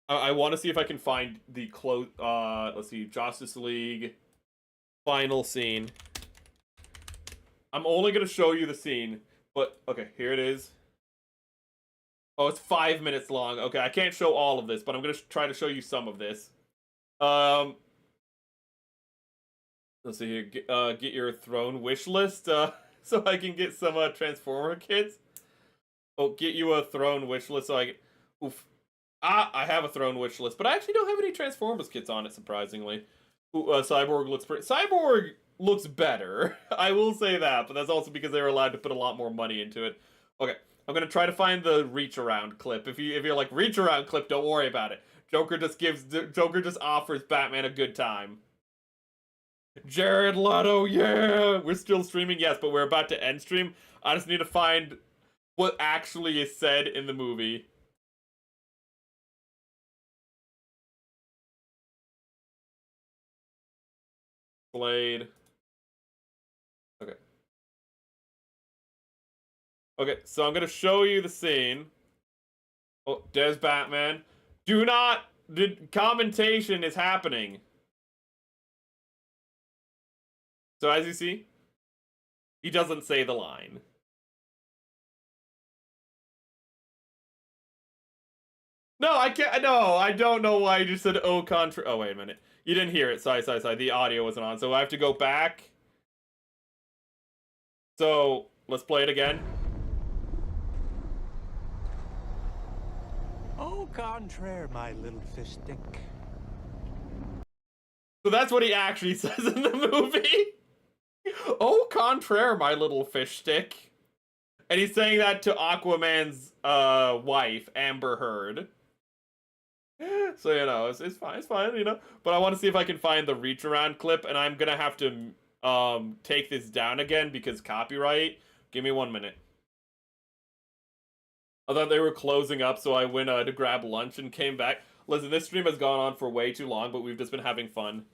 Speaker 1: I want to see if I can find the let's see, Justice League final scene. I'm only going to show you the scene, but okay, here it is. Oh, it's 5 minutes long. Okay, I can't show all of this, but I'm going to try to show you some of this. Let's see here. Get your throne wish list, so I can get some Transformer kits. Oh, get you a throne wish list so I can. Oof. I have a throne wish list, but I actually don't have any Transformers kits on it, surprisingly. Ooh, Cyborg looks pretty. Cyborg looks better. I will say that, but that's also because they were allowed to put a lot more money into it. Okay, I'm gonna try to find the reach around clip. If you're like reach around clip, don't worry about it. Joker just offers Batman a good time. Jared Leto, yeah! We're still streaming, yes, but we're about to end stream. I just need to find what actually is said in the movie. Blade. Okay. Okay, so I'm gonna show you the scene. Oh, there's Batman. The commentation is happening. So as you see, he doesn't say the line. No, I can't. No, I don't know why you just said "oh contra." Oh, wait a minute. You didn't hear it. Sorry. The audio wasn't on, so I have to go back. So let's play it again.
Speaker 2: Au contraire, my little fish stick.
Speaker 1: So that's what he actually says in the movie. Au contraire, my little fish stick. And he's saying that to Aquaman's wife, Amber Heard. So, you know, it's fine, you know. But I want to see if I can find the reach around clip, and I'm gonna have to take this down again because copyright. Give me 1 minute. I thought they were closing up, so I went to grab lunch and came back. Listen, this stream has gone on for way too long, but we've just been having fun.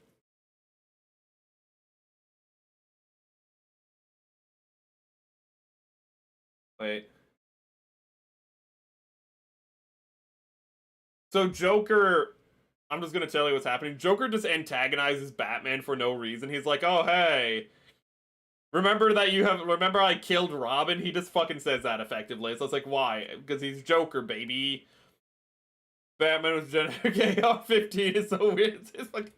Speaker 1: Wait. So Joker, I'm just gonna tell you what's happening. Joker just antagonizes Batman for no reason. He's like, oh, hey. Remember I killed Robin? He just fucking says that effectively. So it's like, why? Because he's Joker, baby. Batman was generic AR-15 is so weird. It's like...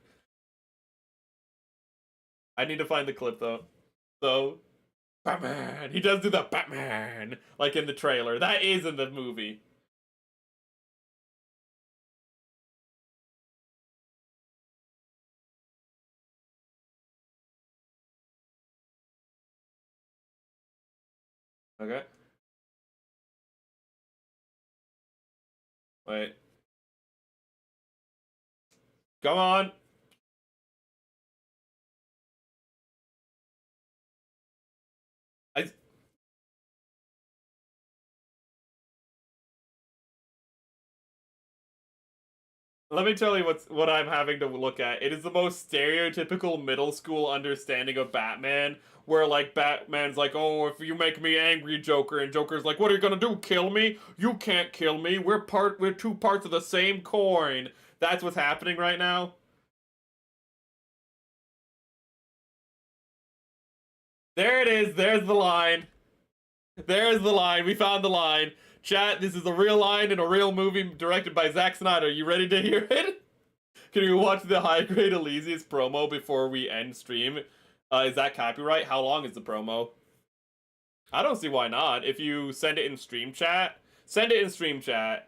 Speaker 1: I need to find the clip, though. So... Batman. He does do the Batman, like in the trailer. That is in the movie. Okay. Wait. Come on. I Let me tell you what I'm having to look at. It is the most stereotypical middle school understanding of Batman, where like Batman's like, "Oh, if you make me angry, Joker," and Joker's like, "What are you gonna do? Kill me? You can't kill me. We're two parts of the same coin." That's what's happening right now. There it is. There's the line. There's the line. We found the line. Chat, this is a real line in a real movie directed by Zack Snyder. You ready to hear it? Can we watch the High Grade Elysius promo before we end stream? Is that copyright? How long is the promo? I don't see why not. If you send it in stream chat,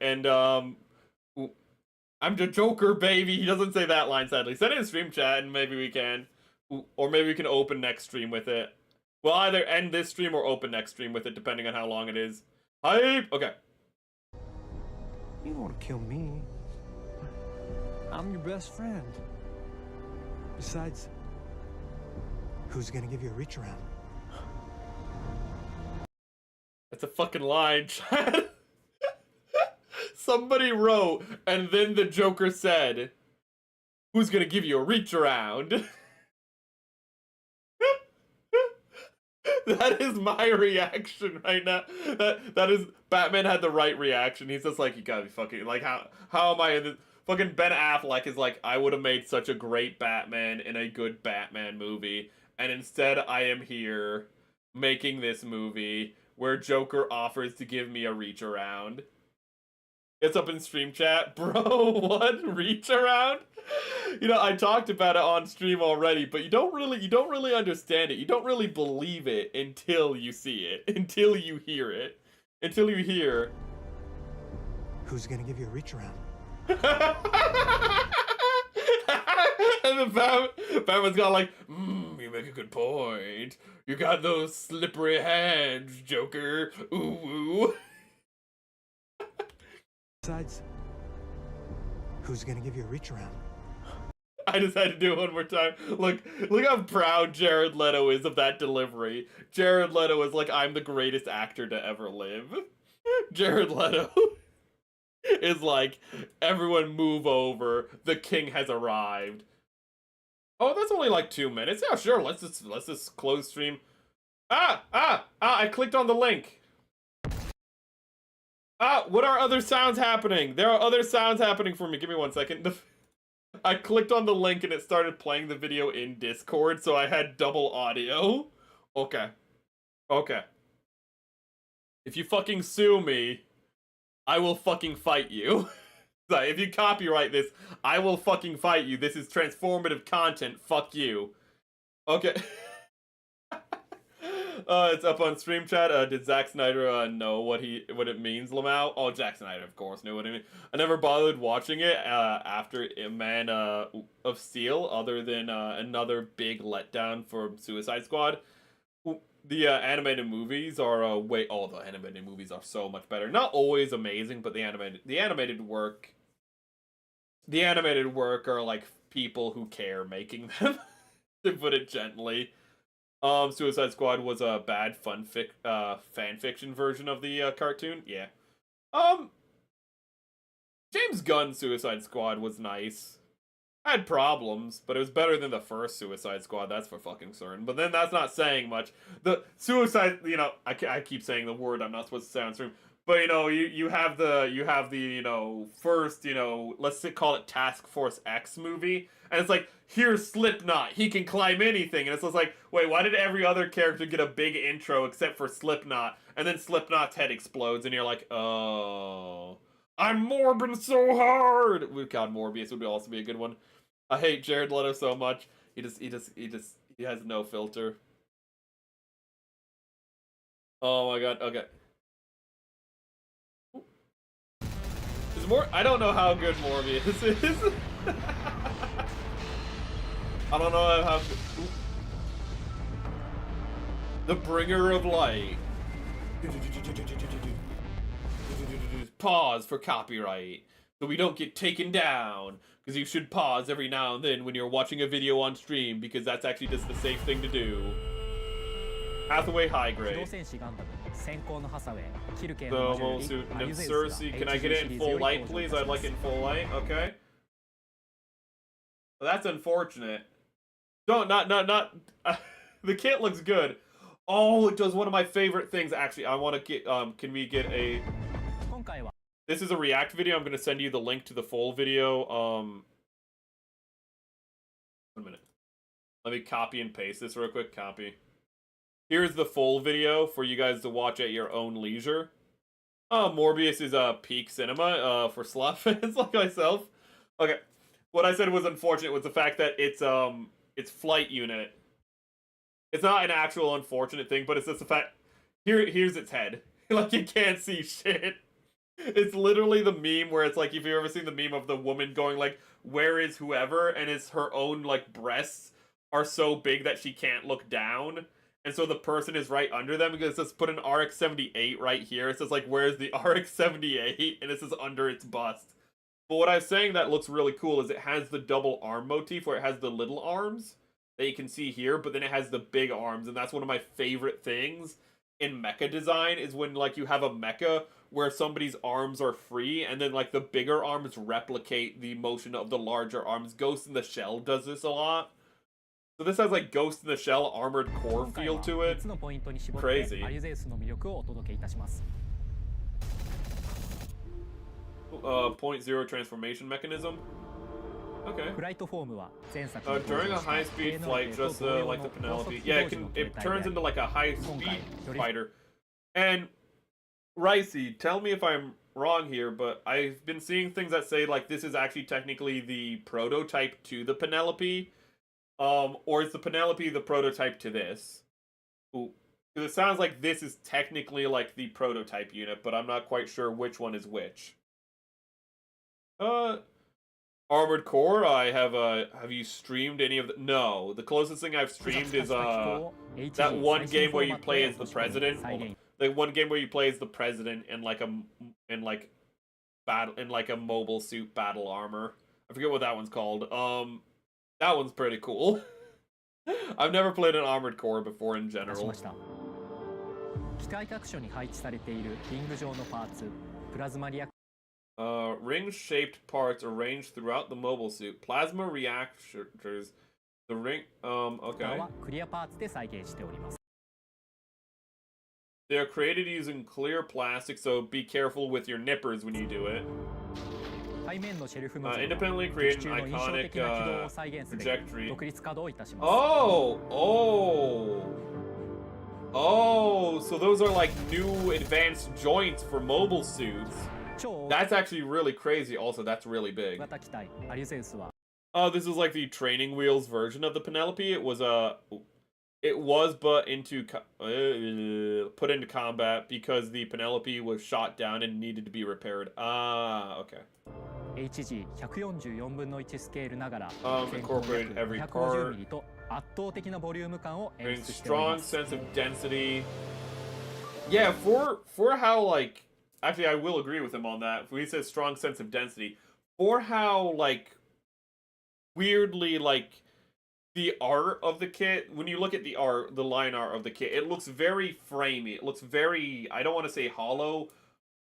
Speaker 1: and I'm the Joker, baby. He doesn't say that line, sadly. Send it in stream chat, and maybe we can, or maybe we can open next stream with it. We'll either end this stream or open next stream with it, depending on how long it is. Hype. Okay.
Speaker 2: You don't want to kill me. I'm your best friend. Besides, who's gonna give you a reach around?
Speaker 1: That's a fucking line, Chad. Somebody wrote, and then the Joker said, "Who's gonna give you a reach around?" That is my reaction right now. That is Batman had the right reaction. He's just like, you gotta be fucking like how am I in this? Fucking Ben Affleck is like, I would have made such a great Batman in a good Batman movie, and instead I am here making this movie where Joker offers to give me a reach around. It's up in stream chat. Bro, what? Reach around? You know, I talked about it on stream already, but you don't really understand it. You don't really believe it until you see it, until you hear it, until you hear.
Speaker 2: Who's gonna give you a reach around?
Speaker 1: And the Batman's got like, you make a good point. You got those slippery hands, Joker. Ooh.
Speaker 2: Besides, who's gonna give you a reach around?
Speaker 1: I just had to do it one more time. Look how proud Jared Leto is of that delivery. Jared Leto is like, I'm the greatest actor to ever live. Jared Leto is like, everyone move over. The king has arrived. Oh, that's only like 2 minutes. Yeah, sure. Let's just close stream. I clicked on the link. What are other sounds happening? There are other sounds happening for me. Give me 1 second. I clicked on the link and it started playing the video in Discord, so I had double audio. Okay. If you fucking sue me, I will fucking fight you. If you copyright this, I will fucking fight you. This is transformative content. Fuck you. Okay. It's up on stream chat. Did Zack Snyder know what it means, Lamau? Oh, Zack Snyder, of course, knew what it means. I never bothered watching it after Man of Steel, other than another big letdown for Suicide Squad. The animated movies are the animated movies are so much better. Not always amazing, but the animated work are like people who care making them, to put it gently. Suicide Squad was a bad fan fiction version of the cartoon. Yeah. James Gunn's Suicide Squad was nice. Had problems, but it was better than the first Suicide Squad. That's for fucking certain. But then that's not saying much. The Suicide, I keep saying the word I'm not supposed to say on stream. But you have the first let's call it Task Force X movie, and it's like, here's Slipknot, he can climb anything, and it's just like, wait, why did every other character get a big intro except for Slipknot? And then Slipknot's head explodes, and you're like, oh, I'm morbing so hard. God, Morbius would also be a good one. I hate Jared Leto so much. He has no filter. Oh my god, okay. Is more I don't know how good Morbius is. I don't know how good. The bringer of light. Pause for copyright, so we don't get taken down. Because you should pause every now and then when you're watching a video on stream, because that's actually just the safe thing to do. Hathaway high grade. So, mobile suit. And Cersei, can I get it in full light, please? I'd like it in full light. Okay. Well, that's unfortunate. No, not. The kit looks good. Oh, it does one of my favorite things. Actually, I want to get. Can we get a? This is a react video. I'm going to send you the link to the full video. 1 minute. Let me copy and paste this real quick. Copy. Here's the full video for you guys to watch at your own leisure. Morbius is peak cinema for slot fans like myself. Okay. What I said was unfortunate was the fact that it's flight unit. It's not an actual unfortunate thing, but it's just the fact here's its head. Like you can't see shit. It's literally the meme where it's like, if you've ever seen the meme of the woman going like, where is whoever? And it's her own like breasts are so big that she can't look down. And so the person is right under them because it says put an RX-78 right here. It says like, where's the RX-78? And it says under its bust. But what I was saying that looks really cool is it has the double arm motif where it has the little arms that you can see here, but then it has the big arms. And that's one of my favorite things in mecha design is when like you have a mecha where somebody's arms are free and then like the bigger arms replicate the motion of the larger arms. Ghost in the Shell does this a lot. So this has like Ghost in the Shell armored core feel to it. Crazy. 0.0 transformation mechanism. Okay. During a high-speed flight, just like the Penelope. Yeah, it turns into like a high-speed fighter. And Ricey, tell me if I'm wrong here, but I've been seeing things that say like this is actually technically the prototype to the Penelope. Or is the Penelope the prototype to this? Ooh. Because it sounds like this is technically like the prototype unit, but I'm not quite sure which one is which. Armored Core, have you streamed any of the... No, the closest thing I've streamed is, that one game where you play as the president. The one game where you play as the president in like a mobile suit battle armor. I forget what that one's called. That one's pretty cool. I've never played an Armored Core before in general. Ring-shaped parts arranged throughout the mobile suit. Plasma reactors. The ring... okay. They are created using clear plastic, so be careful with your nippers when you do it. Independently create an iconic trajectory. Oh, so those are like new advanced joints for mobile suits. That's actually really crazy. Also, that's really big. This is like the training wheels version of the Penelope. It was put into combat because the Penelope was shot down and needed to be repaired. Ah, okay. Incorporated every part. Strong sense of density. Yeah, for how like... Actually, I will agree with him on that. He says strong sense of density. For how, like, weirdly, like, the art of the kit, when you look at the art, the line art of the kit, it looks very framey. It looks very, I don't want to say hollow,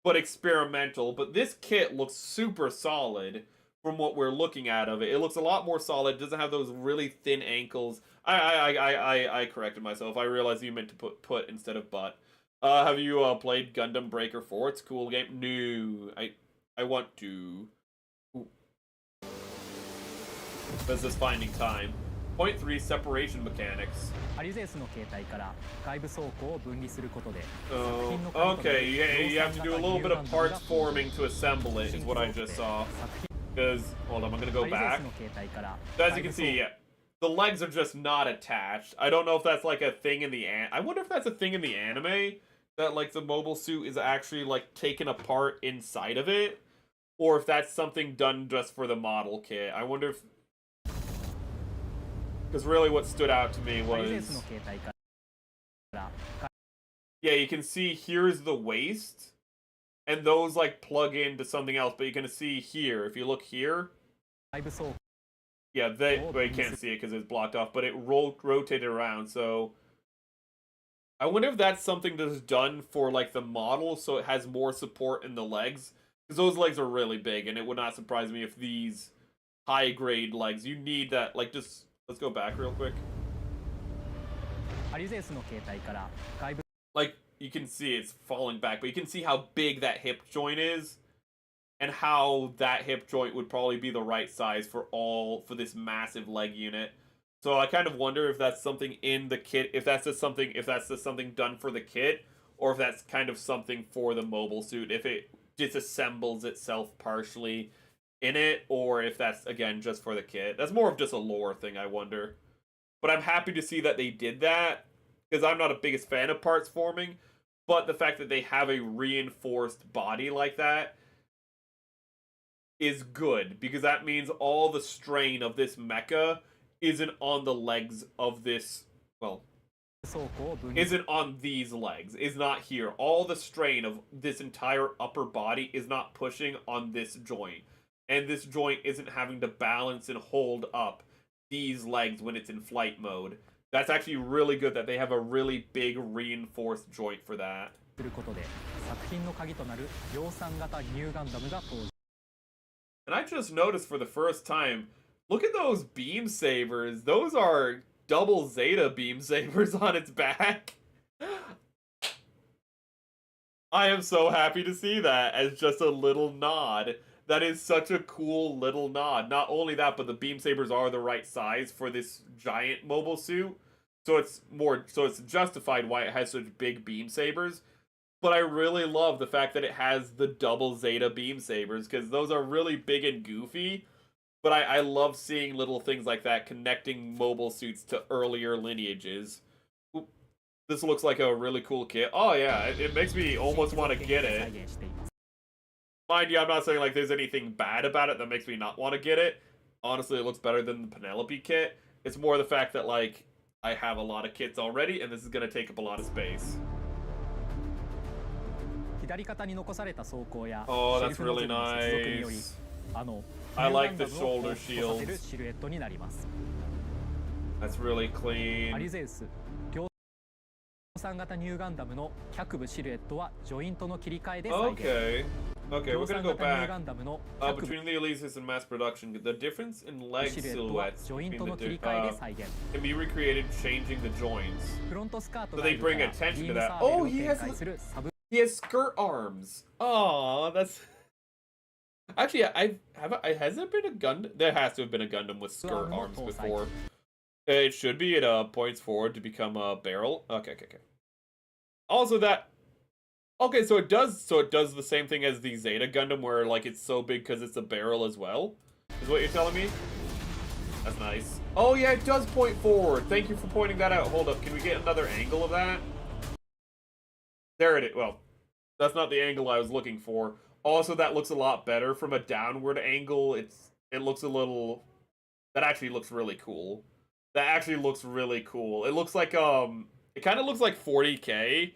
Speaker 1: but experimental. But this kit looks super solid from what we're looking at of it. It looks a lot more solid. It doesn't have those really thin ankles. I corrected myself. I realized you meant to put instead of butt. Have you played Gundam Breaker 4? It's a cool game. No, I want to. Ooh. This is finding time. Point 3 separation mechanics. Okay, yeah, you have to do a little bit of parts forming to assemble it, is what I just saw. Because, hold on, I'm gonna go back. As you can see, yeah, the legs are just not attached. I don't know if that's like a thing in the I wonder if that's a thing in the anime. that like the mobile suit is actually like taken apart inside of it, or if that's something done just for the model kit. I wonder if, because really what stood out to me was, yeah, you can see here's the waist, and those like plug into something else, but you can see here, if you look here, yeah, well, you can't see it because it's blocked off, but it rotated around, so I wonder if that's something that's done for like the model so it has more support in the legs, because those legs are really big, and it would not surprise me if these high grade legs, you need that, like, just, let's go back real quick. Like, you can see it's falling back, but you can see how big that hip joint is, and how that hip joint would probably be the right size for this massive leg unit. So I kind of wonder if that's something in the kit, if that's just something done for the kit, or if that's kind of something for the mobile suit, if it disassembles itself partially in it, or if that's, again, just for the kit. That's more of just a lore thing, I wonder. But I'm happy to see that they did that, because I'm not a biggest fan of parts forming, but the fact that they have a reinforced body like that is good, because that means all the strain of this mecha isn't on the legs of this, well, isn't on these legs, is not here. All the strain of this entire upper body is not pushing on this joint. And this joint isn't having to balance and hold up these legs when it's in flight mode. That's actually really good that they have a really big reinforced joint for that. And I just noticed for the first time, look at those beam sabers. Those are double Zeta beam sabers on its back. I am so happy to see that as just a little nod. That is such a cool little nod. Not only that, but the beam sabers are the right size for this giant mobile suit. So it's justified why it has such big beam sabers. But I really love the fact that it has the double Zeta beam sabers, because those are really big and goofy. But I love seeing little things like that connecting mobile suits to earlier lineages. Oop. This looks like a really cool kit. Oh yeah, it makes me almost want to get it. Mind you, I'm not saying like there's anything bad about it that makes me not want to get it. Honestly, it looks better than the Penelope kit. It's more the fact that like I have a lot of kits already, and this is going to take up a lot of space. Oh, that's really nice. I like the shoulder shields. That's really clean. Okay. Okay, we're gonna go back. Between the Elysius and mass production, the difference in leg silhouettes between the can be recreated changing the joints. So they bring attention to that. Oh, he has skirt arms. Oh, that's... Actually, has there been a Gundam? There has to have been a Gundam with skirt arms before. It should be. It points forward to become a barrel. Okay. Also that... Okay, so it does the same thing as the Zeta Gundam, where like it's so big because it's a barrel as well. Is what you're telling me? That's nice. Oh yeah, it does point forward. Thank you for pointing that out. Hold up, can we get another angle of that? There it is. Well, that's not the angle I was looking for. Also, that looks a lot better from a downward angle. It looks a little... That actually looks really cool. That actually looks really cool. It looks like it kind of looks like 40K.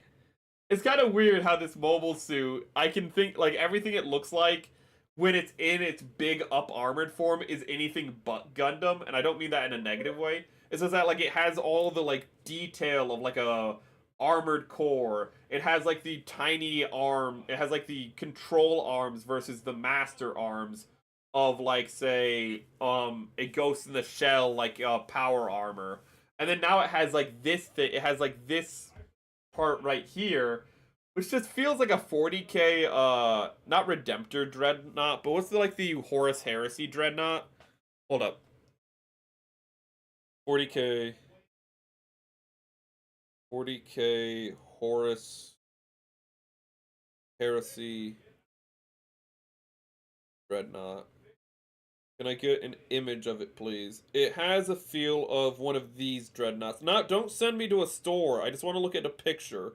Speaker 1: It's kind of weird how this mobile suit, I can think, like, everything it looks like when it's in its big up-armored form is anything but Gundam, and I don't mean that in a negative way. It's just that, like, it has all the, like, detail of, like, a armored core. It has, like, the tiny arm, it has, like, the control arms versus the master arms of, like, say, a Ghost in the Shell, like, power armor. And then now it has, like, this thing, it has, like, this part right here, which just feels like a 40K, not Redemptor Dreadnought, but what's the Horus Heresy Dreadnought? Hold up. 40K Horus Heresy Dreadnought. Can I get an image of it, please? It has a feel of one of these dreadnoughts. Don't send me to a store. I just want to look at a picture.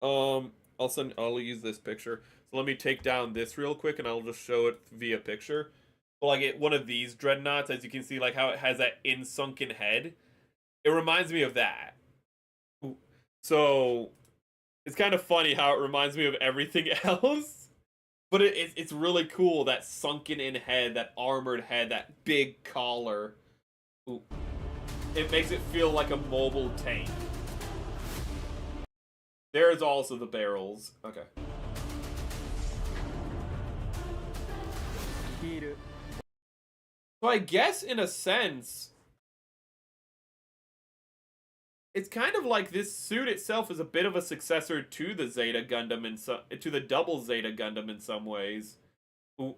Speaker 1: I'll use this picture. So let me take down this real quick and I'll just show it via picture. Well, like one of these dreadnoughts, as you can see, like how it has that sunken head. It reminds me of that. So it's kind of funny how it reminds me of everything else. But it's really cool, that sunken in head, that armored head, that big collar. Ooh. It makes it feel like a mobile tank. There's also the barrels. Okay. So I guess in a sense, it's kind of like this suit itself is a bit of a successor to the Zeta Gundam to the double Zeta Gundam in some ways. Ooh.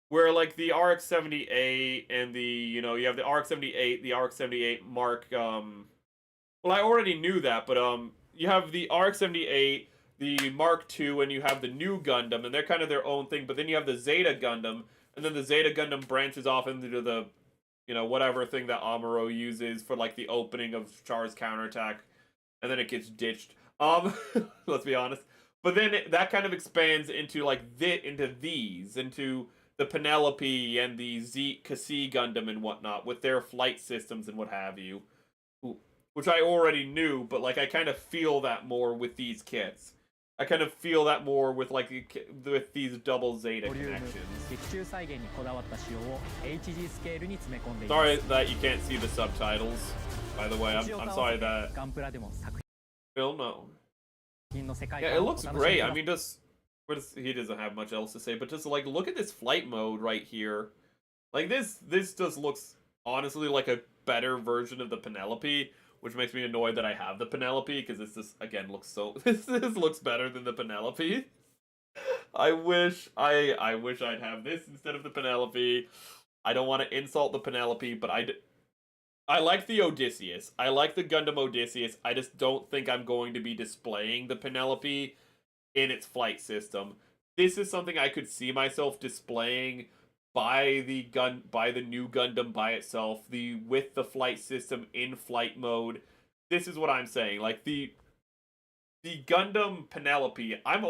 Speaker 1: Where like the RX-78 and the, you know, you have the RX-78, the RX-78 Mark, well, I already knew that, but you have the RX-78, the Mark II, and you have the new Gundam, and they're kind of their own thing, but then you have the Zeta Gundam, and then the Zeta Gundam branches off into the, you know, whatever thing that Amuro uses for like the opening of Char's counterattack, and then it gets ditched. Let's be honest. But then that kind of expands into like into the Penelope and the Kasi Gundam and whatnot with their flight systems and what have you. Ooh. Which I already knew, but like I kind of feel that more with these kits. I kind of feel that more with like with these double Zeta connections. Sorry that you can't see the subtitles. By the way, I'm sorry that. Phil, no. Yeah, it looks great. I mean, he doesn't have much else to say, but just like look at this flight mode right here. Like this just looks honestly like a better version of the Penelope, which makes me annoyed that I have the Penelope because this just again looks so this looks better than the Penelope. I wish I'd have this instead of the Penelope. I don't want to insult the Penelope, but I like the Odysseus. I like the Gundam Odysseus. I just don't think I'm going to be displaying the Penelope in its flight system. This is something I could see myself displaying by the new Gundam by itself, with the flight system in flight mode. This is what I'm saying. Like the Gundam Penelope, I'm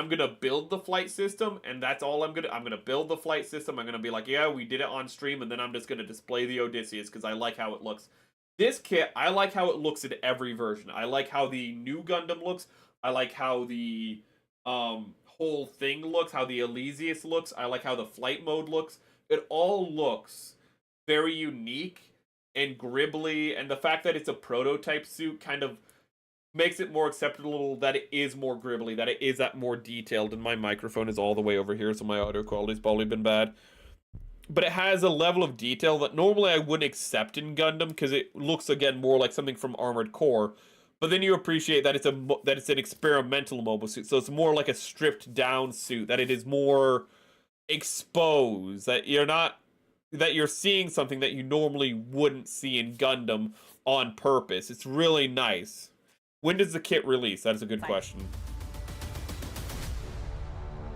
Speaker 1: gonna build the flight system, and that's all I'm gonna build the flight system. I'm gonna be like, yeah, we did it on stream, and then I'm just gonna display the Odysseus because I like how it looks. This kit, I like how it looks in every version. I like how the new Gundam looks. I like how the whole thing looks, how the Elysius looks. I like how the flight mode looks. It all looks very unique and gribbly, and the fact that it's a prototype suit kind of makes it more acceptable that it is more gribbly, that it is that more detailed, and my microphone is all the way over here, so my audio quality's probably been bad. But it has a level of detail that normally I wouldn't accept in Gundam, because it looks, again, more like something from Armored Core. But then you appreciate that it's an experimental mobile suit, so it's more like a stripped down suit, that it is more exposed, that you're seeing something that you normally wouldn't see in Gundam on purpose. It's really nice. When does the kit release? That is a good question.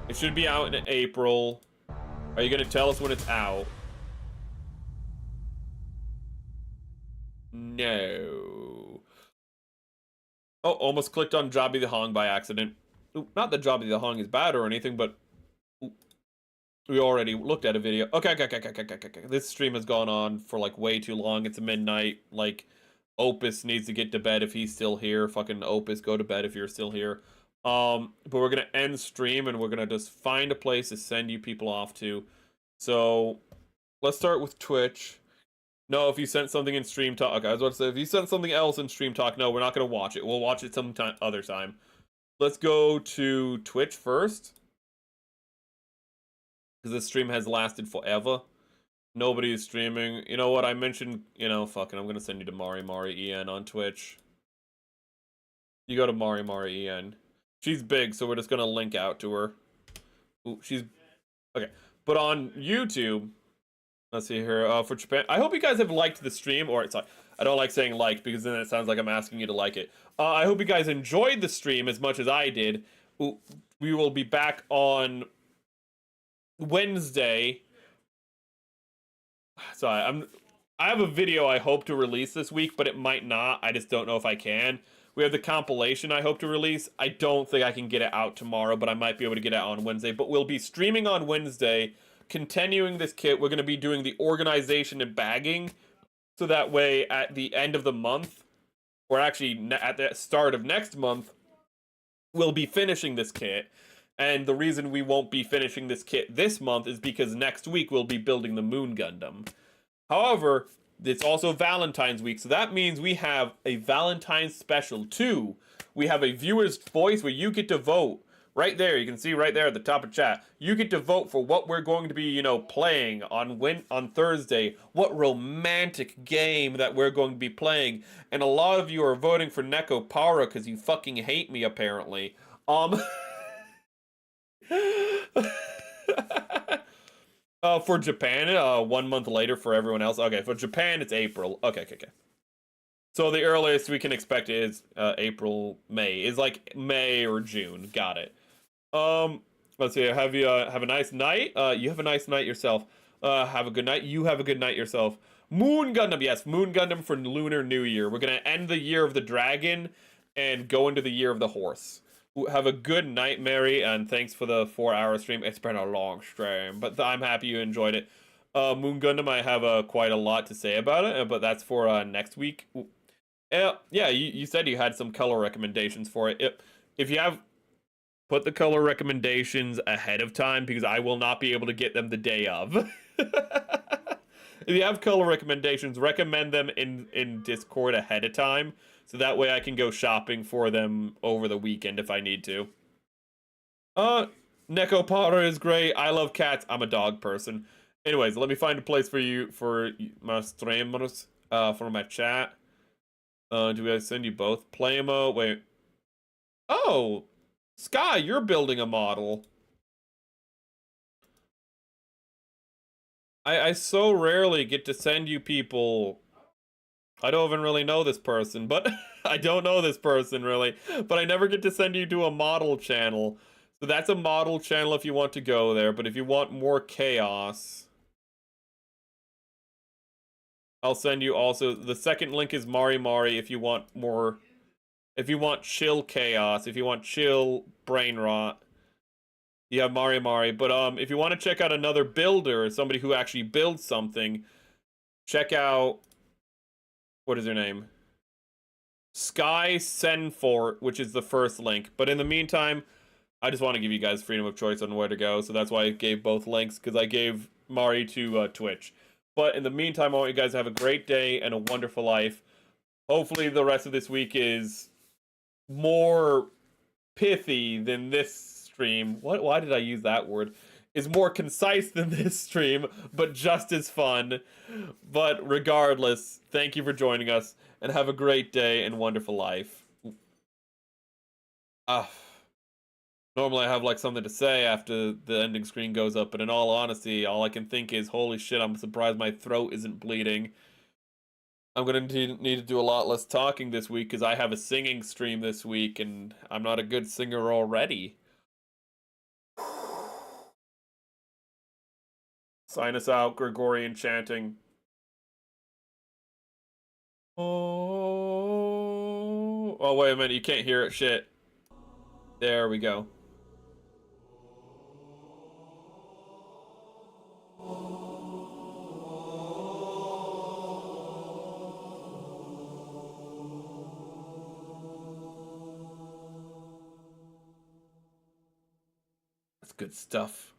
Speaker 1: It should be out in April. Are you gonna tell us when it's out? No. Oh, almost clicked on Jobby the Hong by accident. Ooh, not that Jobby the Hong is bad or anything, but we already looked at a video. Okay. This stream has gone on for like way too long. It's midnight. Like, Opus needs to get to bed if he's still here. Fucking Opus, go to bed if you're still here. But we're gonna end stream and we're gonna just find a place to send you people off to. So let's start with Twitch. No, if you sent something in Stream Talk, okay, I was about to say, if you sent something else in Stream Talk, no, we're not gonna watch it. We'll watch it some other time. Let's go to Twitch first, because this stream has lasted forever. Nobody is streaming. You know what? I mentioned, fuck it. I'm gonna send you to Mari En on Twitch. You go to Mari En. She's big, so we're just gonna link out to her. Ooh, she's okay. But on YouTube, let's see here. For Japan, I hope you guys have liked the stream. Or sorry, I don't like saying liked because then it sounds like I'm asking you to like it. I hope you guys enjoyed the stream as much as I did. Ooh, we will be back on Wednesday. Sorry, I have a video I hope to release this week, but it might not. I just don't know if I can. We have the compilation I hope to release. I don't think I can get it out tomorrow, but I might be able to get it out on Wednesday. But we'll be streaming on Wednesday, continuing this kit. We're going to be doing the organization and bagging, so that way at the end of the month, or actually at the start of next month, we'll be finishing this kit. And the reason we won't be finishing this kit this month is because next week we'll be building the Moon Gundam. However, it's also Valentine's week, so that means we have a Valentine's special too. We have a viewer's voice where you get to vote. Right there, you can see right there at the top of chat. You get to vote for what we're going to be, you know, playing on Thursday. What romantic game that we're going to be playing. And a lot of you are voting for Neko Para because you fucking hate me, apparently. For Japan, 1 month later for everyone else. Okay, for Japan, it's April. Okay. So the earliest we can expect is April, May. Is like May or June. Got it. Let's see. Have a nice night. You have a nice night yourself. Have a good night. You have a good night yourself. Moon Gundam. Yes, Moon Gundam for Lunar New Year. We're gonna end the year of the dragon and go into the year of the horse. Have a good night, Mary, and thanks for the 4-hour stream. It's been a long stream, but I'm happy you enjoyed it. Moon Gundam, I have quite a lot to say about it, but that's for next week. Yeah, you said you had some color recommendations for it. If you have, put the color recommendations ahead of time, because I will not be able to get them the day of. If you have color recommendations, recommend them in Discord ahead of time, so that way I can go shopping for them over the weekend if I need to. Neko Potter is great. I love cats. I'm a dog person. Anyways, let me find a place for you, for my streamers, for my chat. Do I send you both? Playmo, wait. Oh! Sky, you're building a model. I so rarely get to send you people. I don't even really know this person, but I don't know this person really, but I never get to send you to a model channel. So that's a model channel if you want to go there, but if you want more chaos, I'll send you also, the second link is Mari Mari if you want more, if you want chill chaos, if you want chill brain rot. You have Mari Mari, but if you want to check out another builder, somebody who actually builds something, check out, what is her name? Sky Senfort, which is the first link. But in the meantime, I just want to give you guys freedom of choice on where to go, so that's why I gave both links, because I gave Mari to Twitch. But in the meantime, I want you guys to have a great day and a wonderful life. Hopefully the rest of this week is more pithy than this stream. Why did I use that word? Is more concise than this stream, but just as fun. But regardless, thank you for joining us, and have a great day and wonderful life. Normally I have like something to say after the ending screen goes up, but in all honesty, all I can think is, holy shit, I'm surprised my throat isn't bleeding. I'm going to need to do a lot less talking this week, because I have a singing stream this week, and I'm not a good singer already. Sign us out, Gregorian chanting. Oh, wait a minute, you can't hear it, shit. There we go. That's good stuff.